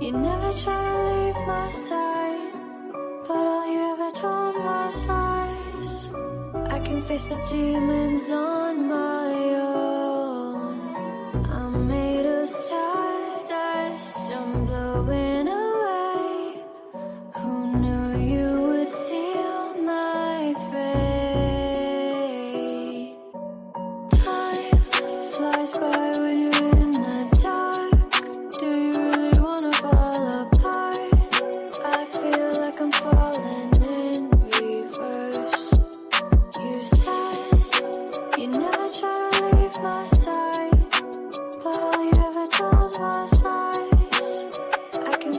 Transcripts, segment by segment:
You never try to leave my side, but all you ever told was lies. I can face the demons on my own. I'm made of stardust, I'm blowing away. Who knew you would seal my fate? Time flies by when you're in the dark. Do you really wanna fall apart? I feel like I'm falling in reverse. You said you never try to leave my side, but all you ever told was lies. I can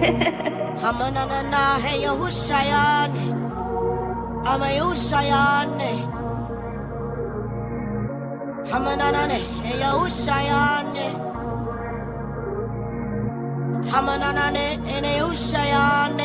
Hamanana, hey, Yahushayan. I'm a Yahushayan. Hamanana, hey, Yahushayan. Hamanana, hey, Yahushayan.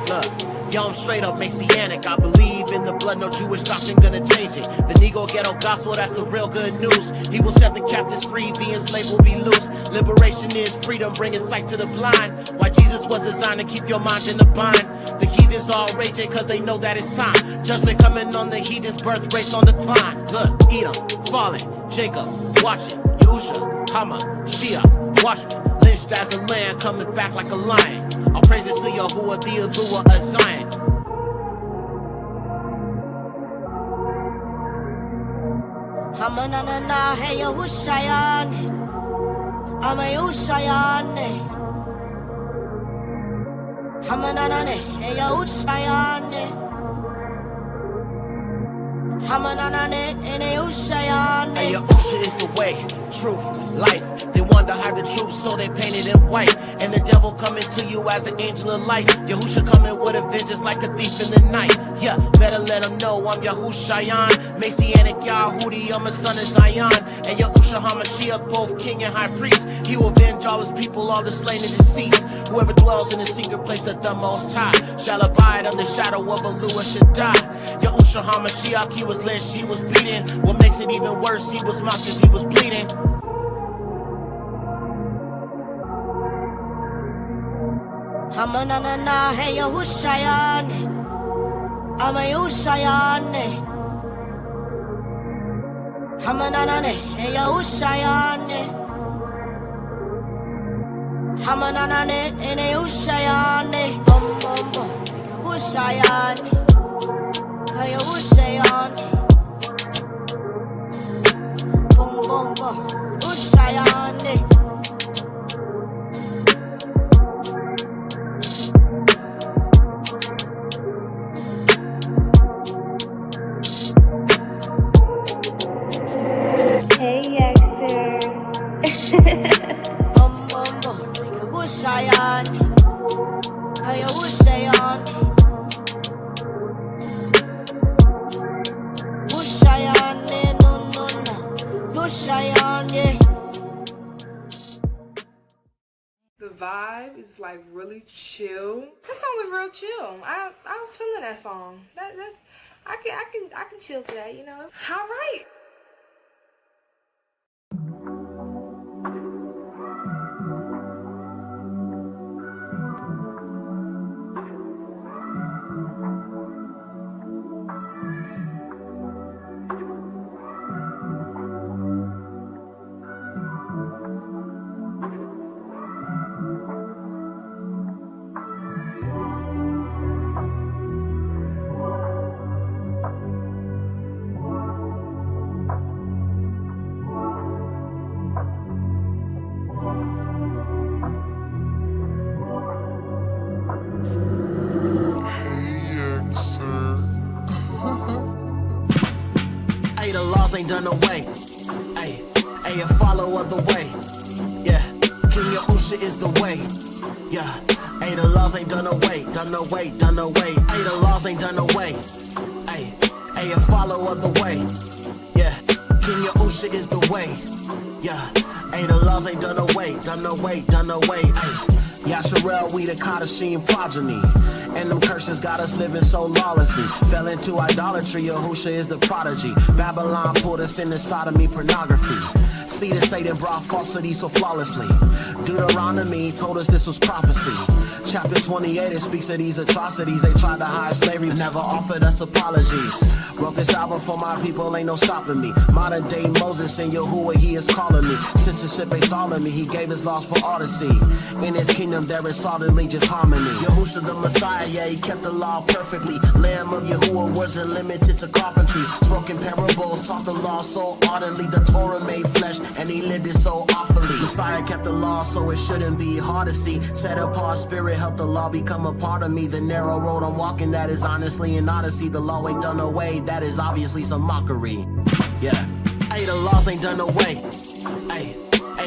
Look, yo, I'm straight up Messianic. I believe in the blood, no Jewish doctrine gonna change it. The Negro ghetto gospel, that's the real good news. He will set the captives free, the enslaved will be loose. Liberation is freedom, bringing sight to the blind. Why Jesus was designed to keep your mind in the bind. The heathens all raging cause they know that it's time. Judgment coming on the heathens, birth rates on decline. Look, Edom, falling, Jacob, watching, Yahusha, Hama, Shia, watch me. Lynched as a lamb, coming back like a lion. All praises to Yahuwah, the allure of Zion. Hamanana, hey, Yahushayan. I'm a Yahushayan. Hamanana, hey, Yahushayan. Hamanana, hey, Yahushayan. Hey, Yahusha is the way, truth, life. They want to hide the truth, so they paint it in white. And the devil coming to you as an angel of light. Yahusha coming with a vengeance like a thief in the night. Yeah, better let them know I'm Yahushayan. Messianic Yahudi, I'm a son of Zion. And Yahusha HaMashiach, both king and high priest. He will avenge all his people, all the slain and deceased. Whoever dwells in the secret place of the Most High shall abide under the shadow of Alua Shaddai. Yahusha HaMashiach, he was lynched, he was beaten. What makes it even worse, he was mocked as he was bleeding. Hamanana, hey, Yahushayan. I'm a Yahushayan. Hamanana, hey, Yahushayan. Hamanana, hey, Yahushayan. Bum, bum, bum, Yahushayan. Hey, Yahushayan. Bum, bum, bum, Yahushayan. The vibe is like really chill. That song was real chill. I was feeling that song. I can chill to that, you know. All right. The laws ain't done away. Ay, a follower the way. Yeah, King Yahusha is the way. Yeah, ay, the laws ain't done away, done away, done away. Ay, the laws ain't done away. Ay, a follower the way. Yeah, King Yahusha is the way. Yeah, ay, the laws ain't done away, done away, done away. Ay, Yasharel, we the Kadashim progeny. And them curses got us living so lawlessly. Fell into idolatry, Yahusha is the prodigy. Babylon pulled us into sodomy pornography. Seed of Satan brought falsity so flawlessly. Deuteronomy told us this was prophecy. Chapter 28, it speaks of these atrocities. They tried to hide slavery, never offered us apologies. Wrote this album for my people, ain't no stopping me. Modern day Moses and Yahuwah, he is calling me. Censorship ain't stalling me, he gave his laws for all to see. In his kingdom there is suddenly just harmony. Yahusha the Messiah, yeah, he kept the law perfectly. Lamb of Yahuwah wasn't limited to carpentry. Spoken parables, taught the law so ardently. The Torah made flesh and he lived it so awfully. Messiah kept the law so it shouldn't be hard to see. Set apart spirit, help the law become a part of me. The narrow road I'm walking, that is honestly an odyssey. The law ain't done away, that is obviously some mockery. Yeah, hey, the laws ain't done away. Hey,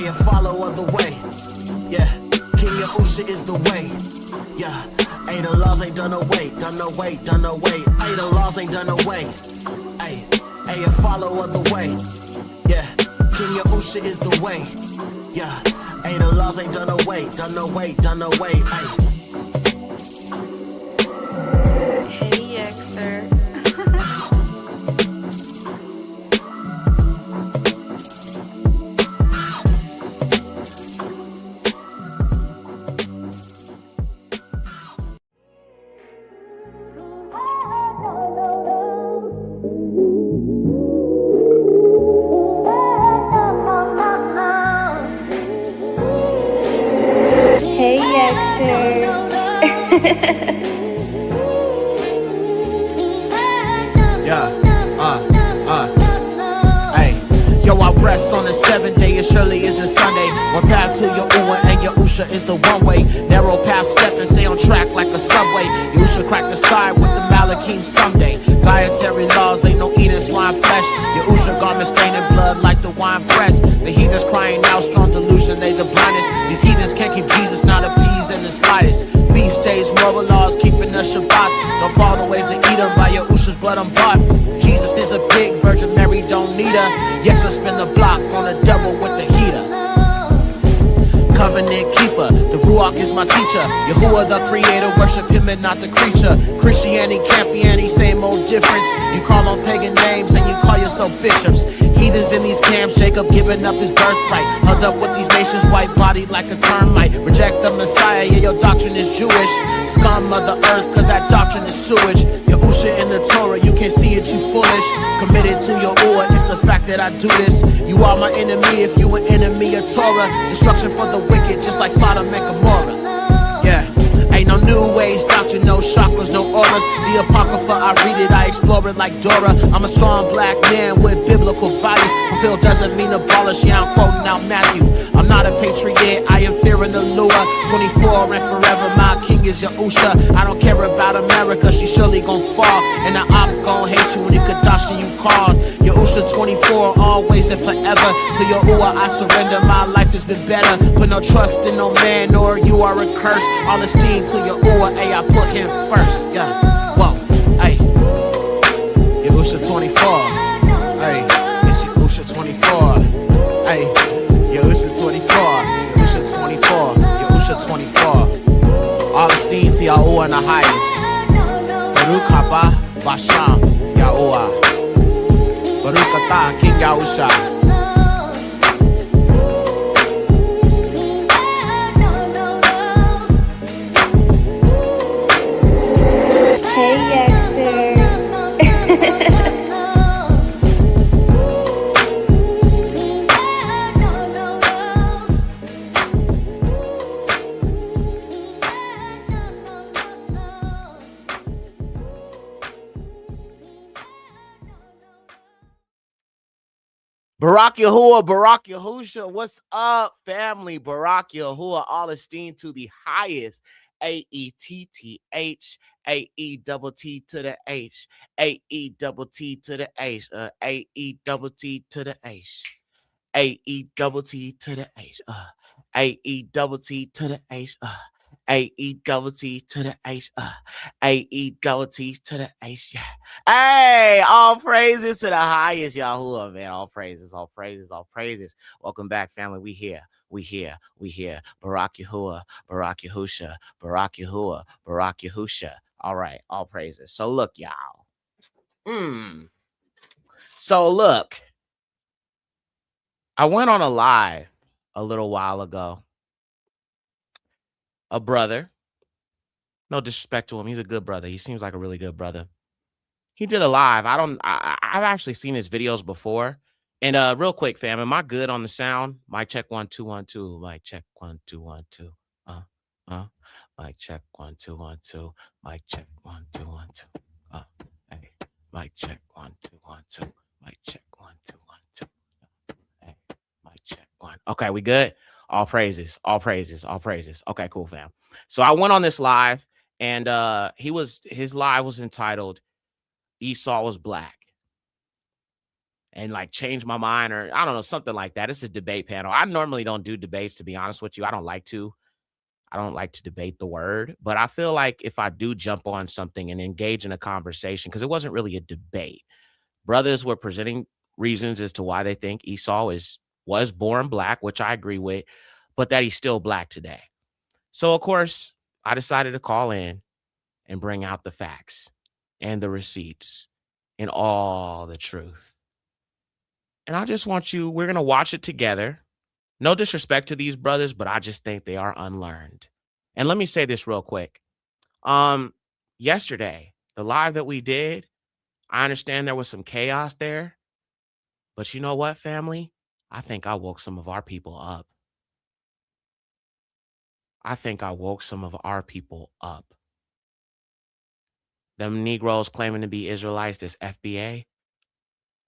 a follower of the way. Yeah, King King Yahusha is the way. Yeah, hey, the laws ain't done away, done away, done away. Hey, the laws ain't done away. Hey, hey, a follower the way. Yeah, King Yahusha is the way. Yeah, hey, the laws ain't done away, done away, done away. Hey. Hey, Xer. Hey, Xer. Yo, I rest on the 7th day as surely as a Sunday. One path to Yahuwah and Yahusha is the one way. Narrow path step and stay on track like a subway. Yahusha crack the sky with the Malakim someday. Dietary laws ain't no eating swine flesh. Yahusha garment staining blood like the wine press. The heathens crying out, strong delusion, they the blindest. These heathens can't keep Jesus, not appease in the slightest. Feast days, moral laws, keeping the Shabbats. Don't follow the ways of Edom, by Yahusha's blood I'm bought. Jesus is a big Virgin Mary, don't need her. Yes, I spin the block on the devil with the heater. Covenant keeper, the Ruach is my teacher. Yahuwah the creator, worship him and not the creature. Christianity can't be any same old difference. You call on pagan names and you call yourself bishops. Heathens in these camps, Jacob giving up his birthright. Held up with these nations, white bodied like a termite. Reject the Messiah, yeah, your doctrine is Jewish. Scum of the earth, cause that doctrine is sewage. Yahusha in the Torah, you can't see it, you foolish. Committed to Yahuwah, it's a fact that I do this. You are my enemy if you an enemy of Torah. Destruction for the wicked, just like Sodom and Gomorrah. Yeah, ain't no new age doctrine, no chakras, no auras. The Apocrypha, I read it, I explore it like Dora. I'm a strong black man with biblical values. Fulfill doesn't mean abolish, yeah, I'm quoting out Matthew. I'm not a patriot, I am fearing the lure. 24 and forever, my king is Yahusha. I don't care about America, she surely gon' fall. And the ops gon' hate you when you Kadashi you called. Yahusha 24, always and forever. To Yahuwah I surrender, my life has been better. Put no trust in no man, nor you are a curse. All esteem to Yahuwah, ayy, I put him first. Yeah, whoa, ayy. Yahusha 24, ayy, it's Yahusha 24, ayy. Yahusha 24, Yahusha 24, Yahusha 24. All esteem to Yahuwah in the highest. Baruch haba Basham Yahuwah. Baruch atah King Yahusha. Barak Yahuwah, Barak Yahusha, what's up, family? Barak Yahuwah, all esteem to the highest. A-E-T-T-H, A-E-double-T to the H, A-E-double-T to the H, A-E-double-T to the H, A-E-double-T to the H, A-E-double-T to the H, A-E-double-T to the H, A-E-double-T to the H, yeah. Hey, all praises to the highest, Yahuwah, man. All praises, all praises, all praises. Welcome back, family. We here. Barak Yahuwah, Barak Yahusha, Barak Yahuwah, Barak Yahusha. All right, all praises. So look, y'all. So look, I went on a live a little while ago. A brother, no disrespect to him, he's a good brother. He seems like a really good brother. He did a live. I've actually seen his videos before. And real quick, fam, am I good on the sound? Mic check 1 2 1 2. Mic check 1 2 1 2. Mic check 1 2 1 2. Mic check 1 2 1 2. Hey. Mic check 1 2 1 2. Mic check 1 2 1 2. Hey. Mic check 1. Okay, we good? All praises, all praises, all praises. Okay, cool, fam. So I went on this live, and his live was entitled Esau was black, and like changed my mind, or I don't know, something like that. It's a debate panel. I normally don't do debates, to be honest with you. I don't like to. I don't like to debate the word, but I feel like if I do jump on something and engage in a conversation, because it wasn't really a debate, brothers were presenting reasons as to why they think Esau was born black, which I agree with, but that he's still black today. So of course, I decided to call in and bring out the facts and the receipts and all the truth. And I just want you, we're going to watch it together. No disrespect to these brothers, but I just think they are unlearned. And let me say this real quick. Um, Yesterday, the live that we did, I understand there was some chaos there, but you know what, family? I think I woke some of our people up. I think I woke some of our people up. Them Negroes claiming to be Israelites, this FBA,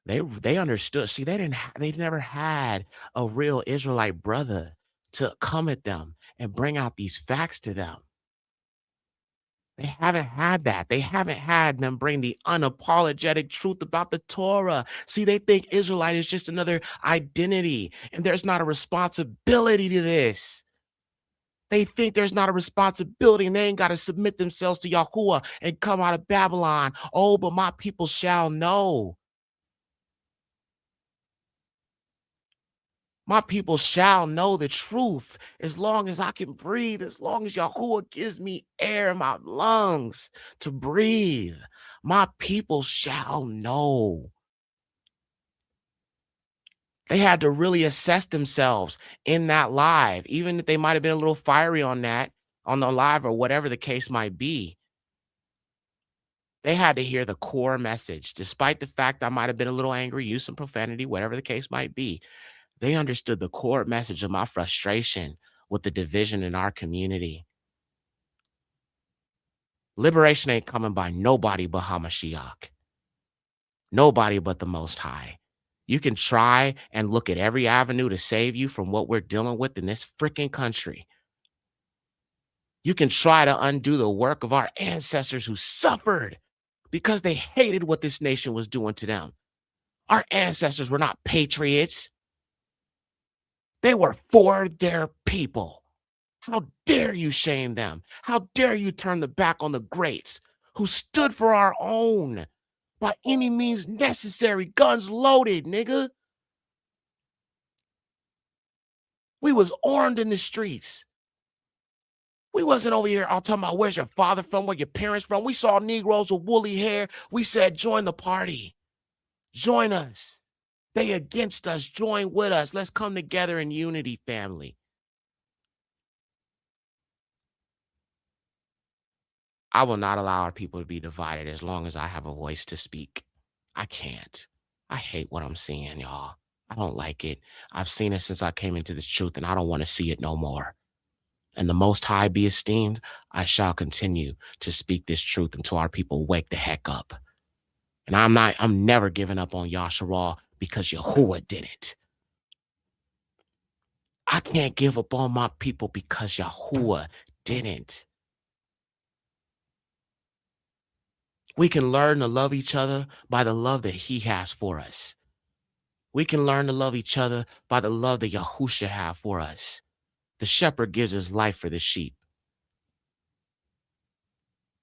they understood. See, they never had a real Israelite brother to come at them and bring out these facts to them. They haven't had that. They haven't had them bring the unapologetic truth about the Torah. See, they think Israelite is just another identity, and there's not a responsibility to this. They think there's not a responsibility, and they ain't got to submit themselves to Yahuwah and come out of Babylon. Oh, but my people shall know. My people shall know the truth as long as I can breathe, as long as Yahuwah gives me air in my lungs to breathe. My people shall know. They had to really assess themselves in that live, even if they might have been a little fiery on that, on the live or whatever the case might be. They had to hear the core message, despite the fact I might have been a little angry, use some profanity, whatever the case might be. They understood the core message of my frustration with the division in our community. Liberation ain't coming by nobody but Hamashiach. Nobody but the Most High. You can try and look at every avenue to save you from what we're dealing with in this freaking country. You can try to undo the work of our ancestors who suffered because they hated what this nation was doing to them. Our ancestors were not patriots. They were for their people. How dare you shame them? How dare you turn the back on the greats who stood for our own by any means necessary, guns loaded, nigga. We was armed in the streets. We wasn't over here all talking about where's your father from, where your parents from. We saw Negroes with woolly hair. We said, join the party. Join us. They against us. Join with us. Let's come together in unity, family. I will not allow our people to be divided as long as I have a voice to speak. I can't. I hate what I'm seeing, y'all. I don't like it. I've seen it since I came into this truth, and I don't want to see it no more. And the Most High be esteemed, I shall continue to speak this truth until our people wake the heck up. And I'm never giving up on Yasharal because Yahuwah did it. I can't give up on my people because Yahuwah didn't. We can learn to love each other by the love that he has for us. We can learn to love each other by the love that Yahusha have for us. The shepherd gives his life for the sheep.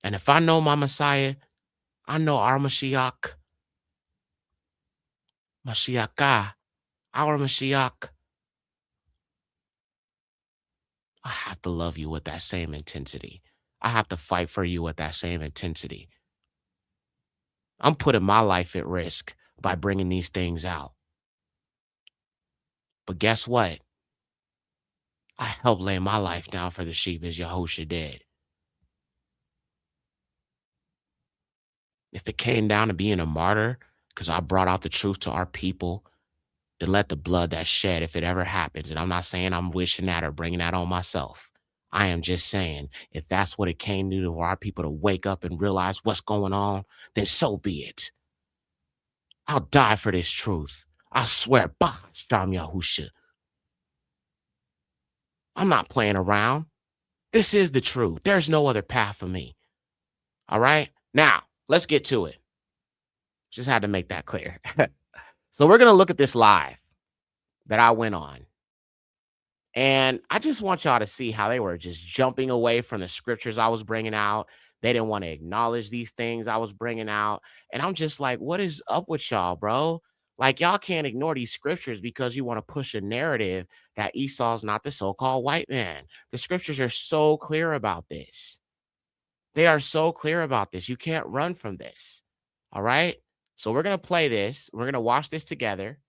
And if I know my Messiah, I know our Mashiach, Mashiachah, our Mashiach. I have to love you with that same intensity. I have to fight for you with that same intensity. I'm putting my life at risk by bringing these things out. But guess what? I helped lay my life down for the sheep as Yahusha did. If it came down to being a martyr, because I brought out the truth to our people, then let the blood that shed, if it ever happens, and I'm not saying I'm wishing that or bringing that on myself. I am just saying, if that's what it came to for our people to wake up and realize what's going on, then so be it. I'll die for this truth. I swear, Bah Sham Yahusha. I'm not playing around. This is the truth. There's no other path for me. All right? Now, let's get to it. Just had to make that clear. So we're going to look at this live that I went on. And I just want y'all to see how they were just jumping away from the scriptures I was bringing out. They didn't want to acknowledge these things I was bringing out. And I'm just like, what is up with y'all, bro? Like, y'all can't ignore these scriptures because you want to push a narrative that Esau's not the so called white man. The scriptures are so clear about this. They are so clear about this. You can't run from this. All right. So we're going to play this. We're going to watch this together.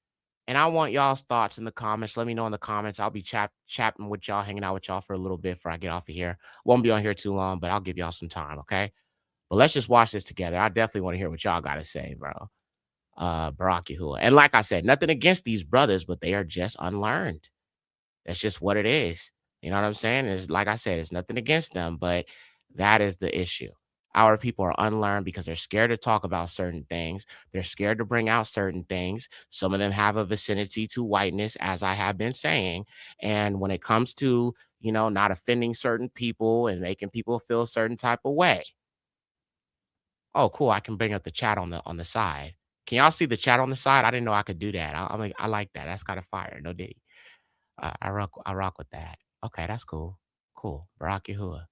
And I want y'all's thoughts in the comments. Let me know in the comments. I'll be chatting with y'all, hanging out with y'all for a little bit before I get off of here. Won't be on here too long, but I'll give y'all some time, okay? But let's just watch this together. I definitely want to hear what y'all got to say, bro. Barack Yahuwah. And like I said, nothing against these brothers, but they are just unlearned. That's just what it is. You know what I'm saying? It's like I said, it's nothing against them, but that is the issue. Our people are unlearned because they're scared to talk about certain things. They're scared to bring out certain things. Some of them have a vicinity to whiteness, as I have been saying. And when it comes to, not offending certain people and making people feel a certain type of way. Oh, cool. I can bring up the chat on the side. Can y'all see the chat on the side? I didn't know I could do that. I like that. That's kind of fire. No dig. I rock with that. Okay, that's cool. Cool. Barack Yahuwah.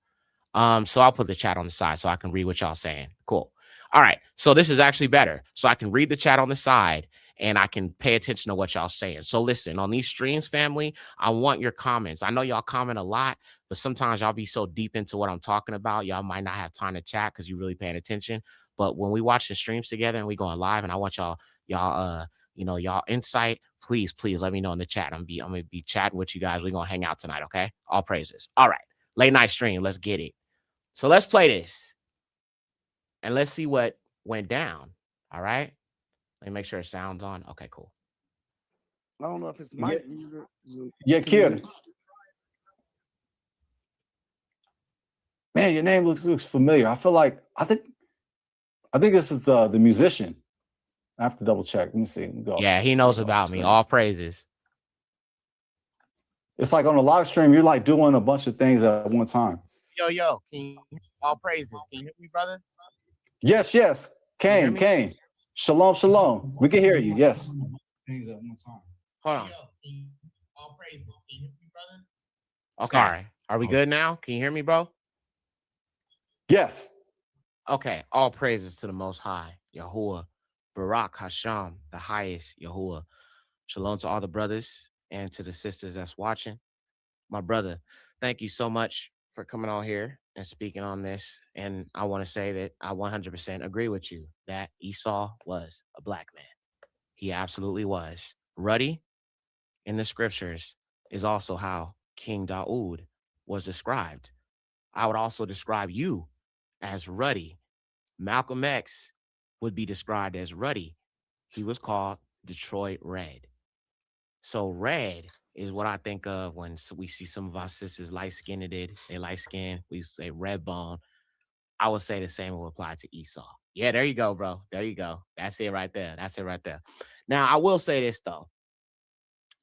So I'll put the chat on the side so I can read what y'all saying. Cool. All right. So this is actually better. So I can read the chat on the side and I can pay attention to what y'all saying. So listen, on these streams, family, I want your comments. I know y'all comment a lot, but sometimes y'all be so deep into what I'm talking about, y'all might not have time to chat because you're really paying attention. But when we watch the streams together and we going live, and I want y'all insight, please let me know in the chat. I'm gonna be chatting with you guys. We're gonna hang out tonight, okay? All praises. All right. Late night stream. Let's get it. So let's play this and let's see what went down. All right. Let me make sure it sounds on. Okay, cool. I don't know if it's Yeah, mic muted. yeah, Can you hear Kieran. me? Man, your name looks familiar. I think this is the musician. I have to double check. Let me see. Let me go off, Yeah, he see knows it off about me. screen. All praises. It's like on a live stream, you're like doing a bunch of things at one time. Yo. All praises. Can you hear me, brother? Yes. Can you hear me? Kane. Shalom. We can hear you. Yes. Things at one time. Hold on. All praises. Can you hear me, brother? Okay. Sorry. Are we good now? Can you hear me, bro? Yes. Okay. All praises to the Most High, Yahuwah, Barak Hashem, the highest, Yahuwah. Shalom to all the brothers and to the sisters that's watching. My brother, thank you so much for coming on here and speaking on this. And I want to say that I 100% agree with you that Esau was a black man. He absolutely was. Ruddy in the scriptures is also how King Daud was described. I would also describe you as ruddy. Malcolm X would be described as ruddy. He was called Detroit Red. So red is what I think of when we see some of our sisters light-skinned. They light-skinned. We say red bone. I would say the same will apply to Esau. Yeah, there you go, bro. There you go. That's it right there. Now, I will say this, though.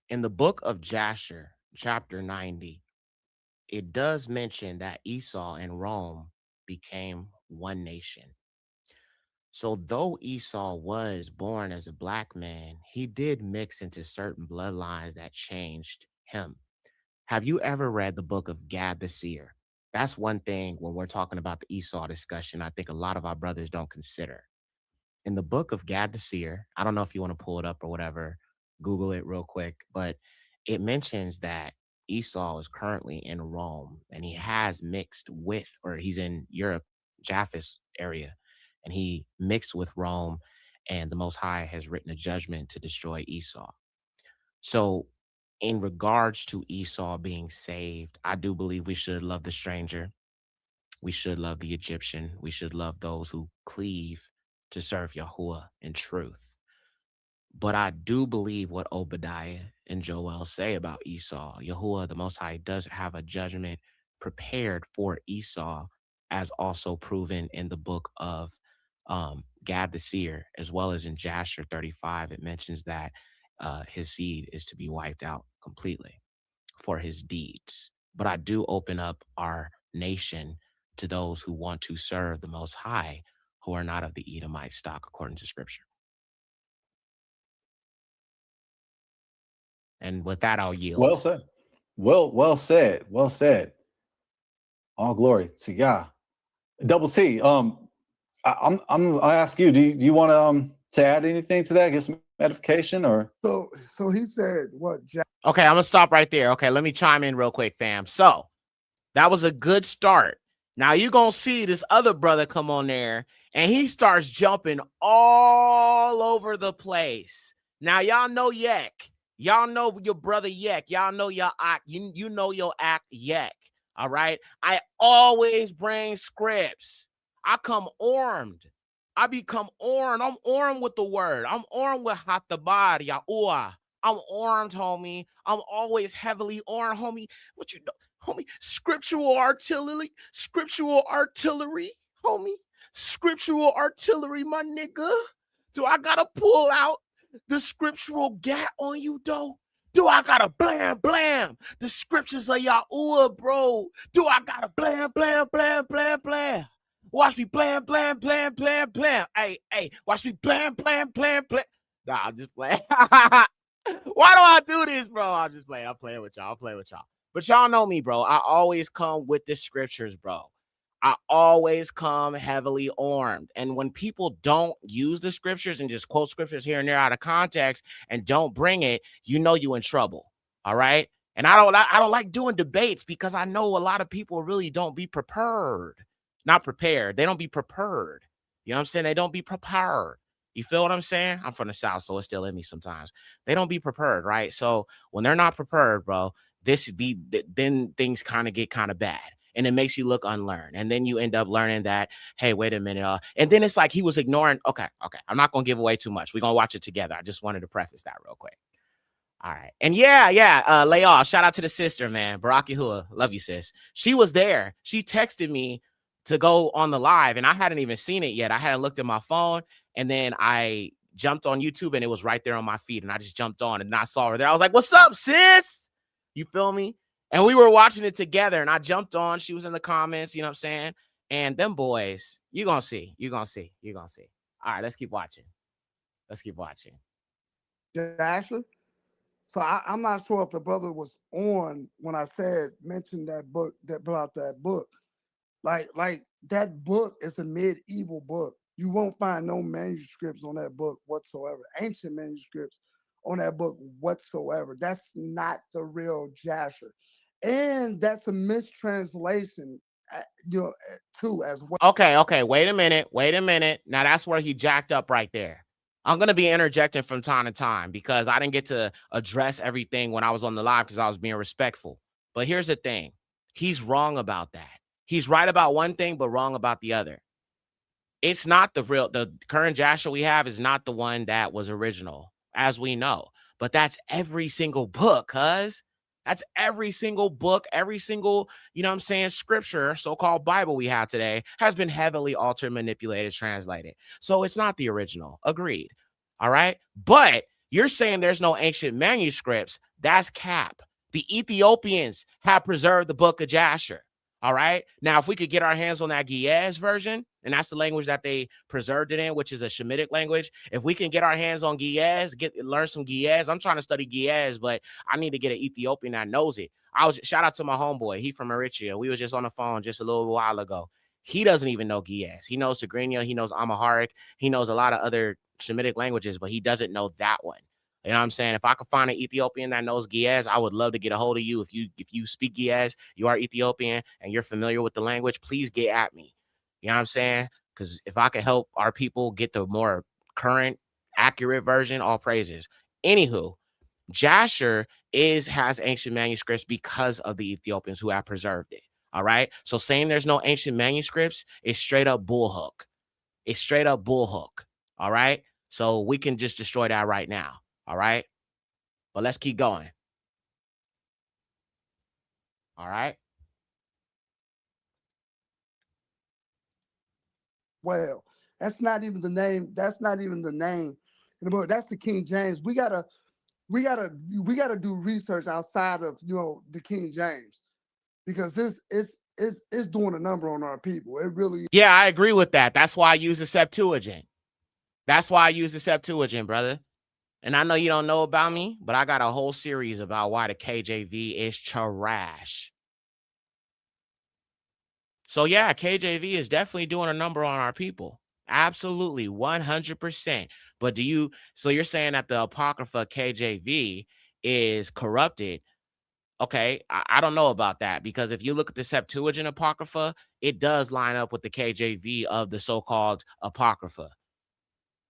In the book of Jasher, chapter 90, it does mention that Esau and Rome became one nation. So though Esau was born as a black man, he did mix into certain bloodlines that changed him. Have you ever read the book of Gad the Seer? That's one thing when we're talking about the Esau discussion, I think a lot of our brothers don't consider. In the book of Gad the Seer, I don't know if you want to pull it up or whatever, Google it real quick, but it mentions that Esau is currently in Rome and he has mixed with, or he's in Europe, Japheth area, and he mixed with Rome, and the Most High has written a judgment to destroy Esau. So, in regards to Esau being saved, I do believe we should love the stranger. We should love the Egyptian. We should love those who cleave to serve Yahuwah in truth. But I do believe what Obadiah and Joel say about Esau. Yahuwah, the Most High, does have a judgment prepared for Esau, as also proven in the book of Gad the Seer, as well as in Jasher 35. It mentions that his seed is to be wiped out completely for his deeds. But I do open up our nation to those who want to serve the Most High, who are not of the Edomite stock, according to Scripture. And with that, I'll yield. Well said. Well said. Well said. All glory to God. Double T. I ask you. Do you want to add anything to that? Get some edification or? So he said what? Okay, I'm gonna stop right there. Okay, let me chime in real quick, fam. So that was a good start. Now you're gonna see this other brother come on there and he starts jumping all over the place. Now y'all know Yak. Y'all know your brother Yak. Y'all know your act. You know your act Yak. All right. I always bring scripts. I come armed. I become armed. I'm armed with the word. I'm armed with hatabar, yaua. I'm armed, homie. I'm always heavily armed, homie. What you know? Homie, scriptural artillery, homie, scriptural artillery, my nigga. Do I gotta pull out the scriptural gat on you, though? Do I gotta blam, blam the scriptures of Yahuwah, bro? Do I gotta blam, blam, blam, blam, blam? Watch me blam, blam, blam, blam, blam. Hey, watch me blam, blam, blam, blam. Nah, I'm just playing. Why do I do this, bro? I'm just playing. I'm playing with y'all. But y'all know me, bro. I always come with the scriptures, bro. I always come heavily armed. And when people don't use the scriptures and just quote scriptures here and there out of context and don't bring it, you know you in trouble. All right. And I don't like doing debates because I know a lot of people really don't be prepared. Not prepared. They don't be prepared. You know what I'm saying? They don't be prepared. You feel what I'm saying? I'm from the South, so it's still in me sometimes. They don't be prepared, right? So when they're not prepared, bro, then things kind of get kind of bad. And it makes you look unlearned. And then you end up learning that, hey, wait a minute. And then it's like he was ignoring. Okay. I'm not going to give away too much. We're going to watch it together. I just wanted to preface that real quick. All right. And yeah. Layal, shout out to the sister, man. Baraki Hua. Love you, sis. She was there. She texted me to go on the live, and I hadn't even seen it yet. I hadn't looked at my phone. And then I jumped on YouTube, and it was right there on my feed. And I just jumped on, and I saw her there. I was like, what's up, sis? You feel me? And we were watching it together, and I jumped on. She was in the comments, you know what I'm saying? And them boys, you're going to see. All right, let's keep watching. Jasher. So I'm not sure if the brother was on when I mentioned that book, about that book. Like that book is a medieval book. You won't find no manuscripts on that book whatsoever. Ancient manuscripts on that book whatsoever. That's not the real Jasher. And that's a mistranslation, too, as well. Okay. Wait a minute. Now that's where he jacked up right there. I'm going to be interjecting from time to time because I didn't get to address everything when I was on the live because I was being respectful. But here's the thing. He's wrong about that. He's right about one thing, but wrong about the other. It's not the current Jasher we have is not the one that was original, as we know. But that's every single book, cuz. That's every single book, every single, you know what I'm saying, scripture, so-called Bible we have today has been heavily altered, manipulated, translated. So it's not the original. Agreed. All right. But you're saying there's no ancient manuscripts. That's cap. The Ethiopians have preserved the book of Jasher. All right. Now, if we could get our hands on that Ge'ez version, and that's the language that they preserved it in, which is a Shemitic language. If we can get our hands on Ge'ez, learn some Ge'ez. I'm trying to study Ge'ez, but I need to get an Ethiopian that knows it. Shout out to my homeboy. He from Eritrea. We was just on the phone just a little while ago. He doesn't even know Ge'ez. He knows Tigrinya. He knows Amharic. He knows a lot of other Shemitic languages, but he doesn't know that one. You know what I'm saying? If I could find an Ethiopian that knows Ge'ez, I would love to get a hold of you. If you speak Ge'ez, you are Ethiopian, and you're familiar with the language, please get at me. You know what I'm saying? Because if I could help our people get the more current, accurate version, all praises. Anywho, Jasher has ancient manuscripts because of the Ethiopians who have preserved it. All right? So saying there's no ancient manuscripts is straight up bullhook. All right? So we can just destroy that right now. All right. But let's keep going. All right. Well, that's not even the name. That's not even the name in the book. That's the King James. We gotta do research outside of the King James, because this is doing a number on our people. It really. Yeah, I agree with that. That's why I use the Septuagint. Brother. And I know you don't know about me, but I got a whole series about why the KJV is trash. So yeah, KJV is definitely doing a number on our people. Absolutely, 100%. But so you're saying that the Apocrypha KJV is corrupted? Okay, I don't know about that, because if you look at the Septuagint Apocrypha, it does line up with the KJV of the so-called Apocrypha.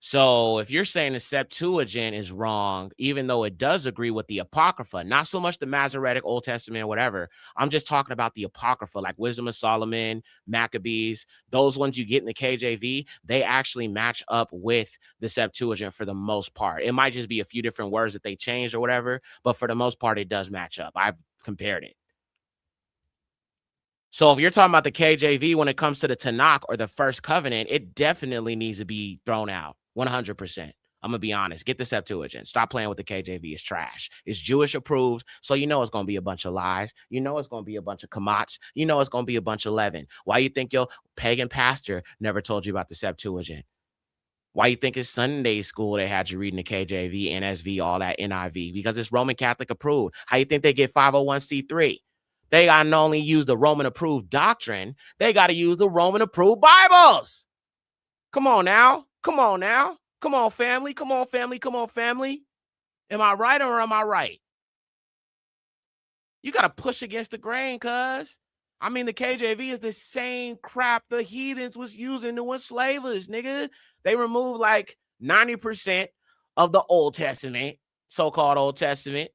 So if you're saying the Septuagint is wrong, even though it does agree with the Apocrypha, not so much the Masoretic Old Testament or whatever, I'm just talking about the Apocrypha, like Wisdom of Solomon, Maccabees, those ones you get in the KJV, they actually match up with the Septuagint for the most part. It might just be a few different words that they changed or whatever, but for the most part, it does match up. I've compared it. So if you're talking about the KJV when it comes to the Tanakh or the First Covenant, it definitely needs to be thrown out 100%. I'm going to be honest. Get the Septuagint. Stop playing with the KJV. It's trash. It's Jewish approved. So you know it's going to be a bunch of lies. You know it's going to be a bunch of kamats. You know it's going to be a bunch of leaven. Why you think your pagan pastor never told you about the Septuagint? Why you think it's Sunday school they had you reading the KJV, NSV, all that NIV? Because it's Roman Catholic approved. How you think they get 501c3? They got to not only use the Roman approved doctrine, they got to use the Roman approved Bibles. Come on now. Come on now. Come on, family. Come on, family. Come on, family. Am I right or am I right? You got to push against the grain, cuz. I mean, the KJV is the same crap the heathens was using to enslave us, nigga. They removed like 90% of the Old Testament, so-called Old Testament,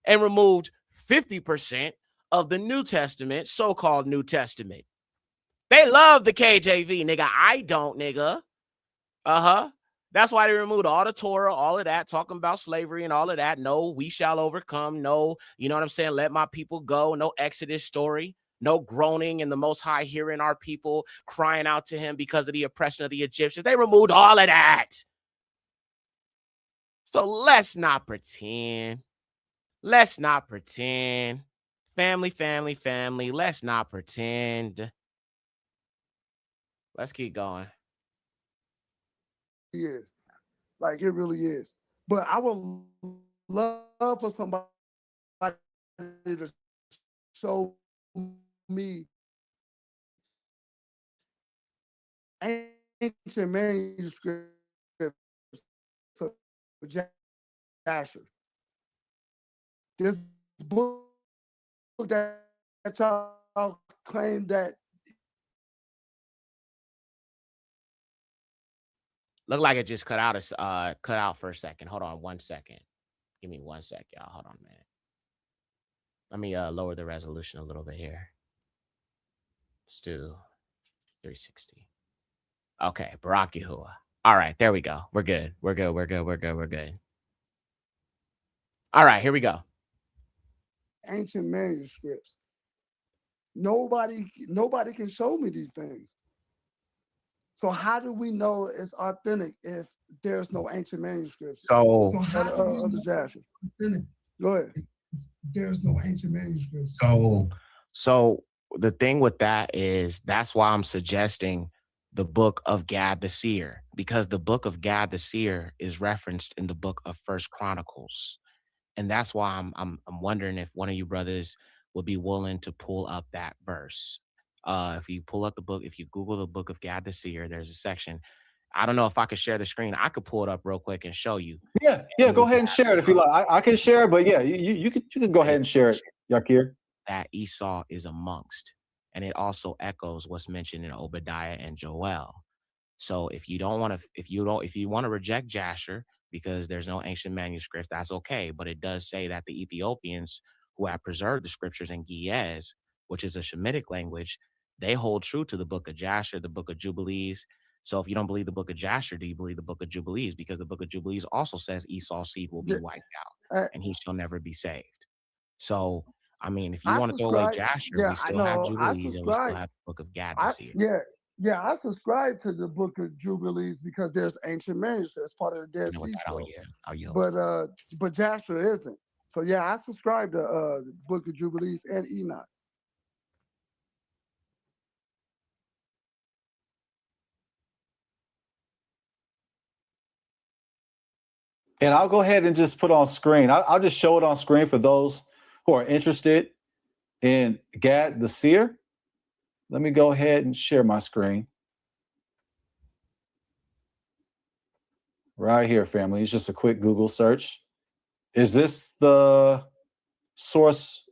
and removed 50% of the New Testament, so-called New Testament. They love the KJV, nigga. I don't, nigga. Uh-huh. That's why they removed all the Torah, all of that, talking about slavery and all of that. No, we shall overcome. No, you know what I'm saying? Let my people go. No Exodus story. No groaning and the Most High hearing our people crying out to him because of the oppression of the Egyptians. They removed all of that. So let's not pretend. Let's not pretend. Family, family, family. Let's not pretend. Let's keep going. Yeah, like it really is. But I would love for somebody to show me ancient manuscripts of Jasher. This book that y'all claim that Look like it just cut out for a second. Hold on 1 second. Give me 1 sec, y'all. Hold on a minute. Let me lower the resolution a little bit here. Let's do 360. Okay, Barak Yahuwah. All right, there we go. We're good. We're good. We're good. We're good. We're good. All right, here we go. ancient manuscripts. Nobody can show me these things. So how do we know it's authentic if there's no ancient manuscripts So of the Jasher? Go ahead. There's no ancient manuscripts. So the thing with that is that's why I'm suggesting the book of Gad the seer, because the book of Gad the seer is referenced in the book of First Chronicles. And that's why I'm wondering if one of you brothers would be willing to pull up that verse. If you pull up the book, if you Google the book of Gad the seer, there's a section. I don't know if I could share the screen. I could pull it up real quick and show you. Yeah, go ahead and share it if you like. I can share, but yeah, you can go ahead and share it, Yakir. That Esau is amongst, and it also echoes what's mentioned in Obadiah and Joel. So if you want to reject Jasher because there's no ancient manuscripts, that's okay. But it does say that the Ethiopians who have preserved the scriptures in Ge'ez, which is a Shemitic language, they hold true to the book of Jasher, the book of Jubilees. So if you don't believe the book of Jasher, do you believe the book of Jubilees? Because the book of Jubilees also says Esau's seed will be wiped out and he shall never be saved. So, I mean, if you I want to throw away subscribe. Jasher, Yeah, we I still have know. I Jubilees and we still subscribe. have the book of Gad this year. I subscribe to the book of Jubilees because there's ancient manuscripts, part of the Dead Sea Scrolls. But Jasher isn't. So yeah, I subscribe to the book of Jubilees and Enoch. And I'll go ahead and just put on screen. I'll just show it on screen for those who are interested in Gad the Seer. Let me go ahead and share my screen. Right here, family. It's just a quick Google search. Is this the source?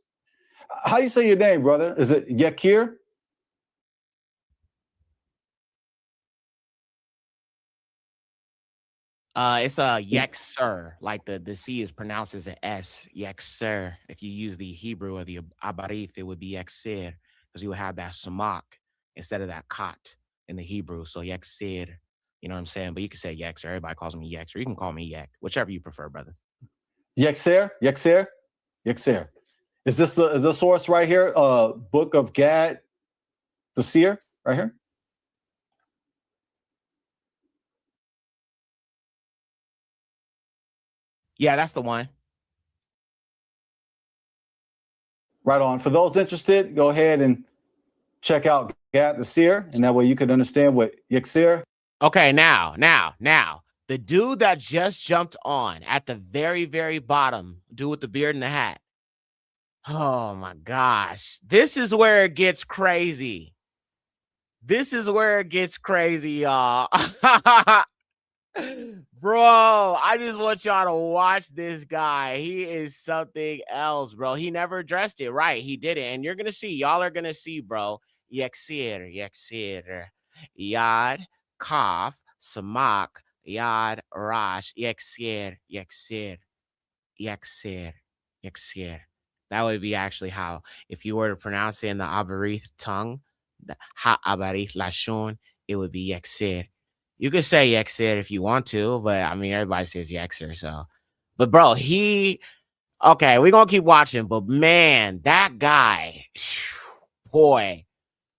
How you say your name, brother? Is it Yakir? It's a Yexer, like the C is pronounced as an S. Yexer. If you use the Hebrew or the Abarith, it would be Yexer, because you would have that samak instead of that kot in the Hebrew. So Yexer, you know what I'm saying? But you can say Yexer. Everybody calls me Yex, or you can call me Yek, whichever you prefer, brother. Yexer? Yexer? Yexer. Is this the source right here? Book of Gad the Seer, right here? Yeah, that's the one. Right on. For those interested, go ahead and check out Gad the Seer, and that way you can understand what Yexer. Okay, now, the dude that just jumped on at the very, very bottom, dude with the beard and the hat. Oh my gosh. This is where it gets crazy. This is where it gets crazy, y'all. Bro, I just want y'all to watch this guy. He is something else, bro. He never addressed it. Right, he did it. And you're going to see. Y'all are going to see, bro. Yexir. Yad, Kaf, Samak, Yad, Rash. Yexir. That would be actually how, if you were to pronounce it in the Abarith tongue, the Ha-Abarith Lashon, it would be Yexir. You could say Yexir if you want to, but I mean, everybody says Yexir, so. But bro, okay, we're going to keep watching, but man, that guy, boy,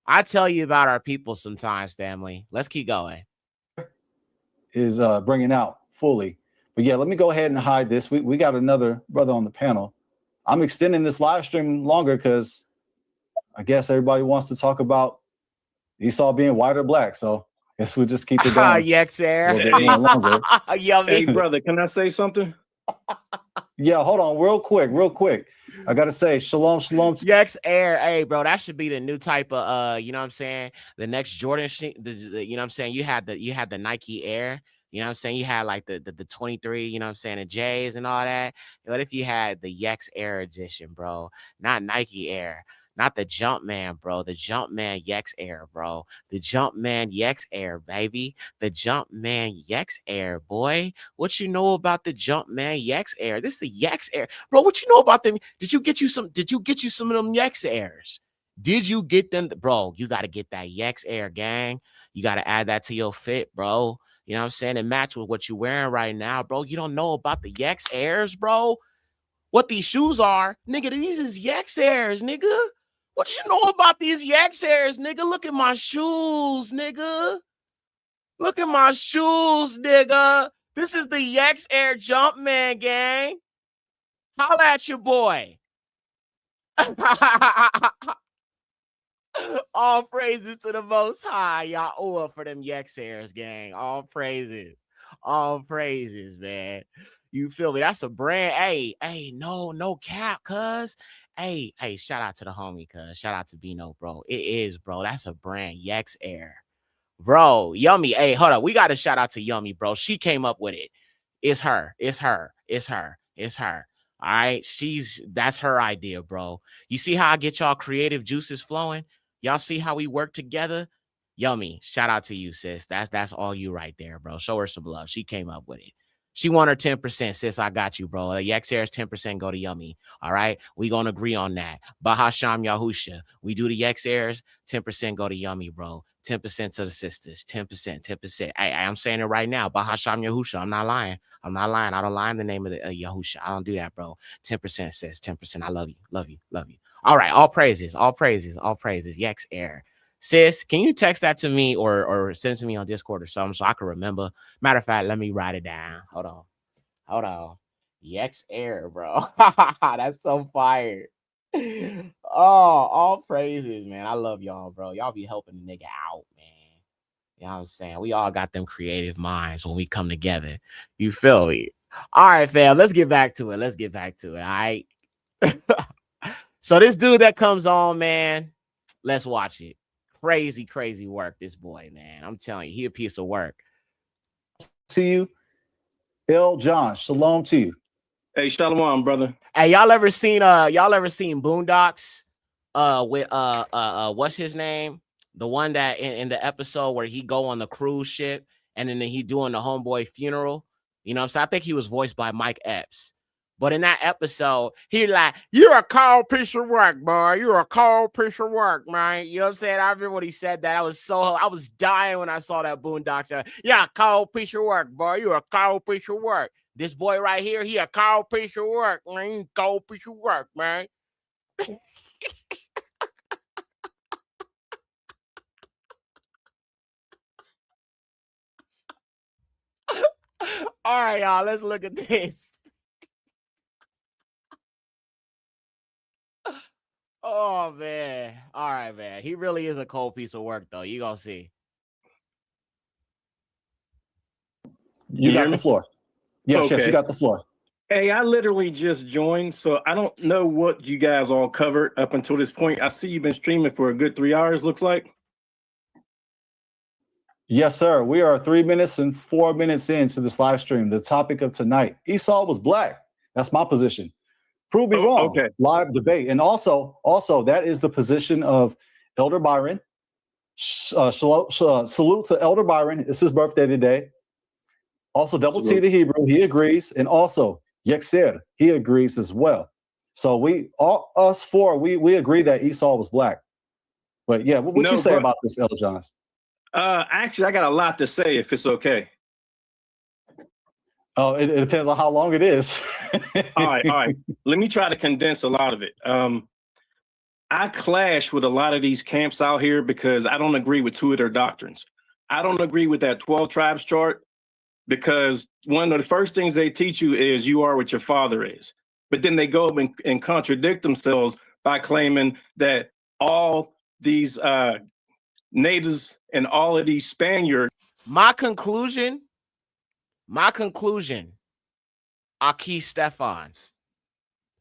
I tell you about our people sometimes, family. Let's keep going. Is bringing out fully. But yeah, let me go ahead and hide this. We got another brother on the panel. I'm extending this live stream longer because I guess everybody wants to talk about Esau being white or black. So I guess we'll just keep it going. Yexir. A little bit more longer. Yummy. Hey, brother, can I say something? Yeah, hold on, real quick. I gotta say, shalom. Yex Air, hey, bro, that should be the new type of you know what I'm saying? The next Jordan, you know what I'm saying? You had the Nike Air, you know what I'm saying? You had like the 23, you know what I'm saying, the J's and all that. What if you had the Yex Air edition, bro? Not Nike Air. Not the Jumpman, bro. The Jumpman Yex Air, bro. The Jumpman Yex Air, baby. The Jumpman Yex Air, boy. What you know about the Jumpman Yex Air? This is a Yex Air, bro. What you know about them? Did you get you some of them Yex Airs? Did you get them, bro? You got to get that Yex Air, gang. You got to add that to your fit, bro. You know what I'm saying? And match with what you're wearing right now, bro. You don't know about the Yex Airs, bro? What these shoes are, nigga? These is Yex Airs, nigga. What you know about these Yex Airs, nigga? Look at my shoes, nigga. Look at my shoes, nigga. This is the Yex Air Jumpman, gang. Holla at your boy. All praises to the Most High. Y'all owe up for them Yex Airs, gang. All praises. All praises, man. You feel me? That's a brand. Hey, no cap, cuz. Hey, shout out to the homie, cuz. Shout out to Bino, bro. It is, bro. That's a brand, Yex Air. Bro, Yummy. Hey, hold up. We got to shout out to Yummy, bro. She came up with it. It's her. All right. That's her idea, bro. You see how I get y'all creative juices flowing? Y'all see how we work together? Yummy. Shout out to you, sis. That's all you right there, bro. Show her some love. She came up with it. She won her 10%, sis. I got you, bro. Yexer's 10% go to Yummy. All right. We gonna agree on that. Bahasham Yahusha. We do the Yexers, 10% go to Yummy, bro. 10% to the sisters. 10%. I'm saying it right now. Bahasham Yahusha. I'm not lying. I don't lie in the name of the Yahusha. I don't do that, bro. 10% sis. 10%. I love you. All right. All praises. Yex Air. Sis, can you text that to me or send it to me on Discord or something so I can remember? Matter of fact, let me write it down. Hold on. Yex Air, bro. That's so fire. Oh, all praises, man. I love y'all, bro. Y'all be helping the nigga out, man. You know what I'm saying? We all got them creative minds when we come together. You feel me? All right, fam. Let's get back to it. All right. So this dude that comes on, man, let's watch it. Crazy, crazy work. This boy, man. I'm telling you, he a piece of work. To you, El John. Shalom to you. Hey, Shalom, brother. Hey, y'all ever seen Boondocks? With what's his name? The one that in the episode where he go on the cruise ship and then he doing the homeboy funeral. You know what I'm saying? I think he was voiced by Mike Epps. But in that episode, he like, you're a cold piece of work, boy. You're a cold piece of work, man. You know what I'm saying? I remember when he said that. I was dying when I saw that Boondocks. Yeah, cold piece of work, boy. You're a cold piece of work. This boy right here, he a cold piece of work, man. Cold piece of work, man. All right, y'all, let's look at this. Oh, man. All right, man. He really is a cold piece of work, though. You gonna see. You got the floor. Yes, Okay. yes, you got the floor. Hey, I literally just joined, so I don't know what you guys all covered up until this point. I see you've been streaming for a good 3 hours, looks like. Yes, sir. We are 3 minutes and 4 minutes into this live stream. The topic of tonight, Esau was black. That's my position. Prove me wrong. Okay. Live debate. And also, that is the position of Elder Byron. Salute to Elder Byron. It's his birthday today. Also, Double T the Hebrew, he agrees. And also, Yexer, he agrees as well. So us four, we agree that Esau was black. But yeah, what you say about this, Elder Johns? Actually, I got a lot to say if it's okay. Oh, it depends on how long it is. All right. Let me try to condense a lot of it. I clash with a lot of these camps out here because I don't agree with two of their doctrines. I don't agree with that 12 tribes chart because one of the first things they teach you is you are what your father is. But then they go and contradict themselves by claiming that all these natives and all of these Spaniards. My conclusion, Aki Stefan,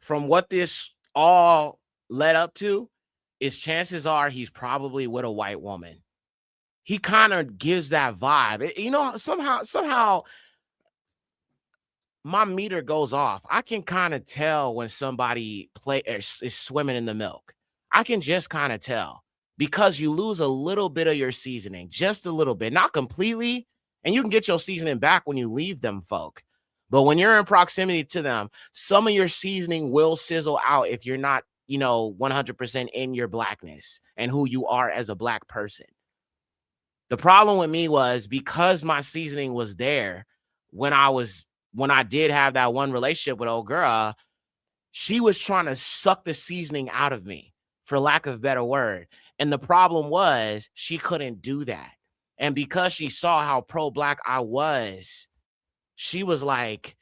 from what this all led up to, is chances are he's probably with a white woman. He kind of gives that vibe. You know, somehow my meter goes off. I can kind of tell when somebody is swimming in the milk. I can just kind of tell because you lose a little bit of your seasoning, just a little bit, not completely. And you can get your seasoning back when you leave them folk. But when you're in proximity to them, some of your seasoning will sizzle out if you're not, 100% in your blackness and who you are as a black person. The problem with me was because my seasoning was there when I did have that one relationship with old girl, she was trying to suck the seasoning out of me, for lack of a better word. And the problem was she couldn't do that. And because she saw how pro-black I was, she was like,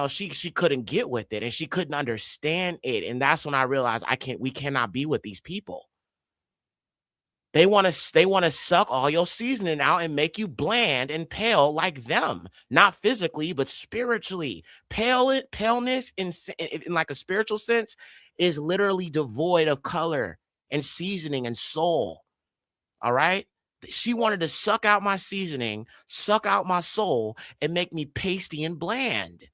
she couldn't get with it and she couldn't understand it. And that's when I realized we cannot be with these people. They want to suck all your seasoning out and make you bland and pale like them, not physically, but spiritually. Paleness in like a spiritual sense is literally devoid of color and seasoning and soul. All right. She wanted to suck out my seasoning, suck out my soul, and make me pasty and bland.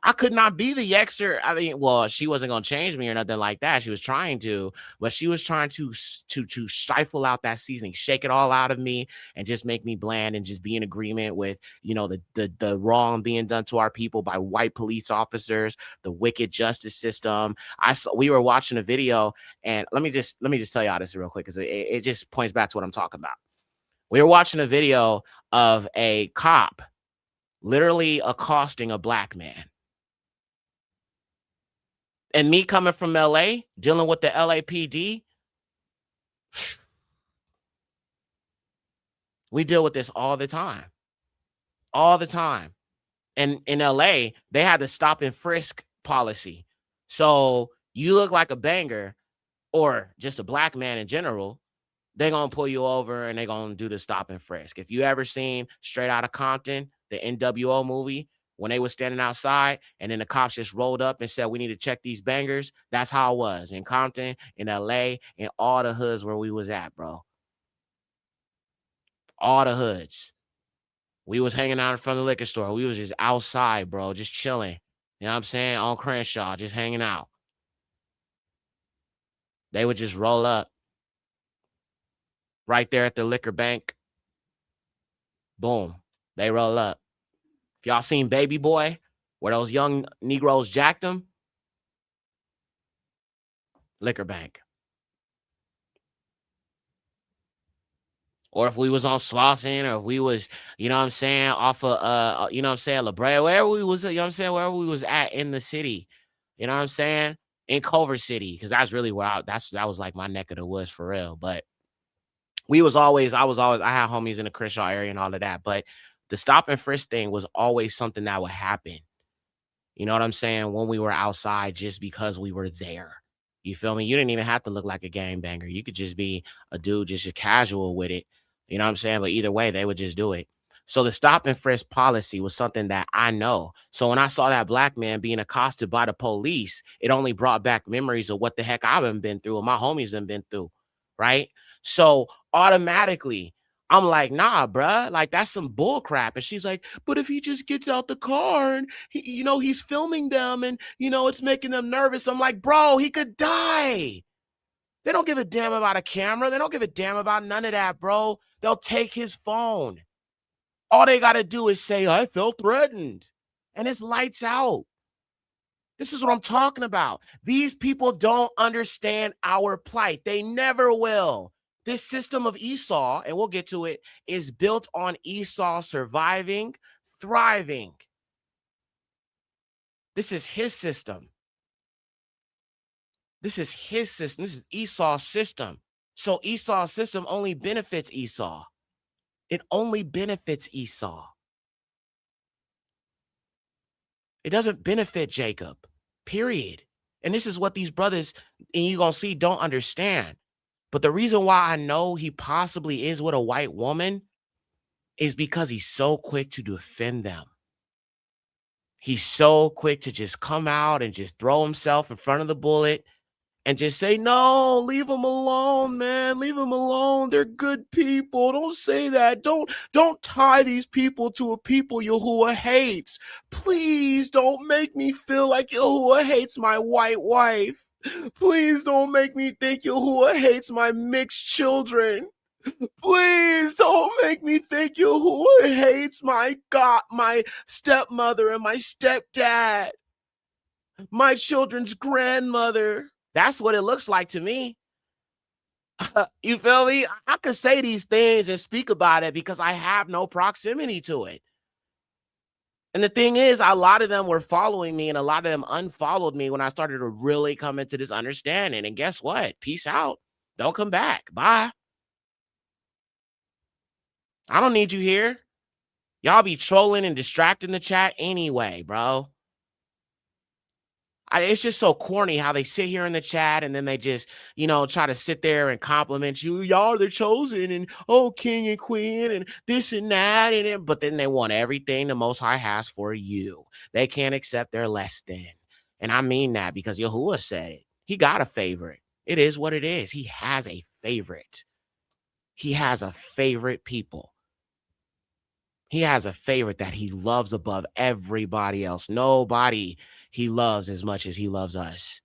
I could not be the Yexer. I mean, well, she wasn't going to change me or nothing like that. She was trying to, but she was trying to stifle out that seasoning, shake it all out of me and just make me bland and just be in agreement with, the wrong being done to our people by white police officers, the wicked justice system. We were watching a video and let me just tell y'all this real quick because it just points back to what I'm talking about. We were watching a video of a cop literally accosting a black man. And me coming from LA, dealing with the LAPD, we deal with this all the time. All the time. And in LA, they had the stop and frisk policy. So you look like a banger or just a black man in general, they're going to pull you over and they're going to do the stop and frisk. If you ever seen Straight Outta Compton, the NWO movie, when they was standing outside and then the cops just rolled up and said, we need to check these bangers. That's how it was in Compton, in LA, in all the hoods where we was at, bro. All the hoods. We was hanging out in front of the liquor store. We was just outside, bro, just chilling. You know what I'm saying? On Crenshaw, just hanging out. They would just roll up right there at the liquor bank. Boom. They roll up. If y'all seen Baby Boy, where those young Negroes jacked him, liquor bank. Or if we was on Slauson, or if we was, you know what I'm saying, off of, you know what I'm saying, La Brea, wherever we was, you know what I'm saying, wherever we was at in the city, you know what I'm saying, in Culver City, because that's really where that was like my neck of the woods for real. But I had homies in the Crenshaw area and all of that. But the stop and frisk thing was always something that would happen. You know what I'm saying? When we were outside, just because we were there. You feel me? You didn't even have to look like a gangbanger. You could just be a dude, just casual with it. You know what I'm saying? But either way, they would just do it. So the stop and frisk policy was something that I know. So when I saw that black man being accosted by the police, it only brought back memories of what the heck I've been through and my homies have been through, right? So automatically, I'm like, nah, bruh, like that's some bull crap. And she's like, but if he just gets out the car and he's filming them and it's making them nervous. I'm like, bro, he could die. They don't give a damn about a camera. They don't give a damn about none of that, bro. They'll take his phone. All they got to do is say, I felt threatened. And it's lights out. This is what I'm talking about. These people don't understand our plight. They never will. This system of Esau, and we'll get to it, is built on Esau surviving, thriving. This is his system. This is his system. This is Esau's system. So Esau's system only benefits Esau. It only benefits Esau. It doesn't benefit Jacob, period. And this is what these brothers, and you're going to see, don't understand. But the reason why I know he possibly is with a white woman is because he's so quick to defend them. He's so quick to just come out and just throw himself in front of the bullet and just say, no, leave them alone, man. Leave them alone. They're good people. Don't say that. Don't tie these people to a people Yahuwah hates. Please don't make me feel like Yahuwah hates my white wife. Please don't make me think Yahuwah hates my mixed children. Please don't make me think Yahuwah hates my stepmother and my stepdad, my children's grandmother. That's what it looks like to me. You feel me? I could say these things and speak about it because I have no proximity to it. And the thing is, a lot of them were following me and a lot of them unfollowed me when I started to really come into this understanding. And guess what? Peace out. Don't come back. Bye. I don't need you here. Y'all be trolling and distracting the chat anyway, bro. It's just so corny how they sit here in the chat and then they just, try to sit there and compliment you. Y'all are the chosen and, oh, king and queen and this and that. But then they want everything the Most High has for you. They can't accept their less than. And I mean that because Yahuwah said it. He got a favorite. It is what it is. He has a favorite. He has a favorite people. He has a favorite that he loves above everybody else. Nobody he loves as much as he loves us.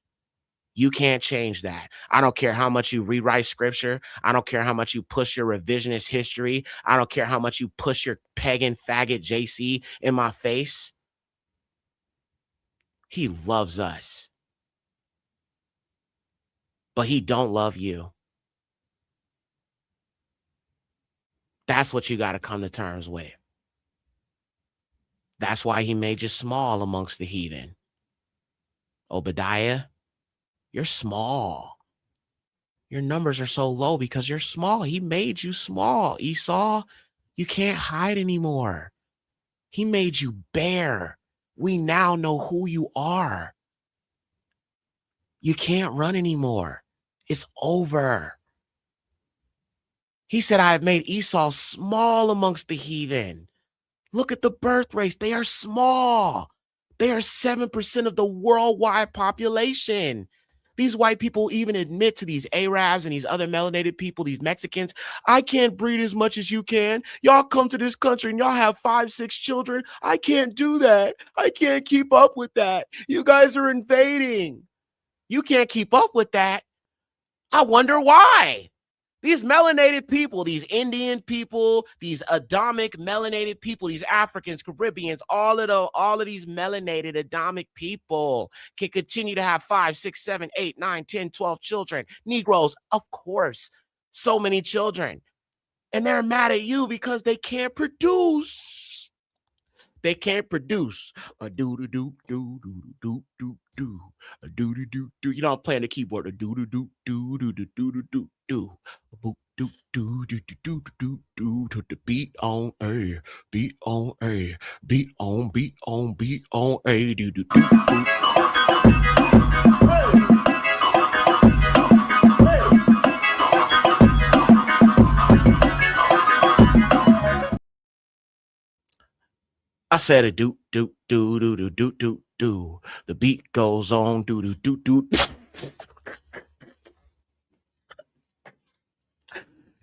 You can't change that. I don't care how much you rewrite scripture. I don't care how much you push your revisionist history. I don't care how much you push your pagan faggot JC in my face. He loves us. But he don't love you. That's what you got to come to terms with. That's why he made you small amongst the heathen. Obadiah, you're small. Your numbers are so low because you're small. He made you small. Esau, you can't hide anymore. He made you bare. We now know who you are. You can't run anymore. It's over. He said, I have made Esau small amongst the heathen. Look at the birth rates. They are small. They are 7% of the worldwide population. These white people even admit to these Arabs and these other melanated people, these Mexicans, I can't breed as much as you can. Y'all come to this country and y'all have 5, 6 children. I can't do that. I can't keep up with that. You guys are invading. You can't keep up with that. I wonder why. These melanated people, these Indian people, these Adamic melanated people, these Africans, Caribbeans, all of these melanated Adamic people can continue to have 5, 6, 7, 8, 9, 10, 12 children. Negroes, of course, so many children. And they're mad at you because they can't produce. They can't produce a do do do do do do do do a do do do do. You know, I'm playing the keyboard. A do do do do do do do do do do. Do do do do do do do to the beat on A, beat on A, beat on A, do do do do. I said a do do do do do do do do. The beat goes on do do do do.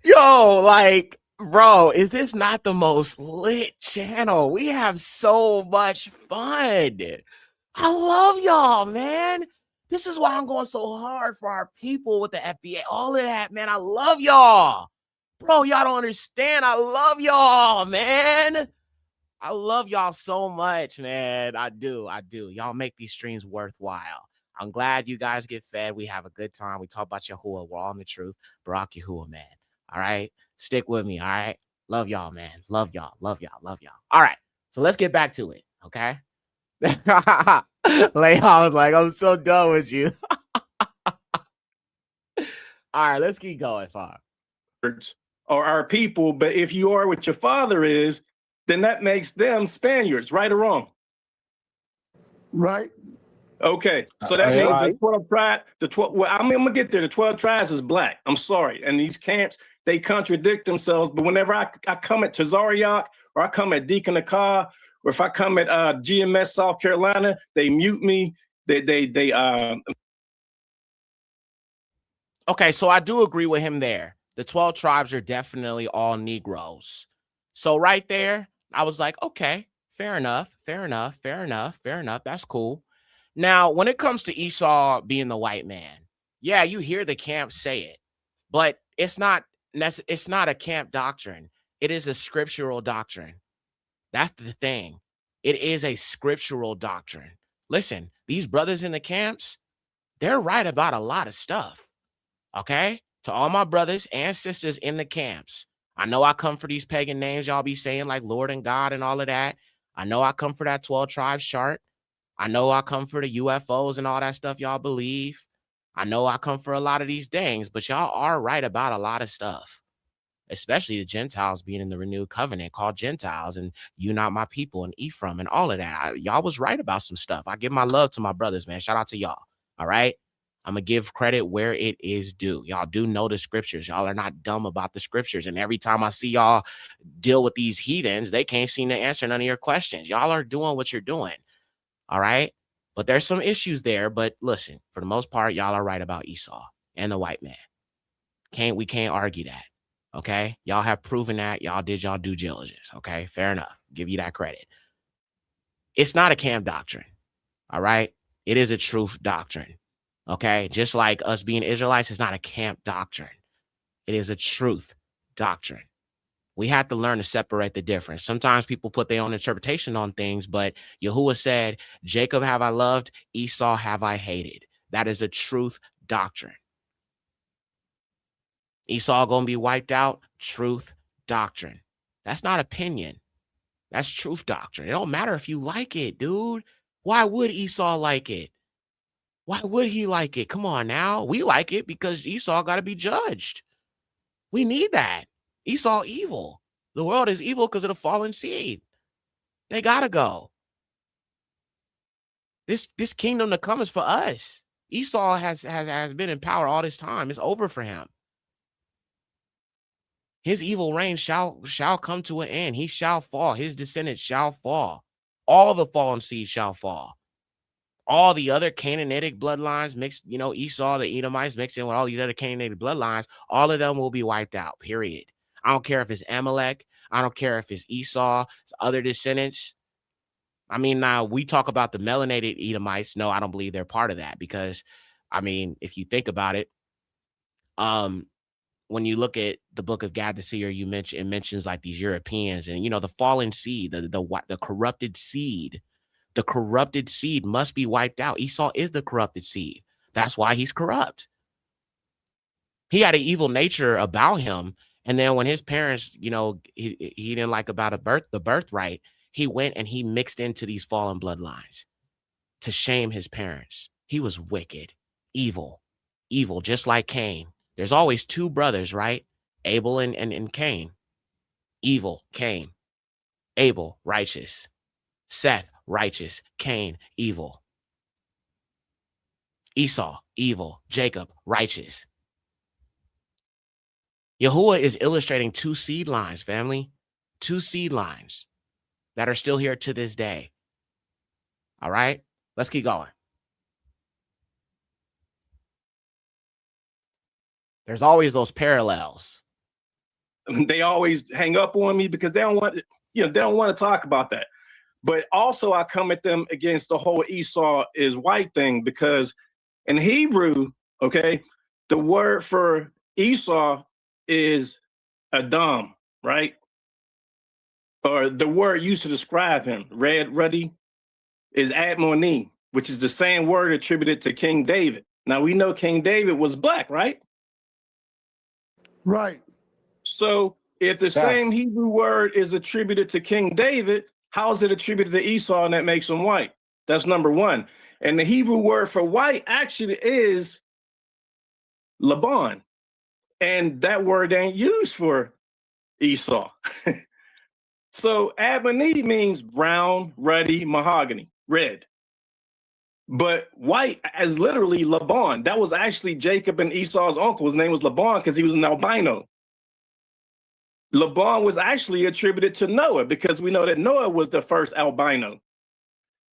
Yo, like, bro, is this not the most lit channel? We have so much fun. I love y'all, man. This is why I'm going so hard for our people with the FBA. All of that, man. I love y'all. Bro, y'all don't understand. I love y'all, man. I love y'all so much, man. I do. Y'all make these streams worthwhile. I'm glad you guys get fed. We have a good time. We talk about Yahuwah. We're all in the truth. Barak Yahuwah, man. All right. Stick with me. All right. Love y'all, man. Love y'all. Love y'all. Love y'all. All right. So let's get back to it. Okay. Leon was like, I'm so done with you. All right. Let's keep going, Far. Or our people, but if you are what your father is, then that makes them Spaniards, right or wrong? Right. Okay, so that means the 12 tribes, well, I'm gonna get there. The 12 tribes is black. I'm sorry. And these camps, they contradict themselves. But whenever I come at Tazariak, or I come at Deacon Akar, or if I come at GMS South Carolina, they mute me. Okay, so I do agree with him there. The 12 tribes are definitely all Negroes. So right there, I was like, okay, fair enough. That's cool. Now, when it comes to Esau being the white man, yeah, you hear the camp say it, but it's not a camp doctrine. It is a scriptural doctrine. That's the thing. It is a scriptural doctrine. Listen, these brothers in the camps, they're right about a lot of stuff. Okay? To all my brothers and sisters in the camps, I know I come for these pagan names y'all be saying like Lord and God and all of that. I know I come for that 12 tribes chart. I know I come for the UFOs and all that stuff y'all believe. I know I come for a lot of these things, but y'all are right about a lot of stuff, especially the Gentiles being in the renewed covenant called Gentiles and you not my people and Ephraim and all of that. Y'all was right about some stuff. I give my love to my brothers, man. Shout out to y'all. All right. I'm going to give credit where it is due. Y'all do know the scriptures. Y'all are not dumb about the scriptures. And every time I see y'all deal with these heathens, they can't seem to answer none of your questions. Y'all are doing what you're doing. All right. But there's some issues there. But listen, for the most part, y'all are right about Esau and the white man. We can't argue that. Okay. Y'all have proven that. Y'all did y'all due diligence. Okay. Fair enough. Give you that credit. It's not a camp doctrine. All right. It is a truth doctrine. Okay. Just like us being Israelites is not a camp doctrine. It is a truth doctrine. We have to learn to separate the difference. Sometimes people put their own interpretation on things, but Yahuwah said, Jacob have I loved, Esau have I hated. That is a truth doctrine. Esau going to be wiped out, truth doctrine. That's not opinion. That's truth doctrine. It don't matter if you like it, dude. Why would Esau like it? Why would he like it? Come on now. We like it because Esau got to be judged. We need that. Esau evil. The world is evil because of the fallen seed. They got to go. This kingdom to come is for us. Esau has been in power all this time. It's over for him. His evil reign shall come to an end. He shall fall. His descendants shall fall. All the fallen seed shall fall. All the other Canaanitic bloodlines mixed, Esau, the Edomites mixed in with all these other Canaanitic bloodlines, all of them will be wiped out, period. I don't care if it's Amalek. I don't care if it's Esau, it's other descendants. I mean, now we talk about the melanated Edomites. No, I don't believe they're part of that because, I mean, if you think about it, when you look at the book of Gad the seer, it mentions like these Europeans and, the fallen seed, the corrupted seed. The corrupted seed must be wiped out. Esau is the corrupted seed. That's why he's corrupt. He had an evil nature about him. And then when his parents, he didn't like about the birthright, he went and he mixed into these fallen bloodlines to shame his parents. He was wicked, evil, just like Cain. There's always two brothers, right? Abel and Cain. Evil, Cain. Abel, righteous. Seth, righteous. Cain, evil. Esau, evil. Jacob, righteous. Yahuwah is illustrating two seed lines, family. Two seed lines that are still here to this day. All right, let's keep going. There's always those parallels. They always hang up on me because they don't want to talk about that. But also I come at them against the whole Esau is white thing because in Hebrew, okay, the word for Esau is Adam, right? Or the word used to describe him, red, ruddy, is Admoni, which is the same word attributed to King David. Now we know King David was black, right? Right. So if the same Hebrew word is attributed to King David, how is it attributed to Esau and that makes him white? That's number one. And the Hebrew word for white actually is Laban. And that word ain't used for Esau. So Admoni means brown, ruddy, mahogany, red. But white is literally Laban. That was actually Jacob and Esau's uncle. His name was Laban because he was an albino. Laban was actually attributed to Noah because we know that Noah was the first albino.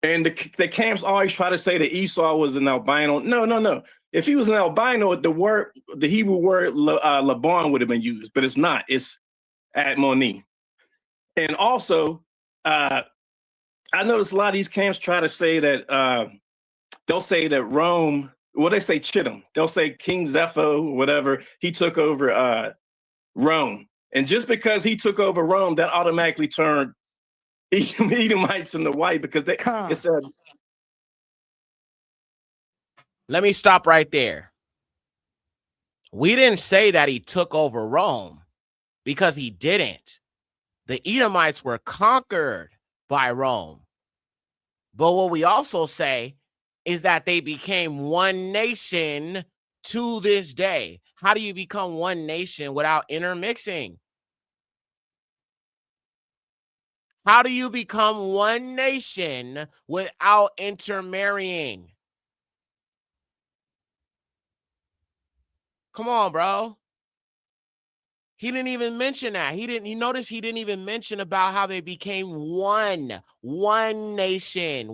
And the camps always try to say that Esau was an albino. No. If he was an albino, the Hebrew word Laban would have been used, but it's not. It's Admoni. And also, I noticed a lot of these camps try to say that they'll say that Rome, they say Chittim. They'll say King Zepho, whatever, he took over Rome. And just because he took over Rome, that automatically turned Edomites into white because it said. Let me stop right there. We didn't say that he took over Rome because he didn't. The Edomites were conquered by Rome. But what we also say is that they became one nation to this day. How do you become one nation without intermixing? How do you become one nation without intermarrying? Come on, bro. He didn't even mention that. You notice he didn't even mention about how they became one nation.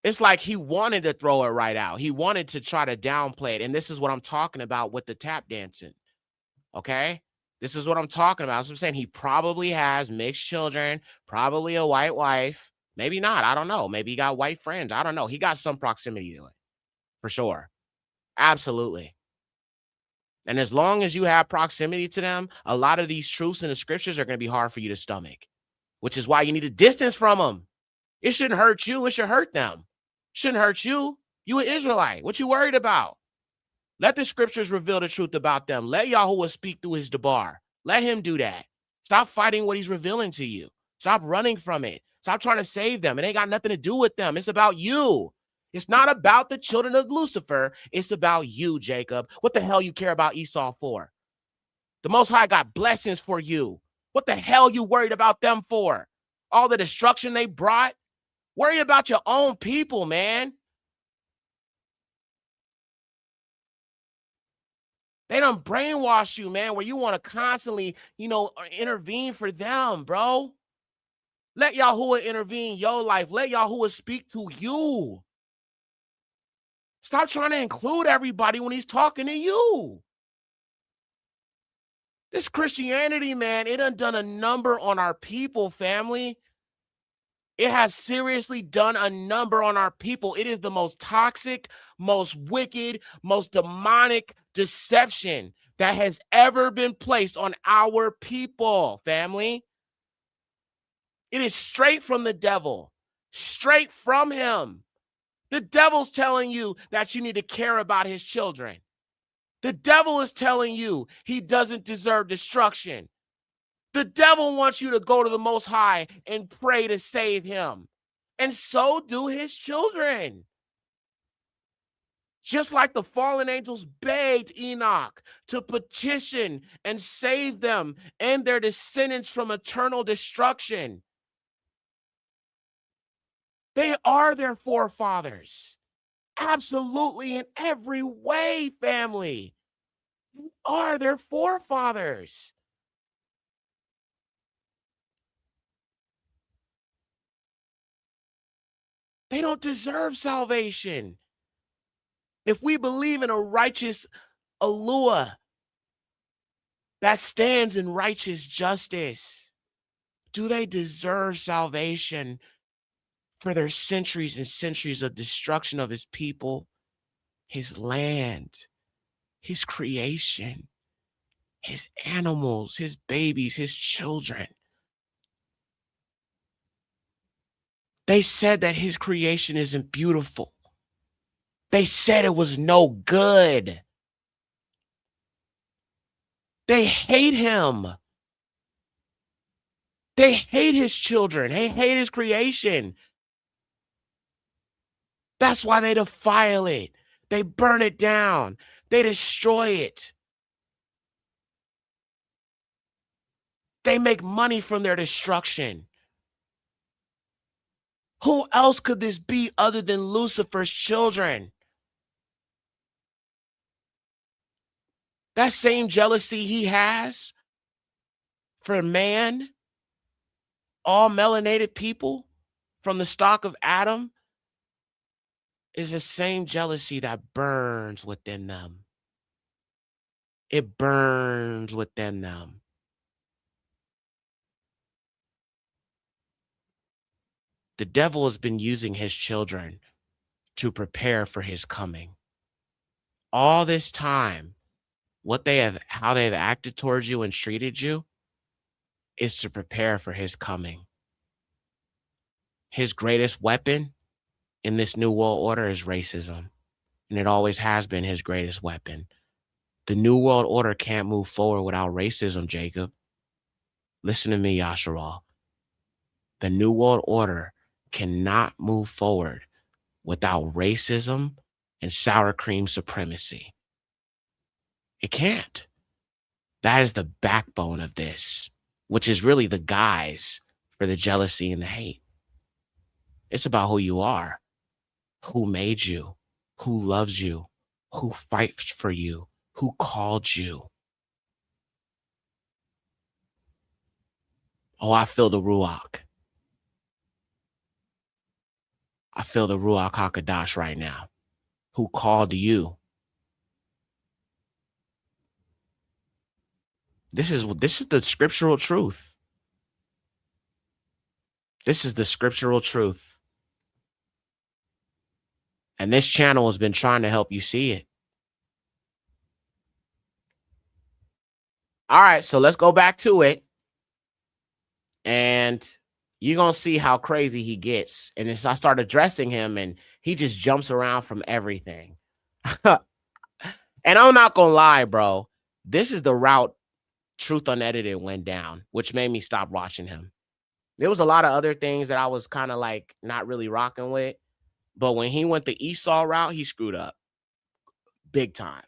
It's like he wanted to throw it right out. He wanted to try to downplay it. And this is what I'm talking about with the tap dancing. Okay? This is what I'm talking about. So I'm saying he probably has mixed children, probably a white wife. Maybe not. I don't know. Maybe he got white friends. I don't know. He got some proximity to it. For sure. Absolutely. And as long as you have proximity to them, a lot of these truths in the scriptures are going to be hard for you to stomach, which is why you need a distance from them. It shouldn't hurt you. It should hurt them. It shouldn't hurt you. You an Israelite. What you worried about? Let the scriptures reveal the truth about them. Let Yahuwah speak through his debar. Let him do that. Stop fighting what he's revealing to you. Stop running from it. Stop trying to save them. It ain't got nothing to do with them. It's about you. It's not about the children of Lucifer. It's about you, Jacob. What the hell you care about Esau for? The Most High got blessings for you. What the hell you worried about them for? All the destruction they brought? Worry about your own people, man. They done brainwash you, man, where you want to constantly, intervene for them, bro. Let Yahuwah intervene your life. Let Yahuwah speak to you. Stop trying to include everybody when he's talking to you. This Christianity, man, it done a number on our people, family. It has seriously done a number on our people. It is the most toxic, most wicked, most demonic deception that has ever been placed on our people, family. It is straight from the devil, straight from him. The devil's telling you that you need to care about his children. The devil is telling you he doesn't deserve destruction. The devil wants you to go to the Most High and pray to save him. And so do his children. Just like the fallen angels begged Enoch to petition and save them and their descendants from eternal destruction. They are their forefathers. Absolutely, in every way, family. You are their forefathers. They don't deserve salvation. If we believe in a righteous Alua that stands in righteous justice, do they deserve salvation for their centuries and centuries of destruction of his people, his land, his creation, his animals, his babies, his children? They said that his creation isn't beautiful. They said it was no good. They hate him. They hate his children. They hate his creation. That's why they defile it. They burn it down. They destroy it. They make money from their destruction. Who else could this be other than Lucifer's children? That same jealousy he has for man, all melanated people from the stock of Adam, is the same jealousy that burns within them. It burns within them. The devil has been using his children to prepare for his coming. All this time, how they've acted towards you and treated you is to prepare for his coming. His greatest weapon in this new world order is racism, and it always has been his greatest weapon. The new world order can't move forward without racism, Jacob. Listen to me, Yasharal. The new world order cannot move forward without racism and sour cream supremacy. It can't. That is the backbone of this, which is really the guise for the jealousy and the hate. It's about who you are, who made you, who loves you, who fights for you, who called you. Oh, I feel the Ruach. I feel the Ruach HaKodesh right now. Who called you? This is the scriptural truth. This is the scriptural truth. And this channel has been trying to help you see it. All right, so let's go back to it. And you're going to see how crazy he gets. And as I start addressing him, and he just jumps around from everything. And I'm not going to lie, bro. This is the route Truth Unedited went down, which made me stop watching him. There was a lot of other things that I was kind of like not really rocking with. But when he went the Esau route, he screwed up big time.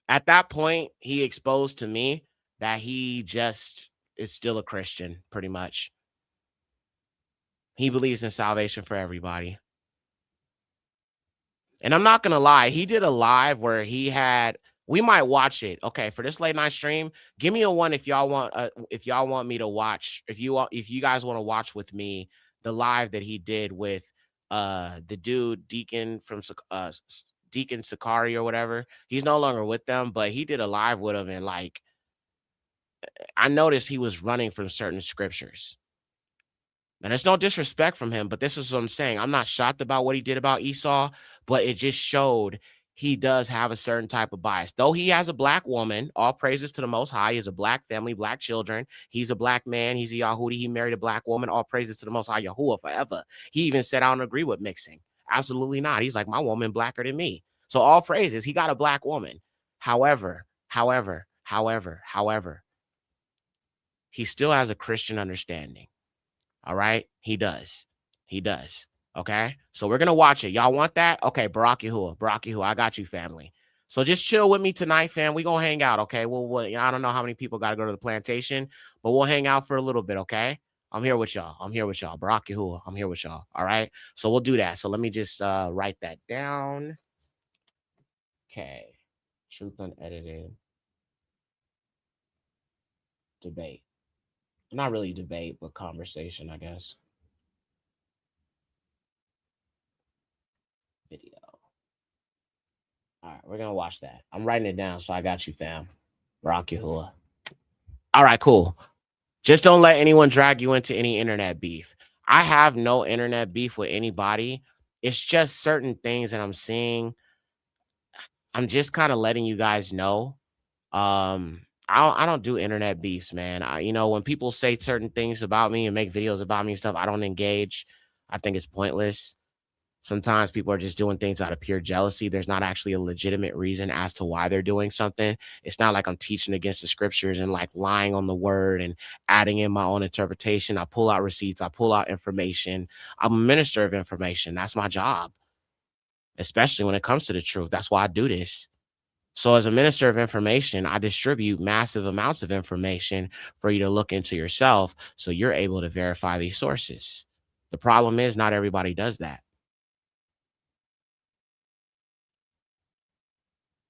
At that point, he exposed to me that he just is still a Christian, pretty much. He believes in salvation for everybody. And I'm not going to lie, he did a live where he had We might watch it. Okay, for this late night stream, give me a one if y'all want me to watch. If you guys want to watch with me the live that he did with the dude Deacon from Deacon Sakari or whatever. He's no longer with them, but he did a live with him, and like I noticed he was running from certain scriptures. And there's no disrespect from him, but this is what I'm saying. I'm not shocked about what he did about Esau, but it just showed he does have a certain type of bias. Though he has a black woman, all praises to the Most High. He has a black family, black children. He's a black man. He's a Yahudi. He married a black woman. All praises to the Most High Yahuwah forever. He even said, I don't agree with mixing. Absolutely not. He's like, my woman blacker than me. So all praises. He got a black woman. However, he still has a Christian understanding. All right. He does. Okay. So we're going to watch it. Y'all want that? Okay. Barak Yahuwah. I got you, family. So just chill with me tonight, fam. We going to hang out. Okay. I don't know how many people got to go to the plantation, but we'll hang out for a little bit. Okay. I'm here with y'all. Barak Yahuwah. I'm here with y'all. All right. So we'll do that. So let me just write that down. Okay. Truth unedited. Debate. Not really debate, but conversation, I guess. Video. All right, we're gonna watch that. I'm writing it down, so I got you, fam. Rock Yahuwah. All right, cool. Just don't let anyone drag you into any internet beef. I have no internet beef with anybody. It's just certain things that I'm seeing. I'm just kind of letting you guys know. I don't do internet beefs, man. When people say certain things about me and make videos about me and stuff, I don't engage. I think it's pointless. Sometimes people are just doing things out of pure jealousy. There's not actually a legitimate reason as to why they're doing something. It's not like I'm teaching against the scriptures and like lying on the word and adding in my own interpretation. I pull out receipts. I pull out information. I'm a minister of information. That's my job, especially when it comes to the truth. That's why I do this. So as a minister of information, I distribute massive amounts of information for you to look into yourself so you're able to verify these sources. The problem is not everybody does that.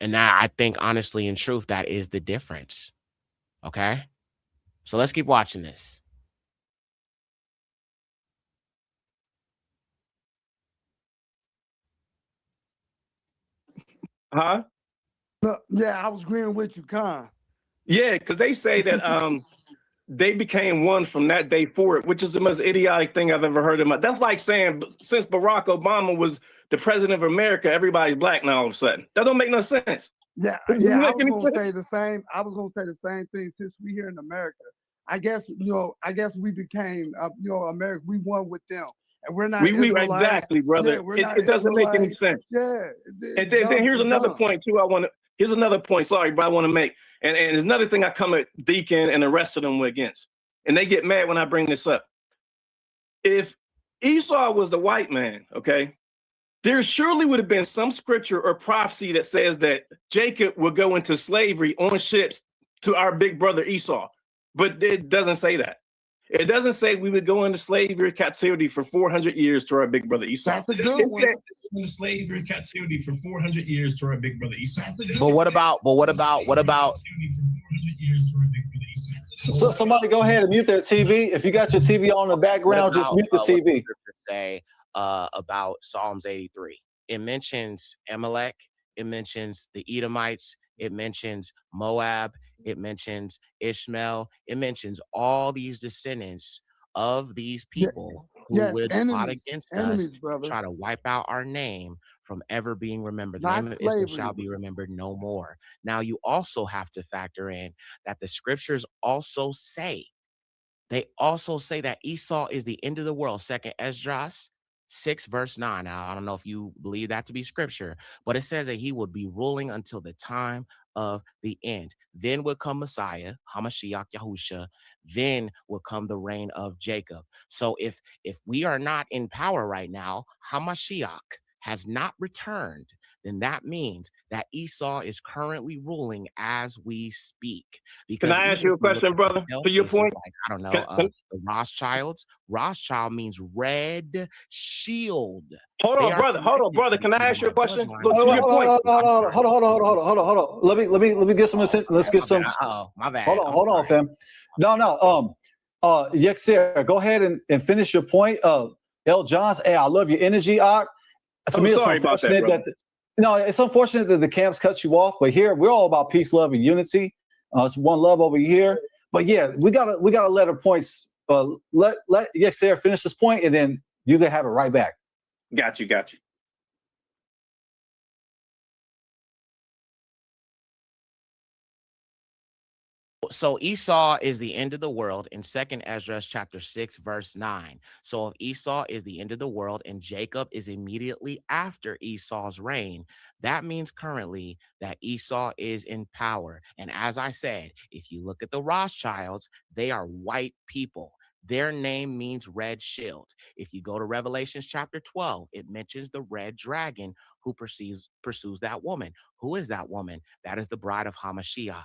And that, I think, honestly, in truth, that is the difference. Okay? So let's keep watching this. Huh? No, yeah, I was agreeing with you, Khan. Yeah, because they say that they became one from that day forward, which is the most idiotic thing I've ever heard in my. That's like saying since Barack Obama was the president of America, everybody's black now all of a sudden. That don't make no sense. Yeah. I was gonna say the same. I was gonna say the same thing. Since we here in America, I guess we became America. We won with them, and we're not. We exactly, brother. Yeah, it doesn't make any sense. Yeah. And then here's another point too. Here's another point. Sorry, but I want to make. And there's another thing I come at Deacon and the rest of them against, and they get mad when I bring this up. If Esau was the white man, okay, there surely would have been some scripture or prophecy that says that Jacob would go into slavery on ships to our big brother Esau. But it doesn't say that. It doesn't say we would go into slavery captivity for 400 years to our big brother Esau. That's a good one. Into slavery captivity for 400 years to our big brother Esau. But what about? So somebody go ahead and mute their TV. If you got your TV on in the background, just mute the TV. Say about Psalms 83. It mentions Amalek. It mentions the Edomites. It mentions Moab. It mentions Ishmael. It mentions all these descendants of these people who would plot against us, try to wipe out our name from ever being remembered. The name of Israel shall be remembered no more. Now, you also have to factor in that the scriptures also say, that Esau is the end of the world. Second Esdras 6 verse 9. Now, I don't know if you believe that to be scripture, but it says that he would be ruling until the time of the end. Then would come Messiah, Hamashiach Yahusha. Then would come the reign of Jacob. So if we are not in power right now, Hamashiach has not returned, then that means that Esau is currently ruling as we speak. Can Because I ask even you if a you look question, at the brother? male To your cases, point, like, I don't know, can, the Rothschilds, Rothschild means red shield. hold They on, are brother. Hold on, connected brother. to the Can I ask you a Canaanite question? bloodline Look, Hold to on, your because, hold point. on, hold I'm on, sorry. hold on, hold on. Let me get some attention. Let's get some. My bad. Hold on, fam. No. Yexer, go ahead and finish your point. L. Johns, hey, I love your energy, Ak. To I'm me, it's sorry about that, unfortunate brother. it's unfortunate that the camps cut you off. But here, we're all about peace, love, and unity. It's one love over here. But yeah, we gotta let her points. Let Yexer finish this point, and then you can have it right back. Got you. So Esau is the end of the world in 2nd Ezra chapter 6 verse 9. So if Esau is the end of the world and Jacob is immediately after Esau's reign, that means currently that Esau is in power. And as I said, if you look at the Rothschilds, they are white people. Their name means red shield. If you go to Revelations chapter 12, it mentions the red dragon who pursues that woman. Who is that woman? That is the bride of Hamashiach.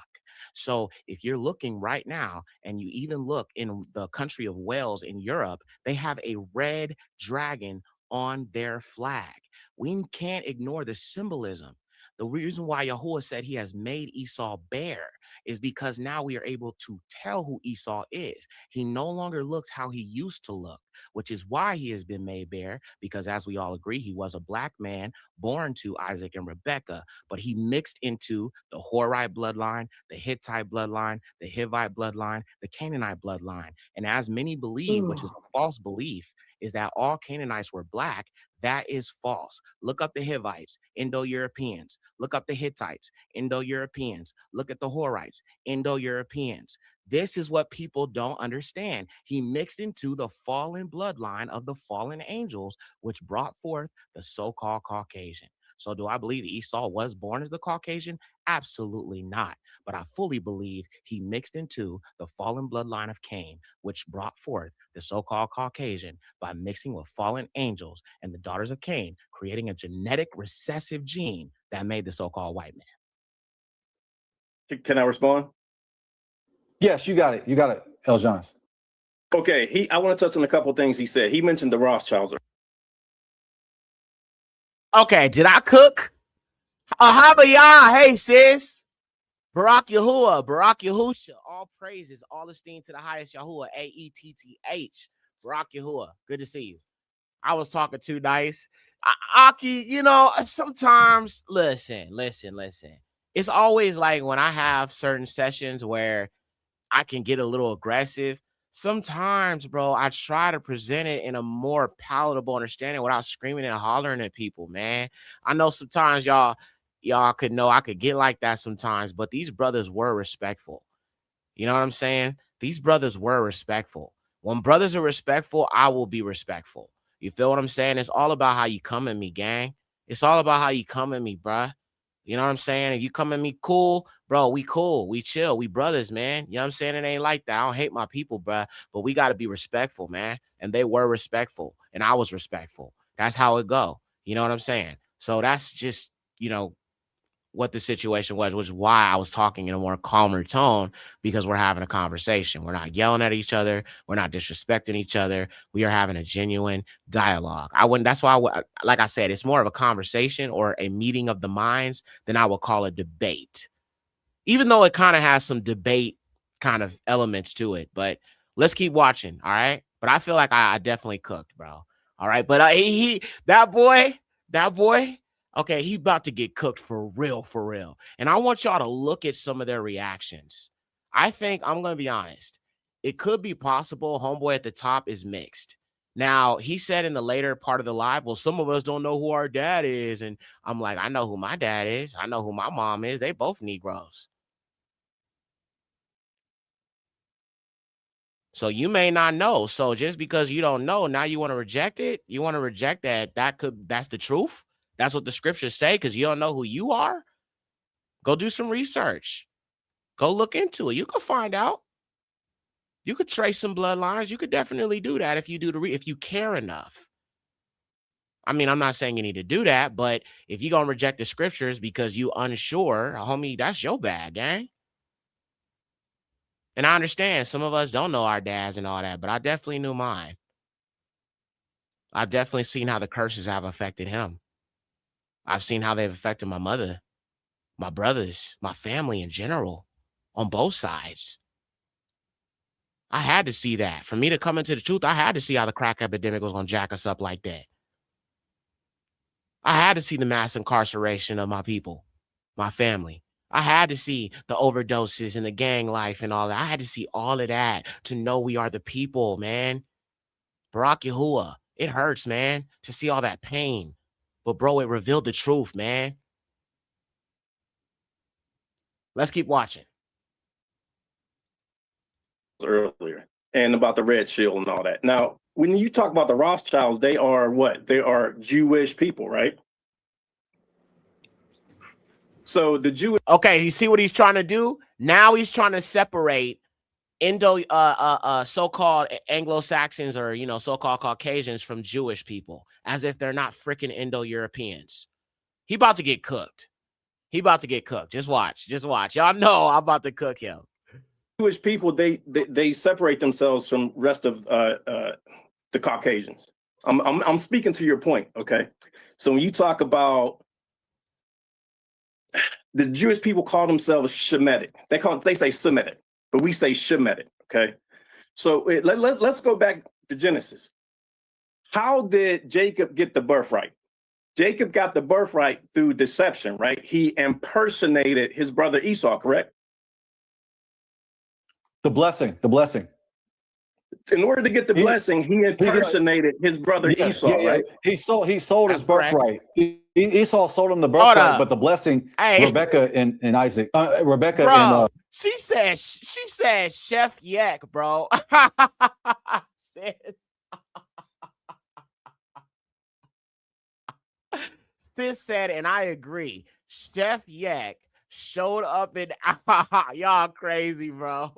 So if you're looking right now and you even look in the country of Wales in Europe, they have a red dragon on their flag. We can't ignore the symbolism. The reason why Yahuwah said he has made Esau bare is because now we are able to tell who Esau is. He no longer looks how he used to look, which is why he has been made bare, because as we all agree, he was a black man born to Isaac and Rebekah, but he mixed into the Horite bloodline, the Hittite bloodline, the Hivite bloodline, the Canaanite bloodline. And as many believe, which is a false belief, is that all Canaanites were black. That is false. Look up the Hivites, Indo-Europeans. Look up the Hittites, Indo-Europeans. Look at the Horites, Indo-Europeans. This is what people don't understand. He mixed into the fallen bloodline of the fallen angels, which brought forth the so-called Caucasian. So do I believe Esau was born as the Caucasian? Absolutely not. But I fully believe he mixed into the fallen bloodline of Cain, which brought forth the so-called Caucasian by mixing with fallen angels and the daughters of Cain, creating a genetic recessive gene that made the so-called white man. Can I respond? Yes, you got it, L. Johns. Okay, I want to touch on a couple of things he said. He mentioned the Rothschilds. Okay, did I cook? Ahabayah, hey sis. Barak Yahuwah, all praises, all esteem to the highest Yahuwah, A-E-T-T-H. Barak Yahuwah, good to see you. I was talking too nice. Aki, sometimes, listen. It's always like when I have certain sessions where I can get a little aggressive. Sometimes, bro, I try to present it in a more palatable understanding without screaming and hollering at people, man. I know sometimes y'all could know I could get like that sometimes, but these brothers were respectful. You know what I'm saying? These brothers were respectful. When brothers are respectful, I will be respectful. You feel what I'm saying? It's all about how you come at me, gang. It's all about how you come at me, bruh. You know what I'm saying? If you come at me cool, bro, we cool. We chill. We brothers, man. You know what I'm saying? It ain't like that. I don't hate my people, bruh. But we got to be respectful, man. And they were respectful. And I was respectful. That's how it go. You know what I'm saying? So that's just, what the situation was, which is why I was talking in a more calmer tone, because we're having a conversation. We're not yelling at each other. We're not disrespecting each other. We are having a genuine dialogue. That's why, like I said, it's more of a conversation or a meeting of the minds than I would call a debate, even though it kind of has some debate kind of elements to it. But let's keep watching. All right. But I feel like I definitely cooked, bro. All right. But that boy, okay, he about to get cooked for real. And I want y'all to look at some of their reactions. I think, I'm going to be honest, it could be possible homeboy at the top is mixed. Now, he said in the later part of the live, well, some of us don't know who our dad is. And I'm like, I know who my dad is. I know who my mom is. They both Negroes. So you may not know. So just because you don't know, now you want to reject it. You want to reject that's the truth. That's what the scriptures say, because you don't know who you are. Go do some research. Go look into it. You can find out. You could trace some bloodlines. You could definitely do that if you do if you care enough. I mean, I'm not saying you need to do that, but if you're going to reject the scriptures because you unsure, homie, that's your bad, gang. And I understand some of us don't know our dads and all that, but I definitely knew mine. I've definitely seen how the curses have affected him. I've seen how they've affected my mother, my brothers, my family in general, on both sides. I had to see that. For me to come into the truth, I had to see how the crack epidemic was going to jack us up like that. I had to see the mass incarceration of my people, my family. I had to see the overdoses and the gang life and all that. I had to see all of that to know we are the people, man. Barak Yahuwah. It hurts, man, to see all that pain. But, bro, it revealed the truth, man. Let's keep watching. Earlier, and about the red shield and all that. Now, when you talk about the Rothschilds, they are what? They are Jewish people, right? So the Jewish. Okay, you see what he's trying to do? Now he's trying to separate so-called Anglo-Saxons or, you know, so-called Caucasians from Jewish people as if they're not freaking Indo-Europeans. He about to get cooked. He about to get cooked. Just watch. Just watch. Y'all know I'm about to cook him. Jewish people, they separate themselves from rest of the Caucasians. I'm speaking to your point, okay? So when you talk about the Jewish people call themselves Shemitic. They say Semitic, but we say Shemitic, okay? So let's go back to Genesis. How did Jacob get the birthright? Jacob got the birthright through deception, right? He impersonated his brother Esau, correct? The blessing. In order to get the blessing, he impersonated his brother Esau, right? He sold his birthright. Esau sold him the birthright, but the blessing, Rebecca and Isaac, Rebecca bro, and she said Chef Yak, bro. Sis said, and I agree. Chef Yak showed up in y'all crazy, bro.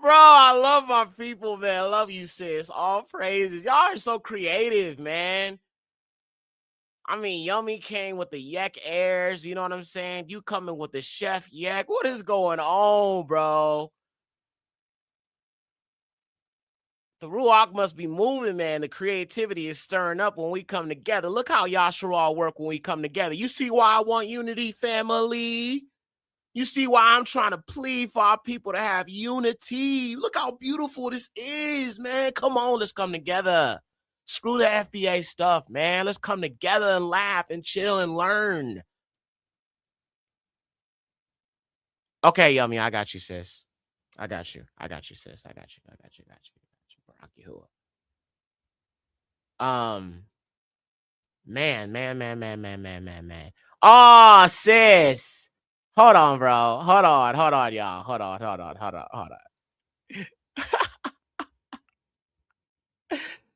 Bro, I love my people, man. I love you, sis. All praises. Y'all are so creative, man. I mean, Yummy came with the Yak airs. You know what I'm saying? You coming with the Chef Yak. What is going on, bro? The Ruach must be moving, man. The creativity is stirring up when we come together. Look how Yashua work when we come together. You see why I want unity, family? You see why I'm trying to plead for our people to have unity. Look how beautiful this is, man. Come on, let's come together. Screw the FBA stuff, man. Let's come together and laugh and chill and learn. Okay, Yummy, I got you, sis. I got you, sis. I got you. Barak Yahuwah. Man. Oh, sis. Hold on, bro. Hold on, y'all. Hold on.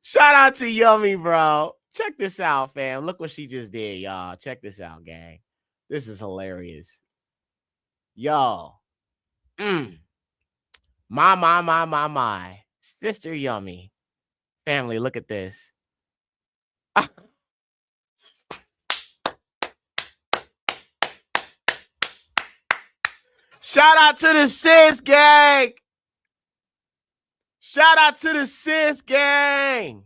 Shout out to Yummy, bro. Check this out, fam. Look what she just did, y'all. Check this out, gang. This is hilarious. Yo. My. Sister Yummy. Family, look at this. Shout out to the sis gang. Shout out to the sis gang.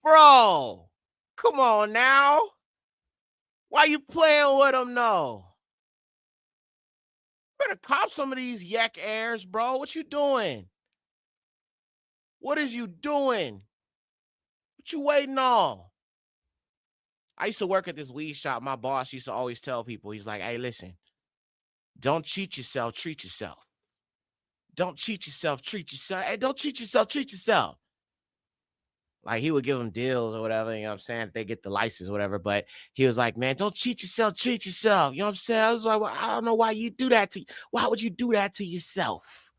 Bro, come on now. Why you playing with them, no? Better cop some of these Yak airs, bro. What you doing? What is you doing? What you waiting on? I used to work at this weed shop. My boss used to always tell people, he's like, hey, listen, don't cheat yourself, treat yourself. Don't cheat yourself, treat yourself. Hey, don't cheat yourself, treat yourself. Like, he would give them deals or whatever, you know what I'm saying? If they get the license or whatever. But he was like, man, don't cheat yourself, treat yourself. You know what I'm saying? I was like, well, I don't know why you do that to you. Why would you do that to yourself?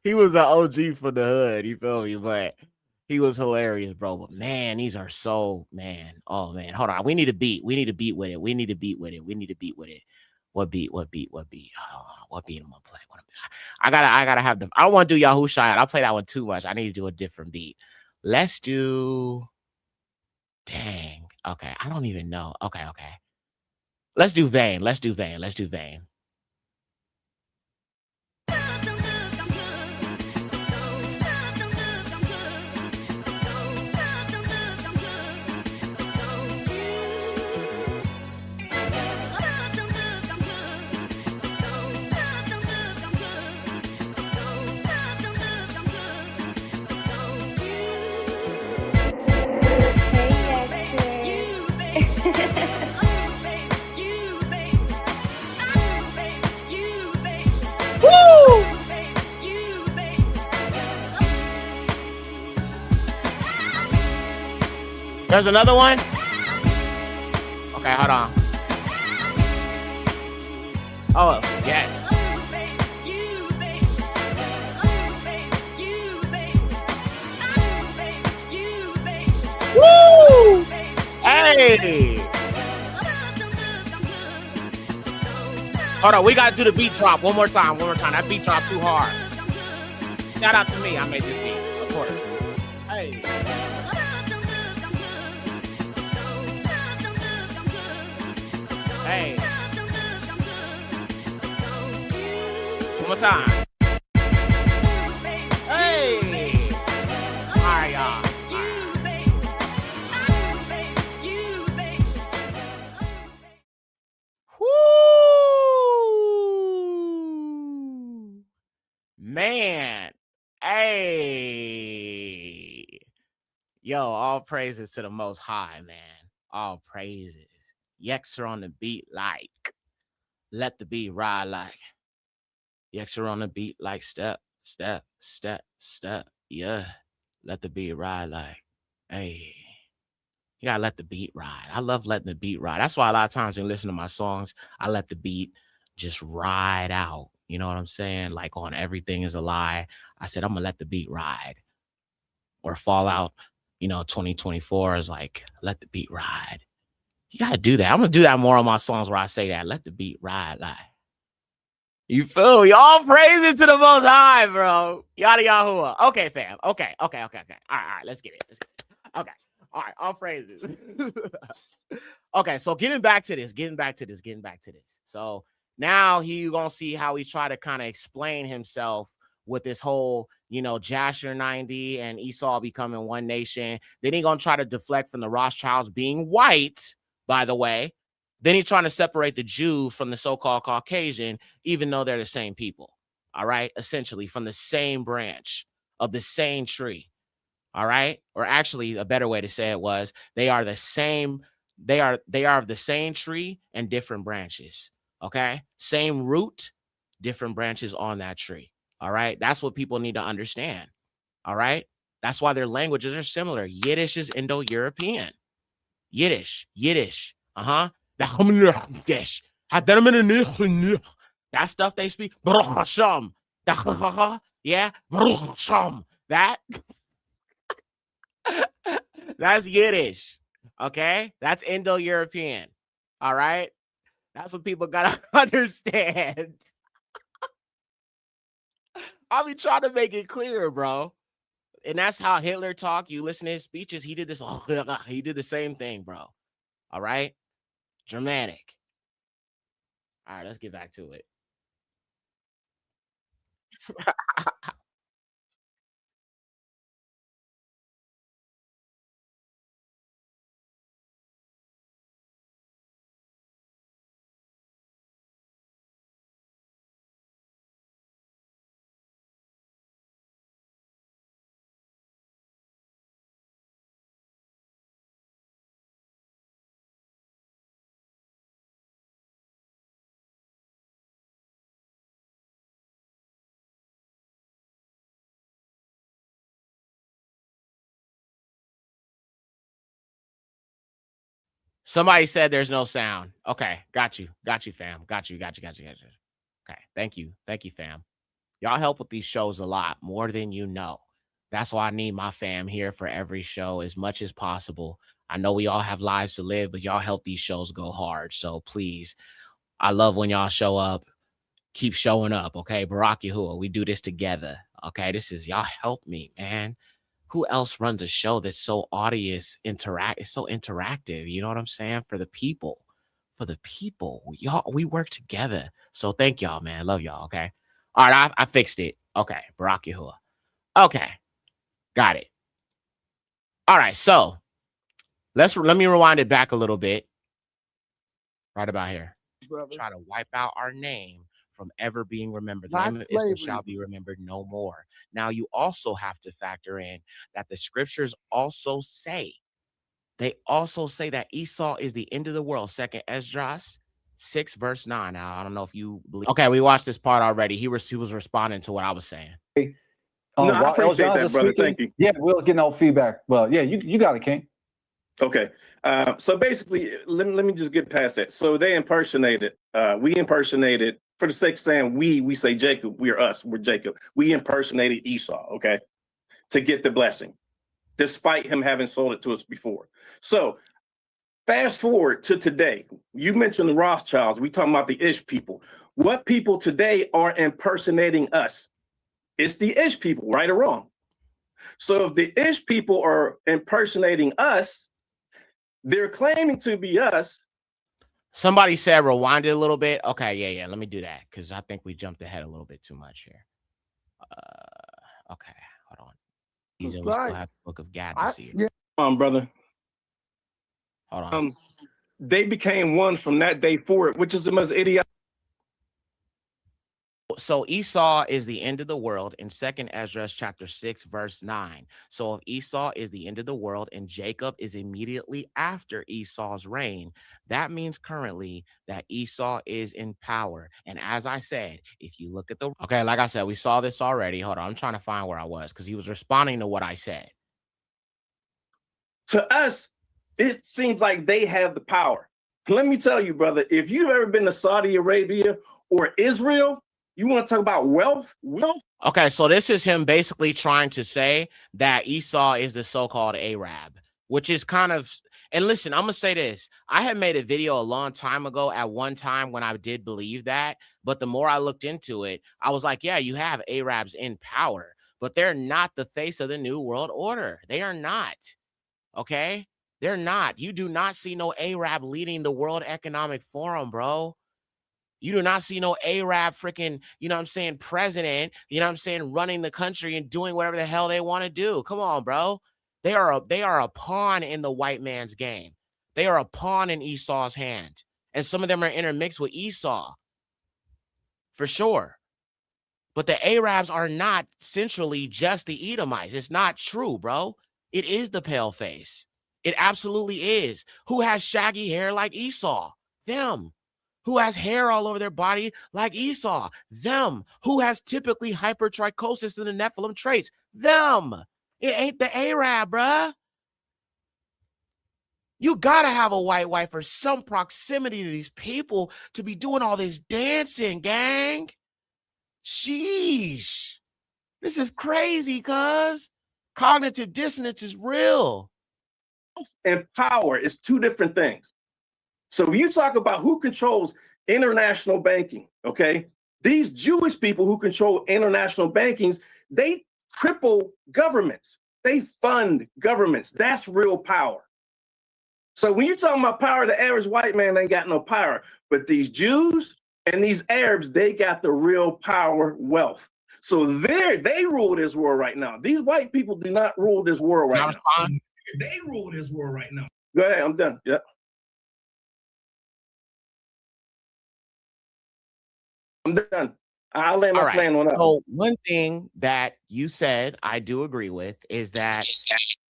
He was an OG from the hood, you feel me? But he was hilarious, bro. But man, these are so, man. Oh, man. Hold on. We need a beat with it. What beat? What beat am I playing? I gotta have the. I don't want to do Yahusha. I'll play that one too much. I need to do a different beat. Let's do. Dang. Okay. I don't even know. Okay. Let's do Vain. Let's do Vain. Woo! There's another one. Okay, hold on. Oh, yes. Woo! Hey! Hold on, we gotta do the beat drop one more time. That beat drop too hard. Shout out to me, I made this beat, of course. Hey. Hey. One more time. Hey. All right, y'all. Woo! Man. Hey. Yo, all praises to the Most High, man. All praises. Yexer on the beat like. Let the beat ride like. Yexer on the beat like step. Yeah. Let the beat ride like. Hey. You gotta let the beat ride. I love letting the beat ride. That's why a lot of times when you listen to my songs, I let the beat just ride out. You know what I'm saying? Like on Everything Is a Lie, I said, I'm gonna let the beat ride. Or Fallout, 2024 is like, let the beat ride. You gotta do that. I'm gonna do that more on my songs where I say that. Let the beat ride. Like, you feel me? All praises to the Most High, bro. Yada Yahuwah. Okay, fam. Okay. All right. Let's get it. Okay. All right. All praises. Okay. So getting back to this. So now you're gonna see how he tried to kind of explain himself with this whole, Jasher 90 and Esau becoming one nation. Then he gonna try to deflect from the Rothschilds being white, by the way. Then he's trying to separate the Jew from the so-called Caucasian, even though they're the same people. All right. Essentially from the same branch of the same tree. All right. Or actually, a better way to say it was they are the same. They are of the same tree and different branches. Okay. Same root, different branches on that tree. All right. That's what people need to understand. All right. That's why their languages are similar. Yiddish is Indo-European. Yiddish. Uh-huh. That stuff they speak. Yeah. That. That's Yiddish. Okay. That's Indo-European. All right. That's what people gotta understand. I'll be trying to make it clear, bro. And that's how Hitler talked. You listen to his speeches. He did this. He did the same thing, bro. All right. Dramatic. All right, let's get back to it. Somebody said there's no sound. Okay, got you, fam. Got you. Okay, thank you, fam. Y'all help with these shows a lot, more than you know. That's why I need my fam here for every show as much as possible. I know we all have lives to live, but y'all help these shows go hard. So please, I love when y'all show up. Keep showing up, okay? Barack Yahuwah, we do this together, okay? This is y'all help me, man. Who else runs a show that's so audience interact? It's so interactive. You know what I'm saying? For the people, y'all, we work together. So thank y'all, man. Love y'all. Okay. All right, I fixed it. Okay, Barack Yahuwah. Okay, got it. All right, so let me rewind it back a little bit. Right about here. brother. Try to wipe out our name from ever being remembered. The Not name of Israel slavery. shall be remembered no more. Now, you also have to factor in that the scriptures also say, that Esau is the end of the world. Second Esdras 6 verse 9. Now, I don't know if you believe. Okay, we watched this part already. He was responding to what I was saying. No, I while appreciate Eljon's that, brother. speaking, Thank you. Yeah, we'll get no feedback. Well, yeah, you got it, King. Okay. So basically, let me just get past that. So they impersonated, we impersonated, for the sake of saying we say Jacob, we're us, we're Jacob. We impersonated Esau, okay, to get the blessing, despite him having sold it to us before. So fast forward to today. You mentioned the Rothschilds. We talking about the Ish people. What people today are impersonating us? It's the Ish people, right or wrong? So if the Ish people are impersonating us, they're claiming to be us. Somebody said rewind it a little bit. Okay, yeah. Let me do that because I think we jumped ahead a little bit too much here. Okay, hold on. We still have the book of Gad to see it. Yeah. Come on, brother. Hold on. They became one from that day forward, which is the most idiotic. So Esau is the end of the world in Second Esdras chapter 6 verse 9. So if Esau is the end of the world and Jacob is immediately after Esau's reign, that means currently that Esau is in power. And as I said, if you look at the okay, like I said, we saw this already. Hold on, I'm trying to find where I was because he was responding to what I said. To us, it seems like they have the power. Let me tell you, brother, if you've ever been to Saudi Arabia or Israel, you want to talk about wealth? Okay, so this is him basically trying to say that Esau is the so-called Arab, which is kind of, and listen, I'm gonna say this. I had made a video a long time ago at one time when I did believe that, but the more I looked into it, I was like, yeah, you have Arabs in power, but they're not the face of the new world order. They are not. Okay? They're not. You do not see no Arab leading the World Economic Forum, bro. You do not see no Arab freaking, you know what I'm saying, president, you know what I'm saying, running the country and doing whatever the hell they want to do. Come on, bro. They are a pawn in the white man's game. They are a pawn in Esau's hand. And some of them are intermixed with Esau. For sure. But the Arabs are not centrally just the Edomites. It's not true, bro. It is the pale face. It absolutely is. Who has shaggy hair like Esau? Them. Who has hair all over their body like Esau? Them. Who has typically hypertrichosis in the Nephilim traits? Them. It ain't the Arab, bruh. You gotta have a white wife or some proximity to these people to be doing all this dancing, gang. Sheesh. This is crazy, cuz. Cognitive dissonance is real. And power is two different things. So when you talk about who controls international banking, okay, these Jewish people who control international bankings, they cripple governments. They fund governments. That's real power. So when you're talking about power, the average white man ain't got no power. But these Jews and these Arabs, they got the real power, wealth. So they rule this world right now. These white people do not rule this world right now. They rule this world right now. Go ahead, I'm done. Yep. I'm done. I'll lay my plan on that. So one thing that you said I do agree with is that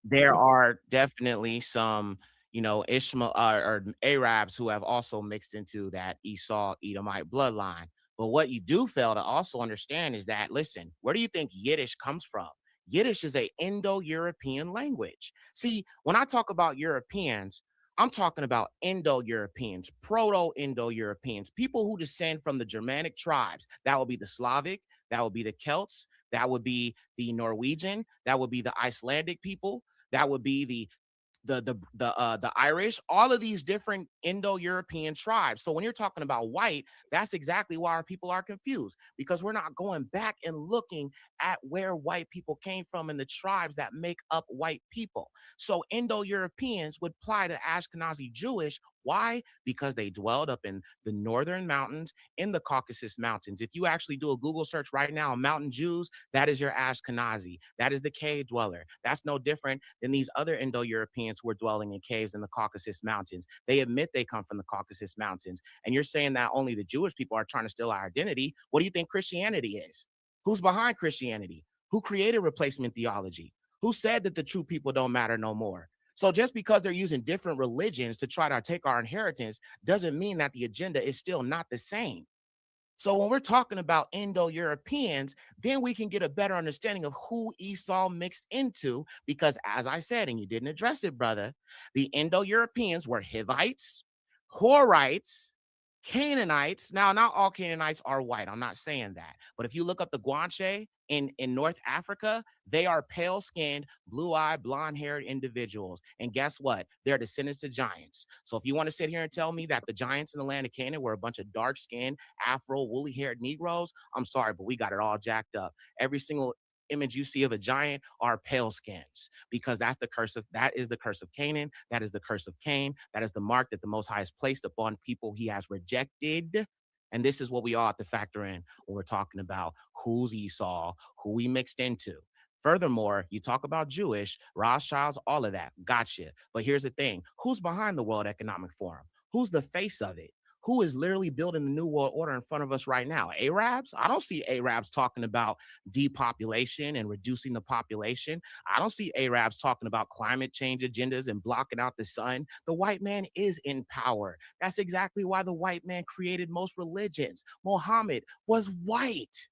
there are definitely some, you know, Ishmael or Arabs who have also mixed into that Esau Edomite bloodline. But what you do fail to also understand is that, listen, where do you think Yiddish comes from? Yiddish is a Indo-European language. See, when I talk about Europeans, I'm talking about Indo-Europeans, Proto-Indo-Europeans, people who descend from the Germanic tribes. That would be the Slavic, that would be the Celts, that would be the Norwegian, that would be the Icelandic people, that would be the the Irish, all of these different Indo-European tribes. So when you're talking about white, that's exactly why our people are confused, because we're not going back and looking at where white people came from and the tribes that make up white people. So Indo-Europeans would apply to Ashkenazi Jewish. Why? Because they dwelled up in the northern mountains, in the Caucasus Mountains. If you actually do a Google search right now on mountain Jews, that is your Ashkenazi. That is the cave dweller. That's no different than these other Indo-Europeans who are dwelling in caves in the Caucasus Mountains. They admit they come from the Caucasus Mountains. And you're saying that only the Jewish people are trying to steal our identity. What do you think Christianity is? Who's behind Christianity? Who created replacement theology? Who said that the true people don't matter no more? So just because they're using different religions to try to take our inheritance doesn't mean that the agenda is still not the same. So when we're talking about Indo-Europeans, then we can get a better understanding of who Esau mixed into, because as I said, and you didn't address it, brother, the Indo-Europeans were Hivites, Horites, Canaanites. Now, not all Canaanites are white. I'm not saying that. But if you look up the Guanche in North Africa, they are pale-skinned, blue-eyed, blonde-haired individuals. And guess what? They're descendants of giants. So if you want to sit here and tell me that the giants in the land of Canaan were a bunch of dark-skinned, Afro, woolly-haired Negroes, I'm sorry, but we got it all jacked up. Every single image you see of a giant are pale skins, because that is the curse of Canaan. That is the curse of Cain. That is the mark that the Most High has placed upon people he has rejected. And this is what we all have to factor in when we're talking about who's Esau, who we mixed into. Furthermore, you talk about Jewish, Rothschilds, all of that. Gotcha. But here's the thing. Who's behind the World Economic Forum? Who's the face of it? Who is literally building the new world order in front of us right now? Arabs? I don't see Arabs talking about depopulation and reducing the population. I don't see Arabs talking about climate change agendas and blocking out the sun. The white man is in power. That's exactly why the white man created most religions. Muhammad was white.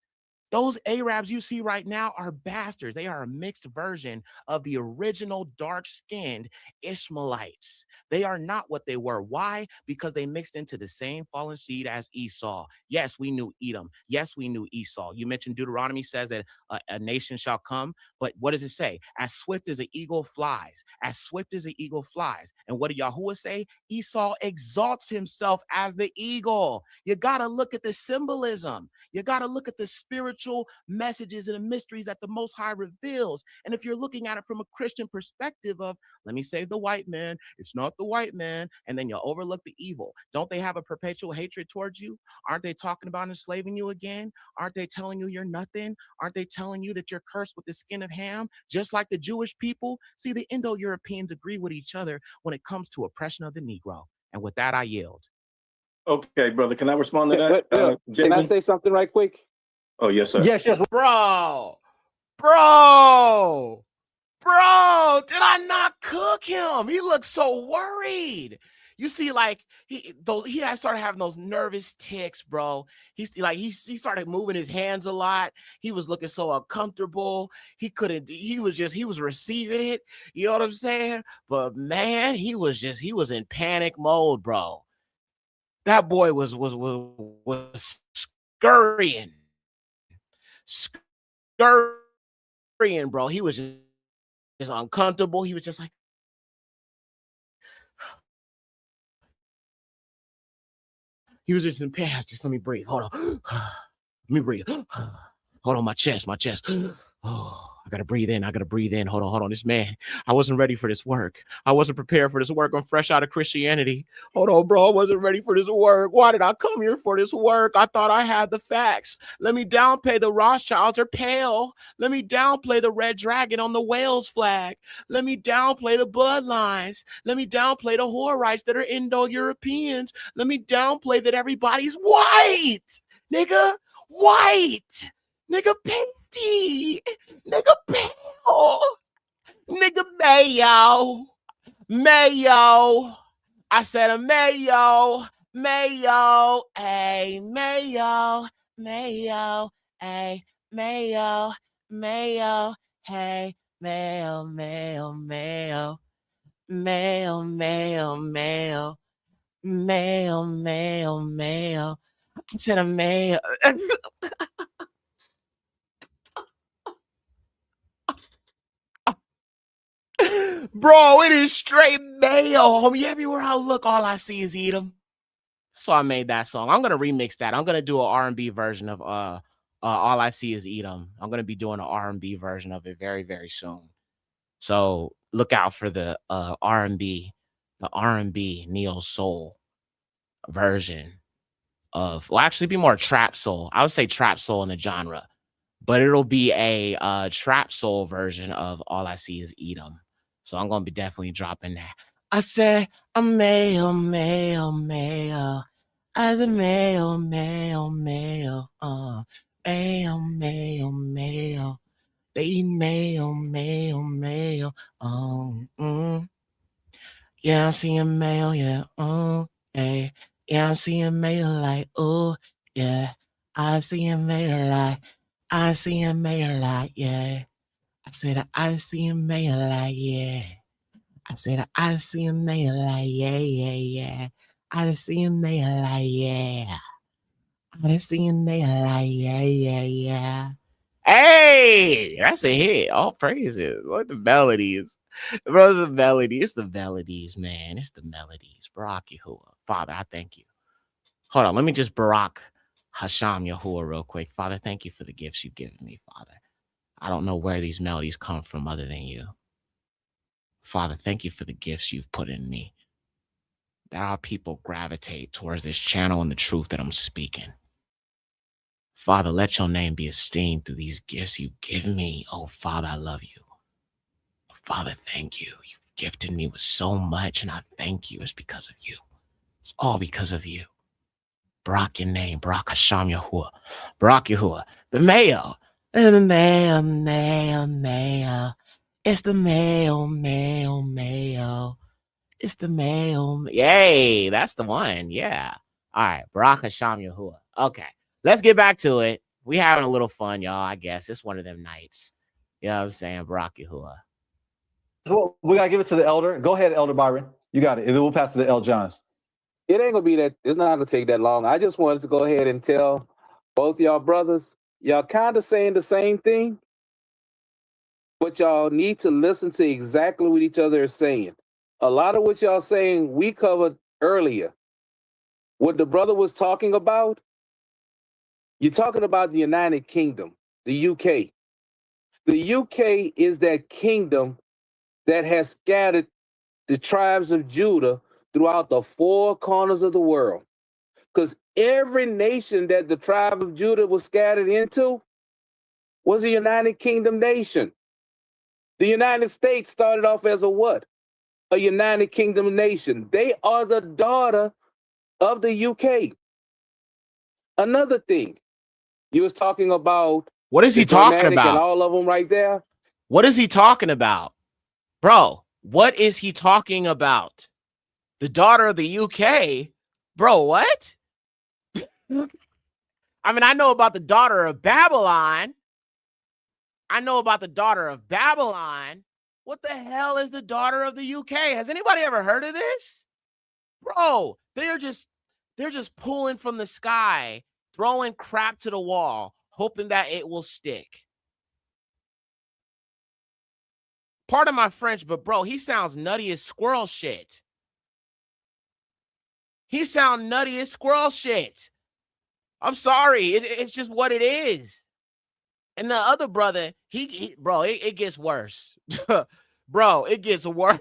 Those Arabs you see right now are bastards. They are a mixed version of the original dark-skinned Ishmaelites. They are not what they were. Why? Because they mixed into the same fallen seed as Esau. Yes, we knew Edom. Yes, we knew Esau. You mentioned Deuteronomy says that a nation shall come, but what does it say? As swift as an eagle flies. As swift as an eagle flies. And what do Yahuwah say? Esau exalts himself as the eagle. You got to look at the symbolism. You got to look at the spiritual messages and the mysteries that the Most High reveals. And if you're looking at it from a Christian perspective of, let me save the white man, it's not the white man, and then you overlook the evil. Don't they have a perpetual hatred towards you? Aren't they talking about enslaving you again? Aren't they telling you you're nothing? Aren't they telling you that you're cursed with the skin of Ham, just like the Jewish people? See, the Indo-Europeans agree with each other when it comes to oppression of the Negro. And with that, I yield. Okay, brother. Can I respond to that? Can I say something right quick? Oh, yes, sir. Yes. Bro, did I not cook him? He looked so worried. You see, like he had started having those nervous tics, bro. He started moving his hands a lot. He was looking so uncomfortable. He was receiving it. You know what I'm saying? But man, he was in panic mode, bro. That boy was scurrying, bro. He was just uncomfortable. He was just like, he was just in pain. Just let me breathe. Hold on. Let me breathe. Hold on, my chest. Oh, I gotta breathe in. Hold on. This man, I wasn't ready for this work. I wasn't prepared for this work. I'm fresh out of Christianity. Hold on, bro. I wasn't ready for this work. Why did I come here for this work? I thought I had the facts. Let me downplay the Rothschilds are pale. Let me downplay the red dragon on the Wales flag. Let me downplay the bloodlines. Let me downplay the Horites that are Indo-Europeans. Let me downplay that everybody's white. Nigga, white. Nigga, pasty. Nigga, pale. Nigga, mayo. I said a mayo. Hey, mayo. Hey, mayo. Hey, mayo. I said a mayo. Bro, it is straight mayo, homie. Everywhere I look, all I see is Edom. That's why I made that song. I'm gonna remix that. I'm gonna do an R&B version of All I See Is Edom. I'm gonna be doing an R&B version of it very, very soon. So look out for the R&B neo soul version of, well, actually be more trap soul. I would say trap soul in the genre, but it'll be a trap soul version of All I See Is Edom. So I'm gonna be definitely dropping that. I said a mayo, mayo, mayo. As a mayo, mayo, mayo, mayo, mayo, mayo. They eat mayo, mayo, mayo. Yeah, I'm seeing mayo, yeah. Hey. Yeah, I'm seeing mayo like, oh, yeah. I see a mayo like, I see a mayo like, yeah. I said I see a mayo like, yeah. I said I see a mayo like, yeah, yeah, yeah. I see a mayo like, yeah. I see a mayo like, yeah, yeah, yeah. Hey, that's a hit. All praises. What the melodies. Bro, it's the melody. It's the melodies, man. It's the melodies. Barak Yahuwah. Father, I thank you. Hold on. Let me just Barak Hasham Yahuwah real quick. Father, thank you for the gifts you've given me, Father. I don't know where these melodies come from other than you. Father, thank you for the gifts you've put in me. That our people gravitate towards this channel and the truth that I'm speaking. Father, let your name be esteemed through these gifts you've given me. Oh, Father, I love you. Father, thank you. You've gifted me with so much, and I thank you. It's because of you. It's all because of you. Barak your name. Barak Hasham Yahuwah. Barak Yahuwah. The mayo. The mayo, mayo, mayo. It's the mayo, mayo, mayo. It's the mayo. Yay, that's the one. Yeah. All right. Barak Hasham Yahuwah. Okay. Let's get back to it. We having a little fun, y'all, I guess. It's one of them nights. You know what I'm saying? Barak Yahuwah. So we gotta give it to the elder. Go ahead, Elder Byron. You got it. And then we'll pass it to El Johns. It ain't gonna be that. It's not gonna take that long. I just wanted to go ahead and tell both y'all brothers, y'all kind of saying the same thing, but y'all need to listen to exactly what each other is saying. A lot of what y'all saying we covered earlier. What the brother was talking about, you're talking about the United Kingdom, the UK. The UK is that kingdom that has scattered the tribes of Judah throughout the four corners of the world. Because every nation that the tribe of Judah was scattered into was a United Kingdom nation. The United States started off as a what? A United Kingdom nation. They are the daughter of the UK. Another thing, you was talking about what is he talking about? And all of them right there. What is he talking about? Bro, what is he talking about? The daughter of the UK? Bro, what? I mean, I know about the daughter of Babylon. What the hell is the daughter of the UK? Has anybody ever heard of this? Bro, they're just pulling from the sky, throwing crap to the wall, hoping that it will stick. Pardon my French, but bro, he sounds nutty as squirrel shit. I'm sorry. It's just what it is. And the other brother, bro, it gets worse. Bro, it gets worse.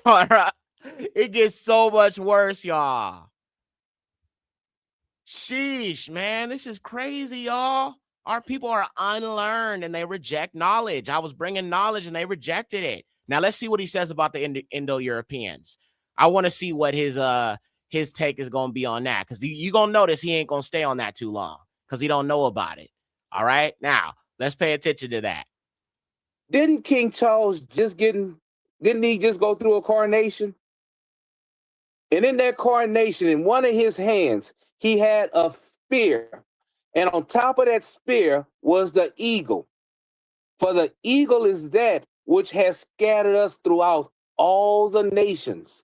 It gets so much worse, y'all. Sheesh, man. This is crazy, y'all. Our people are unlearned and they reject knowledge. I was bringing knowledge and they rejected it. Now, let's see what he says about the Indo-Europeans. I want to see what his take is going to be on that, because you're going to notice he ain't going to stay on that too long because he don't know about it. All right? Now, let's pay attention to that. Didn't King Charles didn't he just go through a coronation? And in that coronation, in one of his hands, he had a spear. And on top of that spear was the eagle. For the eagle is that which has scattered us throughout all the nations.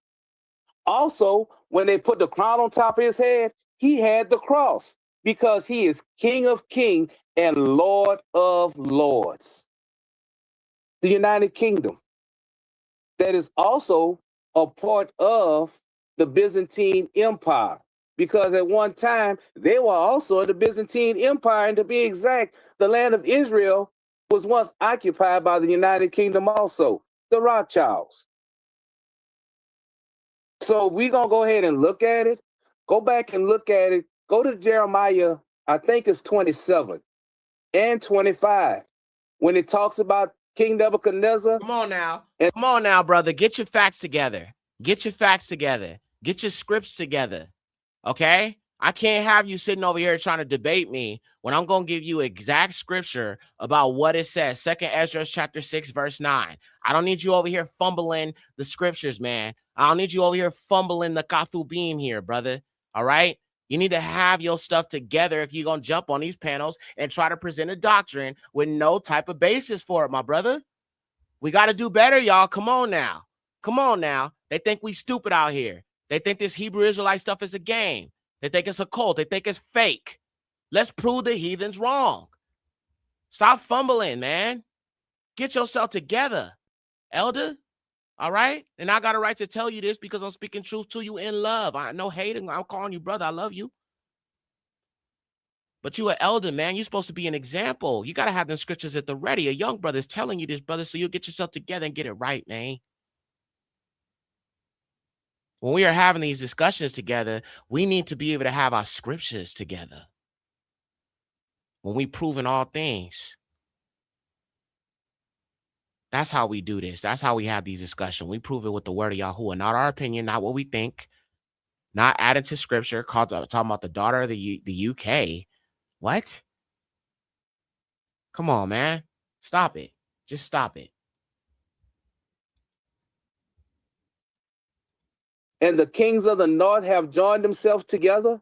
Also, when they put the crown on top of his head, he had the cross, because he is King of Kings and Lord of Lords. The United Kingdom. that is also a part of the Byzantine Empire. Because at one time, they were also the Byzantine Empire. And to be exact, the land of Israel was once occupied by the United Kingdom also, the Rothschilds. So we're going to go ahead and look at it. Go back and look at it. Go to Jeremiah, I think it's 27 and 25, when it talks about King Nebuchadnezzar. Come on now, brother. Get your facts together. Get your facts together. Get your scripts together. Okay? I can't have you sitting over here trying to debate me when I'm going to give you exact scripture about what it says. 2nd Ezra chapter 6, verse 9. I don't need you over here fumbling the scriptures, man. I don't need you over here fumbling the Kathubim here, brother. All right? You need to have your stuff together if you're going to jump on these panels and try to present a doctrine with no type of basis for it, my brother. We got to do better, y'all. Come on now. Come on now. They think we stupid out here. They think this Hebrew Israelite stuff is a game. They think it's a cult. They think it's fake. Let's prove the heathens wrong. Stop fumbling, man. Get yourself together, elder. All right? And I got a right to tell you this because I'm speaking truth to you in love. I no hating. I'm calling you brother. I love you. But you an elder, man. You're supposed to be an example. You got to have them scriptures at the ready. A young brother's telling you this, brother, so you'll get yourself together and get it right, man. When we are having these discussions together, we need to be able to have our scriptures together. When we prove in all things. That's how we do this. That's how we have these discussions. We prove it with the word of Yahuwah, not our opinion, not what we think, not added to scripture, talking about the daughter of the UK. What? Come on, man. Stop it. Just stop it. And the kings of the north have joined themselves together.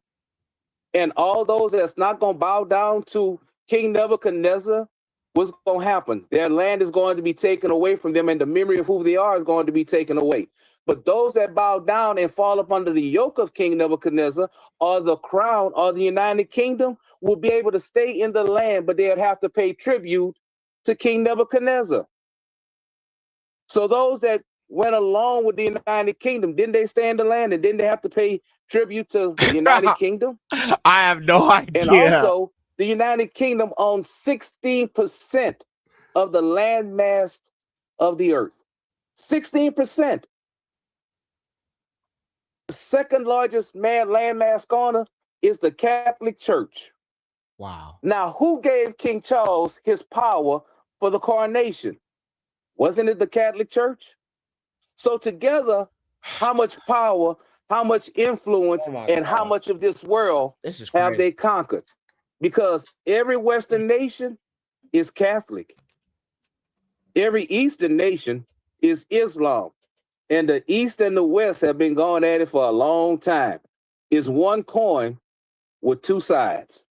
And all those that's not going to bow down to King Nebuchadnezzar, what's going to happen? Their land is going to be taken away from them, and the memory of who they are is going to be taken away. But those that bow down and fall up under the yoke of King Nebuchadnezzar, or the crown, or the United Kingdom, will be able to stay in the land, but they'd have to pay tribute to King Nebuchadnezzar. So those that went along with the United Kingdom, didn't they stay in the land, and didn't they have to pay tribute to the United Kingdom? I have no idea. And also, the United Kingdom owns 16% of the landmass of the earth. 16%. The second largest landmass owner is the Catholic Church. Wow. Now, who gave King Charles his power for the coronation? Wasn't it the Catholic Church? So together, how much power, how much influence, and how much of this world have they conquered? Because every Western nation is Catholic. Every Eastern nation is Islam. And the East and the West have been going at it for a long time. It's one coin with two sides.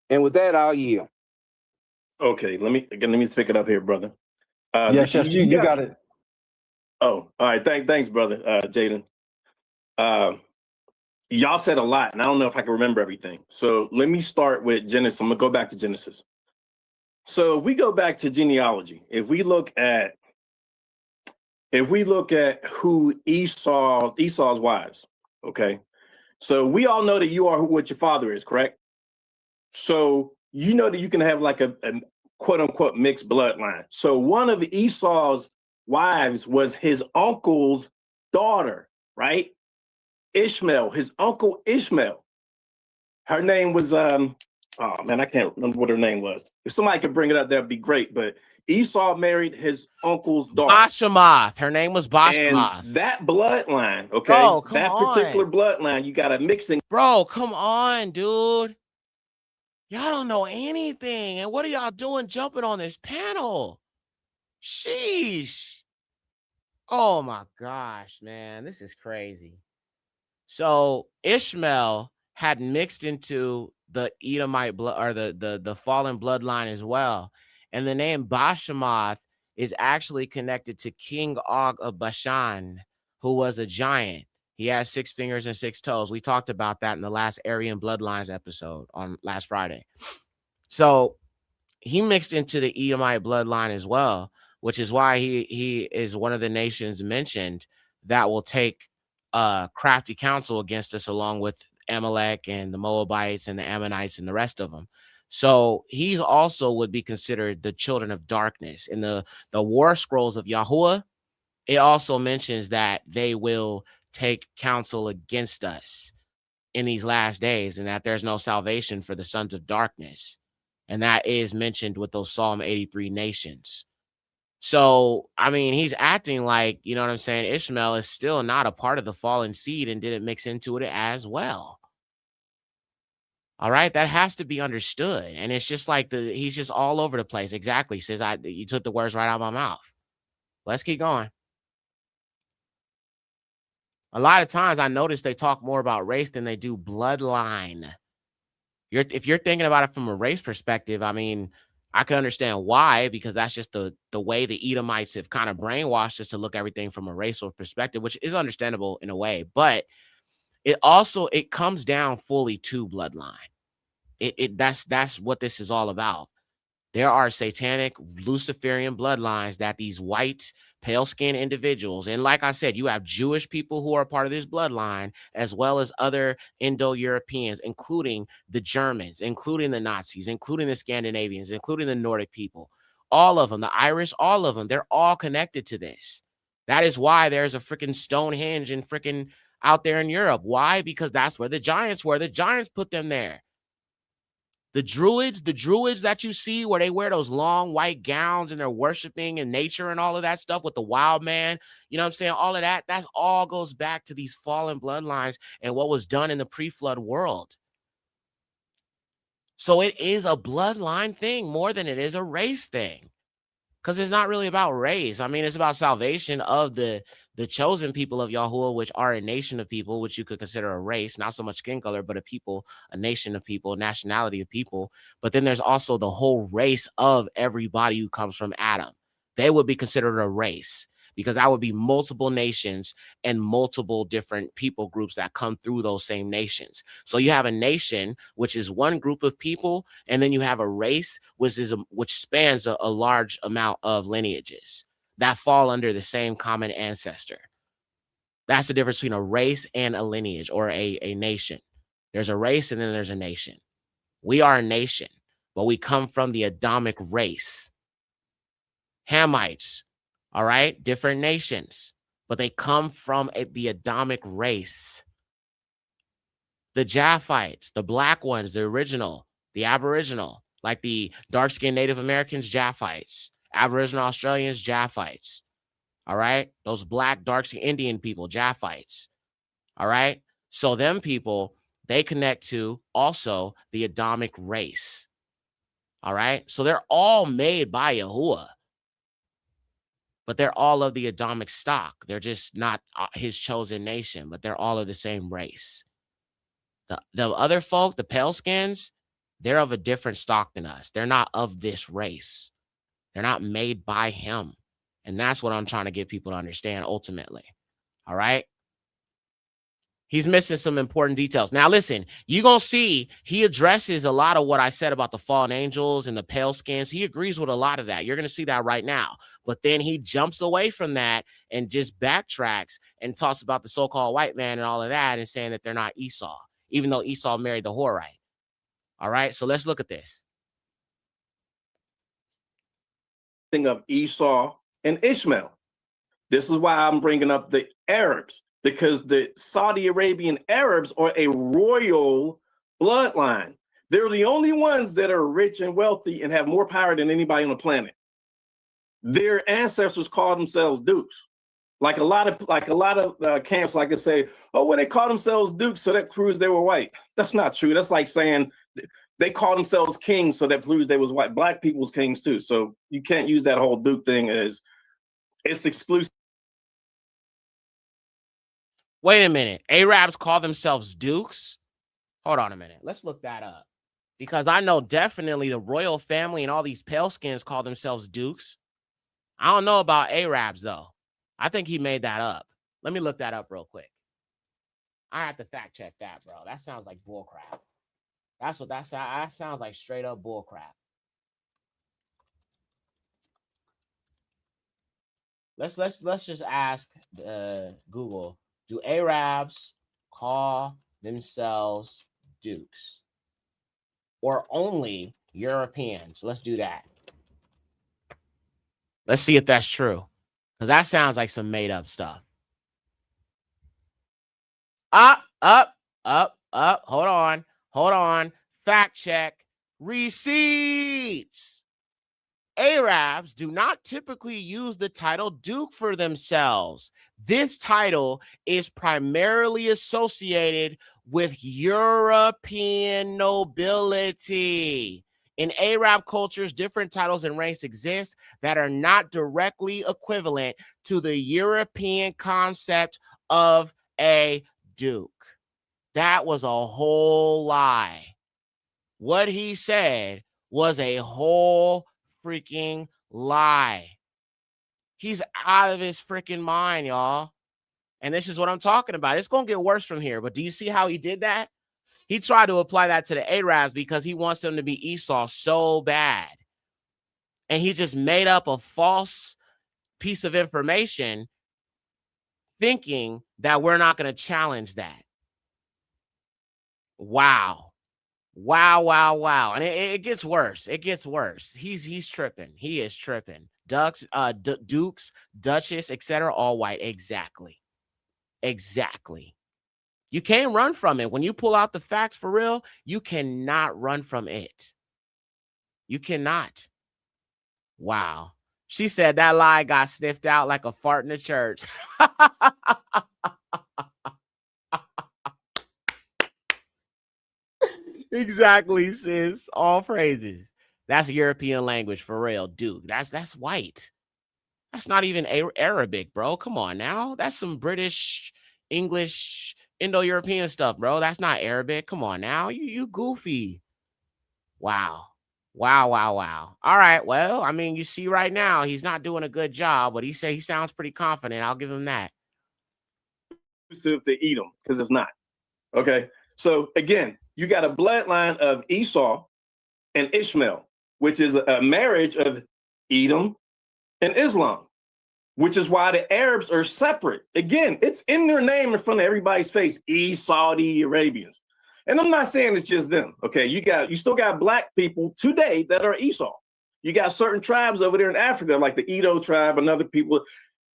And with that, I'll yield. Okay, let me pick it up here, brother. Yes, you got it. Oh, all right. Thanks, brother, Jaden. Y'all said a lot, and I don't know if I can remember everything. So let me start with Genesis. I'm gonna go back to Genesis. So if we go back to genealogy, if we look at who Esau's wives, okay. So we all know that you are what your father is, correct? So you know that you can have like a quote unquote mixed bloodline. So one of Esau's wives was his uncle's daughter, right? Ishmael, his uncle Ishmael. Her name was oh man, I can't remember what her name was. If somebody could bring it up, that'd be great. But Esau married his uncle's daughter. Bashemoth. Her name was Bashemoth. And that bloodline, okay, Bro, that particular bloodline, you got a mixing. Bro, come on, dude. Y'all don't know anything. And what are y'all doing jumping on this panel? Sheesh. Oh my gosh, man. This is crazy. So Ishmael had mixed into the Edomite blood, or the fallen bloodline as well. And the name Bashemoth is actually connected to King Og of Bashan, who was a giant. He has 6 fingers and 6 toes. We talked about that in the last Aryan Bloodlines episode on last Friday. So he mixed into the Edomite bloodline as well. which is why he is one of the nations mentioned that will take crafty counsel against us, along with Amalek and the Moabites and the Ammonites and the rest of them. So he's also would be considered the children of darkness. In the war scrolls of Yahuwah, it also mentions that they will take counsel against us in these last days, and that there's no salvation for the sons of darkness. And that is mentioned with those Psalm 83 nations. So, I mean, he's acting like, you know what I'm saying, Ishmael is still not a part of the fallen seed and didn't mix into it as well. All right, that has to be understood. And it's just like he's just all over the place. Exactly. Says you took the words right out of my mouth. Let's keep going. A lot of times I notice they talk more about race than they do bloodline. If you're thinking about it from a race perspective, I mean, I can understand why, because that's just the way the Edomites have kind of brainwashed us to look everything from a racial perspective, which is understandable in a way. But it comes down fully to bloodline. That's what this is all about. There are satanic Luciferian bloodlines that these white pale-skinned individuals, and like I said, you have Jewish people who are part of this bloodline, as well as other Indo-Europeans, including the Germans, including the Nazis, including the Scandinavians, including the Nordic people, all of them, the Irish, all of them, they're all connected to this. That is why there's a freaking Stonehenge and freaking out there in Europe. Why? Because that's where the giants were. The giants put them there. The druids that you see where they wear those long white gowns and they're worshiping in nature and all of that stuff with the wild man, you know what I'm saying? All of that's all goes back to these fallen bloodlines and what was done in the pre-flood world. So it is a bloodline thing more than it is a race thing. Because it's not really about race. I mean, it's about salvation of the chosen people of Yahuwah, which are a nation of people, which you could consider a race, not so much skin color, but a people, a nation of people, a nationality of people. But then there's also the whole race of everybody who comes from Adam. They would be considered a race, because that would be multiple nations and multiple different people groups that come through those same nations. So you have a nation, which is one group of people, and then you have a race, which spans a large amount of lineages that fall under the same common ancestor. That's the difference between a race and a lineage, or a nation. There's a race and then there's a nation. We are a nation, but we come from the Adamic race. Hamites, all right, different nations, but they come from the Adamic race. The Japhites, the black ones, the original, the Aboriginal, like the dark-skinned Native Americans, Japhites, Aboriginal Australians, Japhites, all right? Those black, dark-skinned Indian people, Japhites, all right? So them people, they connect to also the Adamic race, all right? So they're all made by Yahuwah, but they're all of the Adamic stock. They're just not his chosen nation, but they're all of the same race. The other folk, the pale skins, they're of a different stock than us. They're not of this race. They're not made by him. And that's what I'm trying to get people to understand ultimately. All right. He's missing some important details. Now, listen, you're going to see he addresses a lot of what I said about the fallen angels and the pale skins. He agrees with a lot of that. You're going to see that right now. But then he jumps away from that and just backtracks and talks about the so-called white man and all of that and saying that they're not Esau, even though Esau married the Horite. All right, so let's look at this. Thing of Esau and Ishmael. This is why I'm bringing up the Arabs, because the Saudi Arabian Arabs are a royal bloodline. They're the only ones that are rich and wealthy and have more power than anybody on the planet. Their ancestors called themselves dukes. Like a lot of camps like to say, oh, well, they call themselves dukes, so that proves they were white. That's not true. That's like saying they call themselves kings, so that proves they was white. Black people's kings too. So you can't use that whole duke thing as it's exclusive. Wait a minute. Arabs call themselves dukes? Hold on a minute. Let's look that up. Because I know definitely the royal family and all these pale skins call themselves dukes. I don't know about Arabs, though. I think he made that up. Let me look that up real quick. I have to fact check that, bro. That sounds like bullcrap. That sounds like straight up bullcrap. let's just ask Google, do Arabs call themselves dukes or only Europeans? Let's do that. Let's see if that's true, because that sounds like some made up stuff. Up. Hold on. Fact check. Receipts. Arabs do not typically use the title Duke for themselves. This title is primarily associated with European nobility. In Arab cultures, different titles and ranks exist that are not directly equivalent to the European concept of a duke. That was a whole lie. What he said was a whole freaking lie. He's out of his freaking mind, y'all. And this is what I'm talking about. It's going to get worse from here. But do you see how he did that? He tried to apply that to the Arabs because he wants them to be Esau so bad. And he just made up a false piece of information thinking that we're not going to challenge that. Wow. And it gets worse. It gets worse. He's tripping. He is tripping. Dukes, Duchess, etc., all white. Exactly. You can't run from it. When you pull out the facts for real, you cannot run from it. You cannot. Wow. She said that lie got sniffed out like a fart in the church. Exactly, sis. All praises. That's European language for real, dude. That's white. That's not even Arabic, bro. Come on now. That's some British, English, Indo-European stuff, bro. That's not Arabic. Come on now. You goofy. Wow. All right. Well, I mean, you see right now, he's not doing a good job, but he sounds pretty confident. I'll give him that. To Edom, because it's not. Okay. So again, you got a bloodline of Esau and Ishmael, which is a marriage of Edom and Islam, which is why the Arabs are separate. Again, it's in their name in front of everybody's face, Saudi Arabians. And I'm not saying it's just them. Okay, you still got black people today that are Esau. You got certain tribes over there in Africa, like the Edo tribe and other people,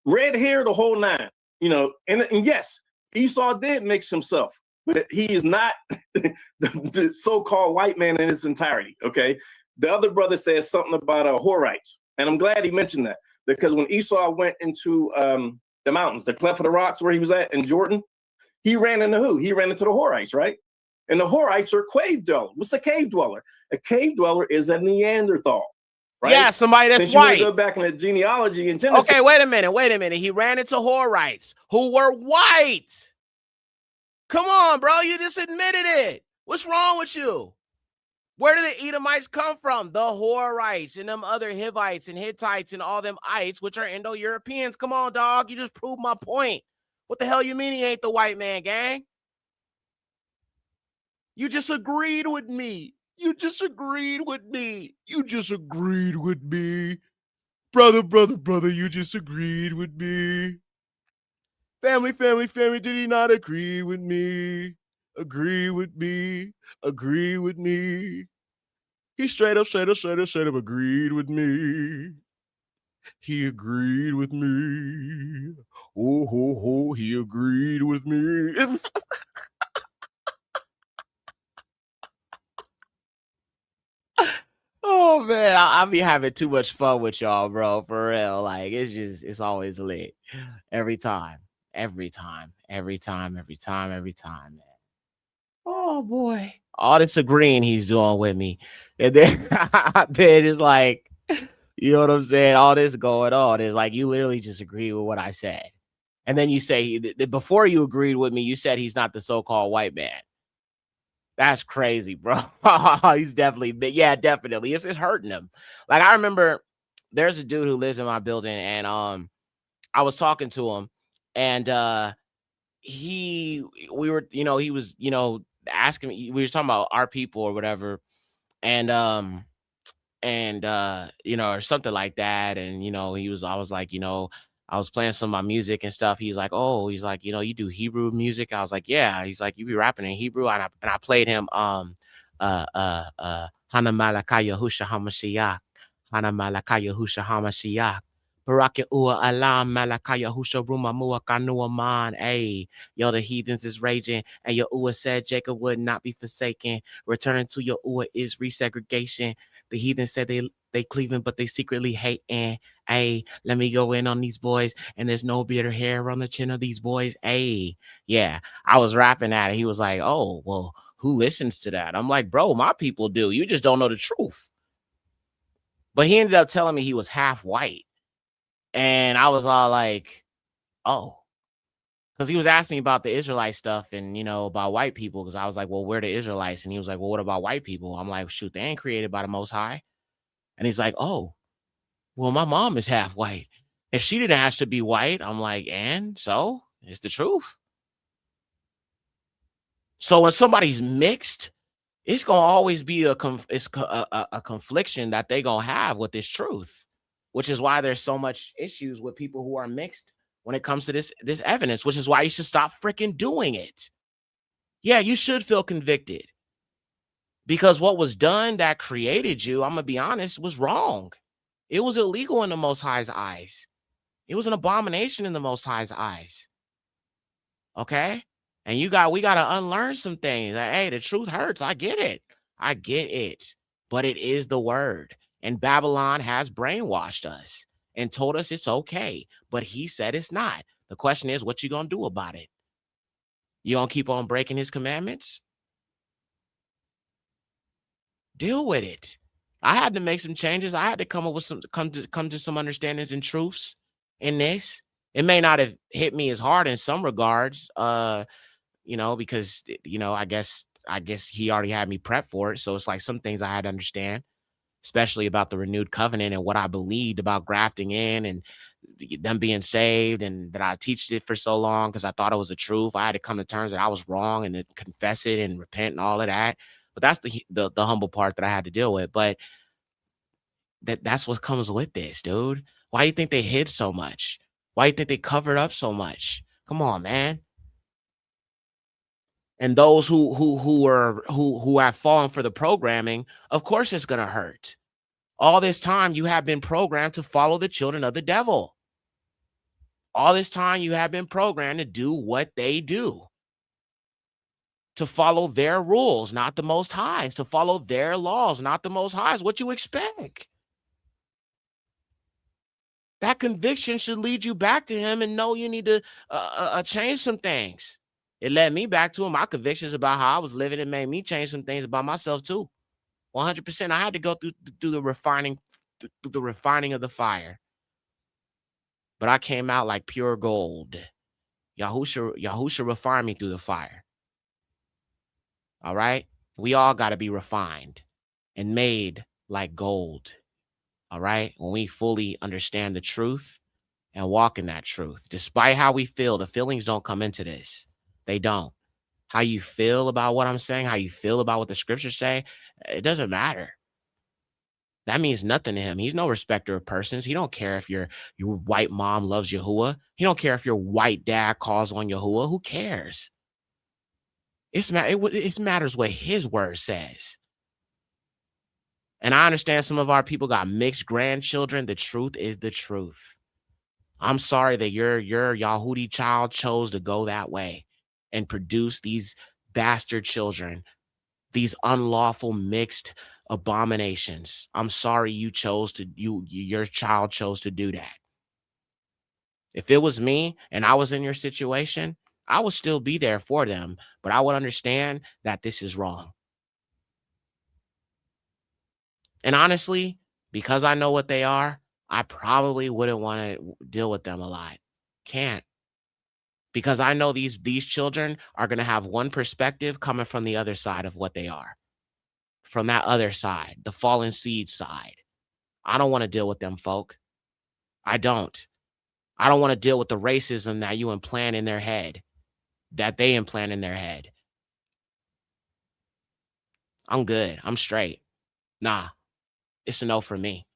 red hair, the whole nine. You know, and yes, Esau did mix himself, but he is not the so-called white man in its entirety. Okay, the other brother says something about Horites, and I'm glad he mentioned that, because when Esau went into the mountains, the cleft of the rocks where he was at in Jordan, he ran into who? He ran into the Horites, right? And the Horites are cave dwellers. What's a cave dweller? A cave dweller is a Neanderthal, right? Yeah, somebody that's Since white. You go back in the genealogy in Genesis. Okay, wait a minute. He ran into Horites who were white. Come on, bro. You just admitted it. What's wrong with you? Where do the Edomites come from? The Horites and them other Hivites and Hittites and all them ites, which are Indo-Europeans. Come on, dog. You just proved my point. What the hell you mean he ain't the white man, gang? You just agreed with me. You just agreed with me. Brother, you just agreed with me. Family, did he not agree with me? Agree with me. He straight up agreed with me. He agreed with me. Oh, ho, ho, he agreed with me. Oh man, I be having too much fun with y'all, bro. For real. Like it's always lit. Every time, man. Oh boy. All this agreeing he's doing with me. And then then it's like, you know what I'm saying? All this going on is like you literally just agree with what I said. And then you say before you agreed with me, you said he's not the so-called white man. That's crazy, bro. He's definitely, definitely. It's hurting him. Like I remember there's a dude who lives in my building, and I was talking to him, and he was asking me, we were talking about our people or whatever, and or something like that, and I was like, I was playing some of my music and stuff. He's like, oh, he's like, you do Hebrew music? I was like, yeah. He's like, you be rapping in Hebrew? And I played him Hana Malaka Yahusha Hamashiach. Hana Malaka Yahusha Hamashiach. Baraka Ua Alam Malaka Yahusha Ruma Mua Kanua Man. Hey, yo, the heathens is raging. And Yahuwah said Jacob would not be forsaken. Returning to Yahuwah is resegregation. The heathen said they cleaving, but they secretly hating. Hey, let me go in on these boys, and there's no beard or hair on the chin of these boys. Hey, yeah, I was rapping at it. He was like, oh, well, who listens to that? I'm like, bro, my people do. You just don't know the truth. But he ended up telling me he was half white. And I was all like, oh, because he was asking me about the Israelite stuff and, about white people. Because I was like, well, we're the Israelites. And he was like, well, what about white people? I'm like, shoot, they ain't created by the Most High. And he's like, oh, well, my mom is half white. If she didn't ask to be white, I'm like, and so it's the truth. So when somebody's mixed, it's gonna always be a confliction that they gonna have with this truth, which is why there's so much issues with people who are mixed when it comes to this evidence, which is why you should stop freaking doing it. Yeah, you should feel convicted because what was done that created you, I'm gonna be honest, was wrong. It was illegal in the Most High's eyes. It was an abomination in the Most High's eyes. Okay? And we got to unlearn some things. Like, hey, the truth hurts. I get it. But it is the word. And Babylon has brainwashed us and told us it's okay. But he said it's not. The question is, what you going to do about it? You going to keep on breaking his commandments? Deal with it. I had to make some changes. I had to come up with come to some understandings and truths in this. It may not have hit me as hard in some regards, because I guess he already had me prepped for it. So it's like some things I had to understand, especially about the renewed covenant and what I believed about grafting in and them being saved, and that I teached it for so long because I thought it was the truth. I had to come to terms that I was wrong and then confess it and repent and all of that. But that's the humble part that I had to deal with. But that's what comes with this, dude. Why you think they hid so much? Why you think they covered up so much? Come on, man. And those who have fallen for the programming, of course it's gonna hurt. All this time you have been programmed to follow the children of the devil. All this time you have been programmed to do what they do. To follow their rules, not the Most High's. To follow their laws, not the Most High's. What you expect? That conviction should lead you back to him and know you need to change some things. It led me back to him. My convictions about how I was living, it made me change some things about myself too. 100%. I had to go through the refining, through the refining of the fire. But I came out like pure gold. Yahusha refined me through the fire. All right? We all got to be refined and made like gold. All right? When we fully understand the truth and walk in that truth. Despite how we feel, the feelings don't come into this. They don't. How you feel about what I'm saying, how you feel about what the scriptures say, it doesn't matter. That means nothing to him. He's no respecter of persons. He don't care if your white mom loves Yahuwah. He don't care if your white dad calls on Yahuwah. Who cares? It matters what his word says. And I understand some of our people got mixed grandchildren. The truth is the truth. I'm sorry that your Yahudi child chose to go that way and produce these bastard children, these unlawful mixed abominations. I'm sorry your child chose to do that. If it was me and I was in your situation, I would still be there for them, but I would understand that this is wrong. And honestly, because I know what they are, I probably wouldn't want to deal with them a lot. Can't. Because I know these children are going to have one perspective coming from the other side of what they are. From that other side, the fallen seed side. I don't want to deal with them, folk. I don't. I don't want to deal with the racism that you implant in their head, that they implant in their head. I'm good. I'm straight. Nah, it's a no for me.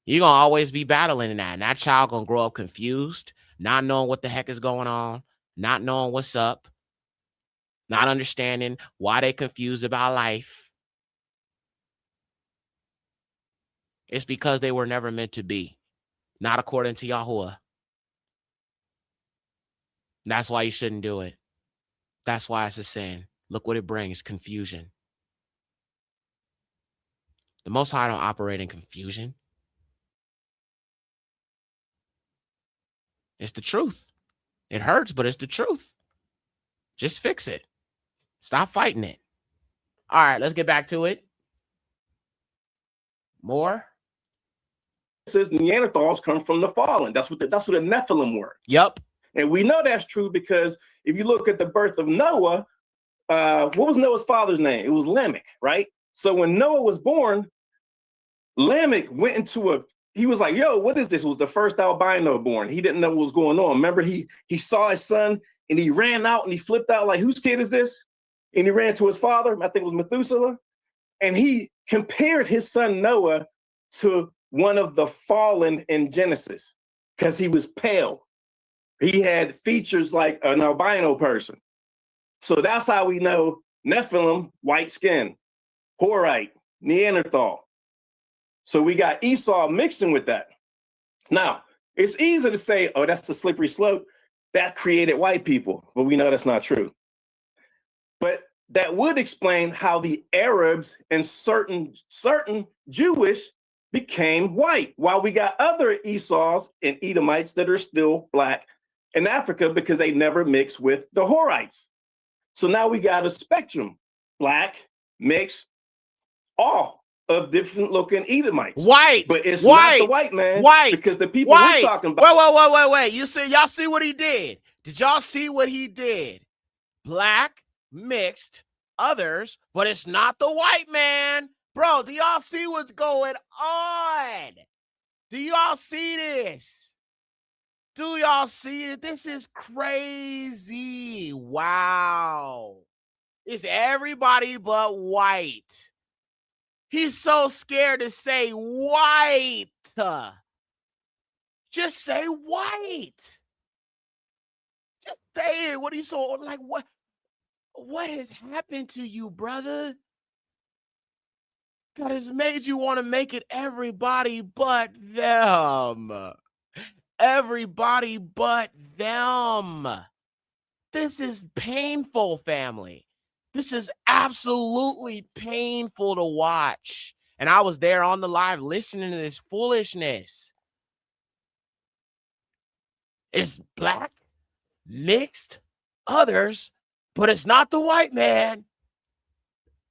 You're going to always be battling in that. And that child going to grow up confused, not knowing what the heck is going on, not knowing what's up, not understanding why they confused about life. It's because they were never meant to be, not according to Yahuwah. That's why you shouldn't do it. That's why it's a sin. Look what it brings, confusion. The Most High don't operate in confusion. It's the truth. It hurts, but it's the truth. Just fix it. Stop fighting it. All right, let's get back to it. More? It says Neanderthals come from the fallen. That's what the Nephilim were. Yep. And we know that's true because if you look at the birth of Noah, what was Noah's father's name? It was Lamech, right? So when Noah was born, Lamech went into he was like, yo, what is this? It was the first albino born. He didn't know what was going on. Remember, he saw his son and he ran out and he flipped out like, whose kid is this? And he ran to his father, I think it was Methuselah, and he compared his son Noah to one of the fallen in Genesis because he was pale. He had features like an albino person. So that's how we know Nephilim, white skin, Horite, Neanderthal. So we got Esau mixing with that. Now, it's easy to say, oh, that's a slippery slope. That created white people, but we know that's not true. But that would explain how the Arabs and certain Jewish became white, while we got other Esau's and Edomites that are still black in Africa because they never mixed with the Horites. So now we got a spectrum, black, mixed, all of different looking Edomites. White. But it's white, not the white man. White. Because the people white. we're talking about. Wait. Y'all see what he did? Did y'all see what he did? Black, mixed, others, but it's not the white man. Bro, do y'all see what's going on? Do y'all see this? Do y'all see it? This is crazy. Wow. It's everybody but white. He's so scared to say white. Just say white. Just say it. What he's so like, what has happened to you, brother? God has made you want to make it everybody but them. Everybody but them. This is painful, family. This is absolutely painful to watch. And I was there on the live listening to this foolishness. It's black, mixed, others, but it's not the white man.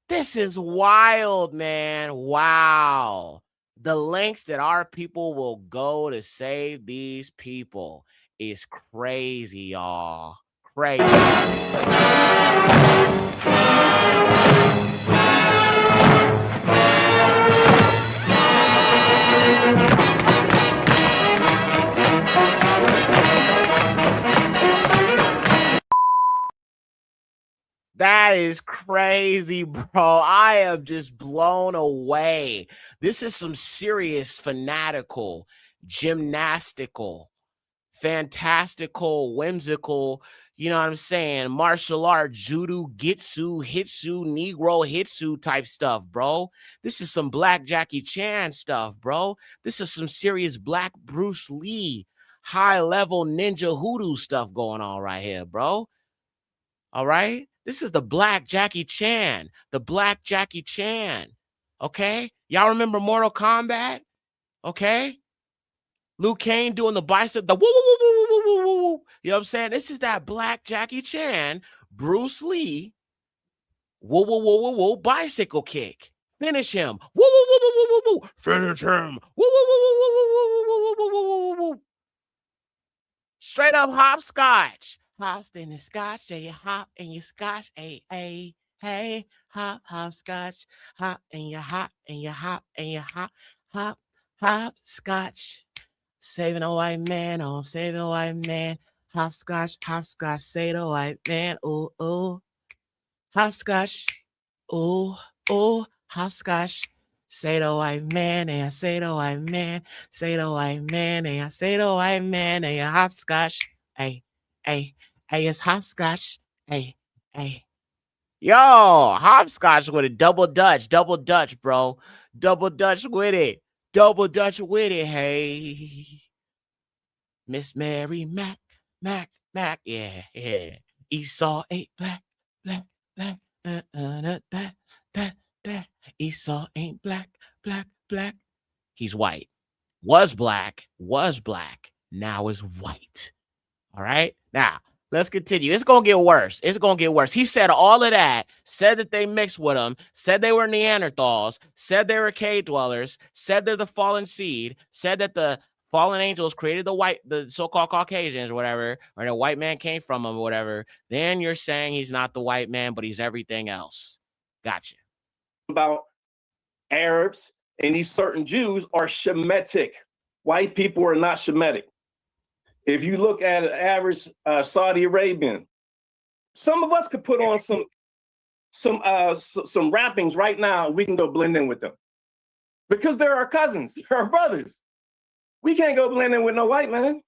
This is wild, man. Wow. The lengths that our people will go to save these people is crazy, y'all. Crazy. That is crazy, bro. I am just blown away. This is some serious fanatical, gymnastical, fantastical, whimsical, you know what I'm saying, martial art, judo, gitsu, hitsu, Negro hitsu type stuff, bro. This is some black Jackie Chan stuff, bro. This is some serious black Bruce Lee, high-level ninja hoodoo stuff going on right here, bro. All right? This is the black Jackie Chan. The black Jackie Chan. Okay? Y'all remember Mortal Kombat? Okay? Liu Kang doing the bicep, the woo, woo, woo, woo, woo, woo, woo, woo. You know what I'm saying? This is that black Jackie Chan, Bruce Lee, woo, woo, woo, woo, woo, bicycle kick. Finish him. Woo, woo, woo, woo, woo, woo, woo. Finish him. Woo, woo, woo, woo, woo, woo, woo, woo, woo, woo, woo, woo. Straight up hopscotch. Hops in the scotch, you hop and you scotch, hey, hop, hopscotch, hop and you hop and you hop and you hop, hopscotch. Saving a white man, oh, I'm saving a white man. Hopscotch, say the white man, ooh, hopscotch, ooh, hopscotch. Say the white man, and I say the white man. Say the white man, and I say the white man, and a hopscotch. Hey, hey, hey, it's hopscotch. Hey, hey. Yo, hopscotch with a double Dutch, bro. Double Dutch with it. Double Dutch with it. Hey. Miss Mary Mac, Mac. Yeah, yeah. Esau ain't black, black, black. That. Esau ain't black, black. He's white. Was black, now is white. All right. Now, let's continue. It's going to get worse. It's going to get worse. He said all of that, said that they mixed with them, said they were Neanderthals, said they were cave dwellers, said they're the fallen seed, said that the fallen angels created the so-called Caucasians or whatever, or the white man came from them or whatever. Then you're saying he's not the white man, but he's everything else. Gotcha. About Arabs and these certain Jews are Shemitic. White people are not Shemitic. If you look at an average Saudi Arabian, some of us could put on some wrappings right now, and we can go blend in with them because they're our cousins, they're our brothers. We can't go blend in with no white man.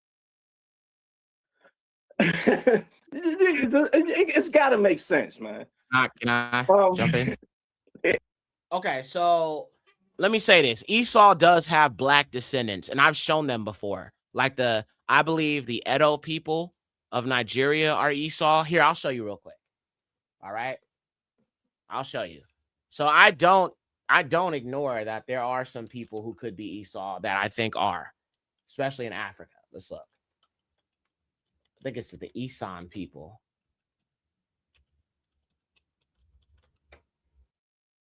It's got to make sense, man. Can I jump in? Okay, so let me say this. Esau does have black descendants, and I've shown them before. Like I believe the Edo people of Nigeria are Esau. Here, I'll show you real quick. All right. I'll show you. So I don't ignore that there are some people who could be Esau that I think are, especially in Africa. Let's look. I think it's the Esan people.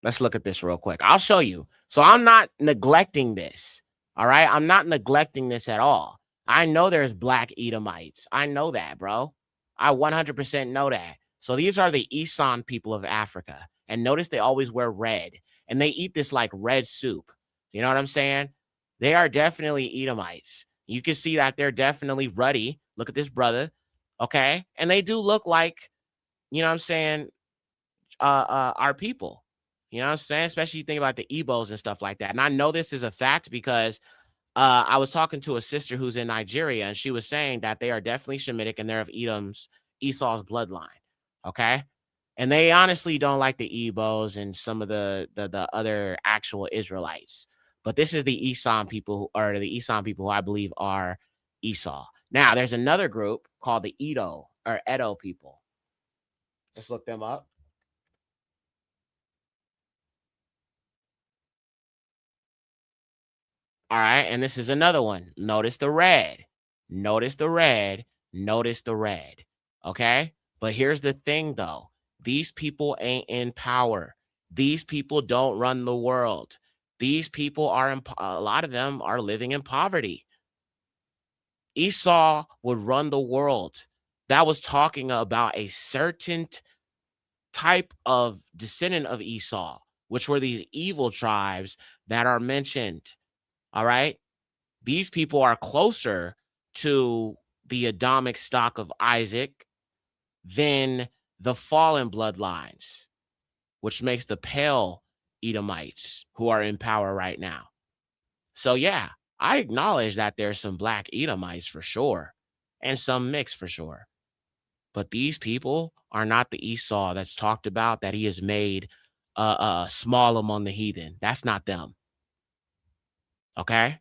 Let's look at this real quick. I'll show you. So I'm not neglecting this. All right. I'm not neglecting this at all. I know there's black Edomites. I know that, bro. I 100% know that. So these are the Esan people of Africa. And notice they always wear red. And they eat this like red soup. You know what I'm saying? They are definitely Edomites. You can see that they're definitely ruddy. Look at this brother. Okay. And they do look like, you know what I'm saying, our people. You know what I'm saying? Especially you think about the Igbos and stuff like that. And I know this is a fact because I was talking to a sister who's in Nigeria, and she was saying that they are definitely Shemitic and they're of Esau's bloodline. Okay. And they honestly don't like the Igbos and some of the other actual Israelites. But this is the Esan people who I believe are Esau. Now, there's another group called the Edo people. Let's look them up. All right. And this is another one. Notice the red. Notice the red. Notice the red. Okay. But here's the thing, though. These people ain't in power. These people don't run the world. These people a lot of them are living in poverty. Esau would run the world. That was talking about a certain type of descendant of Esau, which were these evil tribes that are mentioned. All right. These people are closer to the Adamic stock of Isaac than the fallen bloodlines, which makes the pale Edomites who are in power right now. So, yeah, I acknowledge that there's some black Edomites for sure and some mixed for sure. But these people are not the Esau that's talked about, that he has made small among the heathen. That's not them. Okay.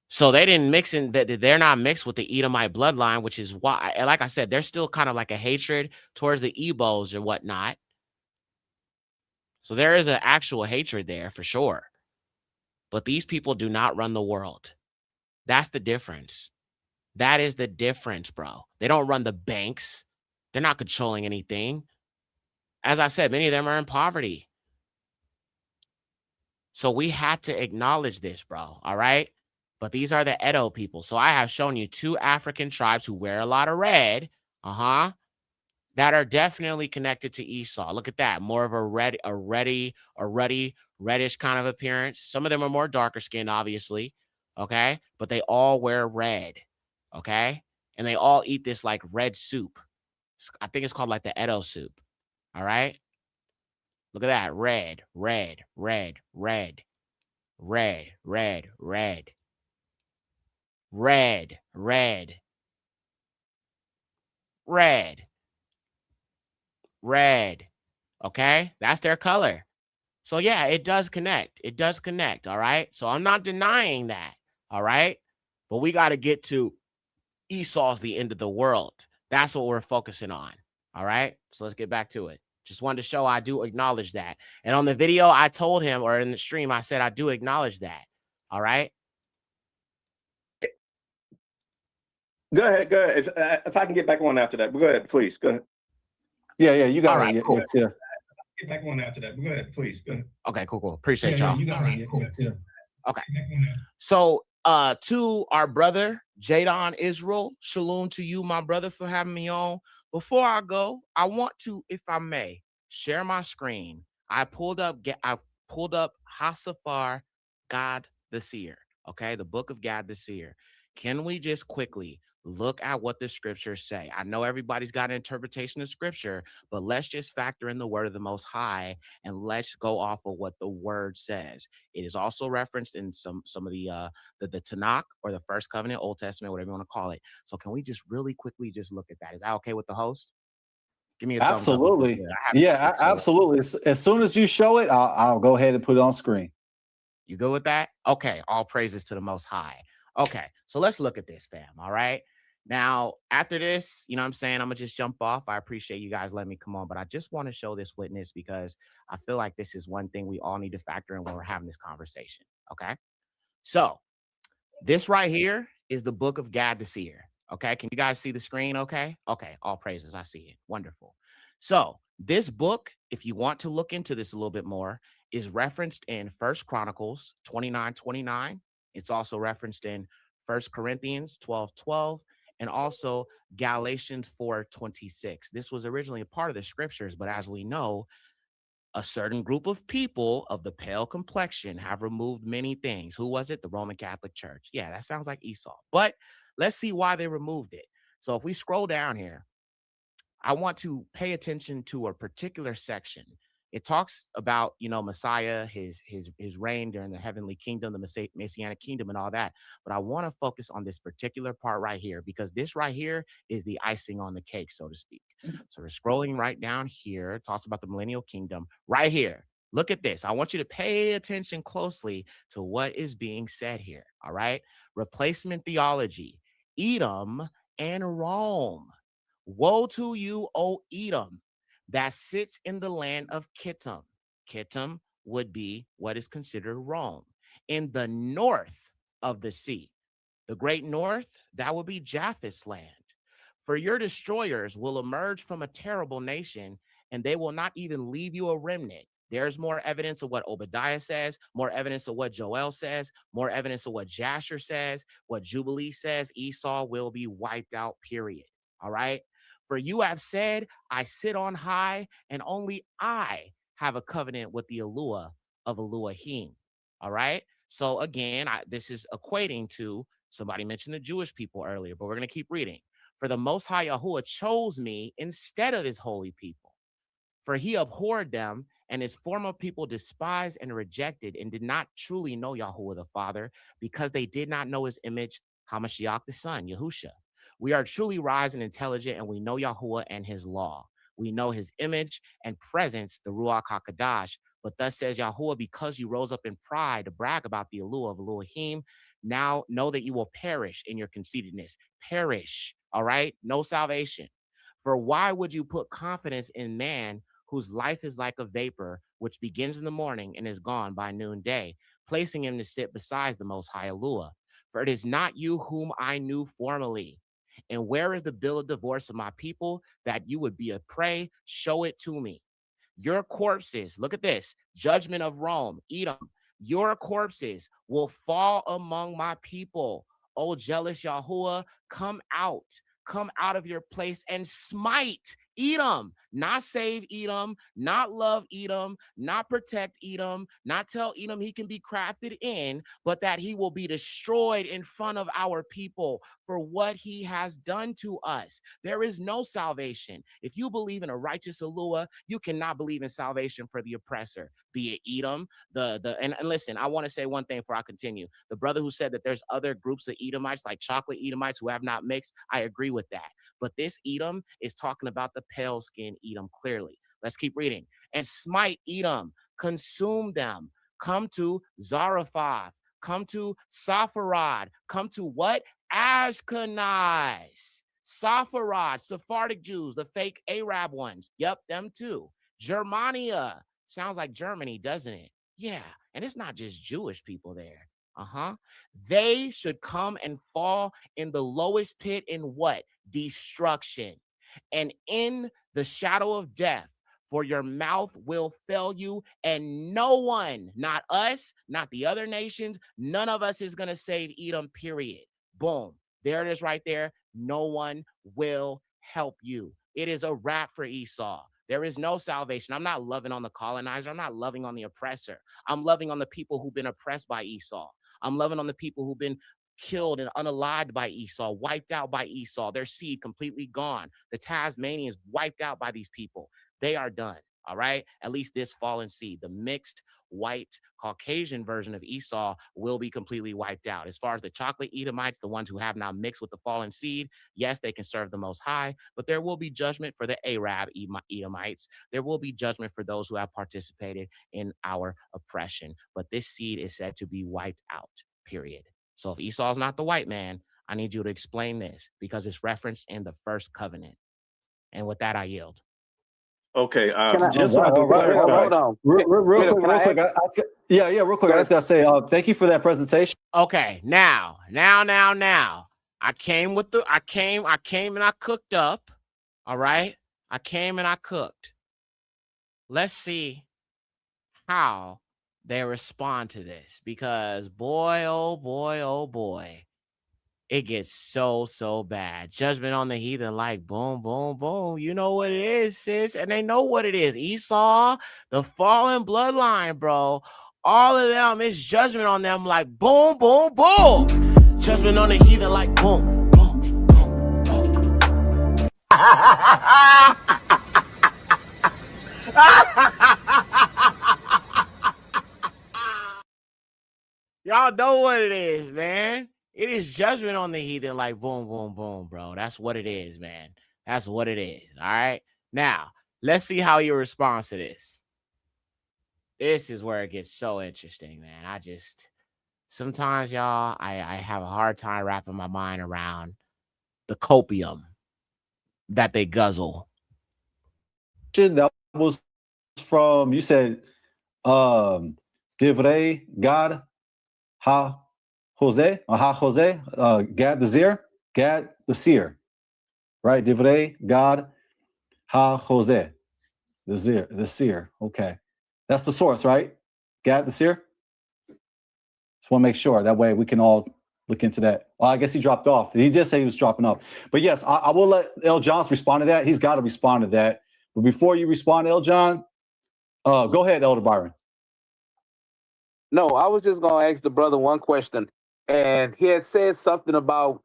So they didn't mix in that. They're not mixed with the Edomite bloodline, which is why, like I said, there's still kind of like a hatred towards the Igbos and whatnot. So there is an actual hatred there for sure. But these people do not run the world. That's the difference. That is the difference, bro. They don't run the banks. They're not controlling anything. As I said, many of them are in poverty. So we had to acknowledge this, bro. All right. But these are the Edo people. So I have shown you 2 African tribes who wear a lot of red, that are definitely connected to Esau. Look at that. More of a reddish kind of appearance. Some of them are more darker skinned, obviously. Okay. But they all wear red. Okay. And they all eat this like red soup. I think it's called like the Edo soup. All right. Look at that. Red. red, red, red, red, red, red, red. Okay, that's their color. So yeah, it does connect. It does connect. All right. So I'm not denying that. All right. But we got to get to Esau's the end of the world. That's what we're focusing on. All right. So let's get back to it. Just wanted to show I do acknowledge that. And on the video, I told him, or in the stream, I said I do acknowledge that. All right. Go ahead. Go ahead. If I can get back on after that, but go ahead, please. Go ahead. Yeah, you got All it. right, Yeah, cool. yeah. Get back on after that, but go ahead, please. Go ahead. Okay, cool. Appreciate y'all. You got it. Cool. Okay. So to our brother Jadon Israel, shalom to you, my brother, for having me on. Before I go, I want to, if I may, share my screen. I pulled up Hasafar, God the Seer. Okay, the book of God the Seer. Can we just quickly look at what the scriptures say? I know everybody's got an interpretation of scripture, but let's just factor in the word of the Most High and let's go off of what the word says. It is also referenced in some of the Tanakh or the First Covenant, Old Testament, whatever you want to call it. So can we just really quickly just look at that? Is that okay with the host? Give me a thumbs up. Absolutely. Yeah, absolutely. As soon as you show it, I'll go ahead and put it on screen. You good with that? Okay. All praises to the Most High. Okay. So let's look at this, fam. All right. Now, after this, you know what I'm saying? I'm going to just jump off. I appreciate you guys letting me come on, but I just want to show this witness because I feel like this is one thing we all need to factor in when we're having this conversation. Okay. So this right here is the book of Gad the Seer. Okay. Can you guys see the screen? Okay. Okay. All praises. I see it. Wonderful. So this book, if you want to look into this a little bit more, is referenced in First Chronicles 29:29. It's also referenced in First Corinthians 12:12 and also Galatians 4:26. This was originally a part of the scriptures, but as we know, a certain group of people of the pale complexion have removed many things. Who was it? The Roman Catholic Church. Yeah, that sounds like Esau. But let's see why they removed it. So if we scroll down here, I want to pay attention to a particular section. It talks about, Messiah, his reign during the heavenly kingdom, the Messianic kingdom and all that. But I want to focus on this particular part right here, because this right here is the icing on the cake, so to speak. So we're scrolling right down here. It talks about the millennial kingdom right here. Look at this. I want you to pay attention closely to what is being said here. All right. Replacement theology, Edom and Rome. Woe to you, O Edom, that sits in the land of Kittim. Kittim would be what is considered Rome. In the north of the sea, the great north, that would be Japheth's land. For your destroyers will emerge from a terrible nation, and they will not even leave you a remnant. There's more evidence of what Obadiah says, more evidence of what Joel says, more evidence of what Jasher says, what Jubilee says. Esau will be wiped out, period. All right? For you have said, I sit on high, and only I have a covenant with the Eluah of Elohim. All right? So again, this is equating to, somebody mentioned the Jewish people earlier, but we're going to keep reading. For the Most High Yahuwah chose me instead of his holy people. For he abhorred them, and his former people despised and rejected and did not truly know Yahuwah the Father, because they did not know his image, Hamashiach the Son, Yahusha. We are truly wise and intelligent, and we know Yahuwah and his law. We know his image and presence, the Ruach HaKadosh. But thus says Yahuwah, because you rose up in pride to brag about the Eluah of Elohim, now know that you will perish in your conceitedness. Perish, all right? No salvation. For why would you put confidence in man whose life is like a vapor, which begins in the morning and is gone by noonday, placing him to sit beside the Most High Eluah? For it is not you whom I knew formerly. And where is the bill of divorce of my people, that you would be a prey? Show it to me. Your corpses, look at this, judgment of Rome, Edom. Your corpses will fall among my people. O jealous Yahuwah, come out of your place and smite Edom, not save Edom, not love Edom, not protect Edom, not tell Edom he can be crafted in, but that he will be destroyed in front of our people for what he has done to us. There is no salvation. If you believe in a righteous Alua, you cannot believe in salvation for the oppressor, be it Edom, and listen, I want to say one thing before I continue. The brother who said that there's other groups of Edomites, like chocolate Edomites who have not mixed, I agree with that. But this Edom is talking about the pale skin Edom clearly. Let's keep reading. And smite Edom, consume them, come to Zarephath, come to Sepharad, come to what? Ashkenaz, Sepharad, Sephardic Jews, the fake Arab ones. Yep, them too. Germania. Sounds like Germany, doesn't it? Yeah, and it's not just Jewish people there. They should come and fall in the lowest pit in what? Destruction. And in the shadow of death, for your mouth will fail you, and no one, not us, not the other nations, none of us is going to save Edom, period. Boom. There it is right there. No one will help you. It is a wrap for Esau. There is no salvation. I'm not loving on the colonizer. I'm not loving on the oppressor. I'm loving on the people who've been oppressed by Esau. I'm loving on the people who've been killed and unalived by Esau, wiped out by Esau, their seed completely gone. The Tasmanians wiped out by these people. They are done. All right. At least this fallen seed, the mixed white Caucasian version of Esau, will be completely wiped out. As far as the chocolate Edomites, the ones who have now mixed with the fallen seed, yes, they can serve the Most High, but there will be judgment for the Arab Edomites. There will be judgment for those who have participated in our oppression. But this seed is said to be wiped out, period. So if Esau is not the white man, I need you to explain this because it's referenced in the first covenant. And with that, I yield. Okay, just so I can hold on. Real quick. Real quick. I just gotta say, thank you for that presentation. Okay, now. I came and I cooked up. All right. I came and I cooked. Let's see how they respond to this, because boy, oh boy, it gets so bad. Judgment on the heathen, like boom, boom, boom. You know what it is, sis. And they know what it is. Esau, the fallen bloodline, bro. All of them is judgment on them, like boom, boom, boom. Judgment on the heathen, like boom, boom, boom, boom. Y'all know what it is, man. It is judgment on the heathen, like boom, boom, boom, bro. That's what it is, man. That's what it is. All right. Now, let's see how you respond to this. This is where it gets so interesting, man. Sometimes, y'all, I have a hard time wrapping my mind around the copium that they guzzle. That was from, you said, Divrei Gad Ha Jose, Gad the seer, right? Divrei Gad Ha Jose, the seer. Okay, that's the source, right? Gad the seer. Just want to make sure that way we can all look into that. Well, I guess he dropped off. He did say he was dropping off, but yes, I will let El Johns respond to that. He's got to respond to that. But before you respond, El John, go ahead, Elder Byron. No, I was just going to ask the brother one question. And he had said something about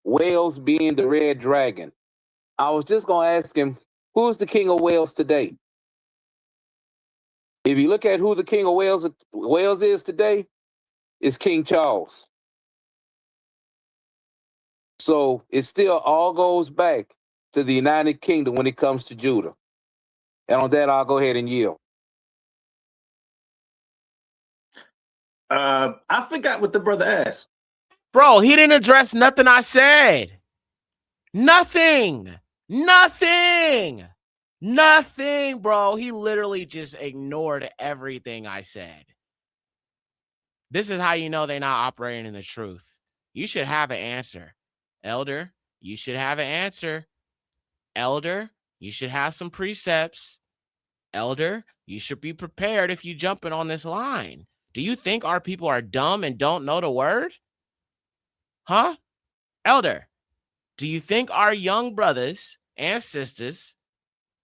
Wales being the red dragon. I was just going to ask him, who's the king of Wales today? If you look at who the king of Wales is today, it's King Charles. So it still all goes back to the United Kingdom when it comes to Judah. And on that, I'll go ahead and yield. I forgot what the brother asked. Bro, he didn't address nothing I said. Nothing, bro. He literally just ignored everything I said. This is how you know they're not operating in the truth. You should have an answer. Elder, you should have an answer. Elder, you should have some precepts. Elder, you should be prepared if you jumping on this line. Do you think our people are dumb and don't know the word? Huh? Elder, do you think our young brothers and sisters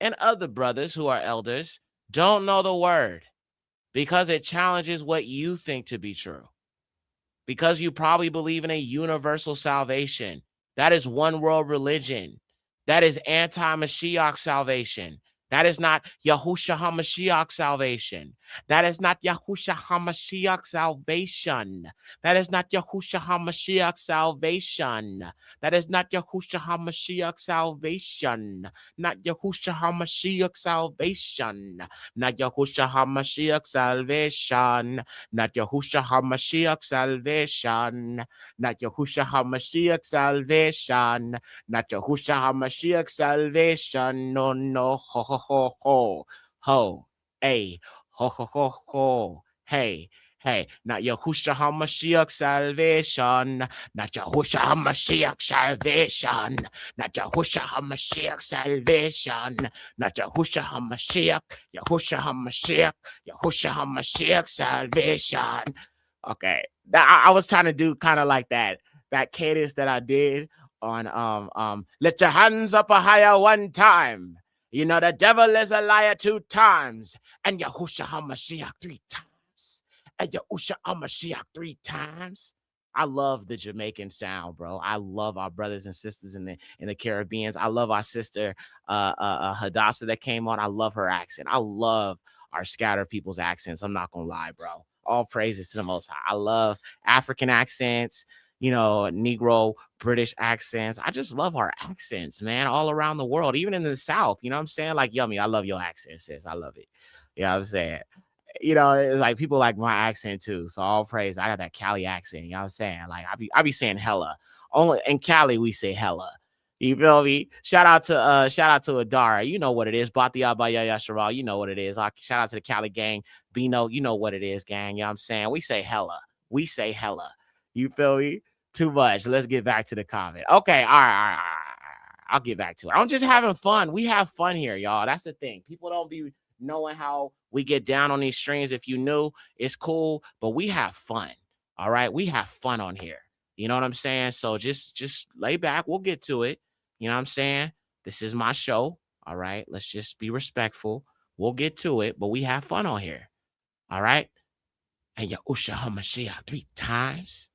and other brothers who are elders don't know the word because it challenges what you think to be true. Because you probably believe in a universal salvation. That is one world religion. That is anti-Mashiach salvation. That is not Yahushua HaMashiach salvation. That is not Yahushua HaMashiach salvation. That is not Yahushua HaMashiach salvation. That is not Yahushua HaMashiach salvation. Not Yahushua HaMashiach salvation. Not Yahushua HaMashiach salvation. Not Yahushua HaMashiach salvation. Not Yahushua HaMashiach salvation. Not Yahushua HaMashiach salvation. No, no, ho, ho, ho, ho, ho, hey, ho, ho, ho, ho, hey, hey. Not Yahushua HaMashiach salvation. Not Yahushua HaMashiach salvation. Not Yahushua HaMashiach salvation. Not Yahushua HaMashiach. Yahushua HaMashiach. Yahushua HaMashiach salvation. Okay, I was trying to do kind of like that cadence that I did on let your hands up a higher one time. You know the devil is a liar 2 times, and Yahushua HaMashiach 3 times, and Yahushua HaMashiach 3 times. I love the Jamaican sound, bro. I love our brothers and sisters in the Caribbeans. I love our sister Hadassah that came on. I love her accent. I love our scattered people's accents. I'm not gonna lie, bro. All praises to the Most High. I love African accents, you know, Negro, British accents. I just love our accents, man, all around the world, even in the South. You know what I'm saying? Like, Yummy, I love your accent, sis. I love it. You know what I'm saying? You know, it's like people like my accent too. So all praise. I got that Cali accent. You know what I'm saying? Like I be saying hella. Only in Cali we say hella. You feel me? Shout out to Adara. You know what it is. Batia Baya Yasharal. You know what it is. Shout out to the Cali gang. Bino, you know what it is, gang. You know what I'm saying? We say hella. We say hella. You feel me? Too much. Let's get back to the comment. Okay, all right. I'll get back to it. I'm just having fun. We have fun here, y'all. That's the thing. People don't be knowing how we get down on these streams. If you knew, it's cool, but we have fun. All right, we have fun on here. You know what I'm saying? So just lay back. We'll get to it. You know what I'm saying? This is my show. All right, let's just be respectful. We'll get to it, but we have fun on here. All right, and Yahushua HaMashiach 3 times.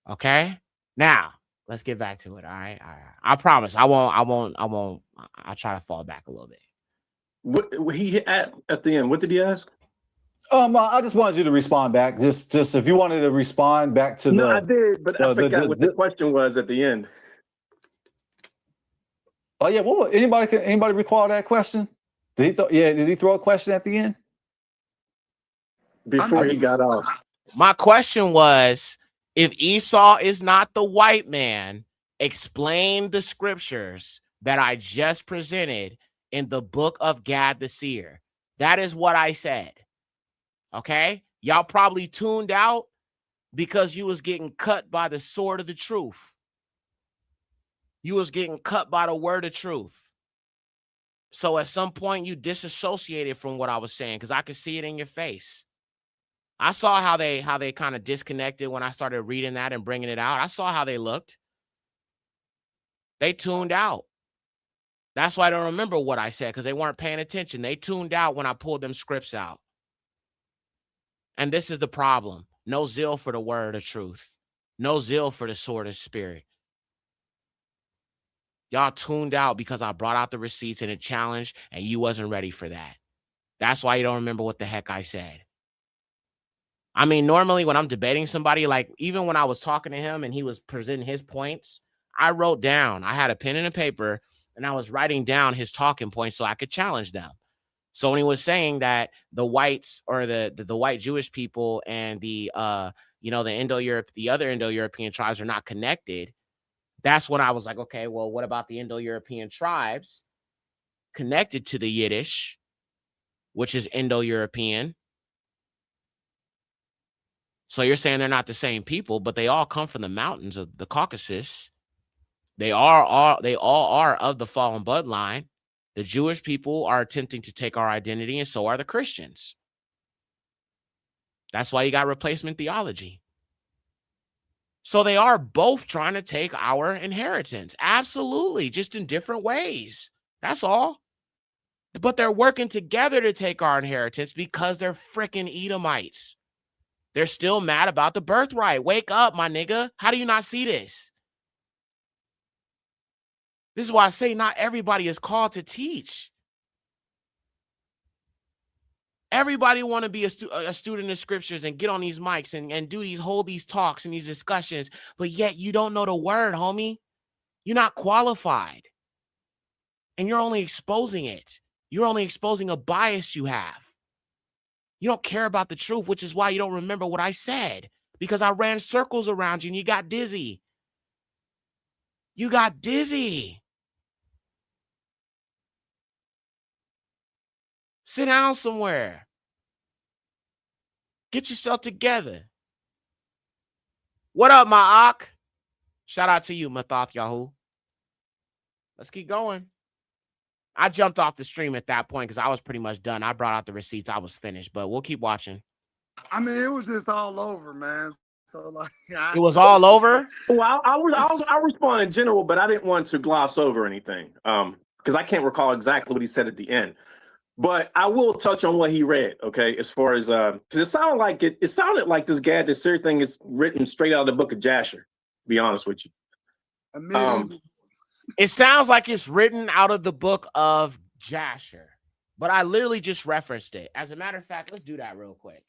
Okay, now let's get back to it. All right. I promise I won't. I'll try to fall back a little bit. What he at the end? What did he ask? I just wanted you to respond back. Just if you wanted to respond back to I did, but I forgot what the question was at the end. Oh yeah, what anybody recall that question? Did he throw a question at the end? Before he got off. My question was, if Esau is not the white man, explain the scriptures that I just presented in the book of Gad the seer. That is what I said. Okay? Y'all probably tuned out because you was getting cut by the sword of the truth. You was getting cut by the word of truth. So at some point you disassociated from what I was saying because I could see it in your face. I saw how they kind of disconnected when I started reading that and bringing it out. I saw how they looked. They tuned out. That's why I don't remember what I said, because they weren't paying attention. They tuned out when I pulled them scripts out. And this is the problem. No zeal for the word of truth. No zeal for the sword of spirit. Y'all tuned out because I brought out the receipts and it challenged, and you wasn't ready for that. That's why you don't remember what the heck I said. I mean, normally when I'm debating somebody, like even when I was talking to him and he was presenting his points, I wrote down, I had a pen and a paper, and I was writing down his talking points so I could challenge them. So when he was saying that the whites or the white Jewish people and the other Indo-European tribes are not connected, that's when I was like, okay, well, what about the Indo-European tribes connected to the Yiddish, which is Indo-European? So you're saying they're not the same people, but they all come from the mountains of the Caucasus. They all are of the fallen bloodline. The Jewish people are attempting to take our identity, and so are the Christians. That's why you got replacement theology. So they are both trying to take our inheritance. Absolutely, just in different ways. That's all. But they're working together to take our inheritance because they're freaking Edomites. They're still mad about the birthright. Wake up, my nigga. How do you not see this? This is why I say not everybody is called to teach. Everybody want to be a student of scriptures and get on these mics and hold these talks and these discussions, but yet you don't know the word, homie. You're not qualified. And you're only exposing it. You're only exposing a bias you have. You don't care about the truth, which is why you don't remember what I said, because I ran circles around you and you got dizzy. You got dizzy. Sit down somewhere. Get yourself together. What up, my Ak? Shout out to you, Mathoth Yahoo. Let's keep going. I jumped off the stream at that point because I was pretty much done. I brought out the receipts. I was finished, but we'll keep watching. I mean, it was just all over, man. So like, it was all over. Well, I'll respond in general, but I didn't want to gloss over anything because I can't recall exactly what he said at the end. But I will touch on what he read, okay? As far as because it sounded like this Gad Desir thing is written straight out of the book of Jasher. To be honest with you, it sounds like it's written out of the book of Jasher, but I literally just referenced it. As a matter of fact, let's do that real quick.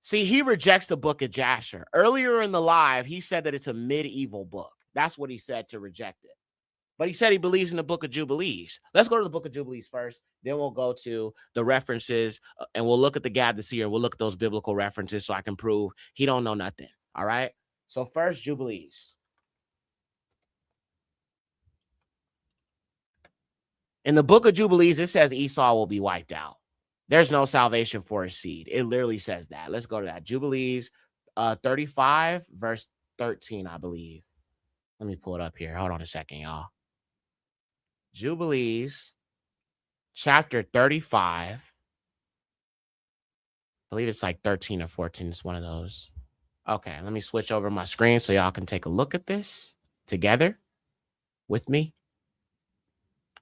See, he rejects the book of Jasher. Earlier in the live, he said that it's a medieval book. That's what he said to reject it. But he said he believes in the book of Jubilees. Let's go to the book of Jubilees first. Then we'll go to the references and we'll look at the Gad Desir and we'll look at those biblical references so I can prove he don't know nothing. All right. So first, Jubilees. In the book of Jubilees, it says Esau will be wiped out. There's no salvation for his seed. It literally says that. Let's go to that. Jubilees 35, verse 13, I believe. Let me pull it up here. Hold on a second, y'all. Jubilees, chapter 35. I believe it's like 13 or 14. It's one of those. Okay, let me switch over my screen so y'all can take a look at this together with me.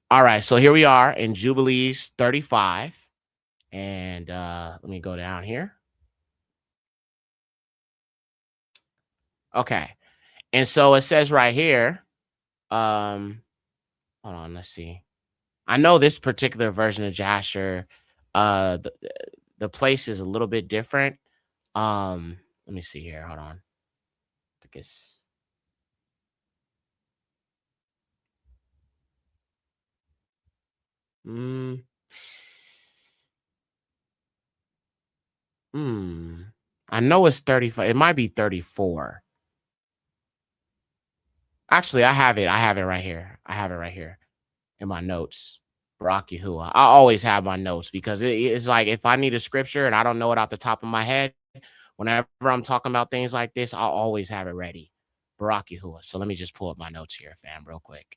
All right, so here we are in Jubilees 35. And let me go down here. Okay. And so it says right here, hold on, let's see. I know this particular version of Jasher, the place is a little bit different. Let me see here. Hold on. I guess. I know it's 35. It might be 34. Actually, I have it. I have it right here. I have it right here in my notes. Barak Yahuwah. I always have my notes because it's like if I need a scripture and I don't know it off the top of my head, whenever I'm talking about things like this, I'll always have it ready. Barak Yahuwah. So let me just pull up my notes here, fam, real quick.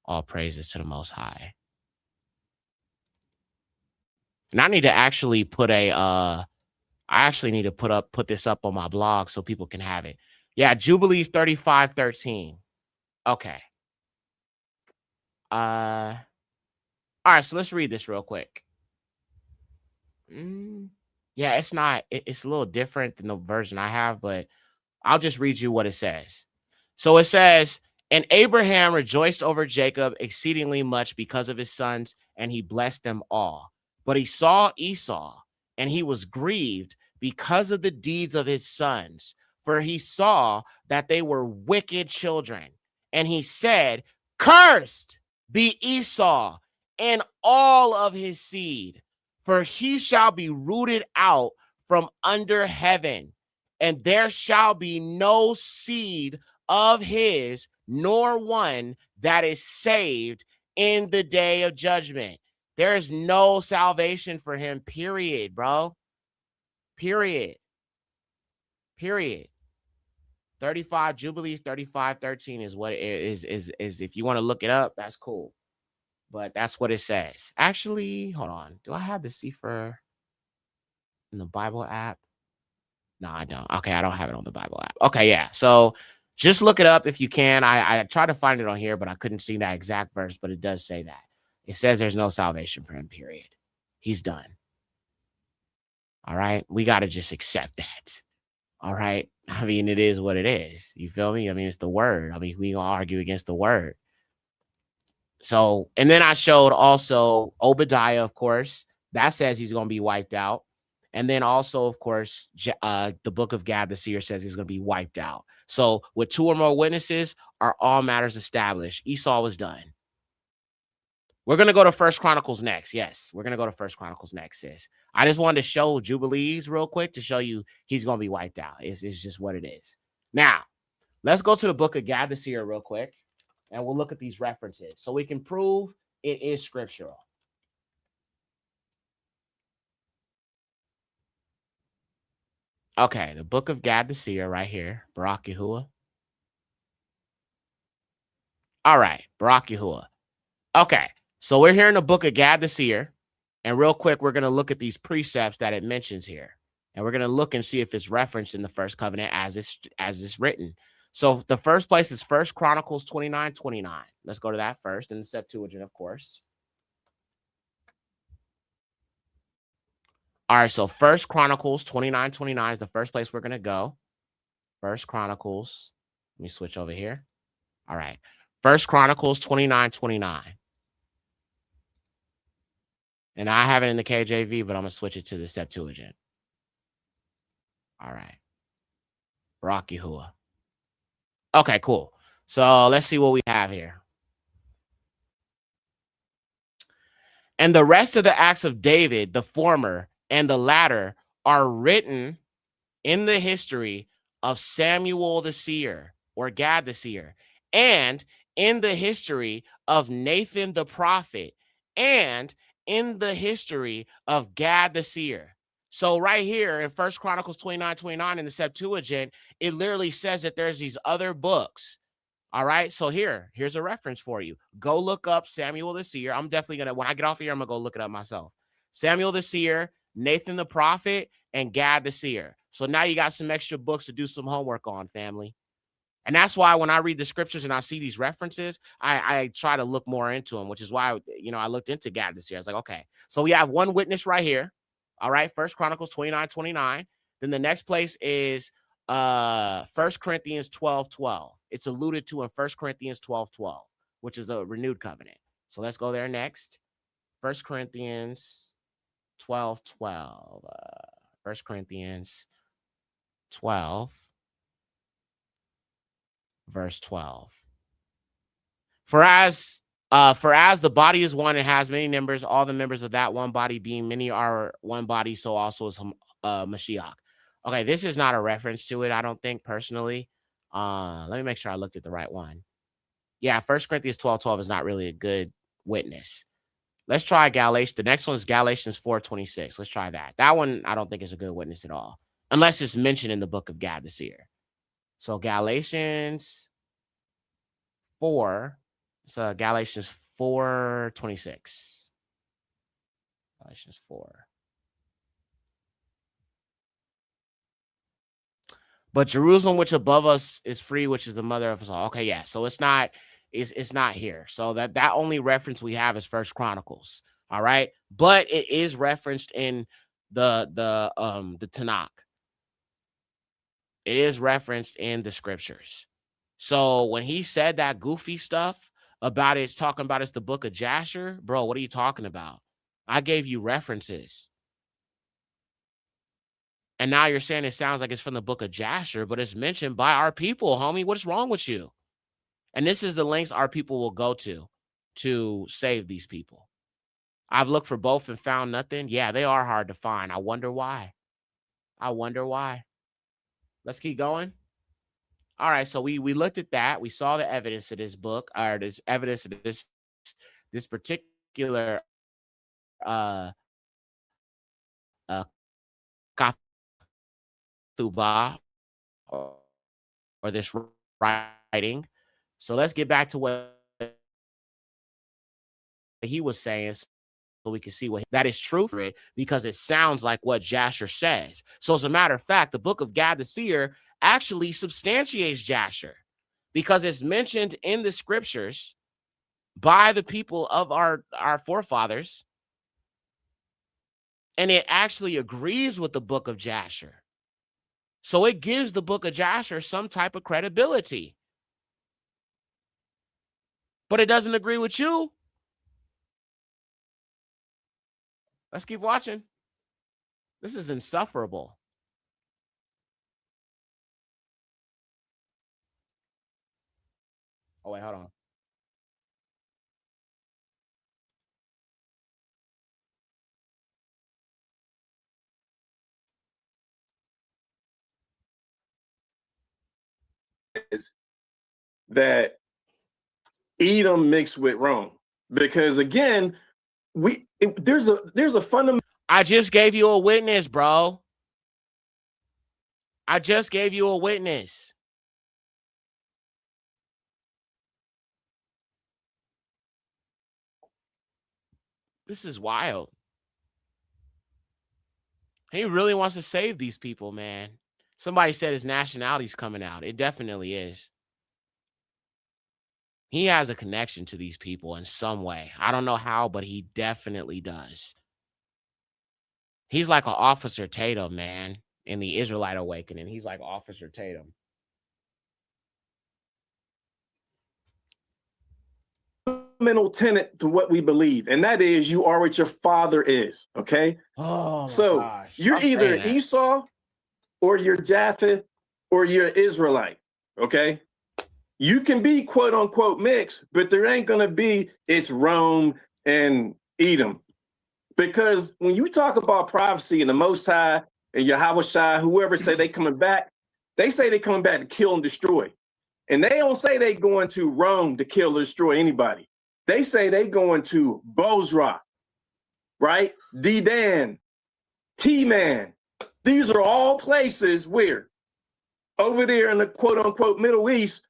All praises to the Most High. And I need to actually put put this up on my blog so people can have it. Yeah, Jubilees 35:13. Okay. All right, so let's read this real quick. Yeah, it's a little different than the version I have, but I'll just read you what it says. So it says, and Abraham rejoiced over Jacob exceedingly much because of his sons, and he blessed them all. But he saw Esau, and he was grieved because of the deeds of his sons, for he saw that they were wicked children. And he said, cursed be Esau and all of his seed, for he shall be rooted out from under heaven, and there shall be no seed of his, nor one that is saved in the day of judgment. There is no salvation for him, period, bro. Period. 35 Jubilees 35:13 is what it is if you want to look it up, that's cool. But that's what it says. Actually, hold on. Do I have the Sefer in the Bible app? No, I don't. Okay, I don't have it on the Bible app. Okay, yeah. So just look it up if you can. I tried to find it on here, but I couldn't see that exact verse, but it does say that. It says there's no salvation for him, period. He's done. All right. We got to just accept that. All right. I mean, it is what it is. You feel me? I mean, it's the word. I mean, we gonna argue against the word. So, and then I showed also Obadiah, of course, that says he's going to be wiped out. And then also, of course, the book of Gad, the seer, says he's going to be wiped out. So with 2 or more witnesses are all matters established. Esau was done. We're going to go to First Chronicles next. Yes, we're going to go to First Chronicles next, sis. I just wanted to show Jubilees real quick to show you he's going to be wiped out. It's just what it is. Now, let's go to the book of Gad, the seer, real quick. And we'll look at these references so we can prove it is scriptural. Okay, the book of Gad the seer right here, Barak Yahuwah. All right, Barak Yahuwah. Okay, so we're here in the book of Gad the seer. And real quick, we're going to look at these precepts that it mentions here. And we're going to look and see if it's referenced in the first covenant as it's written. So the first place is First Chronicles 29:29. Let's go to that first in the Septuagint, of course. All right, so First Chronicles 29:29 is the first place we're going to go. First Chronicles. Let me switch over here. All right. First Chronicles 29:29. And I have it in the KJV, but I'm going to switch it to the Septuagint. All right. Barak Yahuwah. Okay, cool. So let's see what we have here. And the rest of the acts of David, the former and the latter, are written in the history of Samuel the seer, or Gad the seer, and in the history of Nathan the prophet, and in the history of Gad the seer. So right here in First Chronicles 29:29 in the Septuagint, it literally says that there's these other books. All right, so here's a reference for you. Go look up Samuel the seer. I'm definitely going to, when I get off here, I'm going to go look it up myself. Samuel the seer, Nathan the prophet, and Gad the seer. So now you got some extra books to do some homework on, family. And that's why when I read the scriptures and I see these references, I try to look more into them, which is why, I looked into Gad this year. I was like, okay, so we have one witness right here. All right, First Chronicles 29:29. Then the next place is 1 Corinthians 12:12. It's alluded to in 1 Corinthians 12:12, which is a renewed covenant. So let's go there next. 1 Corinthians 12:12. 1 Corinthians 12. Verse 12. For as the body is one and has many members, all the members of that one body being many are one body, so also is Mashiach. Okay, this is not a reference to it, I don't think, personally. Let me make sure I looked at the right one. Yeah, 1 Corinthians 12:12 is not really a good witness. Let's try Galatians. The next one is Galatians 4:26. Let's try that. That one I don't think is a good witness at all, unless it's mentioned in the book of Gad the seer. So Galatians 4, so Galatians 4:26. Galatians 4. But Jerusalem, which above us is free, which is the mother of us all. Okay, yeah. So it's not here. So that only reference we have is First Chronicles. All right, but it is referenced in the Tanakh. It is referenced in the scriptures. So when he said that goofy stuff about it's talking about it's the book of Jasher, bro, what are you talking about? I gave you references. And now you're saying it sounds like it's from the book of Jasher, but it's mentioned by our people, homie. What is wrong with you? And this is the lengths our people will go to save these people. I've looked for both and found nothing. Yeah, they are hard to find. I wonder why. Let's keep going. All right, so we looked at that. We saw the evidence of this book, or this evidence of this particular Ketubah or this writing. So let's get back to what he was saying, so we can see what that is true for it, because it sounds like what Jasher says. So as a matter of fact, the book of Gad the seer actually substantiates Jasher, because it's mentioned in the scriptures by the people of our forefathers. And it actually agrees with the book of Jasher. So it gives the book of Jasher some type of credibility. But it doesn't agree with you. Let's keep watching. This is insufferable. Oh, wait, hold on. Is that Edom mixed with Rome? Because again, there's a fundamental. I just gave you a witness, bro. I just gave you a witness. This is wild. He really wants to save these people, man. Somebody said his nationality's coming out. It definitely is. He has a connection to these people in some way. I don't know how, but he definitely does. He's like an Officer Tatum, man, in the Israelite awakening. He's like Officer Tatum. Fundamental tenet to what we believe, and that is you are what your father is. Okay. Oh, so gosh. You're either Esau or you're Japheth or you're Israelite. Okay. You can be quote unquote mixed, but there ain't going to be it's Rome and Edom. Because when you talk about prophecy and the Most High and Yahweh, whoever say they coming back, they say they coming back to kill and destroy. And they don't say they going to Rome to kill or destroy anybody. They say they going to Bozrah, right? Dedan, T-Man. These are all places where over there in the quote unquote Middle East,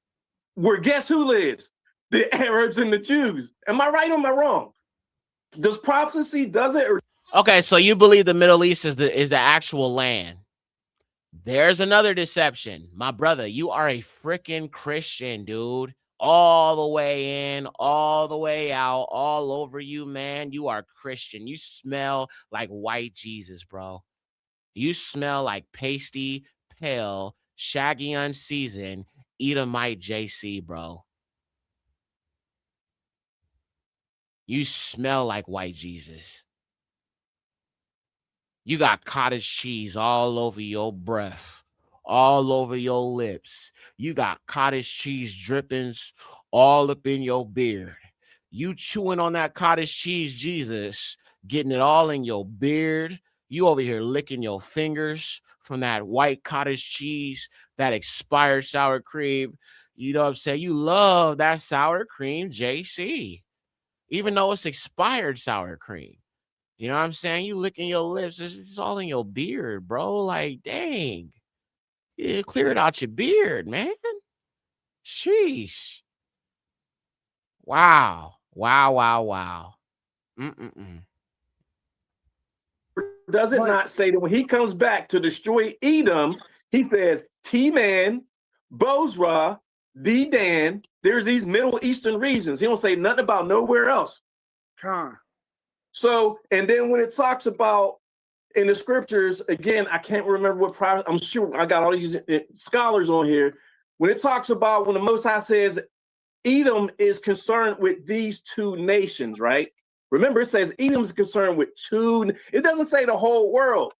where guess who lives? The Arabs and the Jews. Am I right or am I wrong? Does prophecy, does it? Or okay, so you believe the Middle East is the actual land. There's another deception. My brother, you are a freaking Christian, dude. All the way in, all the way out, all over you, man. You are Christian. You smell like white Jesus, bro. You smell like pasty, pale, shaggy, unseasoned, Edomite JC, bro. You smell like white Jesus. You got cottage cheese all over your breath, all over your lips. You got cottage cheese drippings all up in your beard. You chewing on that cottage cheese, Jesus, getting it all in your beard. You over here licking your fingers from that white cottage cheese, that expired sour cream. You know what I'm saying? You love that sour cream, JC, even though it's expired sour cream. You know what I'm saying? You licking your lips. It's all in your beard, bro. Like, dang. Yeah, clear it out your beard, man. Sheesh. Wow. Wow, wow, wow. Does it not say that when he comes back to destroy Edom, he says, T-Man, Bozrah, Dedan, there's these Middle Eastern regions. He don't say nothing about nowhere else. So, and then when it talks about in the scriptures, again, I can't remember what prophet, I'm sure I got all these scholars on here. When it talks about when the Most High says Edom is concerned with these two nations, right? Remember, it says Edom is concerned with two. It doesn't say the whole world.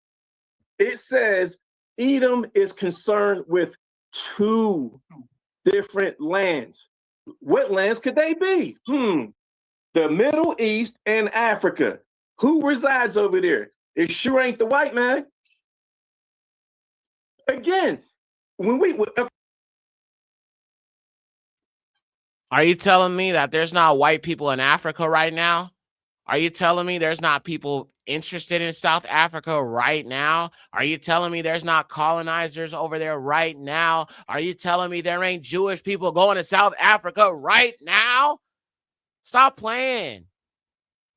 It says Edom is concerned with two different lands. What lands could they be? The Middle East and Africa. Who resides over there? It sure ain't the white man. Again, when we... Are you telling me that there's not white people in Africa right now? Are you telling me there's not people interested in South Africa right now? Are you telling me there's not colonizers over there right now? Are you telling me there ain't Jewish people going to South Africa right now? Stop playing.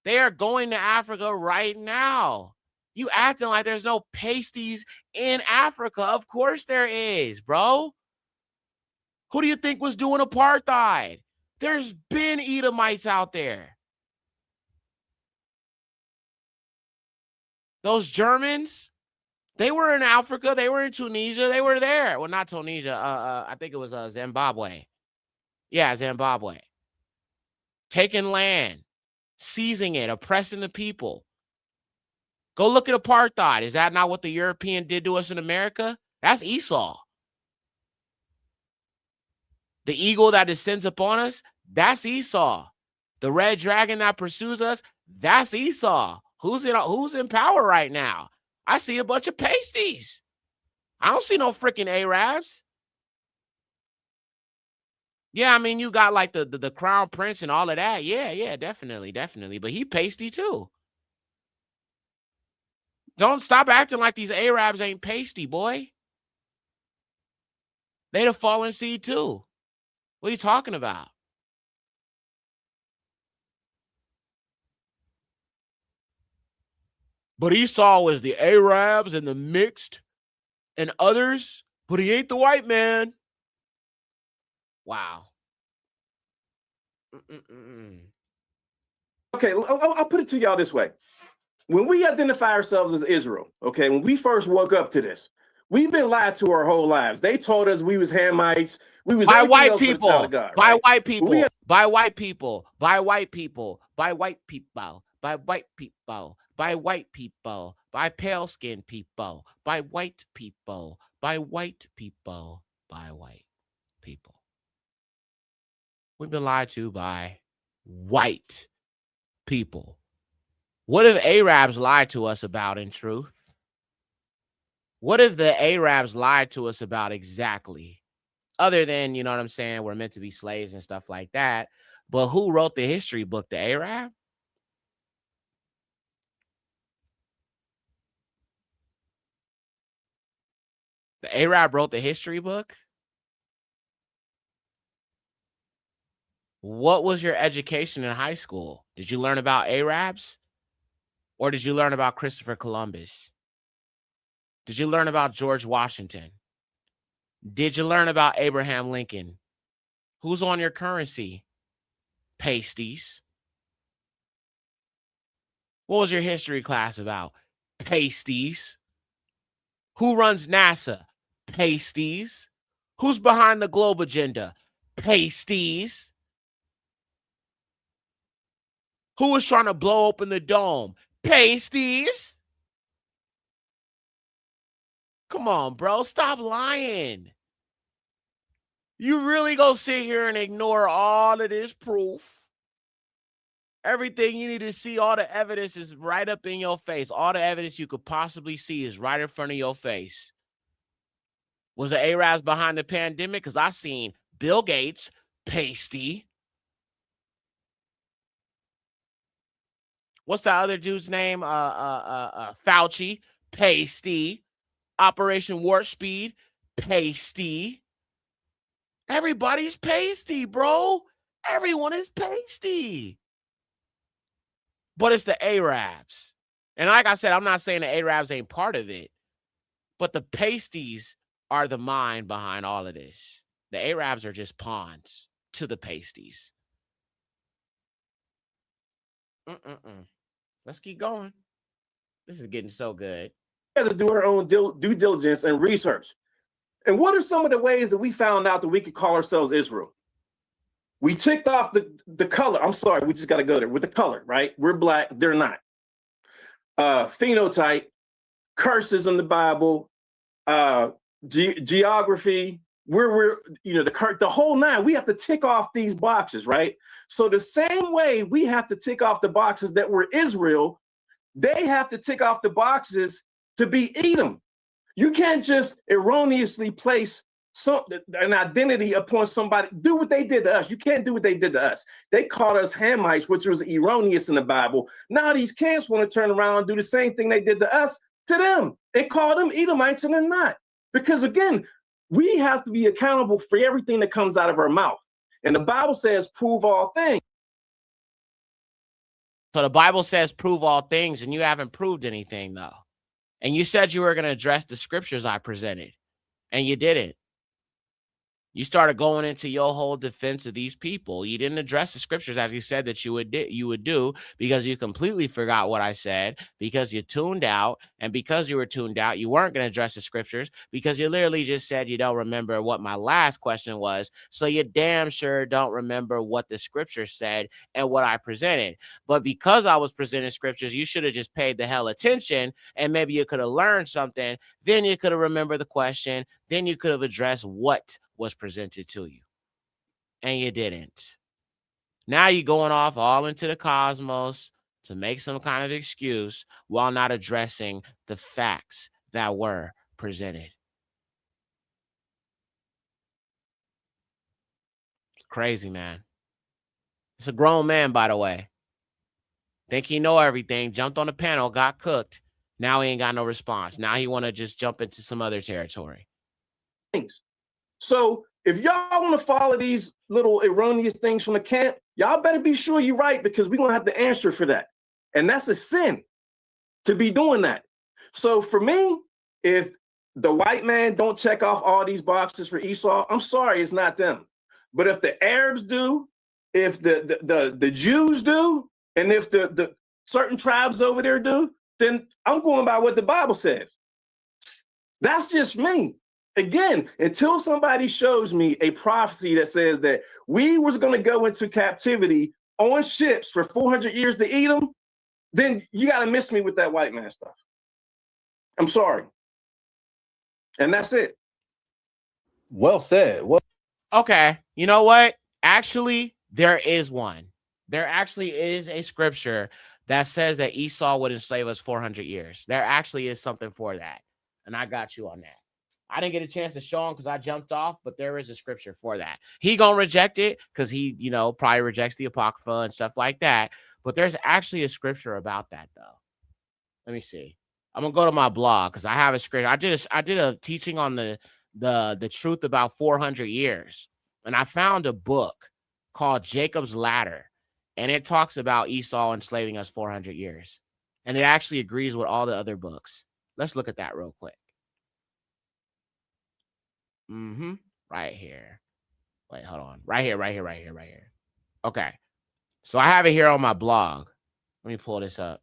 They are going to Africa right now. You acting like there's no pasties in Africa. Of course there is, bro. Who do you think was doing apartheid? There's been Edomites out there. Those Germans, they were in Africa. They were in Tunisia. They were there. Well, not Tunisia. I think it was Zimbabwe. Yeah, Zimbabwe. Taking land, seizing it, oppressing the people. Go look at apartheid. Is that not what the European did to us in America? That's Esau. The eagle that descends upon us, that's Esau. The red dragon that pursues us, that's Esau. Who's in power right now? I see a bunch of pasties. I don't see no freaking Arabs. Yeah, I mean, you got like the crown prince and all of that. Yeah, definitely. But he pasty too. Don't stop acting like these Arabs ain't pasty, boy. They the fallen seed too. What are you talking about? But Esau was the Arabs and the mixed and others, but he ain't the white man. Wow. Okay, I'll put it to y'all this way. When we identify ourselves as Israel, okay, when we first woke up to this, we've been lied to our whole lives. They told us we was Hamites. We was by everything white else but a people, child of God, by right? white people, We- by white people, by white people, by white people, by white people, by white people, by pale skinned people, by white people, by white people, by white people. We've been lied to by white people. What if Arabs lied to us about in truth? What if the Arabs lied to us about exactly? Other than, you know what I'm saying, we're meant to be slaves and stuff like that. But who wrote the history book? The Arab? The Arab wrote the history book? What was your education in high school? Did you learn about Arabs? Or did you learn about Christopher Columbus? Did you learn about George Washington? Did you learn about Abraham Lincoln? Who's on your currency? Pasties. What was your history class about? Pasties. Who runs NASA? Pasties. Who's behind the globe agenda? Pasties. Who was trying to blow open the dome? Pasties. Come on, bro. Stop lying. You really gonna sit here and ignore all of this proof? Everything you need to see, all the evidence is right up in your face. All the evidence you could possibly see is right in front of your face. Was the Arabs behind the pandemic? Because I seen Bill Gates, pasty. What's that other dude's name? Fauci, pasty. Operation Warp Speed, pasty. Everybody's pasty, bro. Everyone is pasty. But it's the Arabs. And like I said, I'm not saying the Arabs ain't part of it, but the pasties are the mind behind all of this. The Arabs are just pawns to the pasties. Let's keep going. This is getting so good. We have to do our own due diligence and research. And what are some of the ways that we found out that we could call ourselves Israel? We ticked off the color. I'm sorry, we just got to go there with the color, right? We're black, they're not. Phenotype, curses in the Bible, geography, we're the whole nine. We have to tick off these boxes, right? So the same way we have to tick off the boxes that we're Israel, they have to tick off the boxes to be Edom. You can't just erroneously place an identity upon somebody. Do what they did to us. You can't do what they did to us. They called us Hamites, which was erroneous in the Bible. Now these camps want to turn around and do the same thing they did to us to them. They call them Edomites and they're not. Because again, we have to be accountable for everything that comes out of our mouth. And the Bible says, prove all things. So the Bible says prove all things, and you haven't proved anything, though. And you said you were going to address the scriptures I presented, and you didn't. You started going into your whole defense of these people. You didn't address the scriptures as you said that you would do, because you completely forgot what I said, because you tuned out, and because you were tuned out, you weren't going to address the scriptures because you literally just said you don't remember what my last question was. So you damn sure don't remember what the scripture said and what I presented. But because I was presenting scriptures, you should have just paid the hell attention, and maybe you could have learned something. Then you could have remembered the question. Then you could have addressed what was presented to you, and you didn't. Now you're going off all into the cosmos to make some kind of excuse while not addressing the facts that were presented. Crazy, man. It's a grown man, by the way. Think he know everything, jumped on the panel, got cooked. Now he ain't got no response. Now he want to just jump into some other territory. Things. So if y'all want to follow these little erroneous things from the camp, y'all better be sure you're right, because we're going to have to answer for that. And that's a sin to be doing that. So for me, if the white man don't check off all these boxes for Esau, I'm sorry, it's not them. But if the Arabs do, if the Jews do, and if the certain tribes over there do, then I'm going by what the Bible says. That's just me. Again, until somebody shows me a prophecy that says that we was going to go into captivity on ships for 400 years to eat them, then you got to miss me with that white man stuff. I'm sorry. And that's it. Well said. Well, okay. You know what? Actually, there is one. There actually is a scripture that says that Esau would enslave us 400 years. There actually is something for that. And I got you on that. I didn't get a chance to show him because I jumped off, but there is a scripture for that. He gonna reject it because he, probably rejects the Apocrypha and stuff like that. But there's actually a scripture about that, though. Let me see. I'm gonna go to my blog because I have a scripture. I did a teaching on the truth about 400 years, and I found a book called Jacob's Ladder, and it talks about Esau enslaving us 400 years, and it actually agrees with all the other books. Let's look at that real quick. Right here. Wait, hold on. Right here. Okay. So I have it here on my blog. Let me pull this up.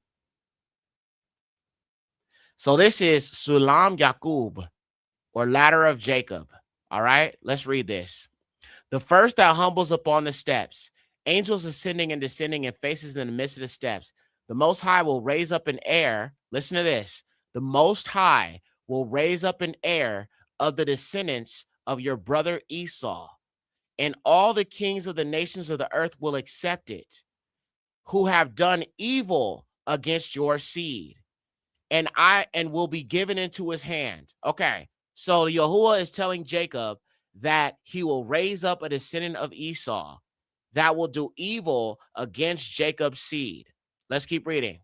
So this is Sulam Yaqub, or Ladder of Jacob. All right, let's read this. The first that humbles upon the steps, angels ascending and descending, and faces in the midst of the steps. The Most High will raise up an heir. Listen to this. The Most High will raise up an heir of the descendants of your brother Esau, and all the kings of the nations of the earth will accept it, who have done evil against your seed, and will be given into his hand. Okay, so Yahuwah is telling Jacob that he will raise up a descendant of Esau that will do evil against Jacob's seed. Let's keep reading.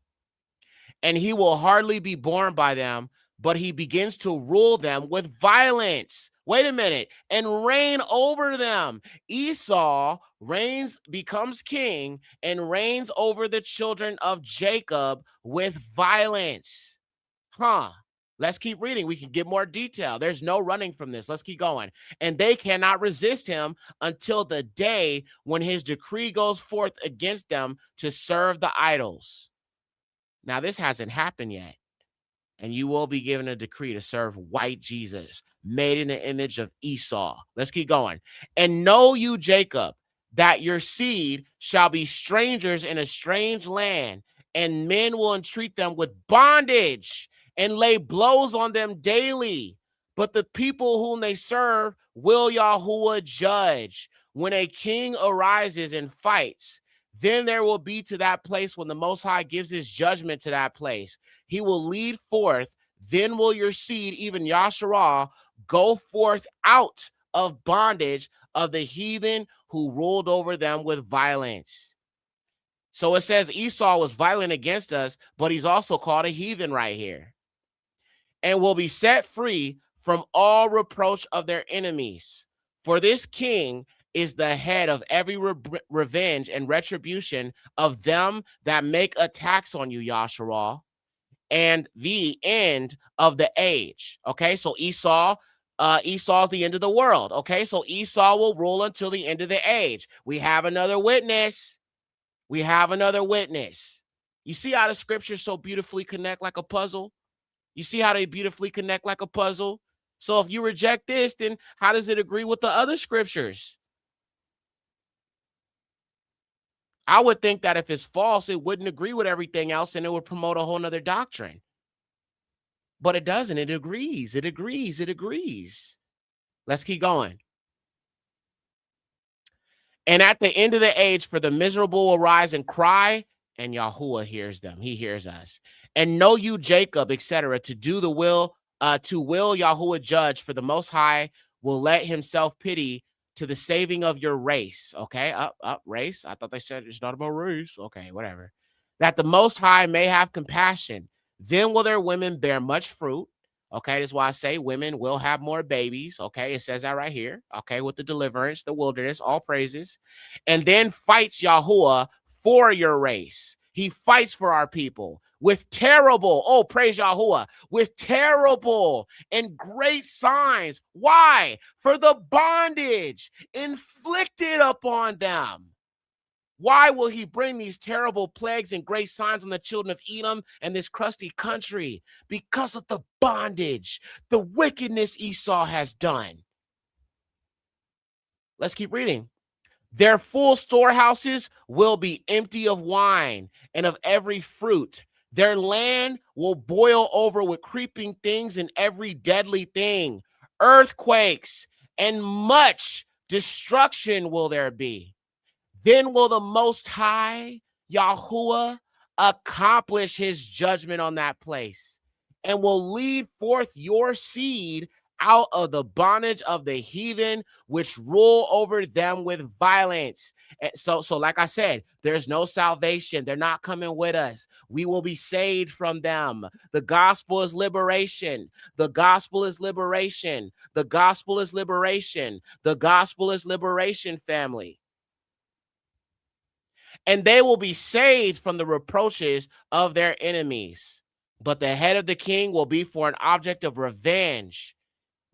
And he will hardly be born by them, but he begins to rule them with violence. Wait a minute. And reign over them. Esau becomes king, and reigns over the children of Jacob with violence. Let's keep reading. We can get more detail. There's no running from this. Let's keep going. And they cannot resist him until the day when his decree goes forth against them to serve the idols. Now, this hasn't happened yet. And you will be given a decree to serve white Jesus, made in the image of Esau. Let's keep going. And know you, Jacob, that your seed shall be strangers in a strange land, and men will entreat them with bondage and lay blows on them daily. But the people whom they serve will Yahuwah judge. When a king arises and fights, then there will be to that place when the Most High gives his judgment to that place. He will lead forth. Then will your seed, even Yasharah, go forth out of bondage of the heathen who ruled over them with violence. So it says Esau was violent against us, but he's also called a heathen right here. And will be set free from all reproach of their enemies. For this king is the head of every revenge and retribution of them that make attacks on you, Yasharah, and the end of the age. Okay, so Esau Esau's the end of the world. Okay, so Esau will rule until the end of the age. We have another witness. We have another witness. You see how the scriptures so beautifully connect like a puzzle? You see how they beautifully connect like a puzzle? So if you reject this, then how does it agree with the other scriptures? I would think that if it's false, it wouldn't agree with everything else and it would promote a whole nother doctrine. But it doesn't. It agrees. It agrees. It agrees. Let's keep going. And at the end of the age, for the miserable will rise and cry, and Yahuwah hears them. He hears us. And know you, Jacob, etc., to do the will, to will Yahuwah judge, for the Most High will let himself pity to the saving of your race. Okay, up, race. I thought they said it's not about race. Okay, whatever. That the Most High may have compassion. Then will their women bear much fruit. Okay, that's why I say women will have more babies. Okay, it says that right here. Okay, with the deliverance, the wilderness, all praises. And then fights Yahuwah for your race. He fights for our people with terrible, oh, praise Yahuwah, with terrible and great signs. Why? For the bondage inflicted upon them. Why will he bring these terrible plagues and great signs on the children of Edom and this crusty country? Because of the bondage, the wickedness Esau has done. Let's keep reading. Their full storehouses will be empty of wine and of every fruit. Their land will boil over with creeping things and every deadly thing. Earthquakes and much destruction will there be. Then will the Most High, Yahuwah, accomplish his judgment on that place and will lead forth your seed out of the bondage of the heathen, which rule over them with violence. And so like I said, there's no salvation. They're not coming with us. We will be saved from them. The gospel is liberation. The gospel is liberation. The gospel is liberation. The gospel is liberation, family. And they will be saved from the reproaches of their enemies. But the head of the king will be for an object of revenge.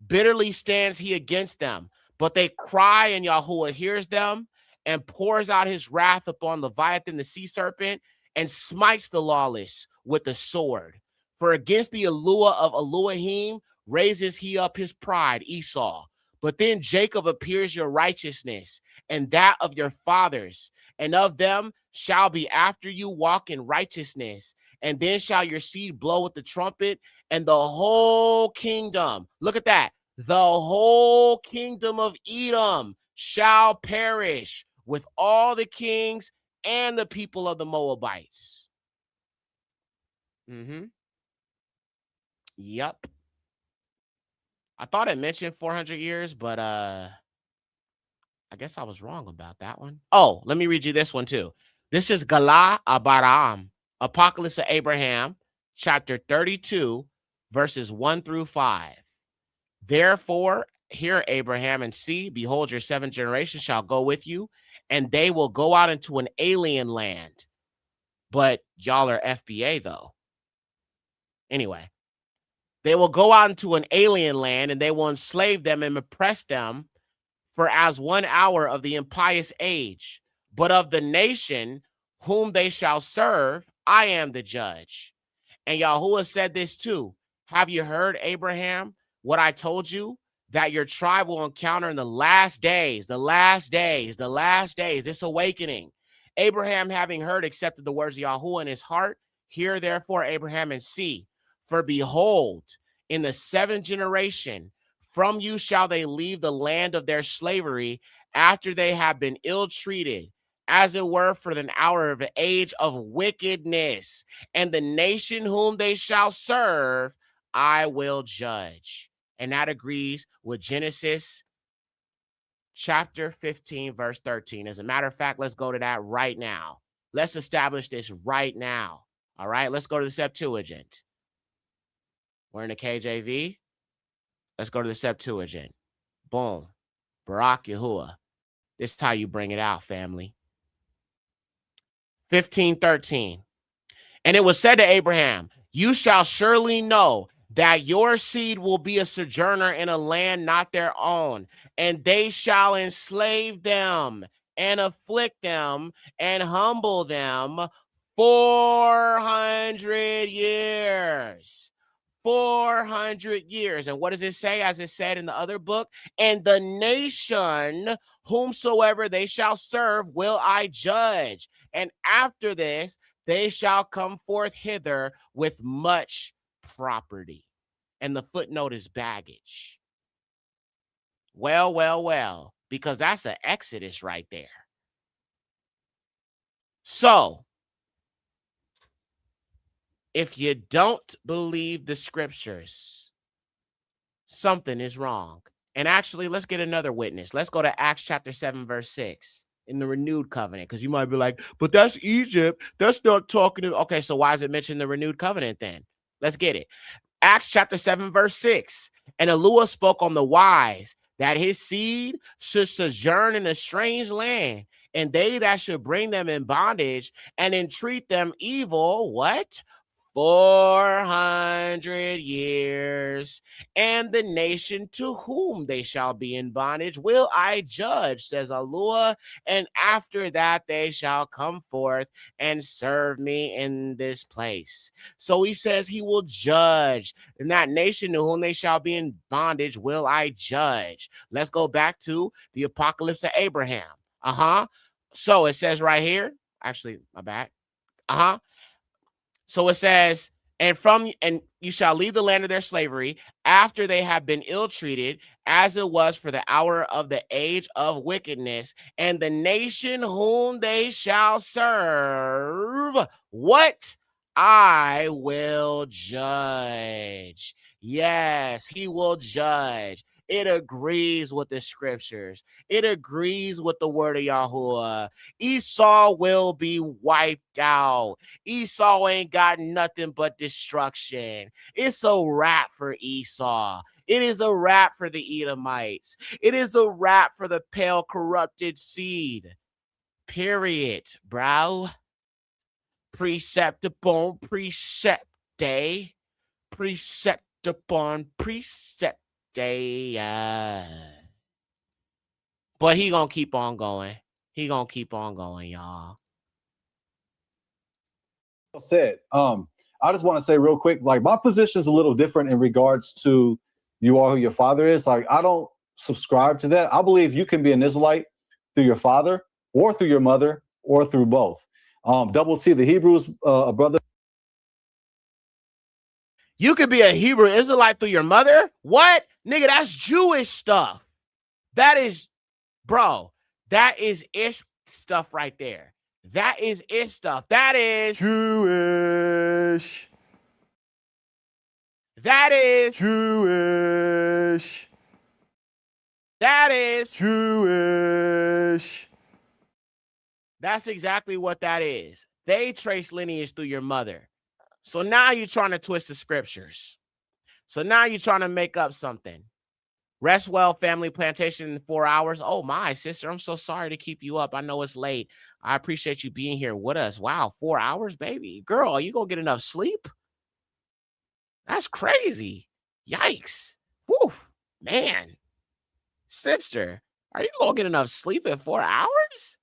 Bitterly stands he against them, but they cry, and Yahuwah hears them and pours out his wrath upon Leviathan, the sea serpent, and smites the lawless with the sword. For against the Eluah of Elohim raises he up his pride, Esau. But then Jacob appears your righteousness, and that of your fathers, and of them shall be after you walk in righteousness. And then shall your seed blow with the trumpet, and the whole kingdom, look at that, the whole kingdom of Edom shall perish with all the kings and the people of the Moabites. Yep. I thought it mentioned 400 years, but I guess I was wrong about that one. Oh, let me read you this one too. This is Galah Abaram, Apocalypse of Abraham, chapter 32, verses 1 through 5. Therefore, hear Abraham and see, behold, your 7th generation shall go with you, and they will go out into an alien land. But y'all are FBA though. Anyway, they will go out into an alien land, and they will enslave them and oppress them for as 1 hour of the impious age. But of the nation whom they shall serve, I am the judge. And Yahuwah said this too. Have you heard, Abraham, what I told you? That your tribe will encounter in the last days, this awakening. Abraham, having heard, accepted the words of Yahuwah in his heart. Hear therefore, Abraham, and see. For behold, in the 7th generation, from you shall they leave the land of their slavery after they have been ill-treated, as it were, for an hour of the age of wickedness. And the nation whom they shall serve, I will judge. And that agrees with Genesis chapter 15, verse 13. As a matter of fact, let's go to that right now. Let's establish this right now. All right, let's go to the Septuagint. We're in the KJV. Let's go to the Septuagint. Boom. Barak Yahuwah. This is how you bring it out, family. 15:13. And it was said to Abraham, you shall surely know that your seed will be a sojourner in a land not their own, and they shall enslave them and afflict them and humble them 400 years. 400 years. And what does it say? As it said in the other book, and the nation whomsoever they shall serve will I judge. And after this, they shall come forth hither with much property. And the footnote is baggage. Well, because that's an Exodus right there. So, if you don't believe the scriptures, something is wrong. And actually, let's get another witness. Let's go to Acts chapter 7, verse 6 in the renewed covenant, because you might be like, but that's Egypt. That's not talking to. Okay, so why is it mentioned the renewed covenant then? Let's get it. Acts chapter 7, verse 6. And Elua spoke on the wise that his seed should sojourn in a strange land, and they that should bring them in bondage and entreat them evil, what? 400 years, and the nation to whom they shall be in bondage will I judge, says Elua, and after that they shall come forth and serve me in this place. So he says he will judge, and that nation to whom they shall be in bondage will I judge. Let's go back to the apocalypse of Abraham. So it says right here, actually, my bad. So it says, and you shall leave the land of their slavery after they have been ill-treated, as it was for the hour of the age of wickedness, and the nation whom they shall serve, what? I will judge. Yes, he will judge. It agrees with the scriptures. It agrees with the word of Yahuwah. Esau will be wiped out. Esau ain't got nothing but destruction. It's a wrap for Esau. It is a wrap for the Edomites. It is a wrap for the pale, corrupted seed. Period, bro. Precept upon precept day. Precept upon precept day. But he gonna keep on going. He gonna keep on going, y'all. Said, I just want to say real quick, like my position is a little different in regards to you are who your father is. Like I don't subscribe to that. I believe you can be an Israelite through your father or through your mother or through both. Double T, the Hebrews, a brother. You could be a Hebrew Israelite through your mother? What? Nigga, that's Jewish stuff. That is, bro, that is ish stuff right there. That is ish stuff. That is Jewish. That is Jewish. That is Jewish. That's exactly what that is. They trace lineage through your mother. So now you're trying to twist the scriptures. So now you're trying to make up something. Rest well, family plantation in 4 hours. Oh my, sister, I'm so sorry to keep you up. I know it's late. I appreciate you being here with us. Wow, 4 hours, baby. Girl, are you gonna get enough sleep? That's crazy. Yikes. Whew, man. Sister, are you gonna get enough sleep in 4 hours?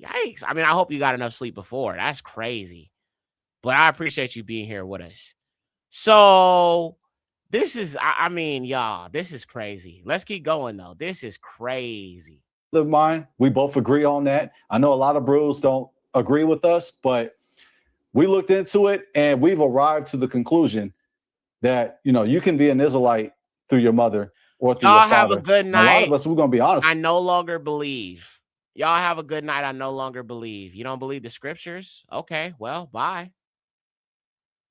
Yikes. I mean, I hope you got enough sleep before. That's crazy. But I appreciate you being here with us. So this is, I mean, y'all, this is crazy. Let's keep going, though. This is crazy. Of mine, we both agree on that. I know a lot of bros don't agree with us, but we looked into it and we've arrived to the conclusion that, you know, you can be an Israelite through your mother or through Y'all your father. have a good And night. a lot of us, we're going to be honest. I no longer believe. Y'all have a good night. I no longer believe. You don't believe the scriptures? Okay, well, bye.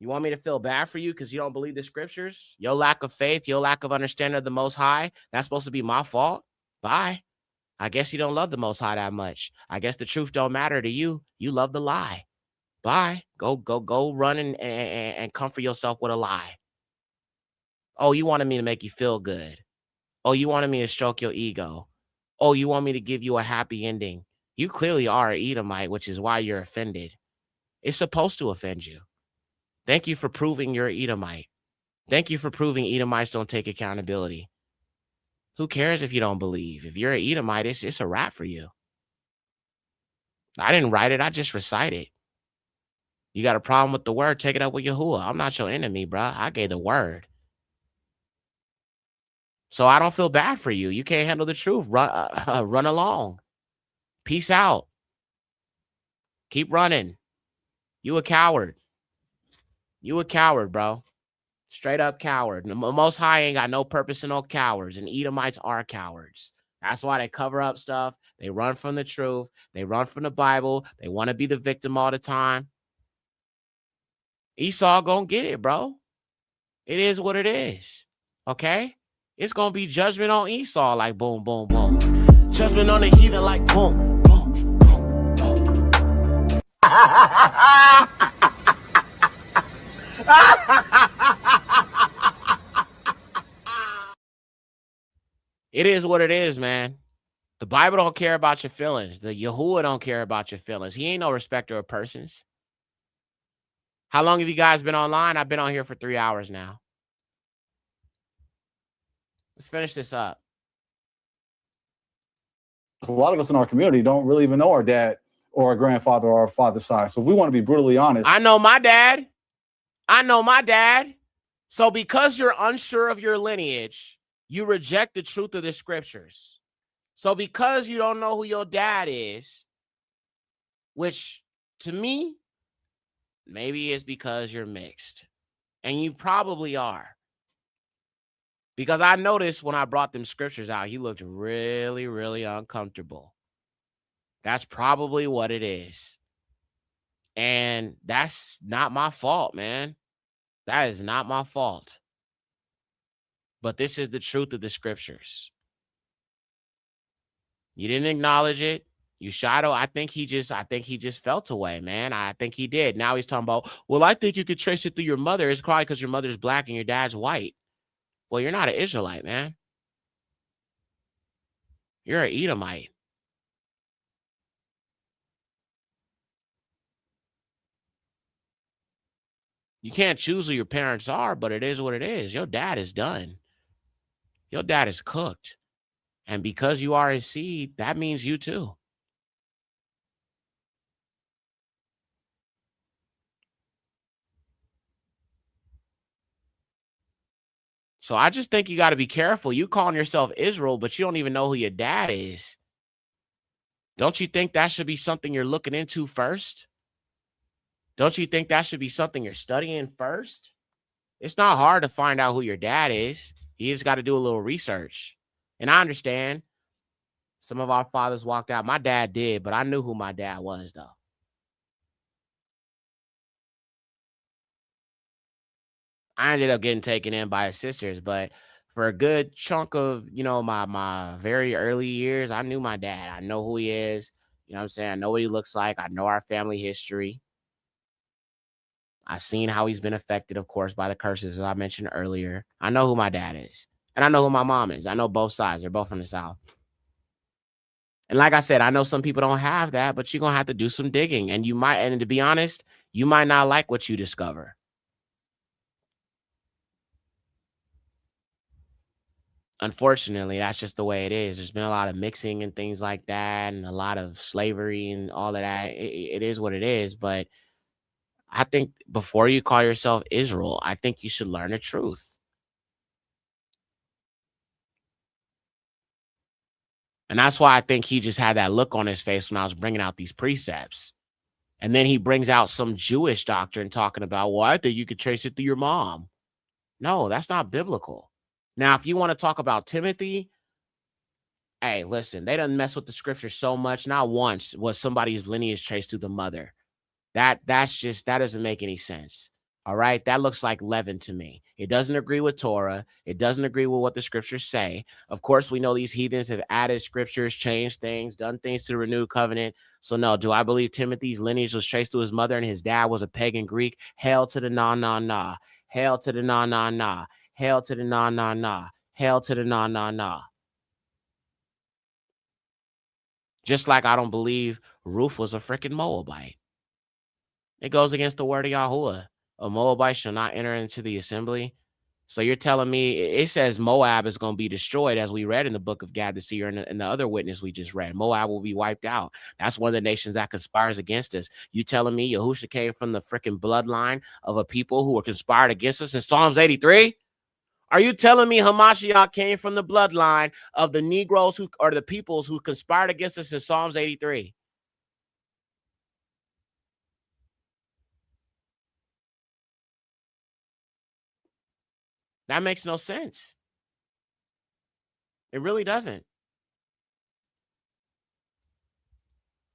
You want me to feel bad for you because you don't believe the scriptures? Your lack of faith, your lack of understanding of the Most High, that's supposed to be my fault? Bye. I guess you don't love the Most High that much. I guess the truth don't matter to you. You love the lie. Bye. Go run and comfort yourself with a lie. Oh, you wanted me to make you feel good. Oh, you wanted me to stroke your ego. Oh, you want me to give you a happy ending. You clearly are an Edomite, which is why you're offended. It's supposed to offend you. Thank you for proving you're an Edomite. Thank you for proving Edomites don't take accountability. Who cares if you don't believe? If you're an Edomite, it's a wrap for you. I didn't write it. I just recite it. You got a problem with the word, take it up with Yahuwah. I'm not your enemy, bruh. I gave the word. So I don't feel bad for you. You can't handle the truth. Run along. Peace out. Keep running. You a coward. You a coward, bro. Straight up coward. The Most High ain't got no purpose in no cowards, and Edomites are cowards. That's why they cover up stuff. They run from the truth. They run from the Bible. They want to be the victim all the time. Esau gonna get it, bro. It is what it is. Okay? It's gonna be judgment on Esau, like boom, boom, boom. Judgment on the heathen like boom, boom, boom, boom. It is what it is, man. The Bible don't care about your feelings. The Yahuwah don't care about your feelings. He ain't no respecter of persons. How long have you guys been online? I've been on here for 3 hours now. Let's finish this up. A lot of us in our community don't really even know our dad or our grandfather or our father's side. So if we want to be brutally honest. I know my dad. So because you're unsure of your lineage, you reject the truth of the scriptures. So because you don't know who your dad is, which to me, maybe it's because you're mixed. And you probably are. Because I noticed when I brought them scriptures out, he looked really, really uncomfortable. That's probably what it is. And that's not my fault, man. That is not my fault. But this is the truth of the scriptures. You didn't acknowledge it. You shadow. I think he just felt away, man. I think he did. Now he's talking about, well, I think you could trace it through your mother. It's probably because your mother's black and your dad's white. Well, you're not an Israelite, man. You're an Edomite. You can't choose who your parents are, but it is what it is. Your dad is done. Your dad is cooked. And because you are his seed, that means you too. So I just think you got to be careful. You calling yourself Israel, but you don't even know who your dad is. Don't you think that should be something you're looking into first? Don't you think that should be something you're studying first? It's not hard to find out who your dad is. You just got to do a little research. And I understand some of our fathers walked out. My dad did, but I knew who my dad was, though. I ended up getting taken in by his sisters, but for a good chunk of, my very early years, I knew my dad. I know who he is. You know what I'm saying? I know what he looks like. I know our family history. I've seen how he's been affected, of course, by the curses, as I mentioned earlier. I know who my dad is. And I know who my mom is. I know both sides. They're both from the South. And like I said, I know some people don't have that, but you're going to have to do some digging. And to be honest, you might not like what you discover. Unfortunately, that's just the way it is. There's been a lot of mixing and things like that, and a lot of slavery and all of that. It is what it is. But I think before you call yourself Israel, I think you should learn the truth. And that's why I think he just had that look on his face when I was bringing out these precepts. And then he brings out some Jewish doctrine talking about, well, I think you could trace it through your mom. No, that's not biblical. Now, if you want to talk about Timothy, hey, listen, they done mess with the scripture so much. Not once was somebody's lineage traced through the mother. That doesn't make any sense. All right. That looks like leaven to me. It doesn't agree with Torah. It doesn't agree with what the scriptures say. Of course, we know these heathens have added scriptures, changed things, done things to the renewed covenant. So no, do I believe Timothy's lineage was traced to his mother and his dad was a pagan Greek? Hell to the nah. Hell to the nah. Hell to the nah. Hell to the nah. Just like I don't believe Ruth was a freaking Moabite. It goes against the word of Yahuwah. A Moabite shall not enter into the assembly. So you're telling me it says Moab is going to be destroyed, as we read in the book of Gad the seer and the other witness we just read. Moab will be wiped out. That's one of the nations that conspires against us. You telling me Yahusha came from the freaking bloodline of a people who were conspired against us in Psalms 83? Are you telling me Hamashiach came from the bloodline of the Negroes who or the peoples who conspired against us in Psalms 83? That makes no sense. It really doesn't.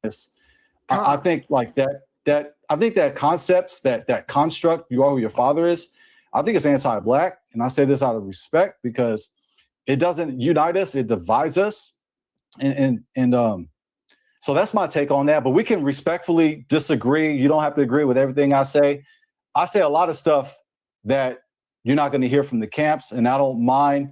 Yes. I think like that I think that concepts, that construct, you are who your father is, I think it's anti-black. And I say this out of respect because it doesn't unite us, it divides us. And so that's my take on that. But we can respectfully disagree. You don't have to agree with everything I say. I say a lot of stuff that you're not going to hear from the camps, and I don't mind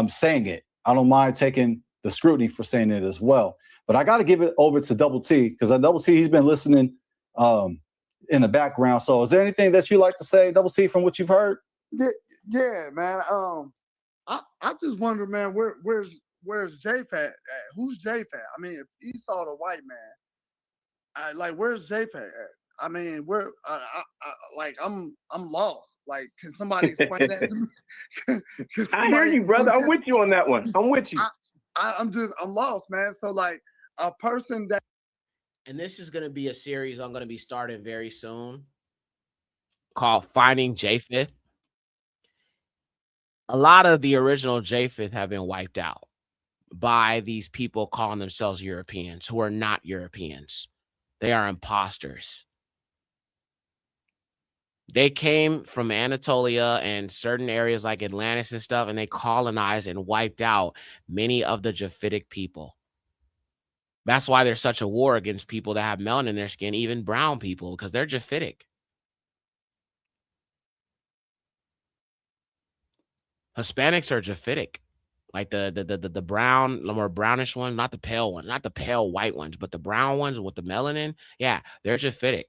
saying it. I don't mind taking the scrutiny for saying it as well. But I got to give it over to Double T, because Double T, he's been listening in the background. So is there anything that you like to say, Double T, from what you've heard? Yeah, man. I just wonder, man, where's Japhet at? Who's Japhet? I mean, if Esau the white man, like, where's Japhet at? I mean, I'm lost. Like, can somebody explain that to me? I hear you, brother. I'm with you on that one. I'm with you. I'm lost, man. So like a person that, and this is going to be a series I'm going to be starting very soon called Finding Japheth. A lot of the original Japheth have been wiped out by these people calling themselves Europeans who are not Europeans. They are imposters. They came from Anatolia and certain areas like Atlantis and stuff, and they colonized and wiped out many of the Japhetic people. That's why there's such a war against people that have melanin in their skin, even brown people, because they're Japhetic. Hispanics are Japhetic, like the brown, more brownish ones, not the pale ones, not the pale white ones, but the brown ones with the melanin. Yeah, they're Japhetic.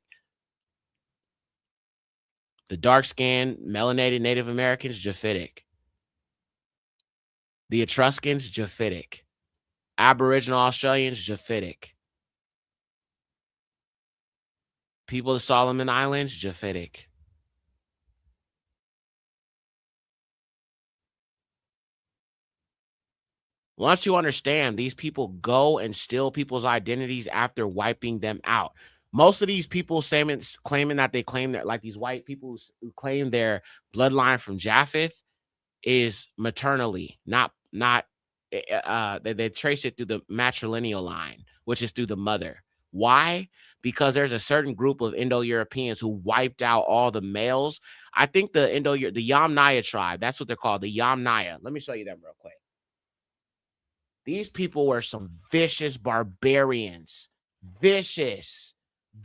The dark-skinned, melanated Native Americans, Japhetic. The Etruscans, Japhetic. Aboriginal Australians, Japhetic. People of Solomon Islands, Japhetic. Once you understand, these people go and steal people's identities after wiping them out. Most of these people claiming that they claim that, like these white people who claim their bloodline from Japheth, is maternally, not they trace it through the matrilineal line, which is through the mother. Why? Because there's a certain group of Indo-Europeans who wiped out all the males. I think the Yamnaya tribe, that's what they're called, the Yamnaya. Let me show you them real quick. These people were some vicious barbarians. Vicious.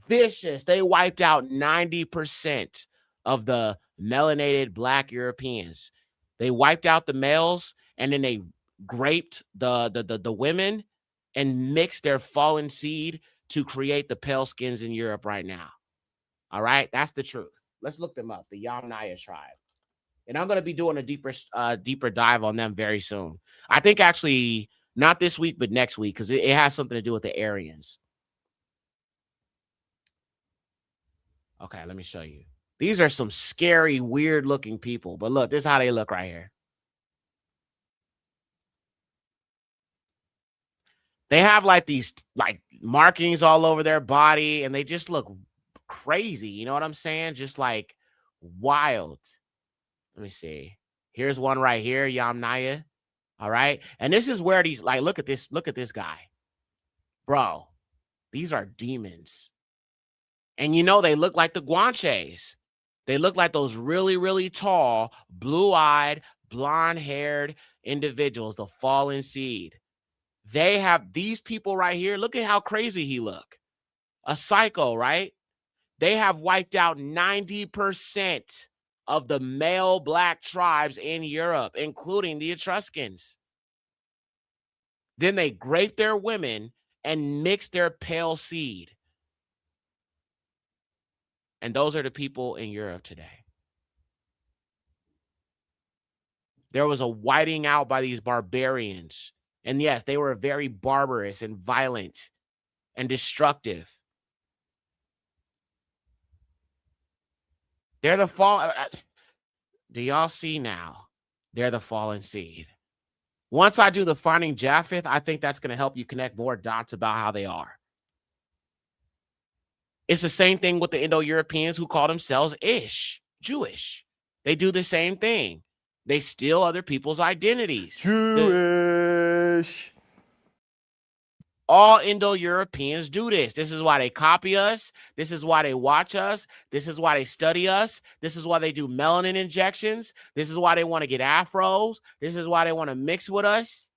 They wiped out 90% of the melanated black Europeans. They wiped out the males, and then they raped the women and mixed their fallen seed to create the pale skins in Europe right now. All right, that's the truth. Let's look them up, the Yamnaya tribe. And I'm going to be doing a deeper dive on them very soon. I think actually not this week, but next week, because it has something to do with the Aryans. Okay, let me show you. These are some scary, weird-looking people. But look, this is how they look right here. They have like these like markings all over their body, and they just look crazy. You know what I'm saying? Just like wild. Let me see. Here's one right here, Yamnaya. All right. And this is where these, like, look at this guy. Bro, these are demons. And you know, they look like the Guanches. They look like those really, really tall, blue-eyed, blonde-haired individuals, the fallen seed. They have these people right here. Look at how crazy he look. A psycho, right? They have wiped out 90% of the male black tribes in Europe, including the Etruscans. Then they grape their women and mix their pale seed. And those are the people in Europe today. There was a whiting out by these barbarians. And yes, they were very barbarous and violent and destructive. They're the fall. Do y'all see now? They're the fallen seed. Once I do the finding Japheth, I think that's going to help you connect more dots about how they are. It's the same thing with the Indo-Europeans who call themselves Jewish. They do the same thing. They steal other people's identities. Jewish. All Indo-Europeans do this. This is why they copy us. This is why they watch us. This is why they study us. This is why they do melanin injections. This is why they want to get afros. This is why they want to mix with us.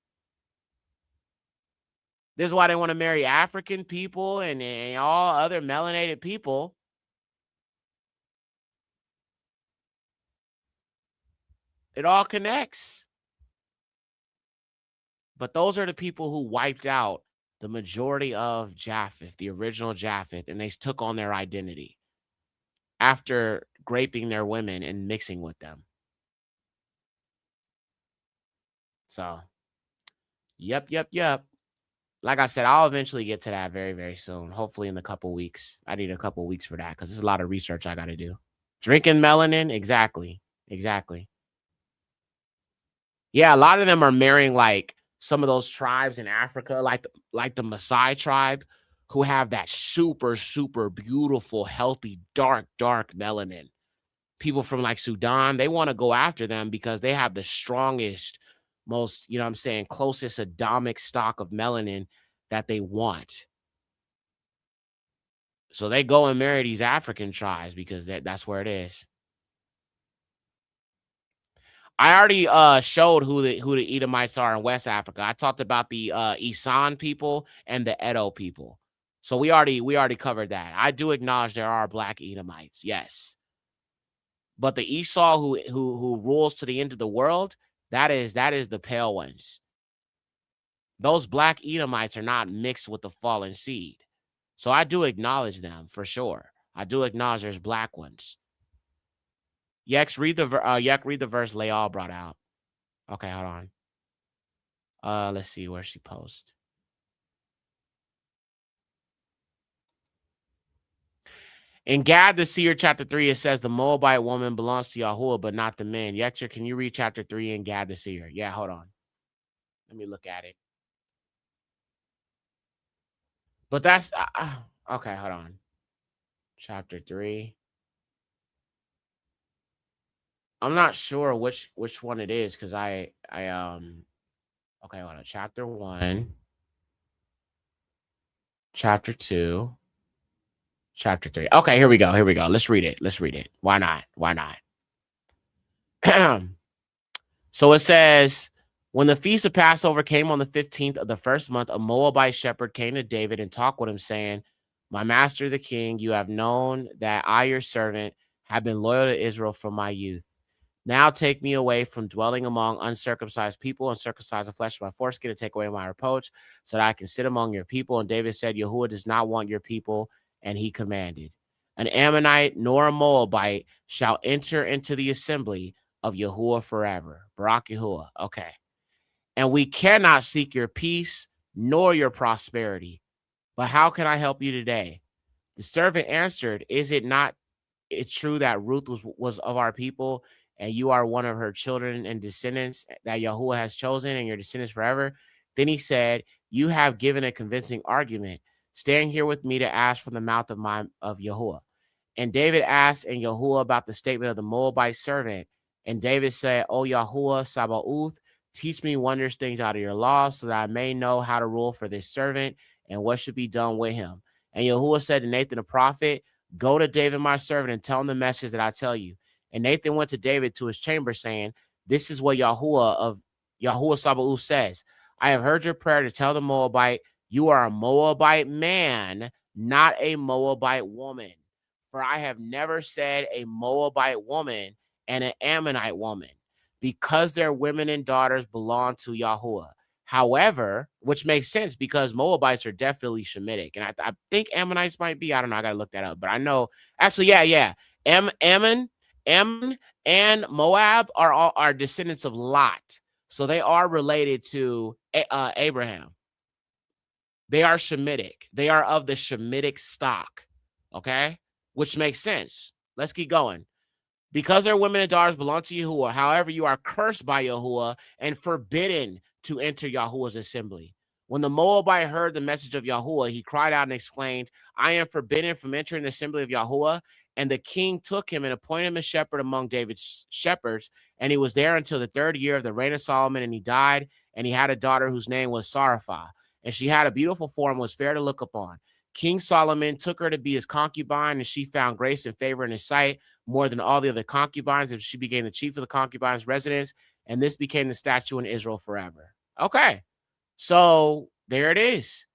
This is why they want to marry African people and all other melanated people. It all connects. But those are the people who wiped out the majority of Japheth, the original Japheth, and they took on their identity after raping their women and mixing with them. So, yep. Like I said, I'll eventually get to that very, very soon. Hopefully in a couple weeks. I need a couple weeks for that because there's a lot of research I got to do. Drinking melanin, exactly. Yeah, a lot of them are marrying like some of those tribes in Africa, like the Maasai tribe, who have that super, super beautiful, healthy, dark melanin. People from like Sudan, they want to go after them because they have the strongest, most, closest Adamic stock of melanin that they want. So they go and marry these African tribes because that's where it is. I already showed who the Edomites are in West Africa. I talked about the Esau people and the Edo people. So we already covered that. I do acknowledge there are black Edomites, yes. But the Esau who rules to the end of the world, that is the pale ones. Those black Edomites are not mixed with the fallen seed. So I do acknowledge them for sure. I do acknowledge there's black ones. Yex, read the verse Leal brought out. Okay, hold on. Let's see where she posts. In Gad the Seer, chapter 3, it says the Moabite woman belongs to Yahuwah, but not the men. Yexer, can you read chapter 3 in Gad the Seer? Yeah, hold on. Let me look at it. But that's okay. Hold on. Chapter 3. I'm not sure which one it is because I okay, hold on. Chapter 1, chapter 2, chapter 3. Okay, here we go. Let's read it. Why not? So it says, when the feast of Passover came on the 15th of the first month, a Moabite shepherd came to David and talked with him, saying, my master the king, you have known that I, your servant, have been loyal to Israel from my youth. Now take me away from dwelling among uncircumcised people and circumcise the flesh of my foreskin, to take away my reproach, so that I can sit among your people. And David said, Yahuwah does not want your people. And he commanded, an Ammonite nor a Moabite shall enter into the assembly of Yahuwah forever. Barak Yahuwah. Okay. And we cannot seek your peace nor your prosperity. But how can I help you today? The servant answered, is it not it's true that Ruth was of our people, and you are one of her children and descendants that Yahuwah has chosen, and your descendants forever? Then he said, you have given a convincing argument. Stand here with me to ask from the mouth of Yahuwah. And David asked and Yahuwah about the statement of the Moabite servant. And David said, O Yahuwah Sabaoth, teach me wondrous things out of your law, so that I may know how to rule for this servant and what should be done with him. And Yahuwah said to Nathan the prophet, go to David my servant and tell him the message that I tell you. And Nathan went to David to his chamber, saying, this is what Yahuwah Sabaoth says. I have heard your prayer to tell the Moabite, you are a Moabite man, not a Moabite woman. For I have never said a Moabite woman and an Ammonite woman, because their women and daughters belong to Yahuwah. However, which makes sense because Moabites are definitely Shemitic. And I think Ammonites might be. I don't know. I got to look that up. But I know, actually, yeah. Ammon and Moab are descendants of Lot. So they are related to Abraham. They are Shemitic. They are of the Shemitic stock. Okay? Which makes sense. Let's keep going. Because their women and daughters belong to Yahuwah, however, you are cursed by Yahuwah and forbidden to enter Yahuwah's assembly. When the Moabite heard the message of Yahuwah, he cried out and exclaimed, I am forbidden from entering the assembly of Yahuwah. And the king took him and appointed him a shepherd among David's shepherds. And he was there until the 3rd year of the reign of Solomon, and he died. And he had a daughter whose name was Saraphah. And she had a beautiful form, was fair to look upon. King Solomon took her to be his concubine, and she found grace and favor in his sight more than all the other concubines, and she became the chief of the concubines' residence, and this became the statute in Israel forever. Okay, so there it is.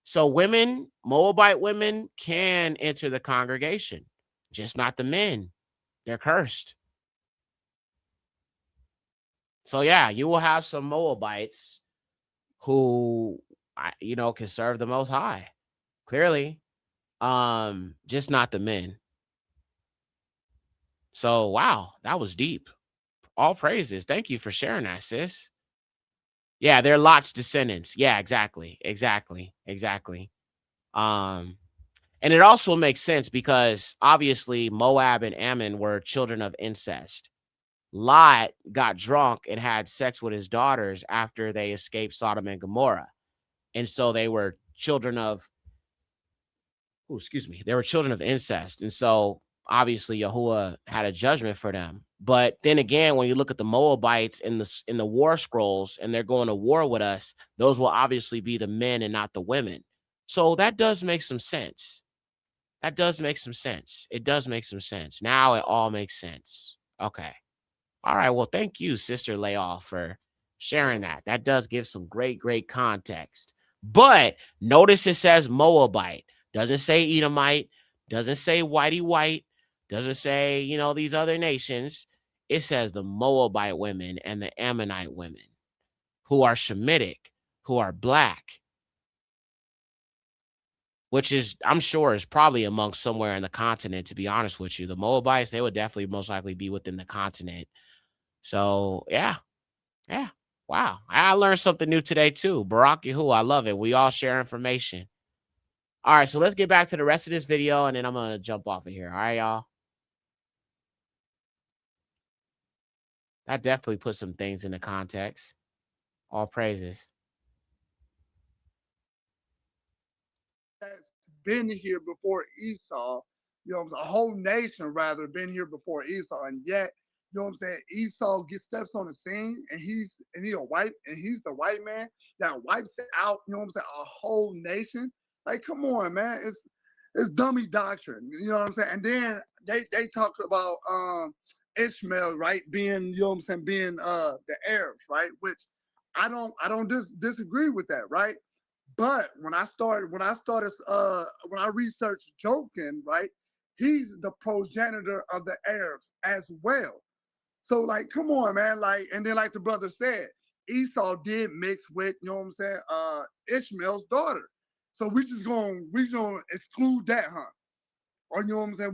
So women, Moabite women, can enter the congregation, just not the men. They're cursed. So yeah, you will have some Moabites who, can serve the Most High. Clearly, just not the men. So wow, that was deep. All praises. Thank you for sharing that, sis. Yeah, they're Lot's descendants. Yeah, exactly. And it also makes sense because obviously Moab and Ammon were children of incest. Lot got drunk and had sex with his daughters after they escaped Sodom and Gomorrah. And so they were children of, they were children of incest. And so obviously Yahuwah had a judgment for them. But then again, when you look at the Moabites in the war scrolls and they're going to war with us, those will obviously be the men and not the women. So that does make some sense. It does make some sense. Now it all makes sense. Okay. All right. Well, thank you, Sister Layoff, for sharing that. That does give some great context. But notice it says Moabite. Doesn't say Edomite. Doesn't say whitey white. Doesn't say, these other nations. It says the Moabite women and the Ammonite women who are Shemitic, who are black, which is, I'm sure, is probably amongst somewhere in the continent, to be honest with you. The Moabites, they would definitely most likely be within the continent. So, yeah. Wow. I learned something new today, too. Barak Yahu, I love it. We all share information. All right, so let's get back to the rest of this video, and then I'm going to jump off of here. All right, y'all? That definitely puts some things into context. All praises. That's been here before Esau, a whole nation rather been here before Esau, and yet, Esau steps on the scene, and he's the white man that wipes out, a whole nation. Like, come on, man, it's dummy doctrine, you know what I'm saying? And then they talk about Ishmael, right, being, being the Arabs, right, which I don't disagree with that, right? But when I researched Jokin, right, he's the progenitor of the Arabs as well. So, like, come on, man. Like, and then, like the brother said, Esau did mix with, Ishmael's daughter. So we gonna exclude that, huh? Or we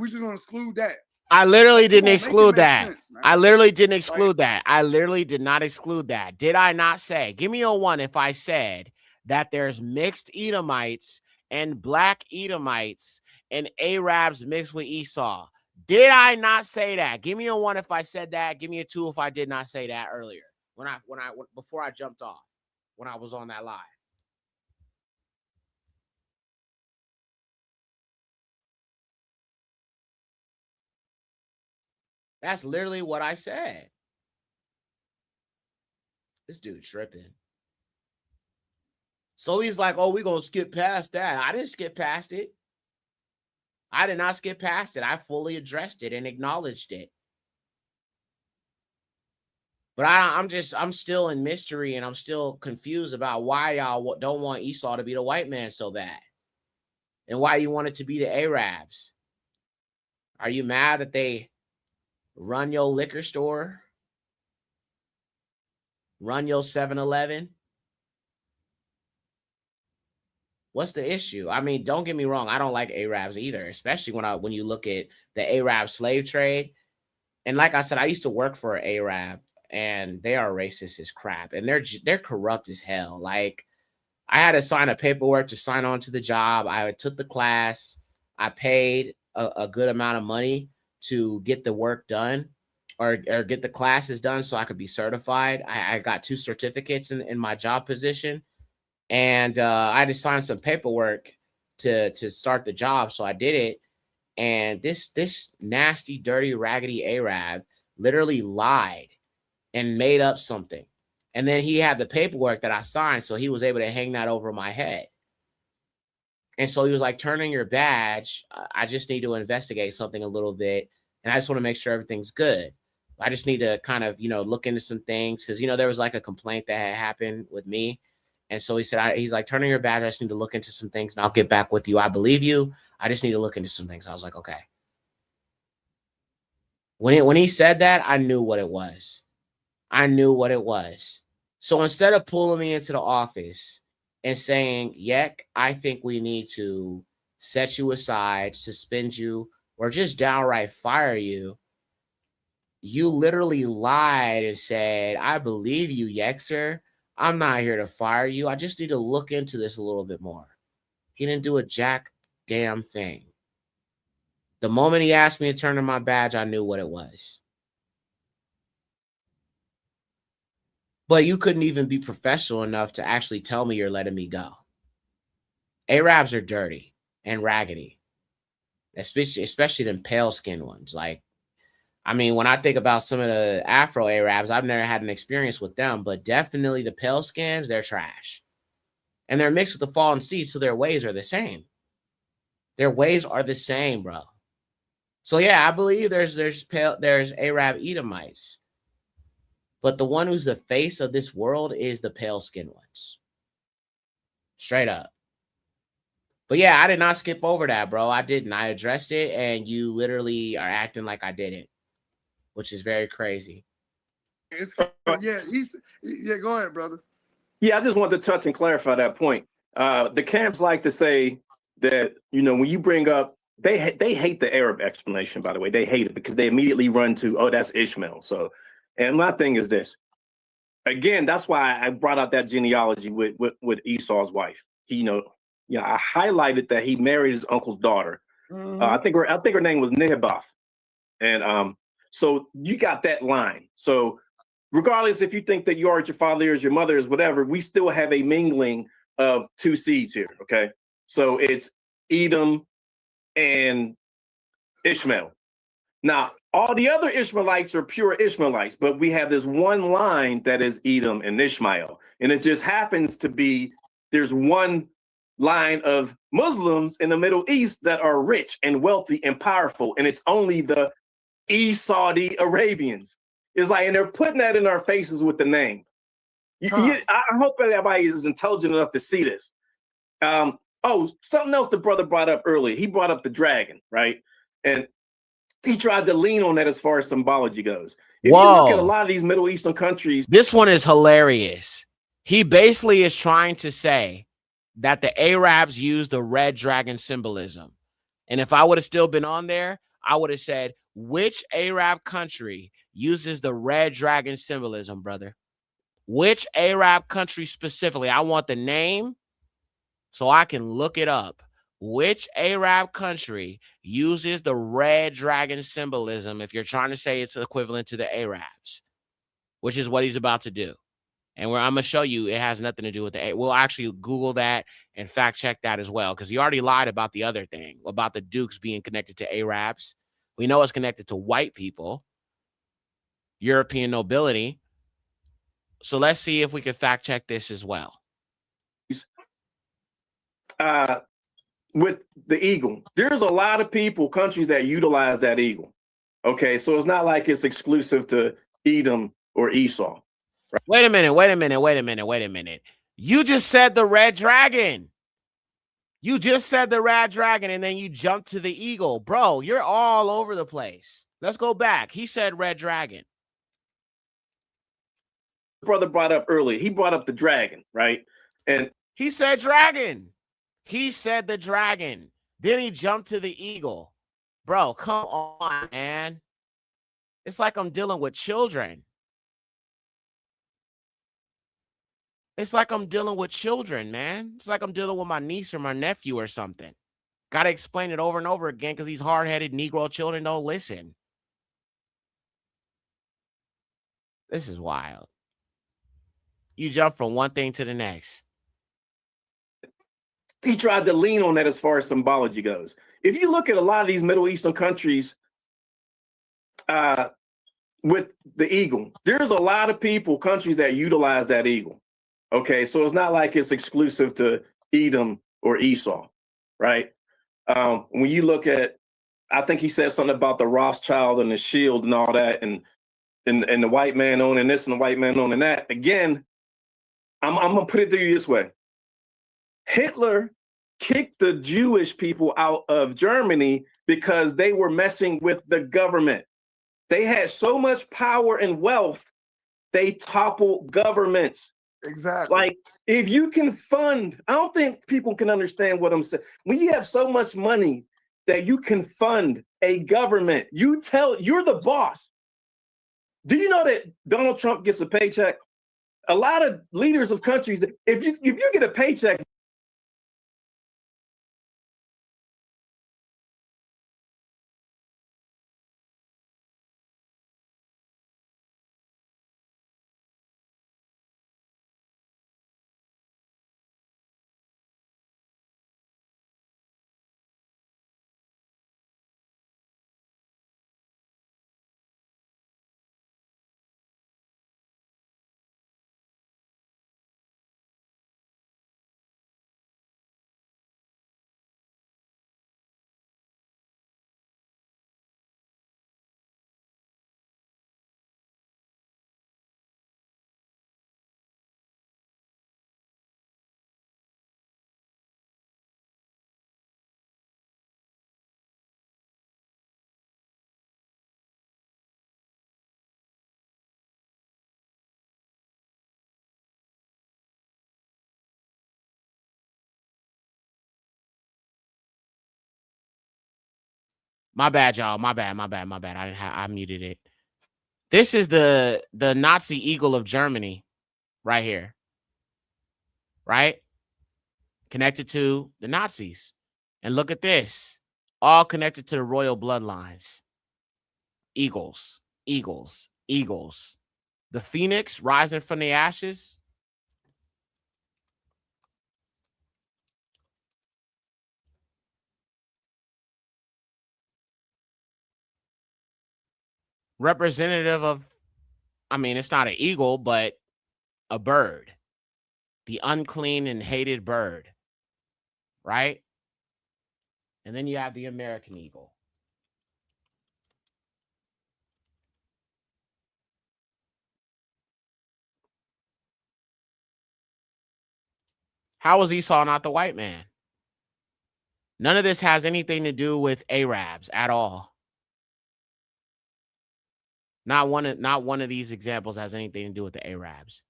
just gonna exclude that. I literally didn't exclude that. Sense, I literally didn't exclude that. I literally did not exclude that. Did I not say? Give me a 1 if I said that there's mixed Edomites and black Edomites and Arabs mixed with Esau. Did I not say that? Give me a 1 if I said that. Give me a 2 if I did not say that earlier. Before I jumped off, when I was on that live. That's literally what I said. This dude tripping. So he's like, oh, we're going to skip past that. I didn't skip past it. I did not skip past it. I fully addressed it and acknowledged it. But I'm still in mystery, and I'm still confused about why y'all don't want Esau to be the white man so bad. And why you want it to be the Arabs. Are you mad that they run your liquor store? Run your 7-Eleven? What's the issue? I mean, don't get me wrong. I don't like Arabs either, especially when you look at the Arab slave trade And like I said, I used to work for an Arab, and they are racist as crap, and they're corrupt as hell. Like, I had to sign a paperwork to sign on to the job. I took the class. I paid a good amount of money to get the work done, or get the classes done so I could be certified. I got 2 certificates in my job position, and I had to sign some paperwork to start the job. So I did it, and this nasty, dirty, raggedy Arab literally lied and made up something. And then he had the paperwork that I signed, so he was able to hang that over my head. And so he was like, "Turn in your badge. I just need to investigate something a little bit, and I just want to make sure everything's good. I just need to kind of, look into some things, because there was like a complaint that had happened with me." And so he said, he's like, "Turn in your badge. I just need to look into some things, and I'll get back with you. I believe you. I just need to look into some things." I was like, "Okay." When he said that, I knew what it was. I knew what it was. So instead of pulling me into the office and saying, "Yek, I think we need to set you aside, suspend you, or just downright fire you," you literally lied and said, "I believe you, Yexer. I'm not here to fire you. I just need to look into this a little bit more." He didn't do a jack damn thing. The moment he asked me to turn in my badge, I knew what it was. But you couldn't even be professional enough to actually tell me you're letting me go. Arabs are dirty and raggedy, especially them pale skinned ones. Like, I mean, when I think about some of the Afro Arabs, I've never had an experience with them, but definitely the pale skins, they're trash. And they're mixed with the fallen seeds, so their ways are the same. Their ways are the same, bro. So yeah, I believe there's Arab Edomites. But the one who's the face of this world is the pale skinned ones. Straight up. But yeah, I did not skip over that, bro. I didn't. I addressed it, and you literally are acting like I didn't, which is very crazy. Yeah, go ahead, brother. Yeah, I just wanted to touch and clarify that point. The camps like to say that, when you bring up, they hate the Arab explanation, by the way. They hate it because they immediately run to, "Oh, that's Ishmael." So, and my thing is this. Again, that's why I brought out that genealogy with Esau's wife. I highlighted that he married his uncle's daughter. Mhm. I think her name was Nehibath. And so you got that line. So regardless if you think that your father is your mother is whatever, we still have a mingling of 2 seeds here. Okay. So it's Edom and Ishmael. Now, all the other Ishmaelites are pure Ishmaelites, but we have this one line that is Edom and Ishmael. And it just happens to be there's one line of Muslims in the Middle East that are rich and wealthy and powerful. And it's only the Saudi Arabians. It's like, and they're putting that in our faces with the name. I hope everybody is intelligent enough to see this. Something else the brother brought up earlier. He brought up the dragon, right? And he tried to lean on that as far as symbology goes. If you look at a lot of these Middle Eastern countries, this one is hilarious. He basically is trying to say that the Arabs use the red dragon symbolism. And if I would have still been on there, I would have said, which Arab country uses the red dragon symbolism, brother? Which Arab country specifically? I want the name so I can look it up. Which Arab country uses the red dragon symbolism if you're trying to say it's equivalent to the Arabs, which is what he's about to do. And I'm going to show you it has nothing to do with we'll actually Google that and fact check that as well, because he already lied about the other thing, about the Dukes being connected to Arabs. We know it's connected to white people, European nobility. So let's see if we can fact check this as well. With the eagle, there's a lot of countries that utilize that eagle. Okay, so it's not like it's exclusive to Edom or Esau. Right? Wait a minute. You just said the red dragon. And then you jumped to the eagle. Bro, you're all over the place. Let's go back. He said red dragon. Brother brought up earlier. He brought up the dragon, right? And he said dragon. He said the dragon. Then he jumped to the eagle. Bro, come on, man. It's like I'm dealing with children. It's like I'm dealing with children, man. It's like I'm dealing with my niece or my nephew or something. Got to explain it over and over again because these hard-headed Negro children don't listen. This is wild. You jump from one thing to the next. He tried to lean on that as far as symbology goes. If you look at a lot of these Middle Eastern countries with the eagle, there's a lot of countries that utilize that eagle. Okay, so it's not like it's exclusive to Edom or Esau, right? When you look at, I think he said something about the Rothschild and the shield and all that, and the white man owning this and the white man owning that. Again, I'm gonna put it to you this way: Hitler kicked the Jewish people out of Germany because they were messing with the government. They had so much power and wealth, they toppled governments. Exactly. Like, if you can fund, I don't think people can understand what I'm saying. When you have so much money that you can fund a government, you're the boss. Do you know that Donald Trump gets a paycheck? A lot of leaders of countries, if you get a paycheck, My bad, y'all. My bad. I muted it. This is the Nazi eagle of Germany right here. Right? Connected to the Nazis. And look at this. All connected to the royal bloodlines. Eagles. The phoenix rising from the ashes. Representative of, I mean, it's not an eagle, but a bird. The unclean and hated bird. Right? And then you have the American eagle. How was Esau not the white man? None of this has anything to do with Arabs at all. Not one of these examples has anything to do with the Arabs.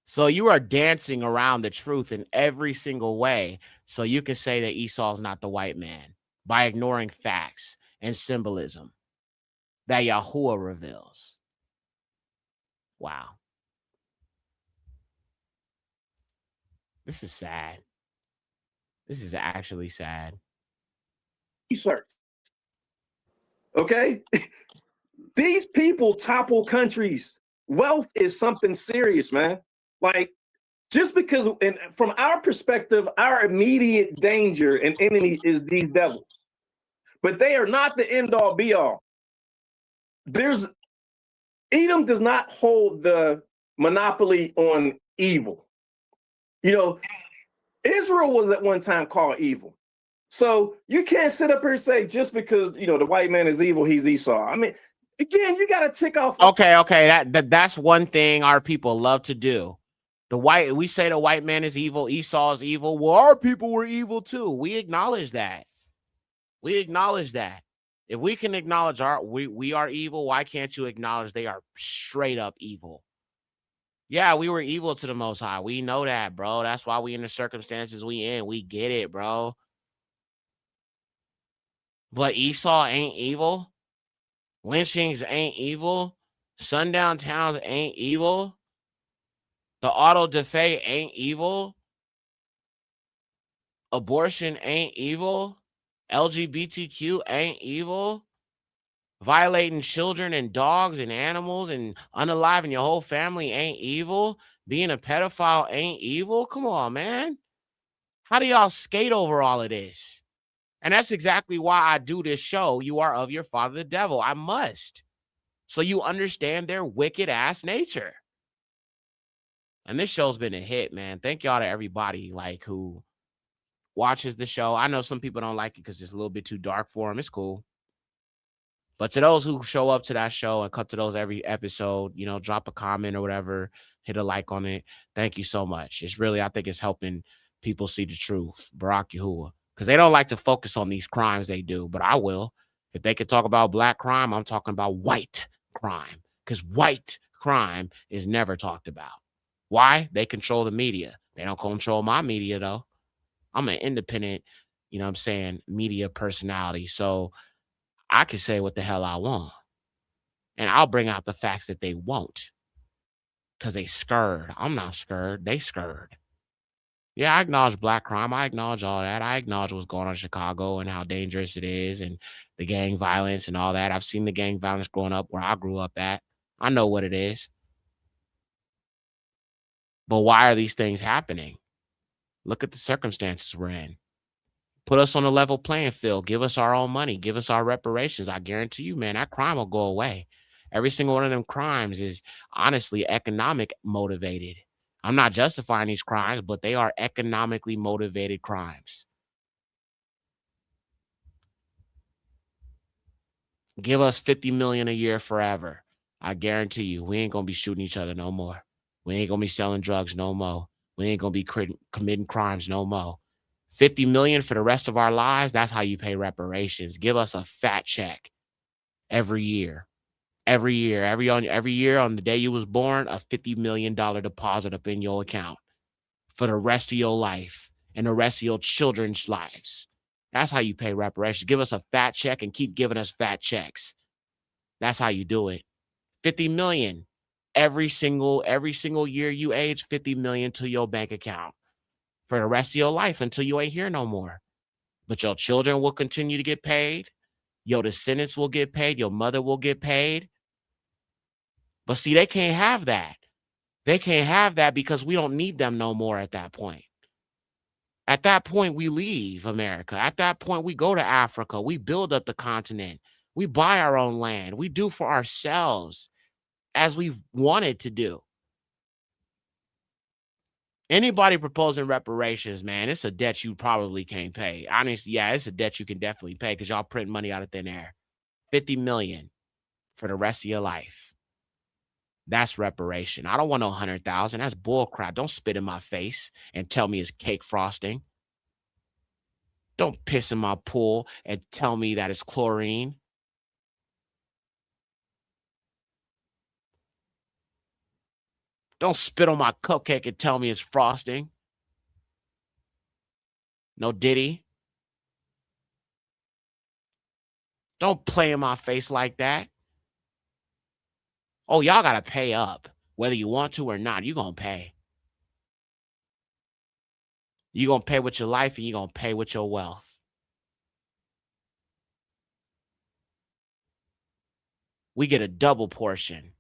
So you are dancing around the truth in every single way so you can say that Esau is not the white man by ignoring facts and symbolism that Yahuwah reveals. Wow. This is sad. This is actually sad. research. Okay? These people topple countries. Wealth is something serious, man. Like, just because, and from our perspective, our immediate danger and enemy is these devils. But they are not the end all be all. Edom does not hold the monopoly on evil. You know, Israel was at one time called evil. So you can't sit up here and say just because, the white man is evil, he's Esau. I mean, again, you got to tick off. Okay. That's one thing our people love to do. We say the white man is evil, Esau is evil. Well, our people were evil too. We acknowledge that. If we can acknowledge we are evil, why can't you acknowledge they are straight up evil? Yeah, we were evil to the Most High. We know that, bro. That's why we in the circumstances we in. We get it, bro. But Esau ain't evil. Lynchings ain't evil. Sundown towns ain't evil. The auto da fe ain't evil. Abortion ain't evil. LGBTQ ain't evil. Violating children and dogs and animals and unaliving your whole family ain't evil. Being a pedophile ain't evil. Come on, man. How do y'all skate over all of this? And that's exactly why I do this show. You are of your father, the devil. I must. So you understand their wicked ass nature. And this show's been a hit, man. Thank y'all to everybody like who watches the show. I know some people don't like it because it's a little bit too dark for them. It's cool. But to those who show up to that show and cut to those every episode, you know, drop a comment or whatever, hit a like on it. Thank you so much. It's really, I think it's helping people see the truth. Barack Yahuwah. Because they don't like to focus on these crimes they do, but I will. If they could talk about black crime, I'm talking about white crime. Because white crime is never talked about. Why? They control the media. They don't control my media, though. I'm an independent, you know what I'm saying, media personality. So I can say what the hell I want. And I'll bring out the facts that they won't. Because they scared. I'm not scared. They scared. Yeah, I acknowledge black crime. I acknowledge all that. I acknowledge what's going on in Chicago and how dangerous it is and the gang violence and all that. I've seen the gang violence growing up where I grew up at. I know what it is. But why are these things happening? Look at the circumstances we're in. Put us on a level playing field. Give us our own money. Give us our reparations. I guarantee you, man, that crime will go away. Every single one of them crimes is honestly economic motivated. I'm not justifying these crimes, but they are economically motivated crimes. Give us 50 million a year forever. I guarantee you, we ain't gonna be shooting each other no more. We ain't gonna be selling drugs no more. We ain't gonna be committing crimes no more. 50 million for the rest of our lives. That's how you pay reparations. Give us a fat check every year. Every year, every year on the day you was born, a $50 million deposit up in your account for the rest of your life and the rest of your children's lives. That's how you pay reparations. Give us a fat check and keep giving us fat checks. That's how you do it. 50 million every single year you age, 50 million to your bank account for the rest of your life until you ain't here no more. But your children will continue to get paid. Your descendants will get paid. Your mother will get paid. But see, they can't have that. They can't have that because we don't need them no more at that point. At that point, we leave America. At that point, we go to Africa. We build up the continent. We buy our own land. We do for ourselves as we've wanted to do. Anybody proposing reparations, man, it's a debt you probably can't pay. Honestly, yeah, it's a debt you can definitely pay because y'all print money out of thin air. 50 million for the rest of your life. That's reparation. I don't want no 100,000. That's bull crap. Don't spit in my face and tell me it's cake frosting. Don't piss in my pool and tell me that it's chlorine. Don't spit on my cupcake and tell me it's frosting. No Diddy. Don't play in my face like that. Oh, y'all got to pay up. Whether you want to or not, you're going to pay. You're going to pay with your life and you're going to pay with your wealth. We get a double portion.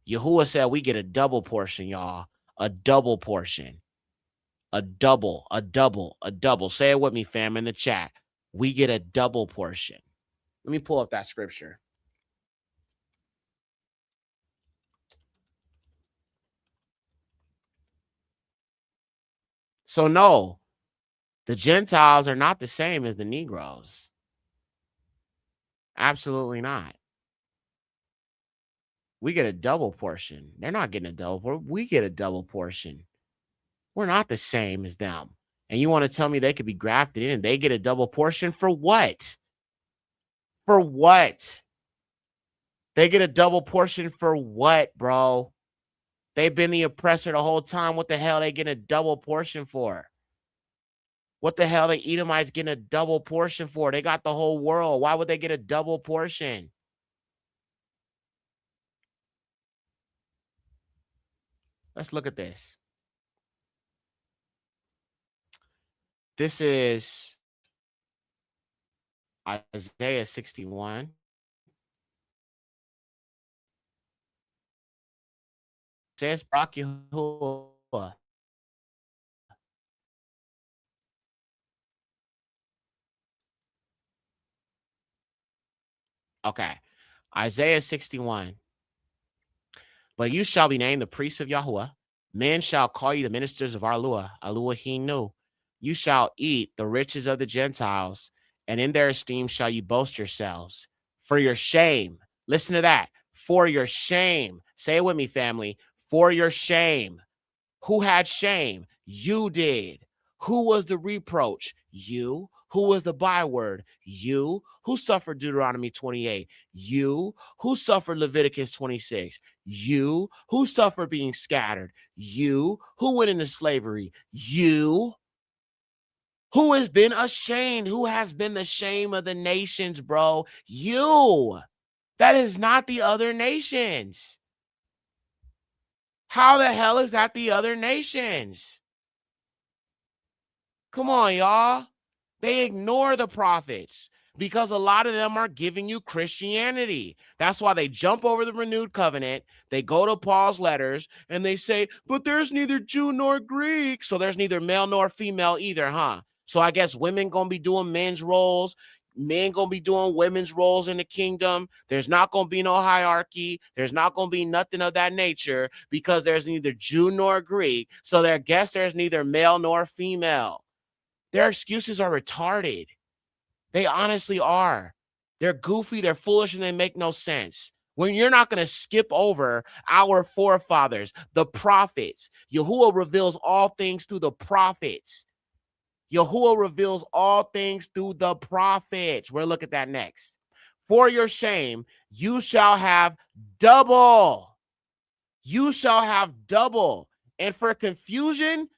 Yahuwah said we get a double portion, y'all. A double portion. A double, a double, a double. Say it with me, fam, in the chat. We get a double portion. Let me pull up that scripture. So no, the Gentiles are not the same as the Negroes. Absolutely not. We get a double portion. They're not getting a double portion. We get a double portion. We're not the same as them. And you want to tell me they could be grafted in and they get a double portion for what? For what? They get a double portion for what, bro? They've been the oppressor the whole time. What the hell they getting a double portion for? What the hell the Edomites getting a double portion for? They got the whole world. Why would they get a double portion? Let's look at this. This is Isaiah 61. It says Barak Yahuwah. Okay. Isaiah 61. But you shall be named the priests of Yahuwah. Men shall call you the ministers of Arlua, Aluahinu. You shall eat the riches of the Gentiles, and in their esteem shall you boast yourselves. For your shame. Listen to that. For your shame. Say it with me, family. For your shame. Who had shame? You did. Who was the reproach? You. Who was the byword? You. Who suffered Deuteronomy 28? You. Who suffered Leviticus 26? You. Who suffered being scattered? You. Who went into slavery? You. Who has been ashamed? Who has been the shame of the nations, bro? You. That is not the other nations. How the hell is that the other nations? Come on, y'all. They ignore the prophets because a lot of them are giving you Christianity. That's why they jump over the renewed covenant. They go to Paul's letters and they say, but there's neither Jew nor Greek. So there's neither male nor female either, huh? So I guess women going to be doing men's roles. Men going to be doing women's roles in the kingdom. There's not going to be no hierarchy. There's not going to be nothing of that nature because there's neither Jew nor Greek. So I guess there's neither male nor female. Their excuses are retarded. They honestly are. They're goofy, they're foolish, and they make no sense. When you're not going to skip over our forefathers, the prophets. Yahuwah reveals all things through the prophets. Yahuwah reveals all things through the prophets. We'll look at that next. For your shame, you shall have double. You shall have double. And for confusion,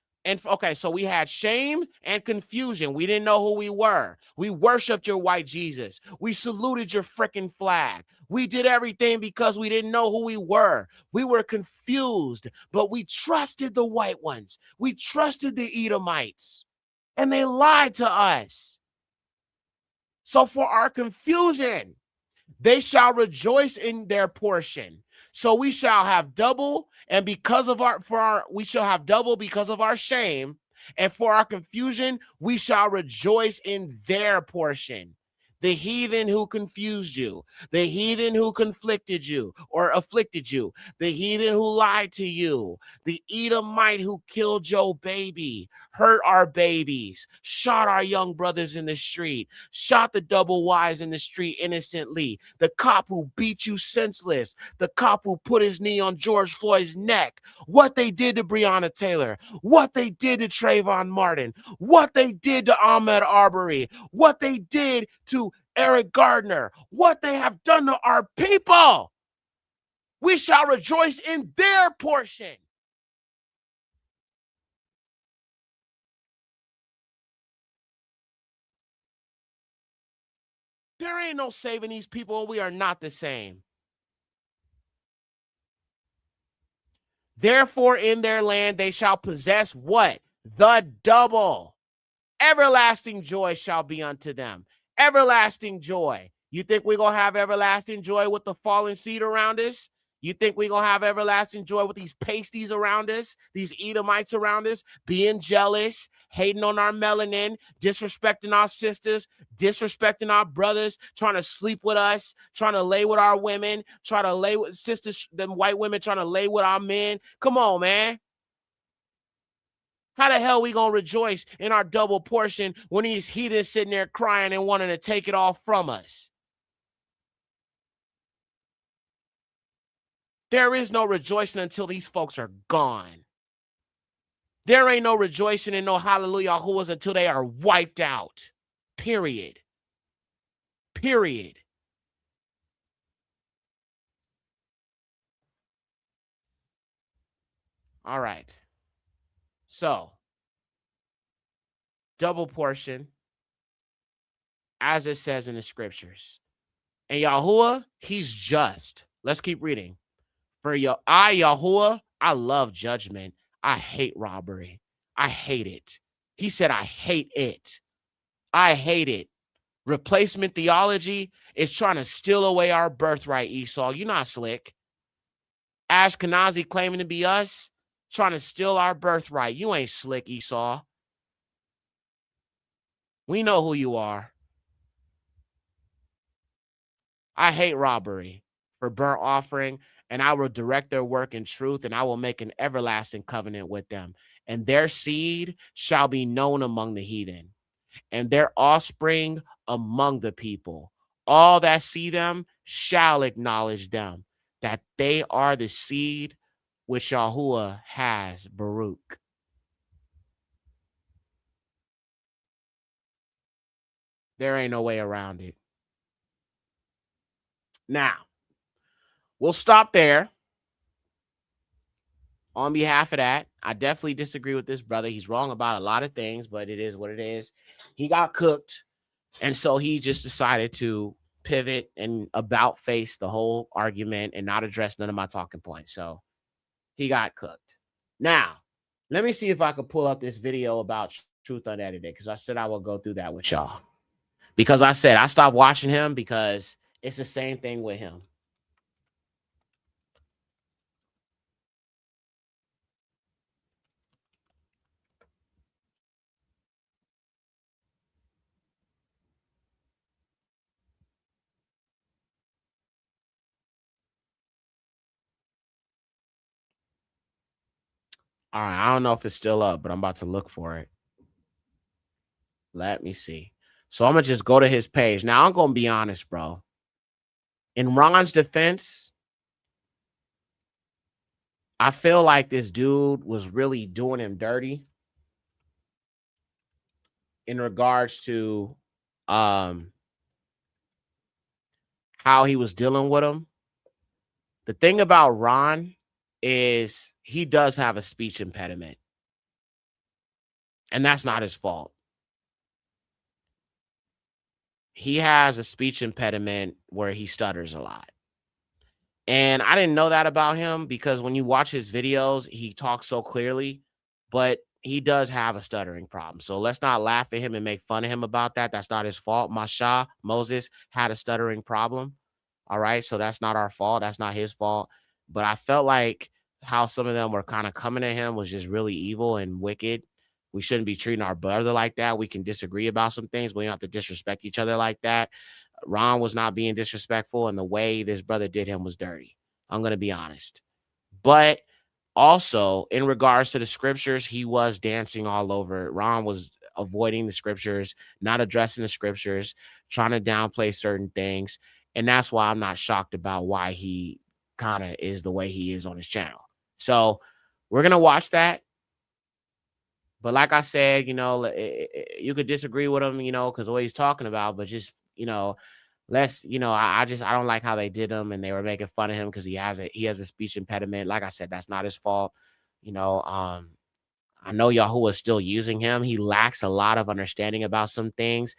okay, so we had shame and confusion. We didn't know who we were. We worshiped your white Jesus. We saluted your freaking flag. We did everything because we didn't know who we were. We were confused, but we trusted the white ones. We trusted the Edomites, and they lied to us. So for our confusion, they shall rejoice in their portion. So we shall have double, and we shall have double because of our shame, and for our confusion, we shall rejoice in their portion. The heathen who confused you, the heathen who conflicted you or afflicted you, the heathen who lied to you, the Edomite who killed your baby, hurt our babies, shot our young brothers in the street, shot the double Ys in the street innocently, the cop who beat you senseless, the cop who put his knee on George Floyd's neck, what they did to Breonna Taylor, what they did to Trayvon Martin, what they did to Ahmaud Arbery, what they did to Eric Gardner, what they have done to our people. We shall rejoice in their portion. There ain't no saving these people. We are not the same. Therefore, in their land, they shall possess what? The double. Everlasting joy shall be unto them. Everlasting joy. You think we're going to have everlasting joy with the fallen seed around us? You think we're going to have everlasting joy with these pasties around us, these Edomites around us, being jealous, hating on our melanin, disrespecting our sisters, disrespecting our brothers, trying to sleep with us, trying to lay with our women, trying to lay with sisters, them white women trying to lay with our men? Come on, man. How the hell we going to rejoice in our double portion when these heathens sitting there crying and wanting to take it all from us? There is no rejoicing until these folks are gone. There ain't no rejoicing and no hallelujah Yahuwahs until they are wiped out. Period. Period. All right. So, double portion, as it says in the scriptures. And Yahuwah, he's just. Let's keep reading. For I, Yahuwah, I love judgment. I hate robbery. I hate it. He said, I hate it. I hate it. Replacement theology is trying to steal away our birthright, Esau. You're not slick. Ashkenazi claiming to be us, trying to steal our birthright. You ain't slick, Esau. We know who you are. I hate robbery for burnt offering, and I will direct their work in truth, and I will make an everlasting covenant with them. And their seed shall be known among the heathen, and their offspring among the people. All that see them shall acknowledge them, that they are the seed which Yahuwah has, Baruch. There ain't no way around it. Now, we'll stop there. On behalf of that, I definitely disagree with this brother. He's wrong about a lot of things, but it is what it is. He got cooked, and so he just decided to pivot and about face the whole argument and not address none of my talking points. So he got cooked. Now, let me see if I could pull up this video about Truth Unedited, because I said I will go through that with y'all. Because I said I stopped watching him because it's the same thing with him. All right, I don't know if it's still up, but I'm about to look for it. Let me see. So I'm gonna just go to his page. Now I'm gonna be honest, bro. In Ron's defense, I feel like this dude was really doing him dirty in regards to how he was dealing with him. The thing about Ron is he does have a speech impediment, and that's not his fault. He has a speech impediment where he stutters a lot. And I didn't know that about him because when you watch his videos, he talks so clearly, but he does have a stuttering problem. So let's not laugh at him and make fun of him about that. That's not his fault. Masha, Moses, had a stuttering problem. All right. So that's not our fault. That's not his fault. But I felt like how some of them were kind of coming at him was just really evil and wicked. We shouldn't be treating our brother like that. We can disagree about some things, but we don't have to disrespect each other like that. Ron was not being disrespectful, and the way this brother did him was dirty. I'm going to be honest. But also, in regards to the scriptures, he was dancing all over it. Ron was avoiding the scriptures, not addressing the scriptures, trying to downplay certain things. And that's why I'm not shocked about why he kind of is the way he is on his channel. So we're going to watch that. But like I said, you could disagree with him, because what he's talking about, but just, let's, I don't like how they did him and they were making fun of him because he has a speech impediment. Like I said, that's not his fault. I know Yahoo is still using him. He lacks a lot of understanding about some things.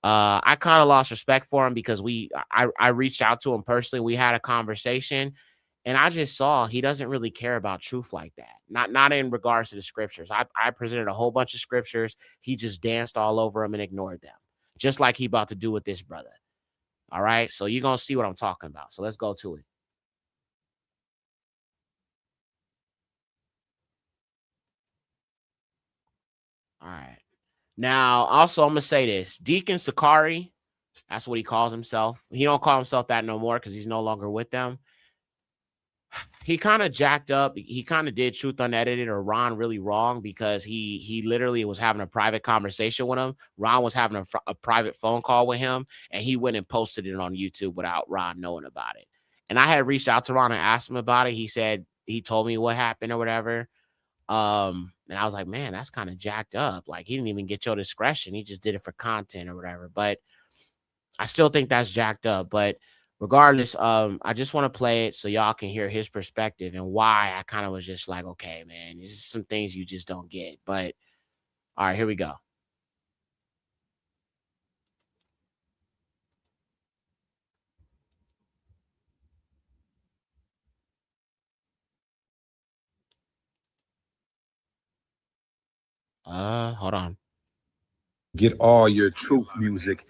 I kind of lost respect for him because I reached out to him personally. We had a conversation. And I just saw he doesn't really care about truth like that. Not in regards to the scriptures. I presented a whole bunch of scriptures. He just danced all over them and ignored them, just like he about to do with this brother. All right. So you're going to see what I'm talking about. So let's go to it. All right. Now, also, I'm going to say this. Deacon Sakari, that's what he calls himself. He don't call himself that no more because he's no longer with them. He kind of jacked up. He kind of did Truth Unedited or Ron really wrong because he literally was having a private conversation with him. Ron was having a private phone call with him, and he went and posted it on YouTube without Ron knowing about it. And I had reached out to Ron and asked him about it. He said he told me what happened or whatever. And I was like, man, that's kind of jacked up. Like, he didn't even get your discretion. He just did it for content or whatever. But I still think that's jacked up. But regardless, I just want to play it so y'all can hear his perspective and why I kind of was just like, okay, man, this is some things you just don't get. But all right, here we go. Hold on. Get all your truth music.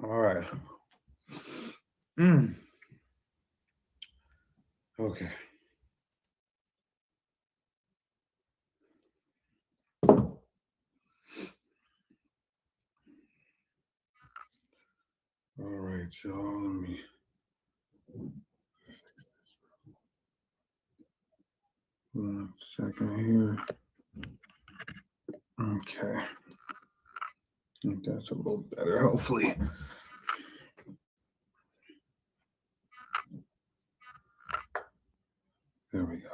All right. Okay. All right, y'all. Let me. One second here. Okay. I think that's a little better, hopefully. There we go.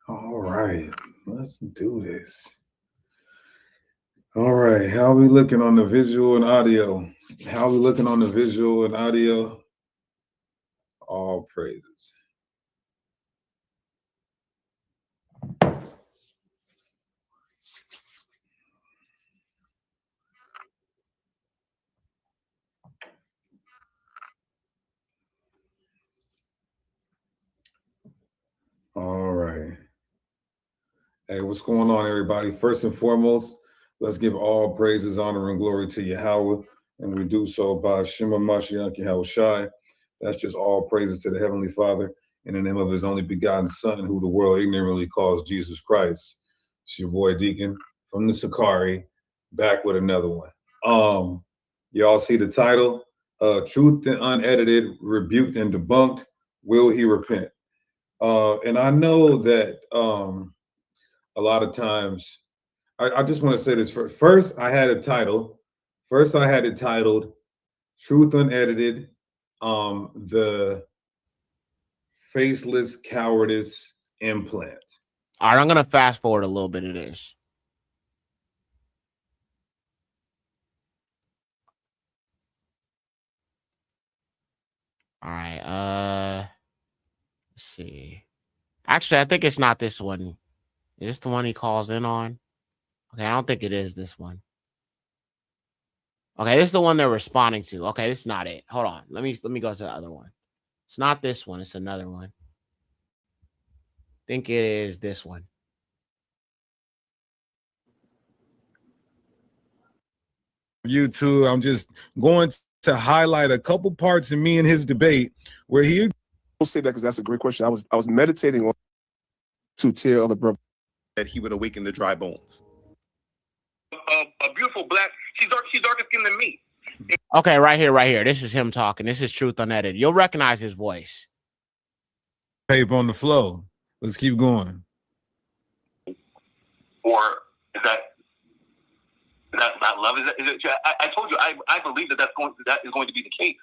All right, let's do this. All right, how are we looking on the visual and audio? How are we looking on the visual and audio? All praises. All right. Hey, what's going on, everybody? First and foremost, let's give all praises, honor, and glory to Yahweh, and we do so by Shema Mashiach Yahweh Shai. That's just all praises to the Heavenly Father in the name of His only begotten Son, who the world ignorantly calls Jesus Christ. It's your boy Deacon from the Sakari, back with another one. Y'all see the title, Truth and Unedited, Rebuked and Debunked, Will He Repent? And I know that a lot of times, I just want to say this first. I had a title. First, I had it titled "Truth Unedited," the faceless cowardice implant. All right, I'm gonna fast forward a little bit of this. All right, let's see. Actually, I think it's not this one. Is this the one he calls in on? Okay, I don't think it is this one. Okay, this is the one they're responding to. Okay, this is not it. Hold on. Let me go to the other one. It's not this one, it's another one. I think it is this one. YouTube, I'm just going to highlight a couple parts in me and his debate where he. I'll say that because that's a great question. I was meditating on to tell the brother that he would awaken the dry bones. A beautiful black. She's darker skinned than me. Okay, right here. This is him talking. This is Truth Unedited. You'll recognize his voice. Paper on the flow. Let's keep going. Or is that not love? Is it? I told you. I believe that is going to be the case.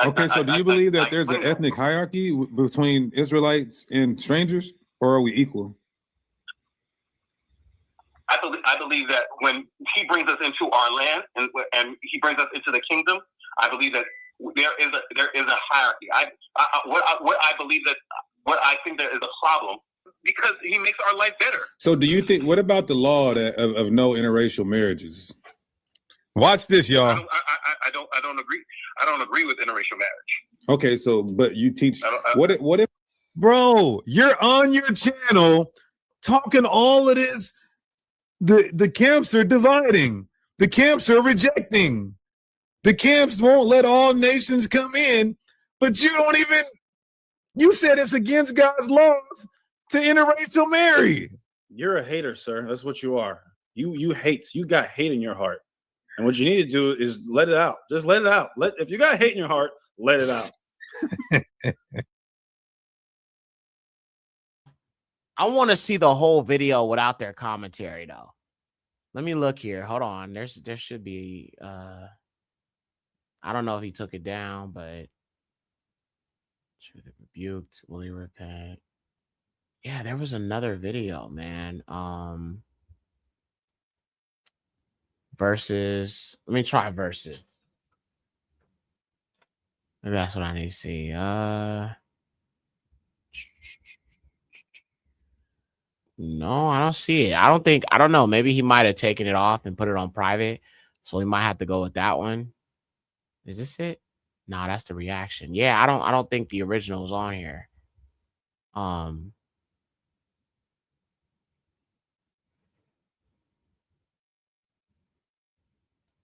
Okay, so do you believe that there's an ethnic hierarchy between Israelites and strangers, or are we equal? I believe that when he brings us into our land and he brings us into the kingdom, I believe that there is a hierarchy. What I think there is a problem because he makes our life better. So do you think? What about the law of no interracial marriages? Watch this, y'all. I don't agree. I don't agree with interracial marriage. Okay, so but you teach what if, bro? You're on your channel talking all of this. The camps are dividing. The camps are rejecting. The camps won't let all nations come in, but you don't even. You said it's against God's laws to interracial marry. You're a hater, sir. That's what you are. You hate. You got hate in your heart. And what you need to do is let it out. Just let it out. If you got hate in your heart, let it out. I want to see the whole video without their commentary, though. Let me look here. Hold on. There should be. I don't know if he took it down, but should have rebuked. Will he repent? Yeah, there was another video, man. Versus. Let me try versus. Maybe that's what I need to see. No, I don't see it. I don't know. Maybe he might have taken it off and put it on private. So we might have to go with that one. Is this it? Nah, that's the reaction. Yeah, I don't think the original is on here.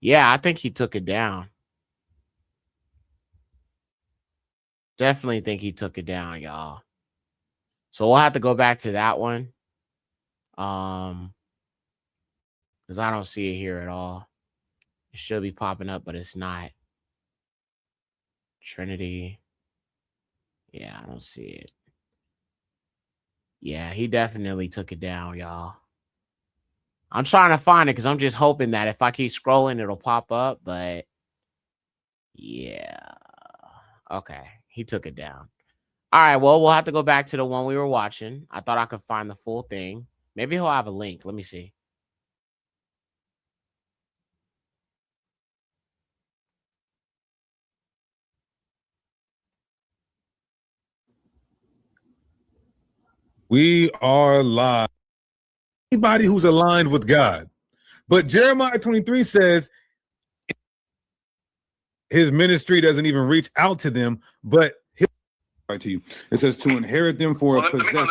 Yeah, I think he took it down. Definitely think he took it down, y'all. So we'll have to go back to that one. Because I don't see it here at all. It should be popping up, but it's not. Trinity. Yeah, I don't see it. Yeah, he definitely took it down, y'all. I'm trying to find it because I'm just hoping that if I keep scrolling, it'll pop up. But yeah. Okay. He took it down. All right. Well, we'll have to go back to the one we were watching. I thought I could find the full thing. Maybe he'll have a link. Let me see. We are live. Anybody who's aligned with God. But Jeremiah 23 says his ministry doesn't even reach out to them, but to you. It says to inherit them for a possession.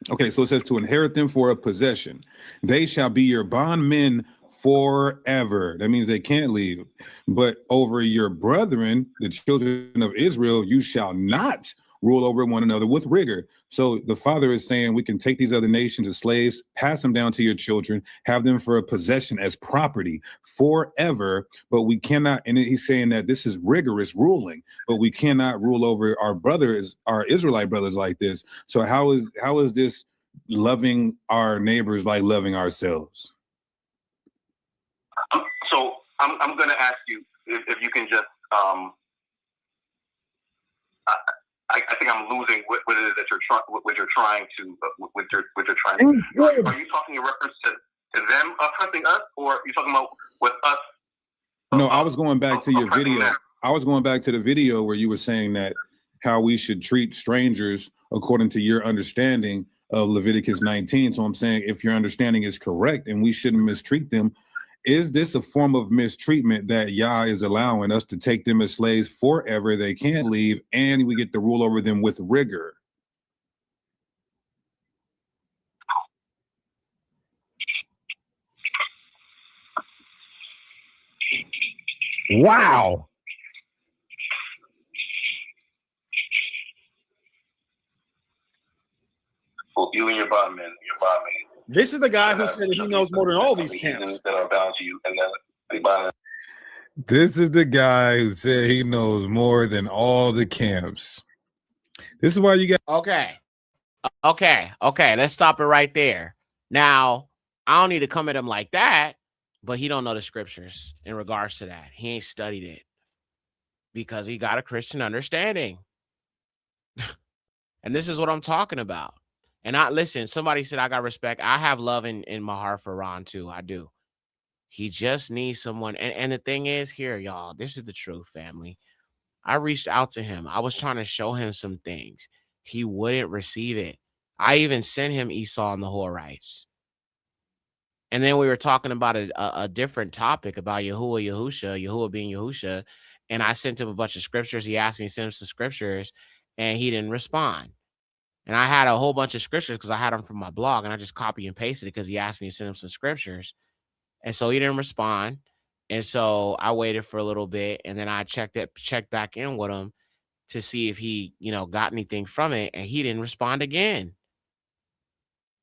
Okay, so it says to inherit them for a possession. They shall be your bondmen forever. That means they can't leave. But over your brethren, the children of Israel, you shall not rule over one another with rigor. So the Father is saying we can take these other nations as slaves, pass them down to your children, have them for a possession as property forever, but we cannot, and he's saying that this is rigorous ruling, but we cannot rule over our brothers, our Israelite brothers like this. So how is this loving our neighbors like loving ourselves? So I'm going to ask you if you can just I think I'm losing what it is that you're trying to. Are you talking in reference to them oppressing us, or are you talking about with us? No, I was going back to your video. Them? I was going back to the video where you were saying that how we should treat strangers according to your understanding of Leviticus 19. So I'm saying if your understanding is correct and we shouldn't mistreat them, is this a form of mistreatment that Yah is allowing us to take them as slaves forever? They can't leave, and we get to rule over them with rigor. Wow. You and your bondmen. This is the guy who said that he knows more than all these camps. That are bound to you, and then they bind. This is the guy who said he knows more than all the camps. This is why you got. Okay. Let's stop it right there. Now, I don't need to come at him like that, but he don't know the scriptures in regards to that. He ain't studied it because he got a Christian understanding. And this is what I'm talking about. And listen, somebody said I got respect. I have love in my heart for Ron too. I do. He just needs someone. And the thing is here, y'all, this is the truth, family. I reached out to him. I was trying to show him some things. He wouldn't receive it. I even sent him Esau and the Horites. And then we were talking about a different topic about Yahuwah being Yahusha. And I sent him a bunch of scriptures. He asked me to send him some scriptures, and he didn't respond. And I had a whole bunch of scriptures because I had them from my blog, and I just copy and pasted it because he asked me to send him some scriptures. And so he didn't respond. And so I waited for a little bit, and then I checked back in with him to see if he, got anything from it, and he didn't respond again.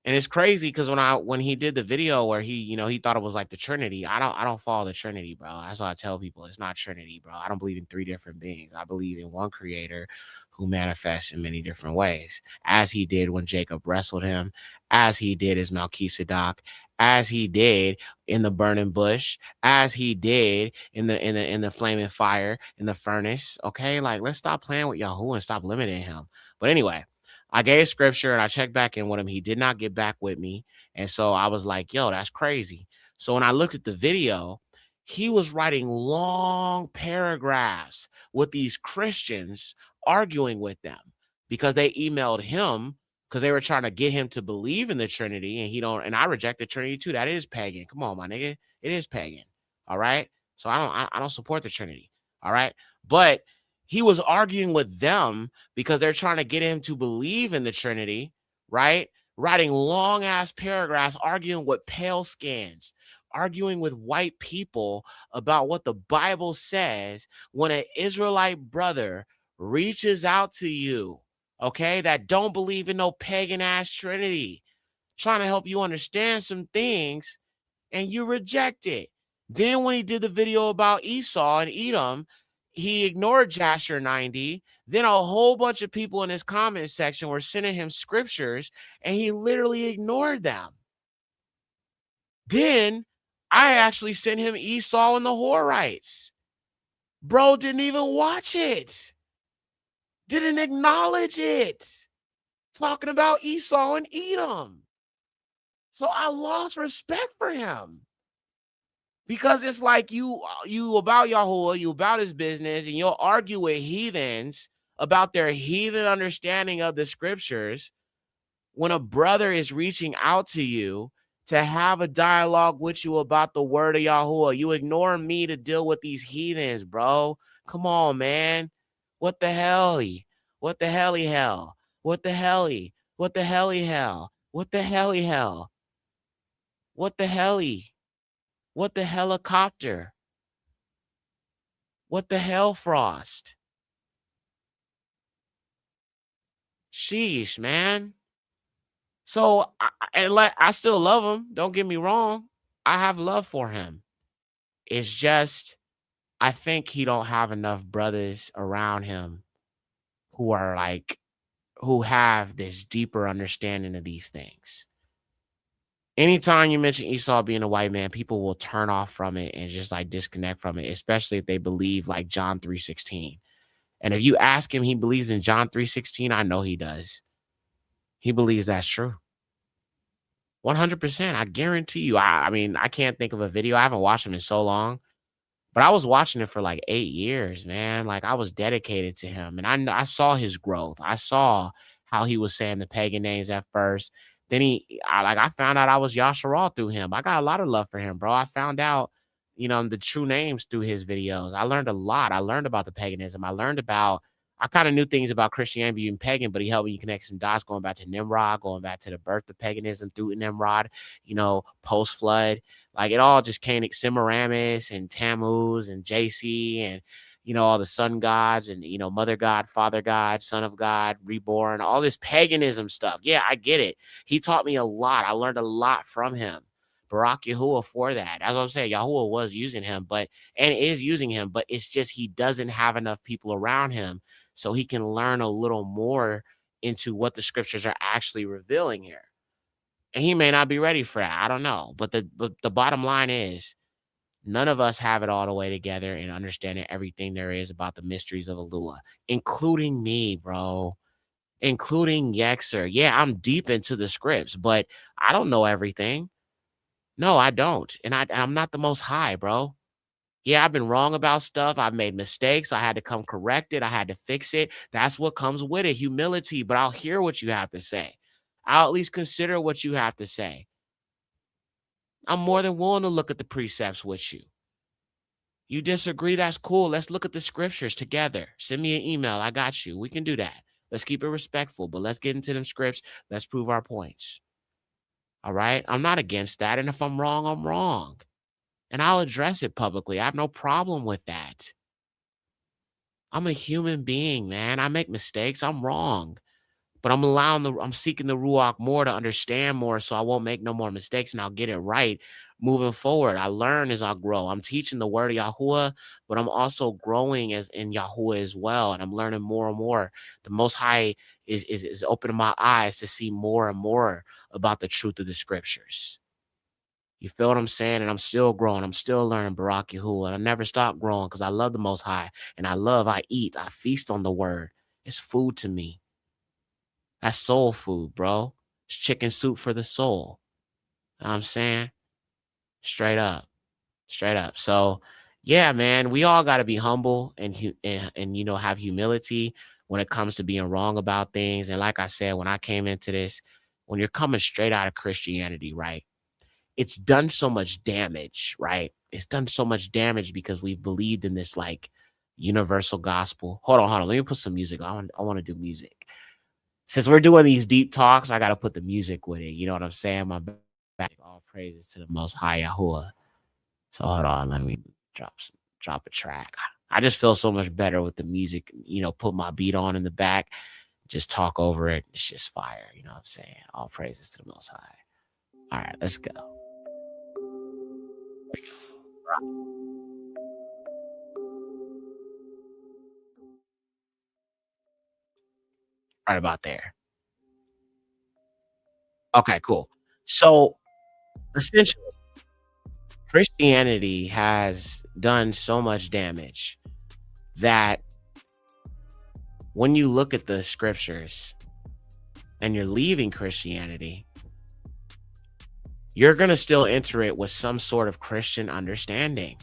And it's crazy because when he did the video where he thought it was like the Trinity, I don't follow the Trinity, bro. That's what I tell people. It's not Trinity, bro. I don't believe in three different beings. I believe in one creator who manifests in many different ways, as he did when Jacob wrestled him, as he did as Melchizedek, as he did in the burning bush, as he did in the flaming fire, in the furnace. Okay, like let's stop playing with Yahuwah and stop limiting him. But anyway, I gave scripture and I checked back in with him. He did not get back with me. And so I was like, yo, that's crazy. So when I looked at the video, he was writing long paragraphs with these Christians arguing with them because they emailed him because they were trying to get him to believe in the Trinity. And I reject the Trinity too. That is pagan. Come on, my nigga. It is pagan. All right. So I don't support the Trinity. All right. But he was arguing with them because they're trying to get him to believe in the Trinity, right? Writing long ass paragraphs, arguing with pale skins, arguing with white people about what the Bible says when an Israelite brother reaches out to you, okay, that don't believe in no pagan ass Trinity, trying to help you understand some things, and you reject it. Then when he did the video about Esau and Edom, he ignored Jasher 90. Then a whole bunch of people in his comment section were sending him scriptures, and he literally ignored them. Then I actually sent him Esau and the Horites. Bro didn't even watch it. Didn't acknowledge it. Talking about Esau and Edom. So I lost respect for him. Because it's like you about Yahuwah, you about his business, and you'll argue with heathens about their heathen understanding of the scriptures when a brother is reaching out to you to have a dialogue with you about the word of Yahuwah. You ignore me to deal with these heathens, bro. Come on, man. What the hell? What the hell? What the hell? What the hell? What the hell? What the hell? What the helicopter? What the hell, Frost? Sheesh, man. So, I still love him. Don't get me wrong. I have love for him. It's just, I think he don't have enough brothers around him who are like, who have this deeper understanding of these things. Anytime you mention Esau being a white man, people will turn off from it and just like disconnect from it, especially if they believe like John 3:16. And if you ask him, he believes in John 3:16. I know he does. He believes that's true. 100%. I guarantee you. I mean, I can't think of a video. I haven't watched him in so long, but I was watching it for like 8 years, man. Like I was dedicated to him, and I saw his growth. I saw how he was saying the pagan names at first. Then I found out I was Yasharal through him. I got a lot of love for him, bro. I found out, the true names through his videos. I learned a lot. I learned about the paganism. I kind of knew things about Christianity being pagan, but he helped me connect some dots going back to Nimrod, going back to the birth of paganism through Nimrod, post flood. Like it all just came to Semiramis and Tammuz and JC and, all the sun gods and, mother God, father God, son of God, reborn, all this paganism stuff. Yeah, I get it. He taught me a lot. I learned a lot from him. Barak Yahuwah for that. As I'm saying, Yahuwah was using him, and is using him, but it's just he doesn't have enough people around him so he can learn a little more into what the scriptures are actually revealing here. And he may not be ready for that. I don't know. But the bottom line is none of us have it all the way together and understanding everything there is about the mysteries of Alua, including me, bro. Including Yexer. Yeah, I'm deep into the scripts, but I don't know everything. No, I don't. And I'm not the most high, bro. Yeah, I've been wrong about stuff. I've made mistakes. I had to come correct it. I had to fix it. That's what comes with it, humility. But I'll hear what you have to say. I'll at least consider what you have to say. I'm more than willing to look at the precepts with you. You disagree? That's cool. Let's look at the scriptures together. Send me an email. I got you. We can do that. Let's keep it respectful, but let's get into them scripts. Let's prove our points. All right? I'm not against that. And if I'm wrong, I'm wrong. And I'll address it publicly. I have no problem with that. I'm a human being, man. I make mistakes. I'm wrong. But I'm seeking the Ruach more to understand more so I won't make no more mistakes and I'll get it right moving forward. I learn as I grow. I'm teaching the word of Yahuwah, but I'm also growing as in Yahuwah as well. And I'm learning more and more. The Most High is opening my eyes to see more and more about the truth of the scriptures. You feel what I'm saying? And I'm still growing. I'm still learning Barak Yahuwah. And I never stop growing because I love the Most High. And I eat, I feast on the word. It's food to me. That's soul food, bro. It's chicken soup for the soul. You know what I'm saying? Straight up. Straight up. So, yeah, man, we all got to be humble and have humility when it comes to being wrong about things. And like I said, when I came into this, when you're coming straight out of Christianity, right? It's done so much damage, right? it's done so much damage because we've believed in this like universal gospel. Hold on. Let me put some music on. I want to do music. Since we're doing these deep talks, I got to put the music with it. You know what I'm saying? My back, all praises to the Most High Yahuwah. So hold on, let me drop a track. I just feel so much better with the music, put my beat on in the back, just talk over it. It's just fire, you know what I'm saying? All praises to the Most High. All right, let's go. Right about there. Okay, cool. So essentially, Christianity has done so much damage that when you look at the scriptures and you're leaving Christianity, you're going to still enter it with some sort of Christian understanding.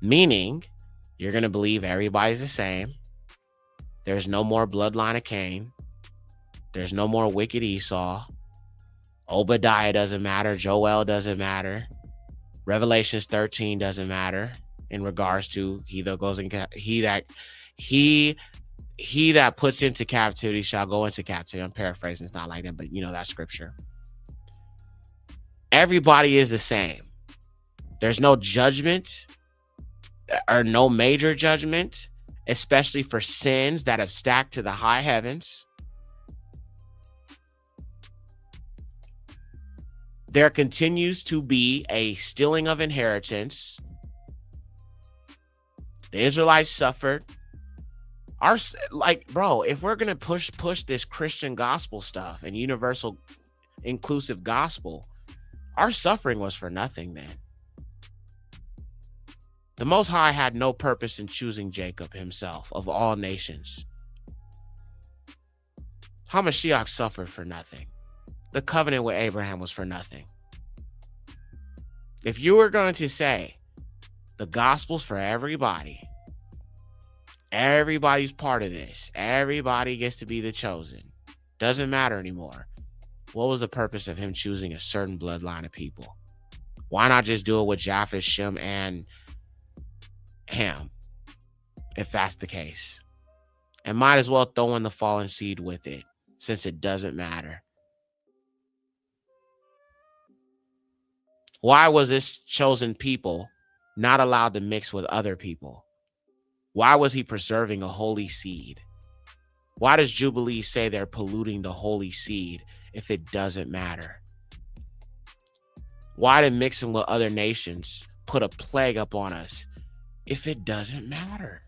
Meaning, you're going to believe everybody's the same. There's no more bloodline of Cain. There's no more wicked Esau. Obadiah doesn't matter. Joel doesn't matter. Revelations 13 doesn't matter in regards to he that puts into captivity shall go into captivity. I'm paraphrasing, it's not like that, but that scripture. Everybody is the same. There's no judgment or no major judgment, especially for sins that have stacked to the high heavens. There continues to be a stealing of inheritance. The Israelites suffered. If we're going to push this Christian gospel stuff and universal inclusive gospel, our suffering was for nothing then. The Most High had no purpose in choosing Jacob himself of all nations. Hamashiach suffered for nothing. The covenant with Abraham was for nothing. If you were going to say the gospel's for everybody, everybody's part of this, everybody gets to be the chosen, doesn't matter anymore, what was the purpose of him choosing a certain bloodline of people? Why not just do it with Japheth, Shem, and Ham, if that's the case? And might as well throw in the fallen seed with it, since it doesn't matter. Why was this chosen people not allowed to mix with other people? Why was he preserving a holy seed? Why does Jubilee say they're polluting the holy seed if it doesn't matter? Why did mixing with other nations put a plague up on us if it doesn't matter?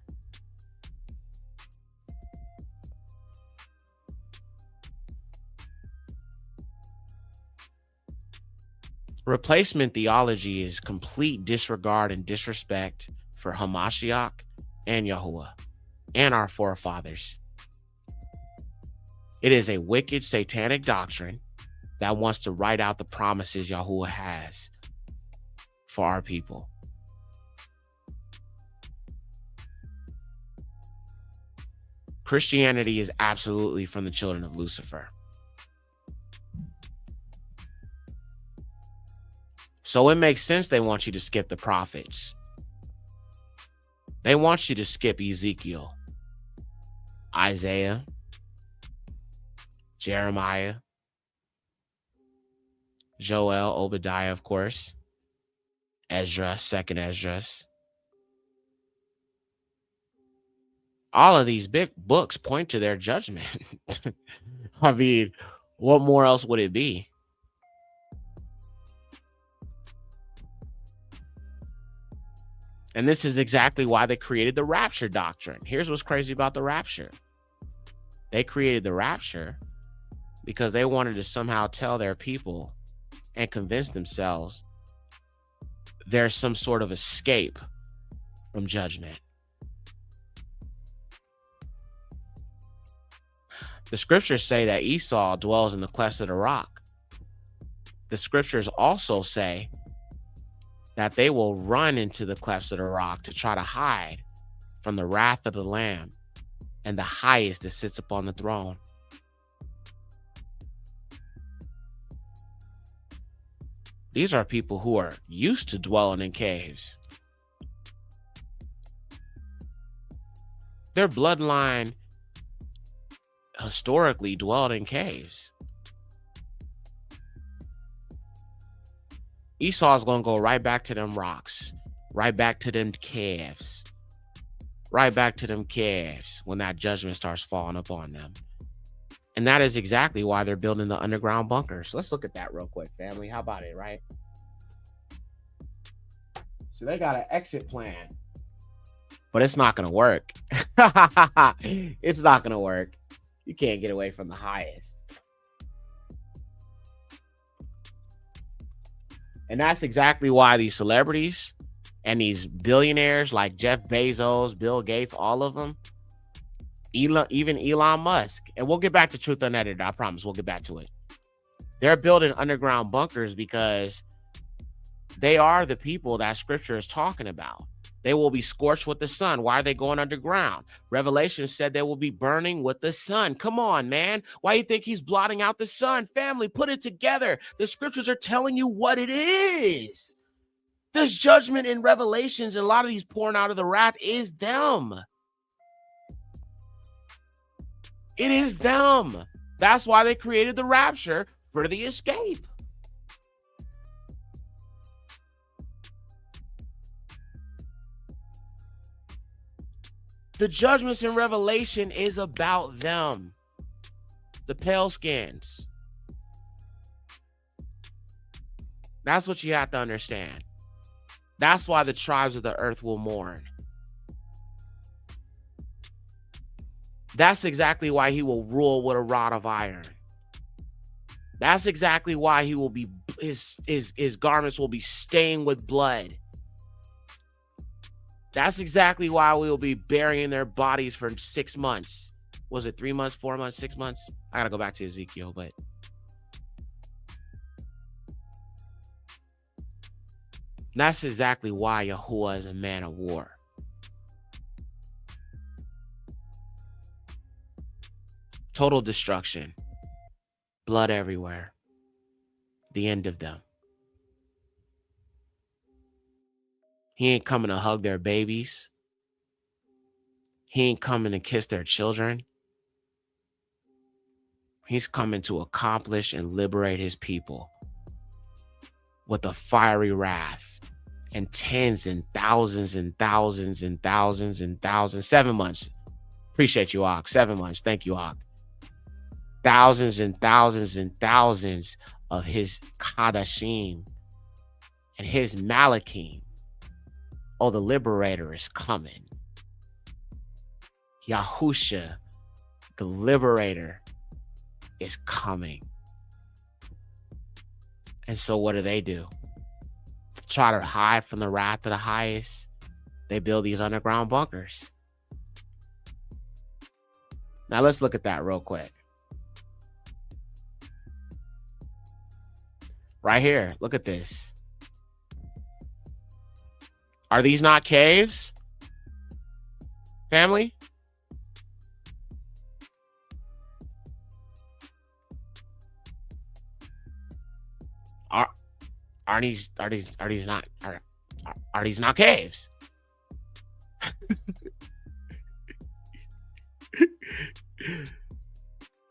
Replacement theology is complete disregard and disrespect for Hamashiach and Yahuwah and our forefathers. It is a wicked satanic doctrine that wants to write out the promises Yahuwah has for our people. Christianity is absolutely from the children of Lucifer. So it makes sense they want you to skip the prophets. They want you to skip Ezekiel, Isaiah, Jeremiah, Joel, Obadiah, of course, Ezra, second Esdras. All of these big books point to their judgment. I mean, what more else would it be? And this is exactly why they created the rapture doctrine. Here's what's crazy about the rapture. They created the rapture because they wanted to somehow tell their people and convince themselves there's some sort of escape from judgment. The scriptures say that Esau dwells in the clefts of the rock. The scriptures also say that they will run into the clefts of the rock to try to hide from the wrath of the Lamb and the highest that sits upon the throne. These are people who are used to dwelling in caves. Their bloodline historically dwelled in caves. Esau's gonna go right back to them rocks, right back to them caves, right back to them caves when that judgment starts falling upon them. And that is exactly why they're building the underground bunkers. Let's look at that real quick, family. How about it, right? So they got an exit plan, but it's not gonna work. It's not gonna work. You can't get away from the highest. And that's exactly why these celebrities and these billionaires like Jeff Bezos, Bill Gates, all of them, even Elon Musk, and we'll get back to Truth Unedited, I promise we'll get back to it. They're building underground bunkers because they are the people that scripture is talking about. They will be scorched with the sun. Why are they going underground? Revelation said they will be burning with the sun. Come on, man. Why do you think he's blotting out the sun? Family, put it together. The scriptures are telling you what it is. This judgment in Revelations and a lot of these pouring out of the wrath is them. It is them. That's why they created the rapture, for the escape. The judgments in Revelation is about them. The pale skins. That's what you have to understand. That's why the tribes of the earth will mourn. That's exactly why he will rule with a rod of iron. That's exactly why he will be, his garments will be stained with blood. That's exactly why we will be burying their bodies for 6 months. Was it 3 months, 4 months, 6 months? I gotta go back to Ezekiel, but that's exactly why Yahuwah is a man of war. Total destruction. Blood everywhere. The end of them. He ain't coming to hug their babies. He ain't coming to kiss their children. He's coming to accomplish and liberate his people with a fiery wrath and tens and thousands and thousands and thousands and thousands. 7 months. Appreciate you, Ak. 7 months. Thank you, Ak. Thousands and thousands and thousands of his Kadashim and his Malakim. Oh, the liberator is coming. Yahusha, the liberator, is coming. And so what do? To try to hide from the wrath of the highest, they build these underground bunkers. Now let's look at that real quick. Right here, look at this. Are these not caves? Family? Are these not caves?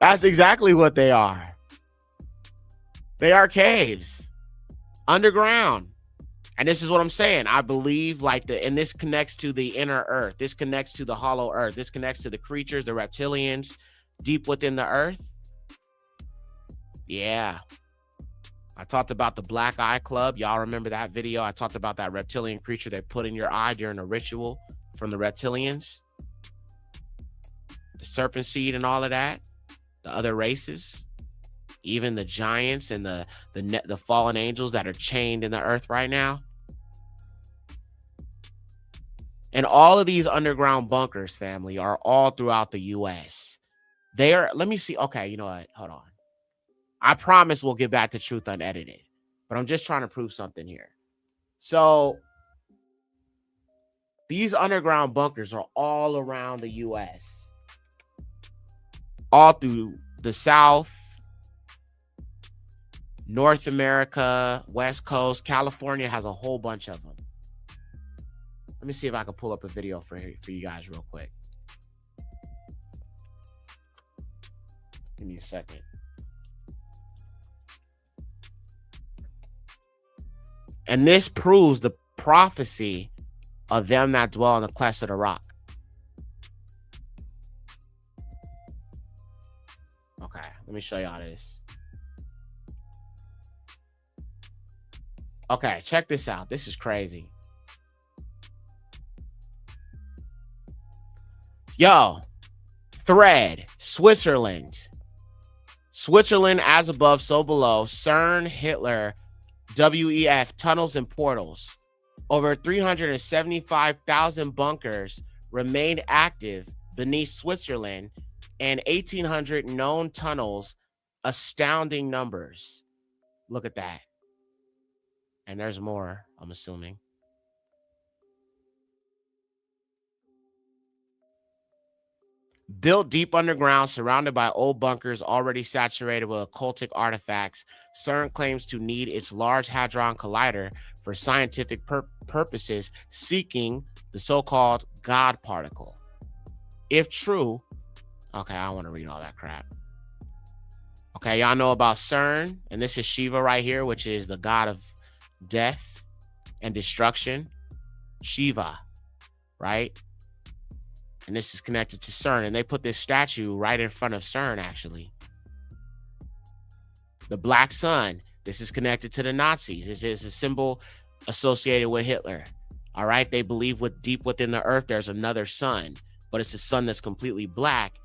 That's exactly what they are. They are caves. Underground. And this is what I'm saying. I believe and this connects to the inner earth. This connects to the hollow earth. This connects to the creatures, the reptilians, deep within the earth. Yeah. I talked about the Black Eye Club. Y'all remember that video? I talked about that reptilian creature they put in your eye during a ritual from the reptilians. The serpent seed and all of that. The other races. Even the giants and the fallen angels that are chained in the earth right now. And all of these underground bunkers, family, are all throughout the U.S. They are, let me see. Okay, you know what? Hold on. I promise we'll get back to Truth Unedited. But I'm just trying to prove something here. So, these underground bunkers are all around the U.S. All through the South, North America, West Coast, California has a whole bunch of them. Let me see if I can pull up a video for you guys real quick. Give me a second. And this proves the prophecy of them that dwell on the clefts of the rock. Okay, let me show y'all this. Okay, check this out. This is crazy. Yo, thread, Switzerland. Switzerland, as above, so below. CERN, Hitler, WEF, tunnels and portals. Over 375,000 bunkers remained active beneath Switzerland and 1,800 known tunnels. Astounding numbers. Look at that. And there's more, I'm assuming. Built deep underground, surrounded by old bunkers already saturated with occultic artifacts, CERN claims to need its Large Hadron Collider for scientific purposes, seeking the so-called God particle. If true, okay, I don't want to read all that crap. Okay, y'all know about CERN, and this is Shiva right here, which is the god of death and destruction. Shiva, right? And this is connected to CERN. And they put this statue right in front of CERN, actually. The black sun. This is connected to the Nazis. This is a symbol associated with Hitler. All right. They believe deep within the earth, there's another sun. But it's a sun that's completely black.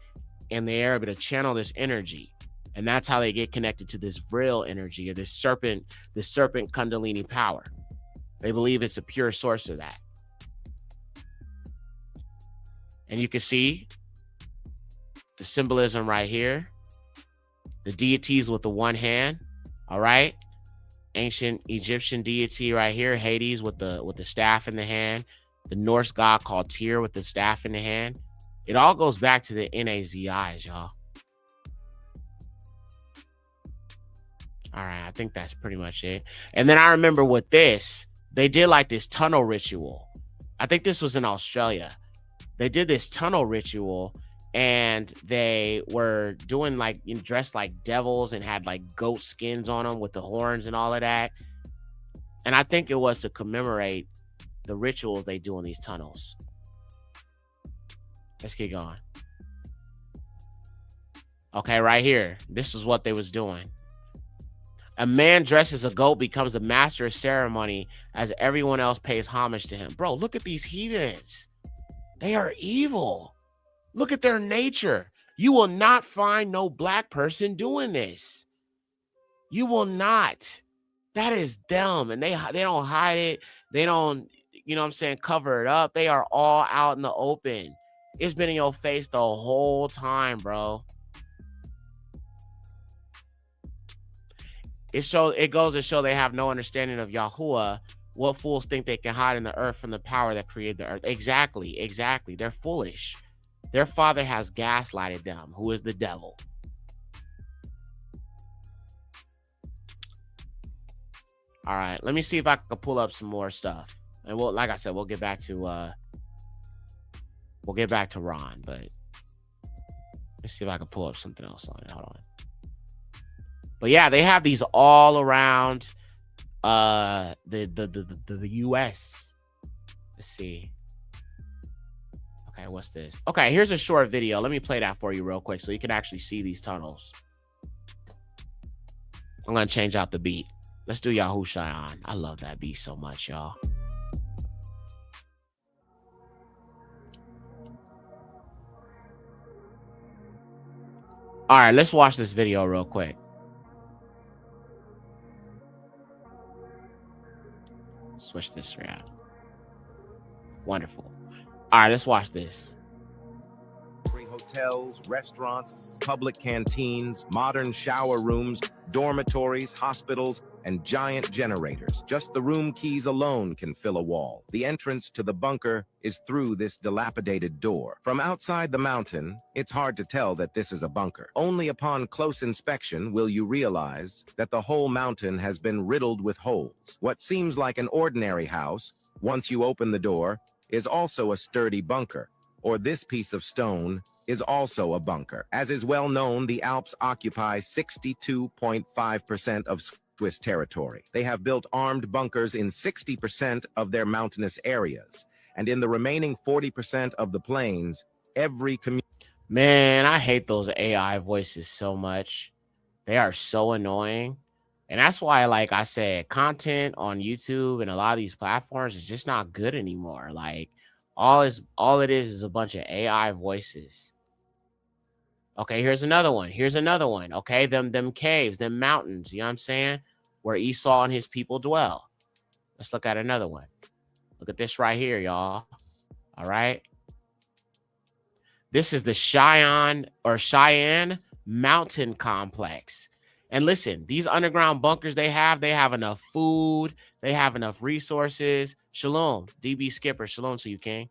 And they're able to channel this energy. And that's how they get connected to this Vril energy, or this serpent Kundalini power. They believe it's a pure source of that. And you can see the symbolism right here. The deities with the one hand. All right. Ancient Egyptian deity right here. Hades with the staff in the hand. The Norse god called Tyr with the staff in the hand. It all goes back to the Nazis, y'all. All right. I think that's pretty much it. And then I remember with this, they did like this tunnel ritual. I think this was in Australia. They did this tunnel ritual, and they were doing like dressed like devils and had like goat skins on them with the horns and all of that. And I think it was to commemorate the rituals they do in these tunnels. Let's keep going. Okay, right here. This is what they was doing. A man dressed as a goat becomes a master of ceremony as everyone else pays homage to him. Bro, look at these heathens. They are evil. Look at their nature. You will not find no black person doing this. You will not. That is them. And they don't hide it. They don't, you know what I'm saying, cover it up. They are all out in the open. It's been in your face the whole time, bro. It goes to show they have no understanding of Yahuwah. What fools think they can hide in the earth from the power that created the earth? Exactly. They're foolish. Their father has gaslighted them, who is the devil. All right, let me see if I can pull up some more stuff. And we'll, like I said, we'll get back to Ron, but let's see if I can pull up something else on it. Hold on. But yeah, they have these all around the US. Let's see. Okay, what's this? Okay, here's a short video. Let me play that for you real quick so you can actually see these tunnels. I'm gonna change out the beat. Let's do Yahushua on. I love that beat so much, y'all. All right, let's watch this video real quick. Switch this around. Wonderful. All right, let's watch this. Hotels, restaurants, public canteens, modern shower rooms, dormitories, hospitals, and giant generators. Just the room keys alone can fill a wall. The entrance to the bunker is through this dilapidated door. From outside the mountain, it's hard to tell that this is a bunker. Only upon close inspection will you realize that the whole mountain has been riddled with holes. What seems like an ordinary house, once you open the door, is also a sturdy bunker, or this piece of stone is also a bunker. As is well known, the Alps occupy 62.5% of Swiss territory. They have built armed bunkers in 60% of their mountainous areas, and in the remaining 40% of the plains, every community. Man, I hate those AI voices so much. They are so annoying. And that's why, like I said, content on YouTube and a lot of these platforms is just not good anymore. Like all it is a bunch of AI voices. Okay, here's another one. Here's another one. Okay, them caves, them mountains, you know what I'm saying? Where Esau and his people dwell. Let's look at another one. Look at this right here, y'all. All right. This is the Cheyenne Mountain Complex. And listen, these underground bunkers they have enough food, they have enough resources. Shalom, DB Skipper, shalom to you, King.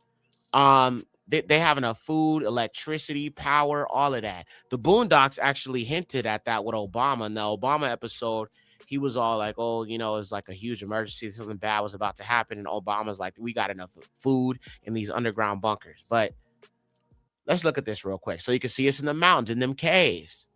They have enough food, electricity, power, all of that. The Boondocks actually hinted at that with Obama. In the Obama episode, he was all like, oh, you know, it's like a huge emergency. Something bad was about to happen. And Obama's like, we got enough food in these underground bunkers. But let's look at this real quick. So you can see it's in the mountains, in them caves.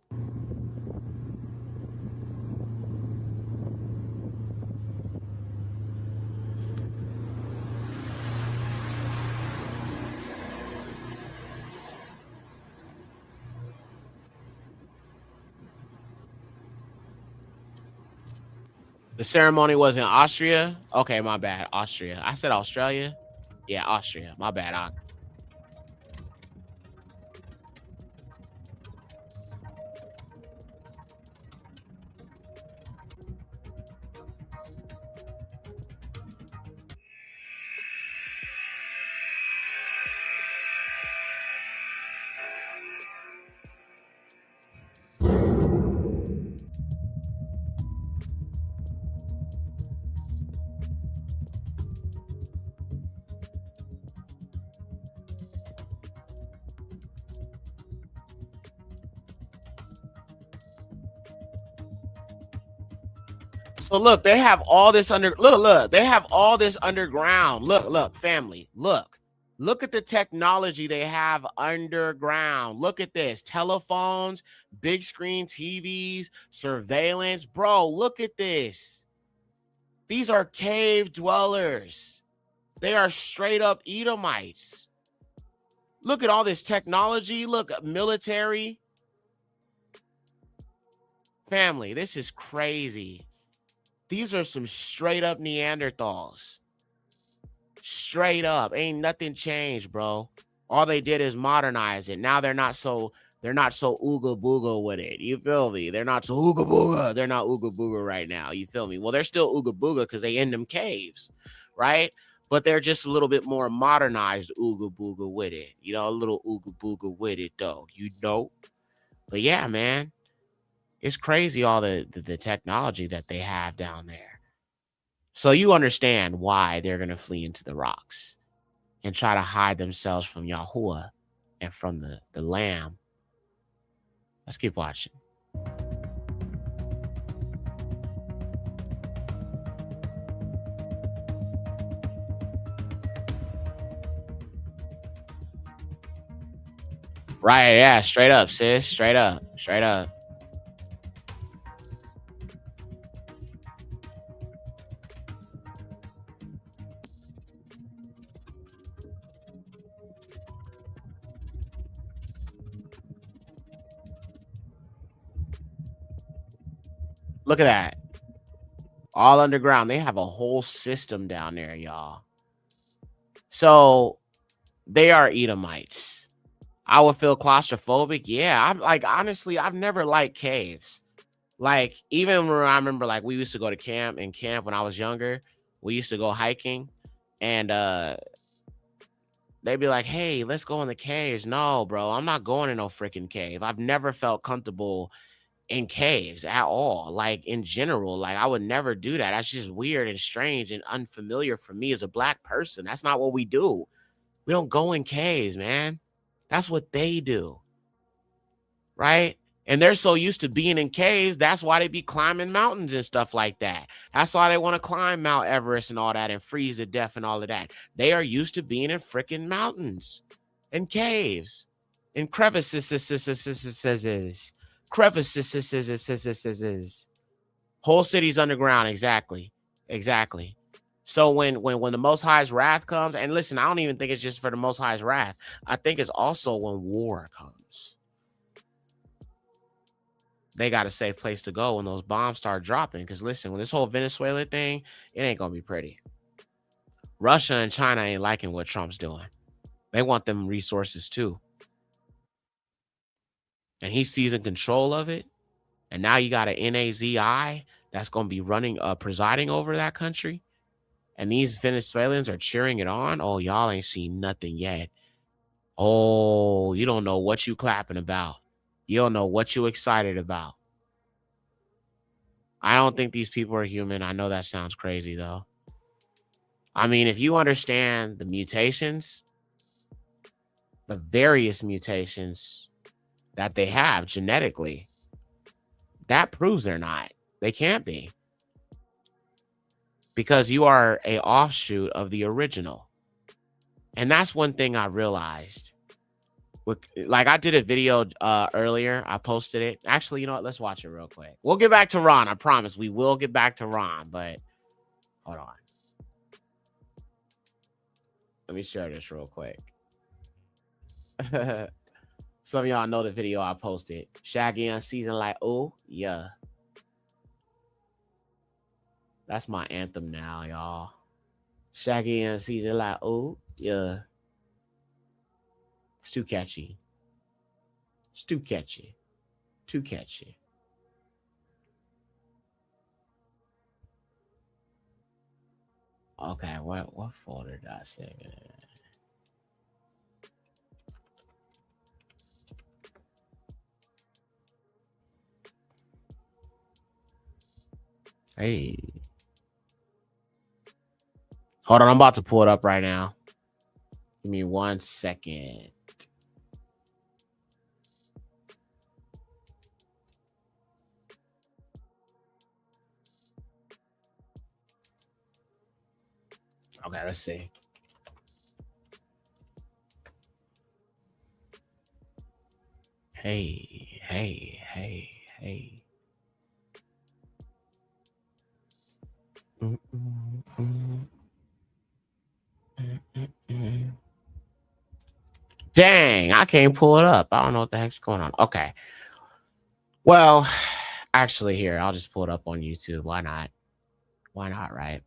The ceremony was in Austria. Okay, my bad. Austria. I said Australia. Yeah, Austria. My bad. So look, they have all this they have all this underground. Look, family, look at the technology they have underground. Look at this: telephones, big screen TVs, surveillance. Bro, look at this. These are cave dwellers. They are straight up Edomites. Look at all this technology. Look, military. Family, this is crazy. These are some straight up Neanderthals. Straight up. Ain't nothing changed, bro. All they did is modernize it. Now they're not so ooga booga with it. You feel me? They're not so ooga booga. They're not ooga booga right now. You feel me? Well, they're still ooga booga because they in them caves, right? But they're just a little bit more modernized ooga booga with it. You know, a little ooga booga with it though. You know? But yeah, man. It's crazy all the technology that they have down there. So you understand why they're going to flee into the rocks and try to hide themselves from Yahuwah and from the Lamb. Let's keep watching. Right, yeah, straight up, sis. Straight up. Straight up. Look at that. All underground. They have a whole system down there, y'all. So they are Edomites. I would feel claustrophobic. Yeah, I'm like, honestly, I've never liked caves. Like, even when I remember, like, we used to go to camp when I was younger. We used to go hiking, and they'd be like, hey, let's go in the caves. No, bro, I'm not going in no freaking cave. I've never felt comfortable in caves at all. Like in general, like I would never do that. That's just weird and strange and unfamiliar for me as a black person. That's not what we do. We don't go in caves, man. That's what they do. Right? And they're so used to being in caves, that's why they be climbing mountains and stuff like that. That's why they want to climb Mount Everest and all that and freeze to death and all of that. They are used to being in freaking mountains and caves and crevices. Whole city's underground. Exactly. So when the Most High's wrath comes, and listen, I don't even think it's just for the Most High's wrath. I think it's also when war comes. They got a safe place to go when those bombs start dropping. Because listen, when this whole Venezuela thing, it ain't gonna be pretty. Russia and China ain't liking what Trump's doing. They want them resources too. And he's seizing control of it. And now you got an NAZI that's gonna be running, presiding over that country. And these Venezuelans are cheering it on. Oh, y'all ain't seen nothing yet. Oh, you don't know what you clapping about. You don't know what you excited about. I don't think these people are human. I know that sounds crazy, though. I mean, if you understand the mutations, the various mutations that they have genetically, that proves they're not. They can't be. Because you are an offshoot of the original. And that's one thing I realized. Like I did a video earlier. I posted it. Actually, you know what? Let's watch it real quick. We'll get back to Ron. I promise we will get back to Ron. But hold on. Let me share this real quick. Some of y'all know the video I posted. Shaggy on season like, oh, yeah. That's my anthem now, y'all. Shaggy on season like, oh, yeah. It's too catchy. It's too catchy. Too catchy. Okay, what folder did I save it in? Hey. Hold on, I'm about to pull it up right now. Give me 1 second. Okay, let's see. Hey. Dang, I can't pull it up. I don't know what the heck's going on. Okay. Well, actually, here, I'll just pull it up on YouTube. Why not? Why not, right?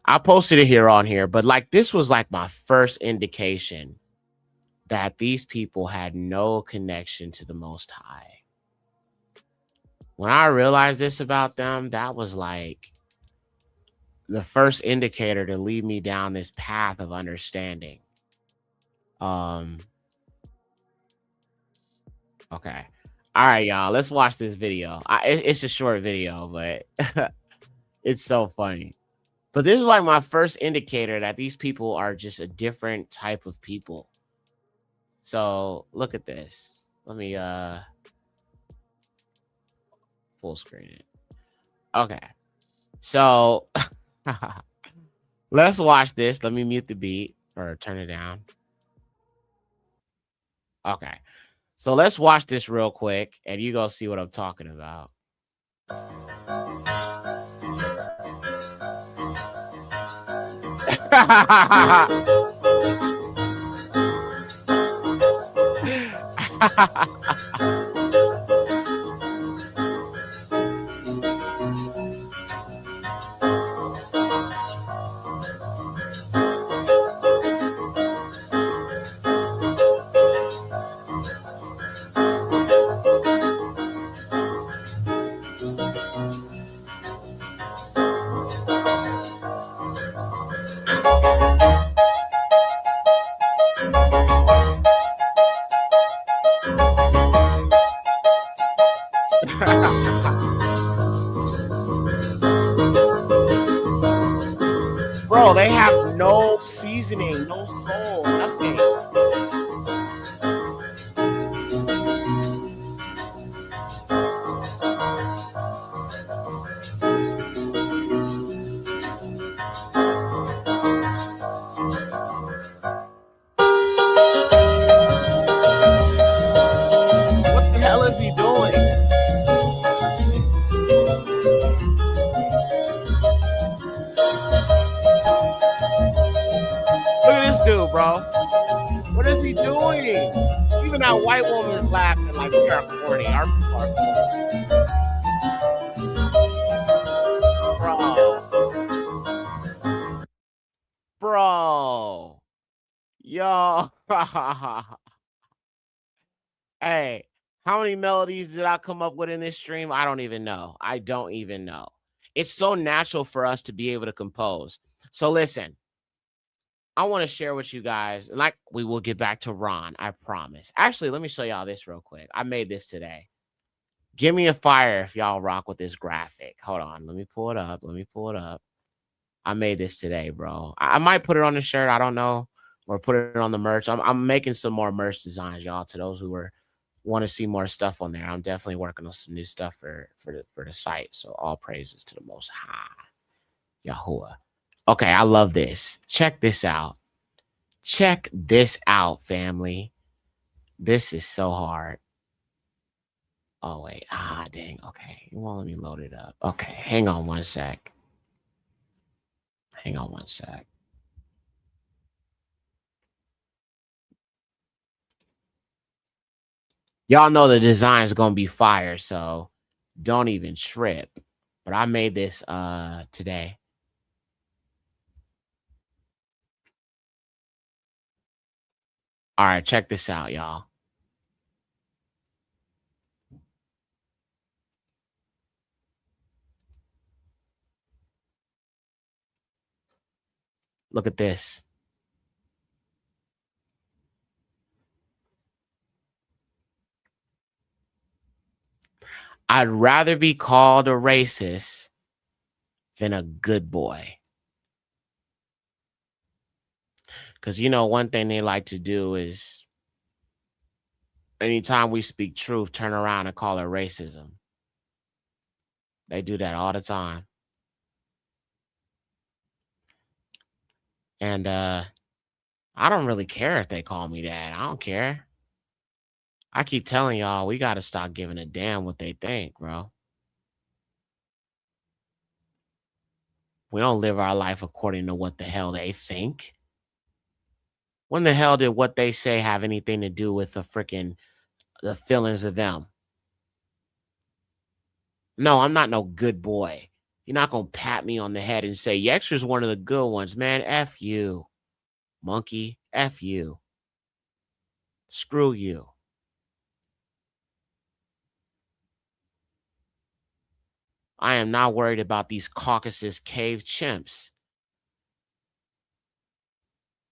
I posted it here on here, but like this was like my first indication that these people had no connection to the Most High. When I realized this about them, that was like the first indicator to lead me down this path of understanding. Okay. All right, y'all. Let's watch this video. It's a short video, but it's so funny. But this is like my first indicator that these people are just a different type of people. So look at this. Let me full screen it. Okay. So let's watch this. Let me mute the beat or turn it down. Okay. So let's watch this real quick and you go see what I'm talking about. they have no seasoning, no soul, nothing. What the hell is he doing? Look at this dude, bro. What is he doing? Even that white woman is laughing like we are corny. Our people are corny. Bro. Yo. Hey, how many melodies did I come up with in this stream? I don't even know. I don't even know. It's so natural for us to be able to compose. So listen, I want to share with you guys, and like we will get back to Ron, I promise. Actually, let me show y'all this real quick. I made this today. Give me a fire if y'all rock with this graphic. Hold on. Let me pull it up. I made this today, bro. I might put it on the shirt. I don't know. Or put it on the merch. I'm making some more merch designs, y'all. To those who want to see more stuff on there, I'm definitely working on some new stuff for the site. So all praises to the Most High, Yahuwah. Okay, I love this. Check this out. Check this out, family. This is so hard. Oh, wait. Dang. Okay. You won't let me load it up. Okay. Hang on one sec. Y'all know the design is going to be fire, so don't even trip. But I made this today. All right. Check this out, y'all. Look at this. I'd rather be called a racist than a good boy. Because, you know, one thing they like to do is anytime we speak truth, turn around and call it racism. They do that all the time. And I don't really care if they call me that. I don't care. I keep telling y'all, we got to stop giving a damn what they think, bro. We don't live our life according to what the hell they think. When the hell did what they say have anything to do with the feelings of them? No, I'm not no good boy. You're not going to pat me on the head and say, Yexer's one of the good ones, man. F you, monkey. F you. Screw you. I am not worried about these Caucasus cave chimps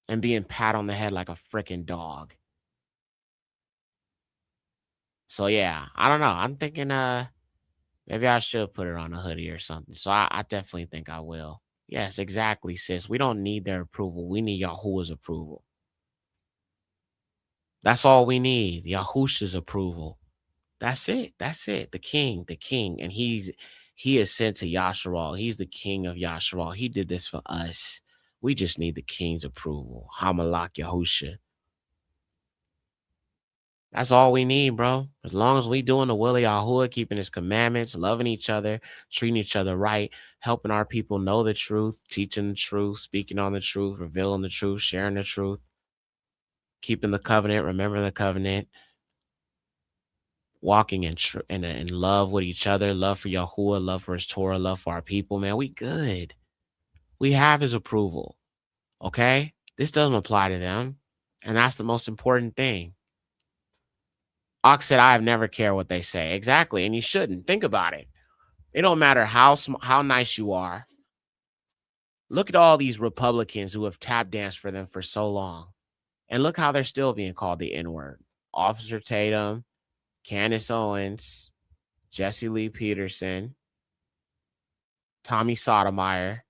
and being pat on the head like a freaking dog. So yeah, I don't know. I'm thinking maybe I should put it on a hoodie or something. So I definitely think I will. Yes, exactly, sis. We don't need their approval. We need Yahuwah's approval. That's all we need. Yahusha's approval. That's it. The king. And he is sent to Yasharal. He's the king of Yasharal. He did this for us. We just need the king's approval. Hamalak Yahusha. That's all we need, bro. As long as we doing the will of Yahuwah, keeping his commandments, loving each other, treating each other right, helping our people know the truth, teaching the truth, speaking on the truth, revealing the truth, sharing the truth, keeping the covenant, remember the covenant, walking in love with each other, love for Yahuwah, love for his Torah, love for our people, man, we good. We have his approval, okay? This doesn't apply to them, and that's the most important thing. Ox said, I have never cared what they say. Exactly, and you shouldn't. Think about it. It don't matter how nice you are. Look at all these Republicans who have tap danced for them for so long, and look how they're still being called the N-word. Officer Tatum, Candace Owens, Jesse Lee Peterson, Tommy Sotomayor,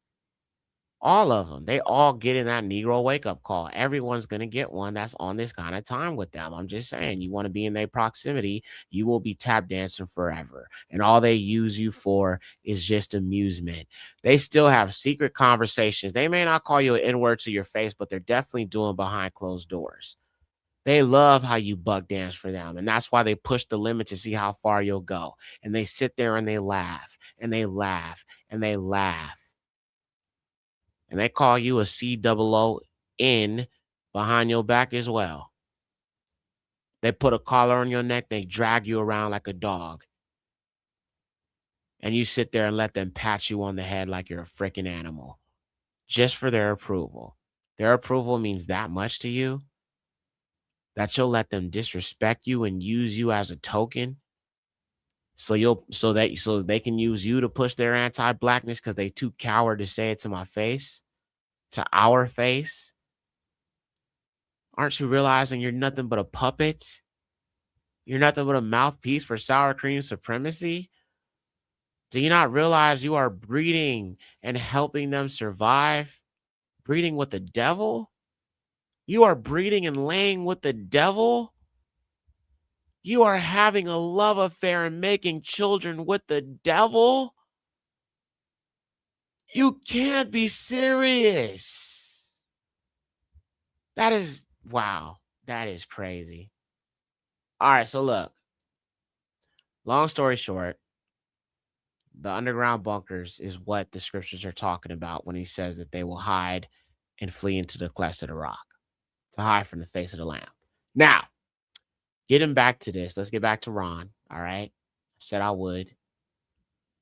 All of them. They all get in that Negro wake-up call. Everyone's going to get one that's on this kind of time with them. I'm just saying, you want to be in their proximity, you will be tap dancing forever. And all they use you for is just amusement. They still have secret conversations. They may not call you an N-word to your face, but they're definitely doing behind closed doors. They love how you buck dance for them. And that's why they push the limit to see how far you'll go. And they sit there and they laugh and they laugh and they laugh. And they call you a COON behind your back as well. They put a collar on your neck. They drag you around like a dog. And you sit there and let them pat you on the head like you're a freaking animal. Just for their approval. Their approval means that much to you? That you'll let them disrespect you and use you as a token? So they can use you to push their anti-blackness because they too coward to say it to my face? To our face? Aren't you realizing you're nothing but a puppet? You're nothing but a mouthpiece for sour cream supremacy? Do you not realize you are breeding and helping them survive? Breeding with the devil? You are breeding and laying with the devil? You are having a love affair and making children with the devil? You can't be serious. That is, wow, that is crazy. All right, so look, long story short, the underground bunkers is what the scriptures are talking about when he says that they will hide and flee into the cleft of the rock to hide from the face of the Lamb. Now, getting back to this, let's get back to Ron. All right. I said I would.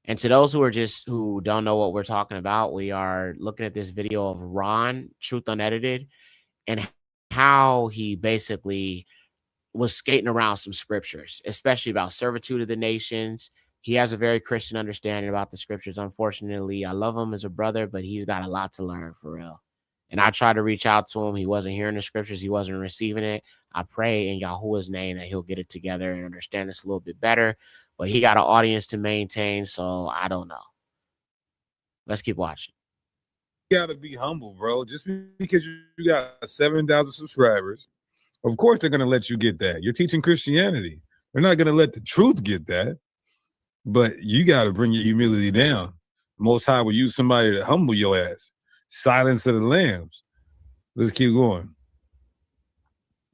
And to those who don't know what we're talking about, we are looking at this video of Ron, Truth Unedited, and how he basically was skating around some scriptures, especially about servitude of the nations. He has a very Christian understanding about the scriptures. Unfortunately, I love him as a brother, but he's got a lot to learn for real. And I tried to reach out to him. He wasn't hearing the scriptures. He wasn't receiving it. I pray in Yahuwah's name that he'll get it together and understand this a little bit better. But he got an audience to maintain, so I don't know. Let's keep watching. You gotta be humble, bro. Just because you got 7,000 subscribers, of course they're gonna let you get that. You're teaching Christianity. They're not gonna let the truth get that. But you gotta bring your humility down. Most High will use somebody to humble your ass. Silence of the lambs. Let's keep going.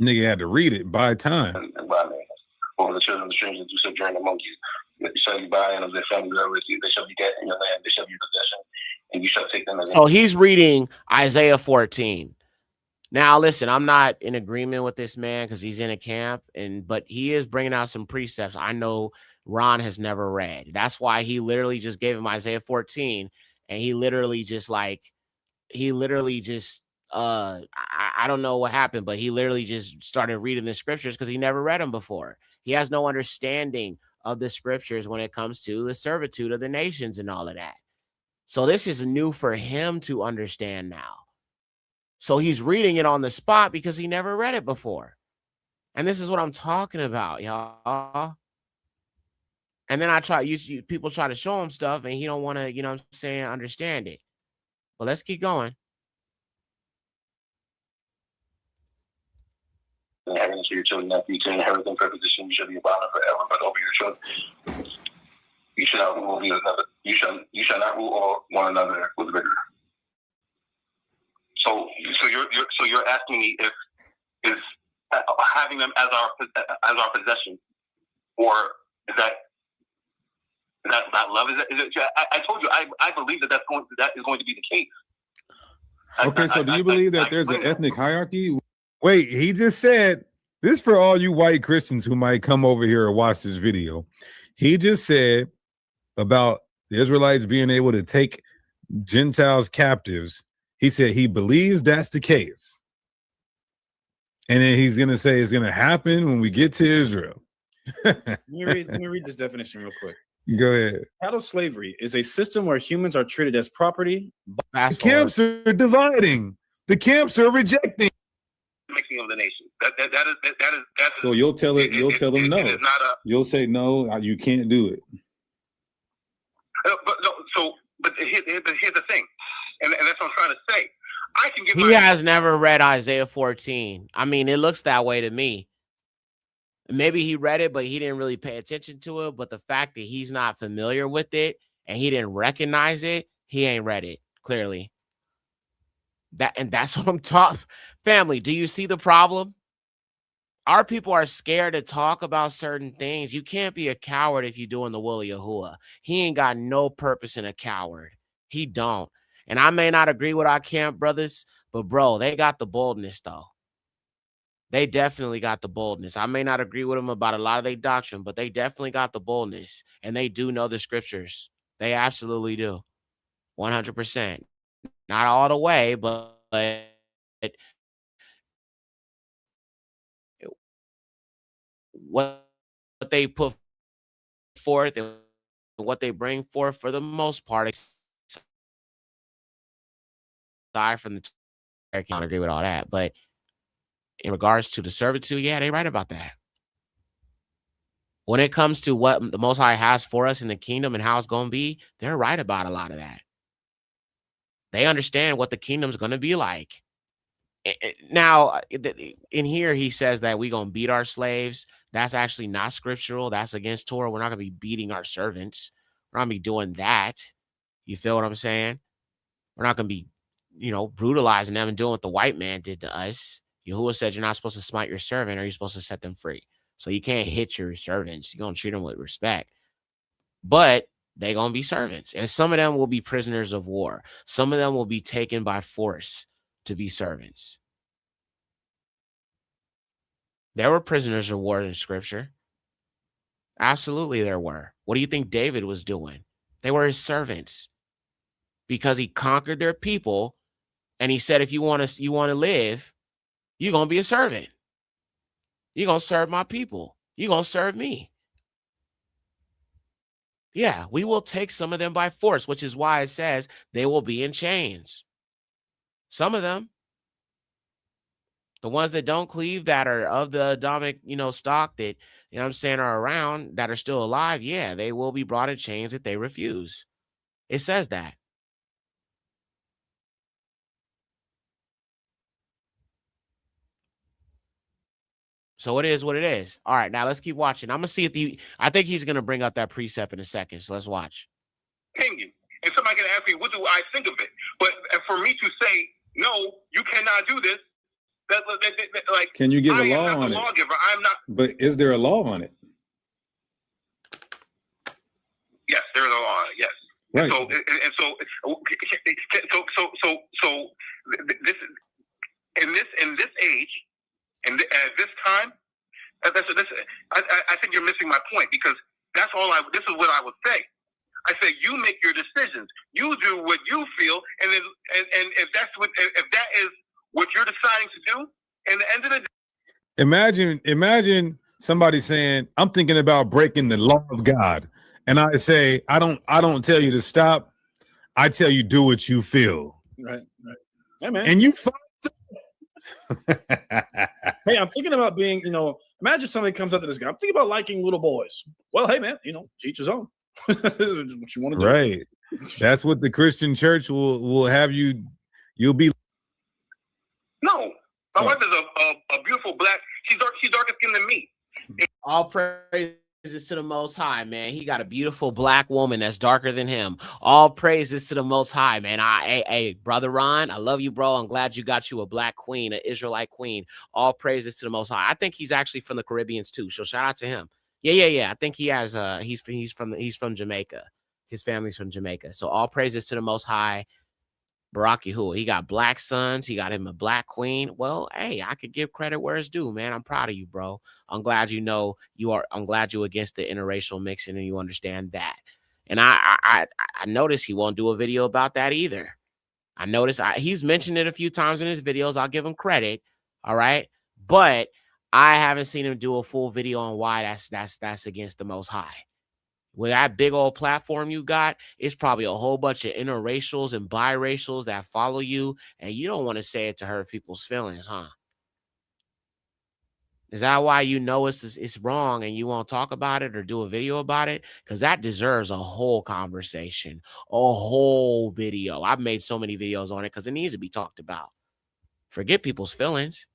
Nigga had to read it by time. For the children of the strangers that do sojourn among you, you shall be by and of their family with you. They shall be dead in your land. They shall be your possession, and you shall take them. So he's reading Isaiah 14. Now, listen, I'm not in agreement with this man because he's in a camp, but he is bringing out some precepts I know Ron has never read. That's why he literally just gave him Isaiah 14, and he literally just I don't know what happened, but he literally just started reading the scriptures because he never read them before. He has no understanding of the scriptures when it comes to the servitude of the nations and all of that. So this is new for him to understand now. So he's reading it on the spot because he never read it before. And this is what I'm talking about, y'all. And then people try to show him stuff and he don't want to, you know what I'm saying, understand it. But let's keep going. Inherit to your children, after you to inherit them for position, you shall be a bond forever, but over your children, you shall not rule another. You shall not rule one another with rigor. So you're asking me if is having them as our possession, or is that not love? I told you I believe that is going to be the case. Okay, so do you believe that there's an ethnic hierarchy? Wait, he just said this for all you white Christians who might come over here and watch this video. He just said about the Israelites being able to take Gentiles captives. He said he believes that's the case. And then he's going to say it's going to happen when we get to Israel. Let me read this definition real quick. Go ahead. Chattel slavery is a system where humans are treated as property. The camps are dividing. The camps are rejecting. Mixing of the nation. That's so you'll tell it. You'll tell them no. You'll say no. You can't do it. But here's the thing. and that's what I'm trying to say. I can give He has never read Isaiah 14. I mean, it looks that way to me. Maybe he read it, but he didn't really pay attention to it. But the fact that he's not familiar with it and he didn't recognize it, he ain't read it, clearly. That's what I'm talking. Family, do you see the problem? Our people are scared to talk about certain things. You can't be a coward if you're doing the will of Yahuwah. He ain't got no purpose in a coward. He don't. And I may not agree with our camp brothers, but bro, they got the boldness though. They definitely got the boldness. I may not agree with them about a lot of their doctrine, but they definitely got the boldness. And they do know the scriptures. They absolutely do. 100%. Not all the way, but what they put forth and what they bring forth for the most part, aside from the I can't agree with all that. But in regards to the servitude, yeah, they right about that. When it comes to what the Most High has for us in the kingdom and how it's going to be, they're right about a lot of that. They understand what the kingdom's going to be like. Now, in here, he says that we're going to beat our slaves. That's actually not scriptural. That's against Torah. We're not going to be beating our servants. We're not going to be doing that. You feel what I'm saying? We're not going to be, brutalizing them and doing what the white man did to us. Yahuwah said you're not supposed to smite your servant, or you're supposed to set them free. So you can't hit your servants. You're going to treat them with respect. But they're going to be servants. And some of them will be prisoners of war. Some of them will be taken by force to be servants. There were prisoners of war in scripture. Absolutely there were. What do you think David was doing? They were his servants because he conquered their people. And he said, if you want to live, you're going to be a servant. You're going to serve my people. You're going to serve me. Yeah, we will take some of them by force, which is why it says they will be in chains. Some of them, the ones that don't cleave, that are of the Adamic, stock that, are around, that are still alive, yeah, they will be brought in chains if they refuse. It says that. So it is what it is. All right, now let's keep watching. I'm going to see if I think he's going to bring up that precept in a second. So let's watch. Opinion. And somebody can ask me, what do I think of it? But for me to say, no, you cannot do this, like, can you give a law on it? Lawgiver. I'm not. But is there a law on it? Yes, there is a law on it. Yes. Right. So this in this age and at this time, I think you're missing my point, because this is what I would say. I say you make your decisions. You do what you feel, and then if that is what you're deciding to do, and the end of the day, imagine somebody saying, "I'm thinking about breaking the law of God," and I say, "I don't tell you to stop. I tell you do what you feel." Right. Hey man. And you. Hey, I'm thinking about being, imagine somebody comes up to this guy. I'm thinking about liking little boys. Well, hey man, teach his own. What you want to do. Right. That's what the Christian church will have you. You'll be. No, my wife is a beautiful black. She's darker skinned than me. All praises to the Most High, man. He got a beautiful black woman that's darker than him. All praises to the Most High, man. Hey, brother Ron, I love you, bro. I'm glad you got you a black queen, an Israelite queen. All praises to the Most High. I think he's actually from the Caribbeans too, so shout out to him. Yeah. I think he has. He's from Jamaica. His family's from Jamaica. So all praises to the Most High. Barak Yahuwah. He got black sons. He got him a black queen. Well, hey, I could give credit where it's due, man. I'm proud of you, bro. I'm glad I'm glad you're against the interracial mixing and you understand that. And I noticed he won't do a video about that either. I noticed he's mentioned it a few times in his videos. I'll give him credit. All right. But I haven't seen him do a full video on why that's against the Most High. With that big old platform you got, it's probably a whole bunch of interracials and biracials that follow you, and you don't want to say it to hurt people's feelings, huh? Is that why you know it's wrong and you won't talk about it or do a video about it? Because that deserves a whole conversation, a whole video. I've made so many videos on it because it needs to be talked about. Forget people's feelings.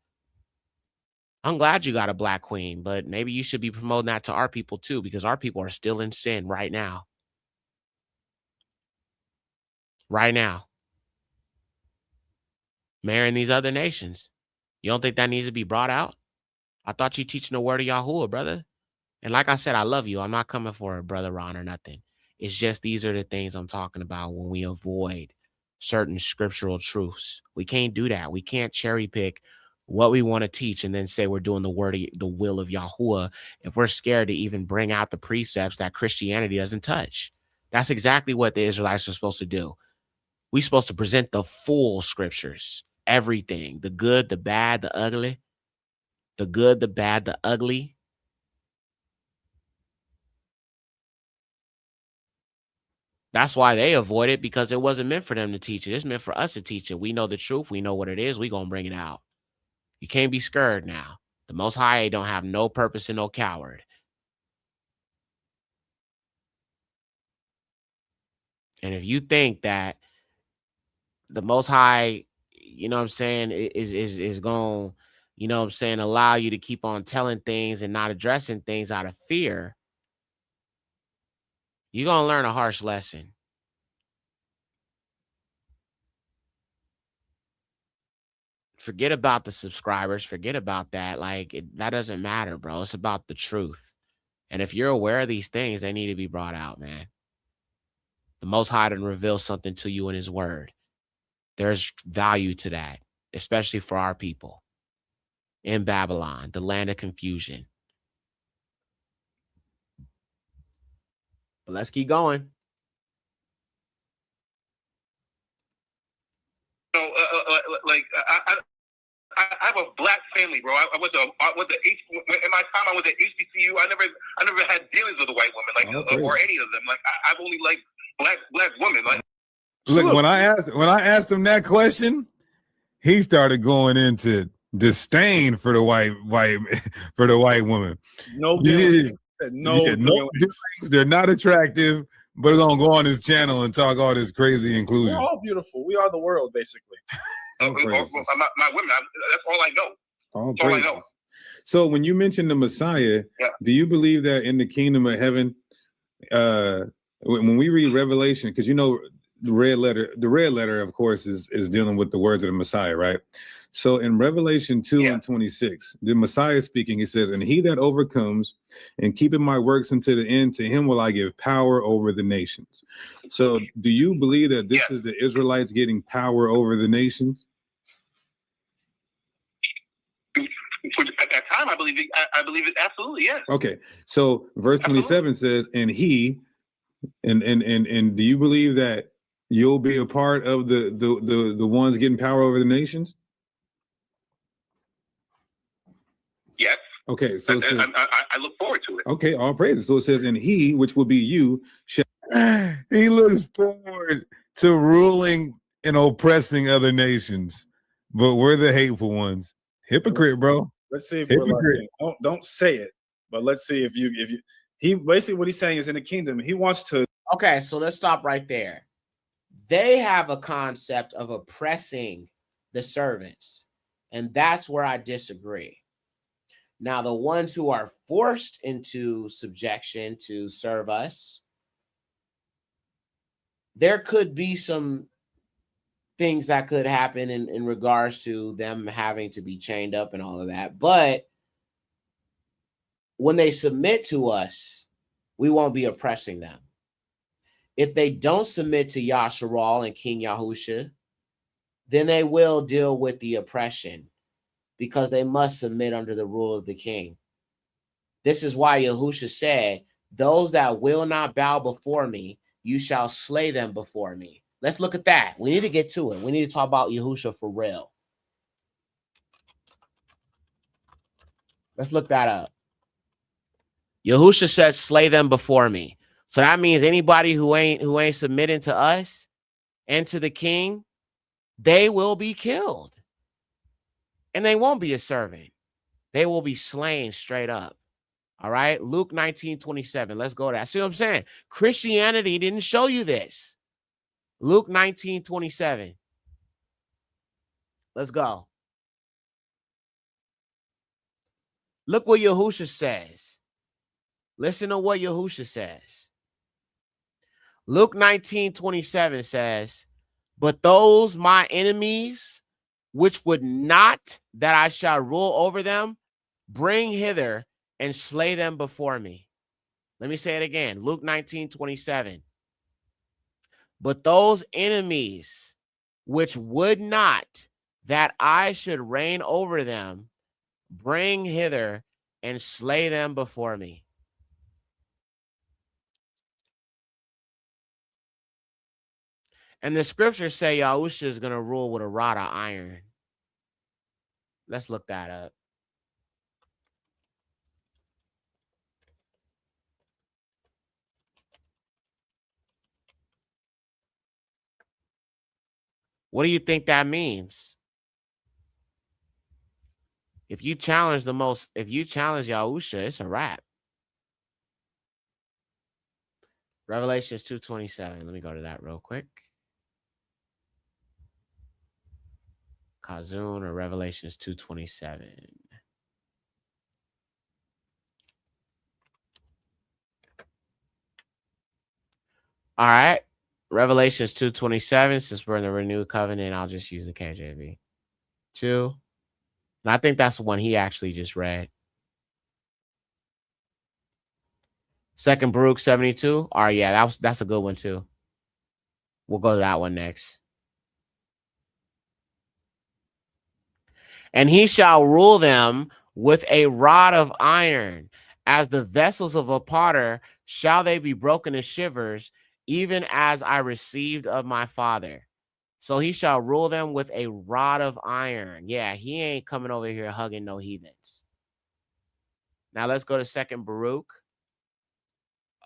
I'm glad you got a black queen, but maybe you should be promoting that to our people too, because our people are still in sin right now. Right now. Marrying these other nations. You don't think that needs to be brought out? I thought you teaching the word of Yahuwah, brother. And like I said, I love you. I'm not coming for a brother Ron or nothing. It's just these are the things I'm talking about when we avoid certain scriptural truths. We can't do that. We can't cherry pick what we want to teach and then say we're doing the will of Yahuwah if we're scared to even bring out the precepts that Christianity doesn't touch. That's exactly what the Israelites are supposed to do. We're supposed to present the full scriptures, everything, the good, the bad, the ugly, the good, the bad, the ugly. That's why they avoid it, because it wasn't meant for them to teach it. It's meant for us to teach it. We know the truth. We know what it is. We're going to bring it out. You can't be scared now. The Most High don't have no purpose and no coward. And if you think that the Most High, you know what I'm saying, is going to, you know what I'm saying, allow you to keep on telling things and not addressing things out of fear, you're going to learn a harsh lesson. Forget about the subscribers. Forget about that. Like, that doesn't matter, bro. It's about the truth. And if you're aware of these things, they need to be brought out, man. The Most High done reveal something to you in his word. There's value to that, especially for our people in Babylon, the land of confusion. But let's keep going. Like I have a black family, bro. I was in my time I was at HBCU. I never had dealings with a white woman, like or any of them. Like I've only like black women. Like look, when I asked him that question, he started going into disdain for the white woman. No dealings. No dealings. They're not attractive, but they're gonna go on his channel and talk all this crazy inclusion. We're all beautiful. We are the world, basically. my women, that's all I know. All I know. So when you mention the Messiah, do you believe that in the kingdom of heaven, when we read Revelation, because you know the red letter, of course, is dealing with the words of the Messiah, right? So in Revelation 2:26, the Messiah speaking, he says, "And he that overcomes and keeping my works unto the end, to him will I give power over the nations." So do you believe that this is the Israelites getting power over the nations? At that time, I believe it absolutely, yes. Okay, so verse 27 says, "And he," and do you believe that you'll be a part of the ones getting power over the nations? Yes. Okay, so it says, I look forward to it. Okay, all praises. So it says, "And he, which will be you, shall." He looks forward to ruling and oppressing other nations, but we're the hateful ones. Hypocrite, bro. Let's see if we're like, don't say it, but let's see if you he basically what he's saying is in the kingdom he wants to. Okay, so let's stop right there. They have a concept of oppressing the servants, and that's where I disagree. Now, the ones who are forced into subjection to serve us, there could be some things that could happen in regards to them having to be chained up and all of that. But when they submit to us, we won't be oppressing them. If they don't submit to Yasharal and King Yahusha, then they will deal with the oppression because they must submit under the rule of the king. This is why Yahusha said, "Those that will not bow before me, you shall slay them before me." Let's look at that. We need to get to it. We need to talk about Yahusha for real. Let's look that up. Yahusha says, "Slay them before me." So that means anybody who ain't submitting to us and to the king, they will be killed. And they won't be a servant. They will be slain straight up. All right. Luke 19:27. Let's go there. See what I'm saying? Christianity didn't show you this. Luke 19:27. Let's go. Look what Yahusha says. Listen to what Yahusha says. Luke 19:27 says, but those my enemies, which would not that I shall rule over them, bring hither and slay them before me. Let me say it again. Luke 19:27. But those enemies, which would not that I should reign over them, bring hither and slay them before me. And the scriptures say Yahusha is going to rule with a rod of iron. Let's look that up. What do you think that means? If you challenge Yahusha, it's a wrap. Revelations 2:27. Let me go to that real quick. Kazun or Revelations 2:27. All right. Revelations 2:27. Since we're in the renewed covenant, I'll just use the KJV. 2. And I think that's the one he actually just read. 2nd Baruch 72. All right, yeah, that's a good one too. We'll go to that one next. And he shall rule them with a rod of iron, as the vessels of a potter shall they be broken to shivers, even as I received of my Father. So he shall rule them with a rod of iron. Yeah, he ain't coming over here hugging no heathens. Now let's go to 2nd Baruch.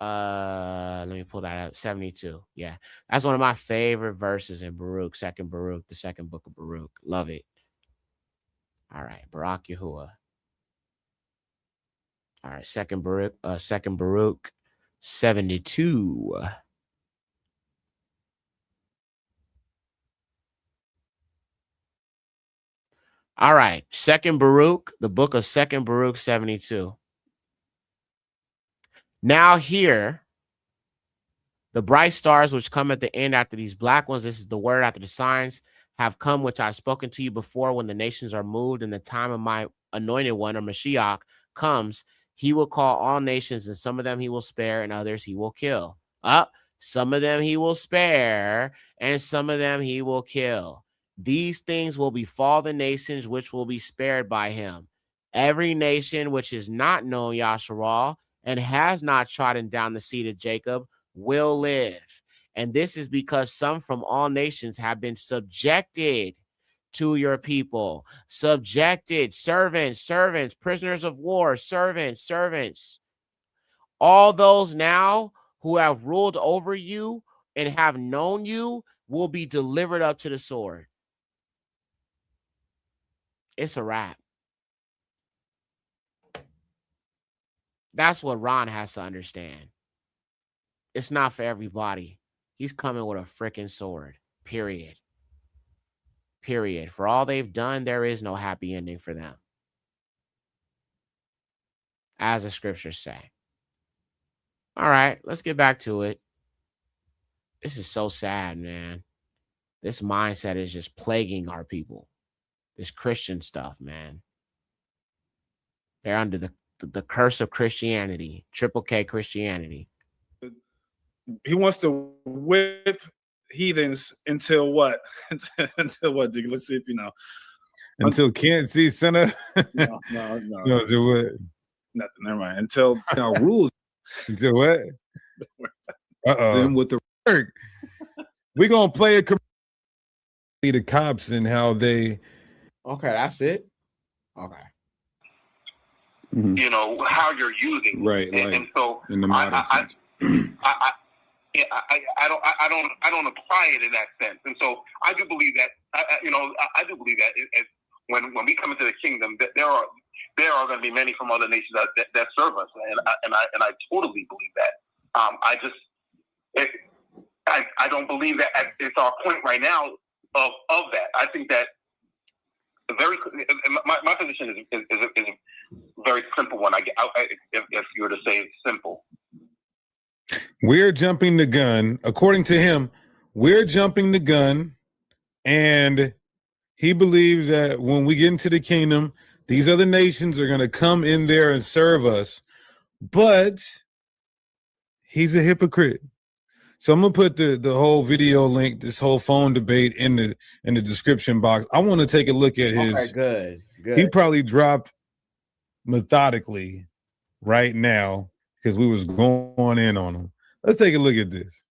Let me pull that up. 72. Yeah, that's one of my favorite verses in Baruch. 2nd Baruch, the second book of Baruch. Love it. All right, Barak Yahuwah. All right, 2nd Baruch 72. All right, 2nd Baruch, the book of 2nd Baruch 72. Now here, the bright stars which come at the end after these black ones, this is the word after the signs, have come, which I've spoken to you before, when the nations are moved, and the time of my anointed one, or Mashiach, comes. He will call all nations, and some of them he will spare, and others he will kill. Some of them he will spare, and some of them he will kill. These things will befall the nations which will be spared by him. Every nation which is not known Yasharal and has not trodden down the seed of Jacob will live. And this is because some from all nations have been subjected to your people. Subjected, servants, prisoners of war, servants. All those now who have ruled over you and have known you will be delivered up to the sword. It's a wrap. That's what Ron has to understand. It's not for everybody. He's coming with a freaking sword. Period. For all they've done, there is no happy ending for them, as the scriptures say. All right, let's get back to it. This is so sad, man. This mindset is just plaguing our people. This Christian stuff, man. They're under the curse of Christianity, triple K Christianity. He wants to whip heathens until what? Until what, Diggy? Let's see if you know. Until can't see sinner. No. No, until what? Nothing. Never mind. Until now rule. Until what? Then with the work. We're gonna play the cops and how they. Okay, that's it. Okay. You know how you're using, right? And so in the modern I don't apply it in that sense, and so I do believe that I do believe that as when we come into the kingdom, that there are going to be many from other nations that serve us, and I totally believe that. I don't believe that it's our point right now of that. I think that my position is a very simple one. If you were to say it's simple. We're jumping the gun. According to him, we're jumping the gun, and he believes that when we get into the kingdom, these other nations are going to come in there and serve us. But he's a hypocrite. So I'm gonna put the whole video link, this whole phone debate in the description box. I want to take a look at his. Okay, good. He probably dropped methodically right now because we was going in on him. Let's take a look at this.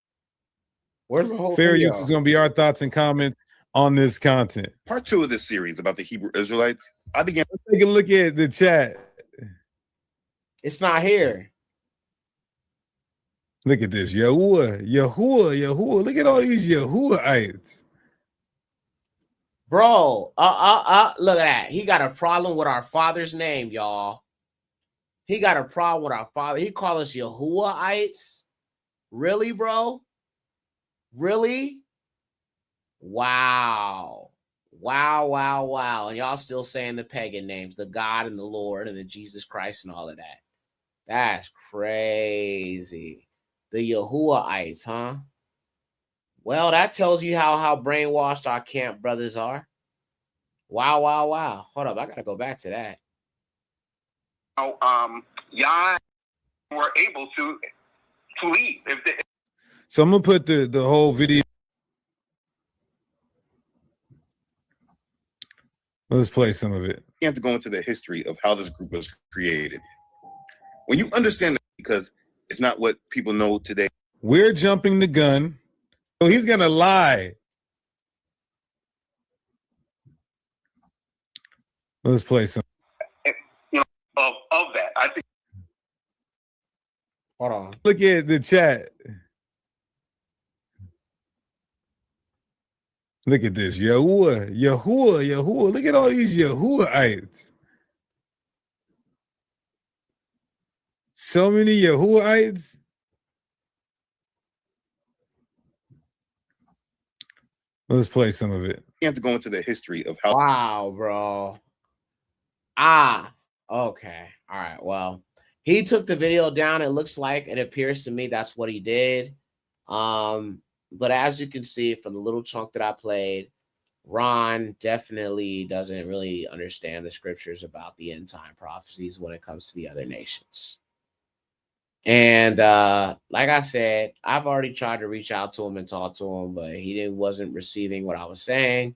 Where's the whole Fair video? use is going to be our thoughts and comments on this content. Part 2 of this series about the Hebrew Israelites. Let's take a look at the chat. It's not here. Look at this. Yahuwah. Look at all these Yahuwahites. Bro, look at that. He got a problem with our father's name, y'all. He got a problem with our father. He called us Yahuwahites. Really, bro? Really? Wow. And y'all still saying the pagan names, the God and the Lord and the Jesus Christ and all of that. That's crazy. The Yahuwahites, huh? Well, that tells you how brainwashed our camp brothers are. Wow. Hold up, I gotta go back to that. Yah were able to leave. So I'm gonna put the whole video. Let's play some of it. You have to go into the history of how this group was created. When you understand that, because it's not what people know today. We're jumping the gun. So he's gonna lie. Let's play some. Of that, I think. Hold on. Look at the chat. Look at this. Yahuwah. Look at all these Yahuwahites. So many Yahuwahites. Let's play some of it. You have to go into the history of how. Wow, bro. Okay. All right. Well, he took the video down. It looks like, it appears to me that's what he did. But as you can see from the little chunk that I played, Ron definitely doesn't really understand the scriptures about the end time prophecies when it comes to the other nations. And like I said, I've already tried to reach out to him and talk to him, but he wasn't receiving what I was saying.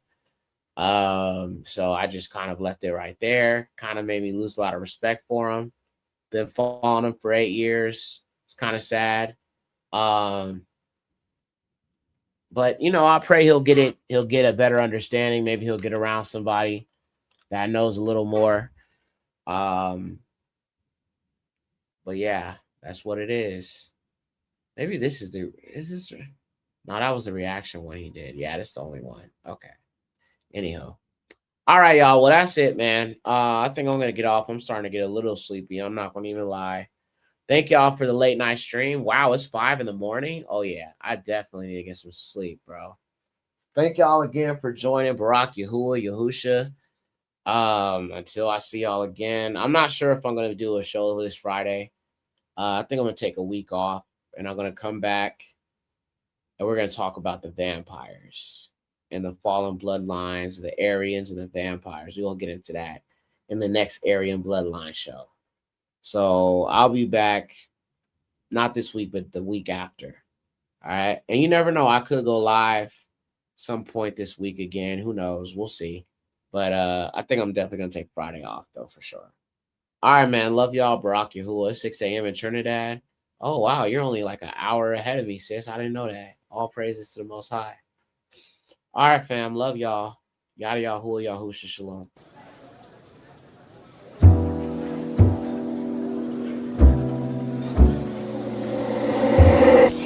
So I just kind of left it right there. Kind of made me lose a lot of respect for him. Been following him for 8 years. It's kind of sad. But you know, I pray he'll get it. He'll get a better understanding. Maybe he'll get around somebody that knows a little more. But yeah, that's what it is. Maybe this is no, that was the reaction one he did. Yeah, that's the only one. Okay. Anyhow. All right, y'all. Well, that's it, man. I think I'm gonna get off. I'm starting to get a little sleepy. I'm not gonna even lie. Thank y'all for the late night stream. Wow, it's 5 a.m. Oh yeah, I definitely need to get some sleep, bro. Thank y'all again for joining Barak Yahusha. Until I see y'all again. I'm not sure if I'm gonna do a show this Friday. I think I'm gonna take a week off and I'm gonna come back and we're gonna talk about the vampires and the fallen bloodlines, the Aryans and the vampires. We're gonna get into that in the next Aryan bloodline show. So I'll be back, not this week, but the week after. All right. And you never know. I could go live some point this week again. Who knows? We'll see. But I think I'm definitely going to take Friday off, though, for sure. All right, man. Love y'all. Barak Yahuwah, 6 a.m. in Trinidad. Oh, wow. You're only like an hour ahead of me, sis. I didn't know that. All praises to the Most High. All right, fam. Love y'all. Yada Yahuwah, Yahusha Shalom.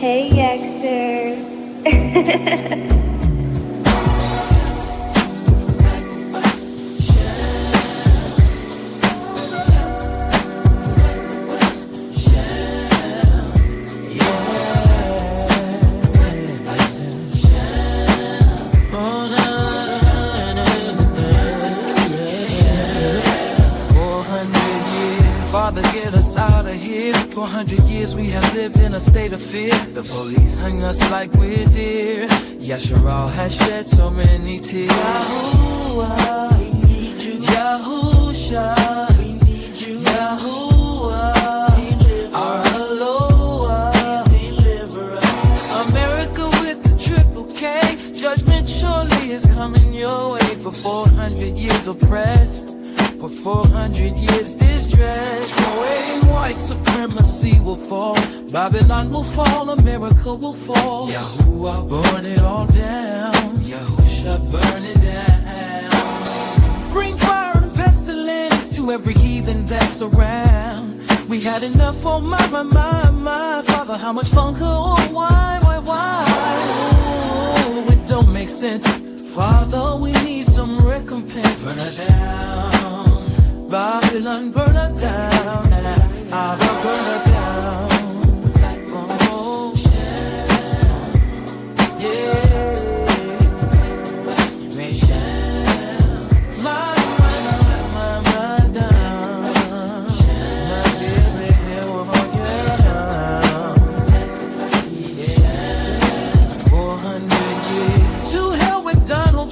Hey, Yaxter. Father, get us out of here. For 100 years we have lived in a state of fear. The police hung us like we're deer. Yasharal has shed so many tears. Yahuwah, we need you. Yahusha, we need you. Yahuwah, our Aloha, deliverer. America with the triple K. Judgment surely is coming your way. For 400 years oppressed, for 400 years distressed. Away white supremacy will fall. Babylon will fall, America will fall. Yahuwah, burn it all down. Yahusha, burn it down. Bring fire and pestilence to every heathen that's around. We had enough, oh my Father, how much longer, oh why? Oh, it don't make sense. Father, we need some recompense. Burn her down, Babylon, burn her down. Abba, burn her down. Oh, yeah.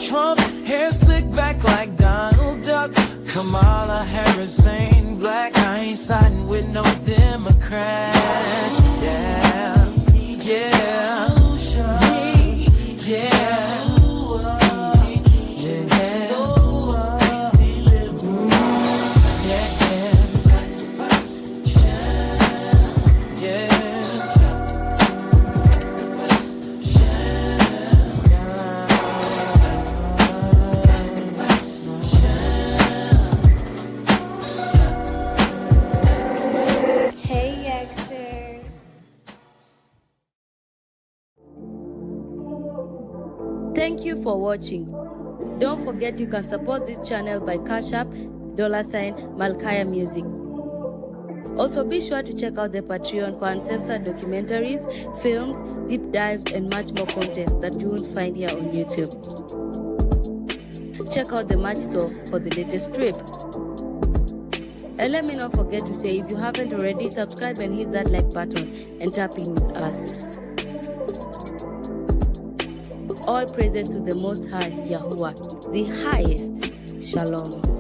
Trump, hair slicked back like Donald Duck. Kamala Harris ain't black. I ain't siding with no Democrats. Yeah, yeah, yeah. Thank you for watching. Don't forget you can support this channel by Cash App, $Malkaya Music. Also be sure to check out the Patreon for uncensored documentaries, films, deep dives, and much more content that you won't find here on YouTube. Check out the merch store for the latest trip. And let me not forget to say, if you haven't already, subscribe and hit that like button and tap in with us. All praises to the Most High, Yahuwah, the highest. Shalom.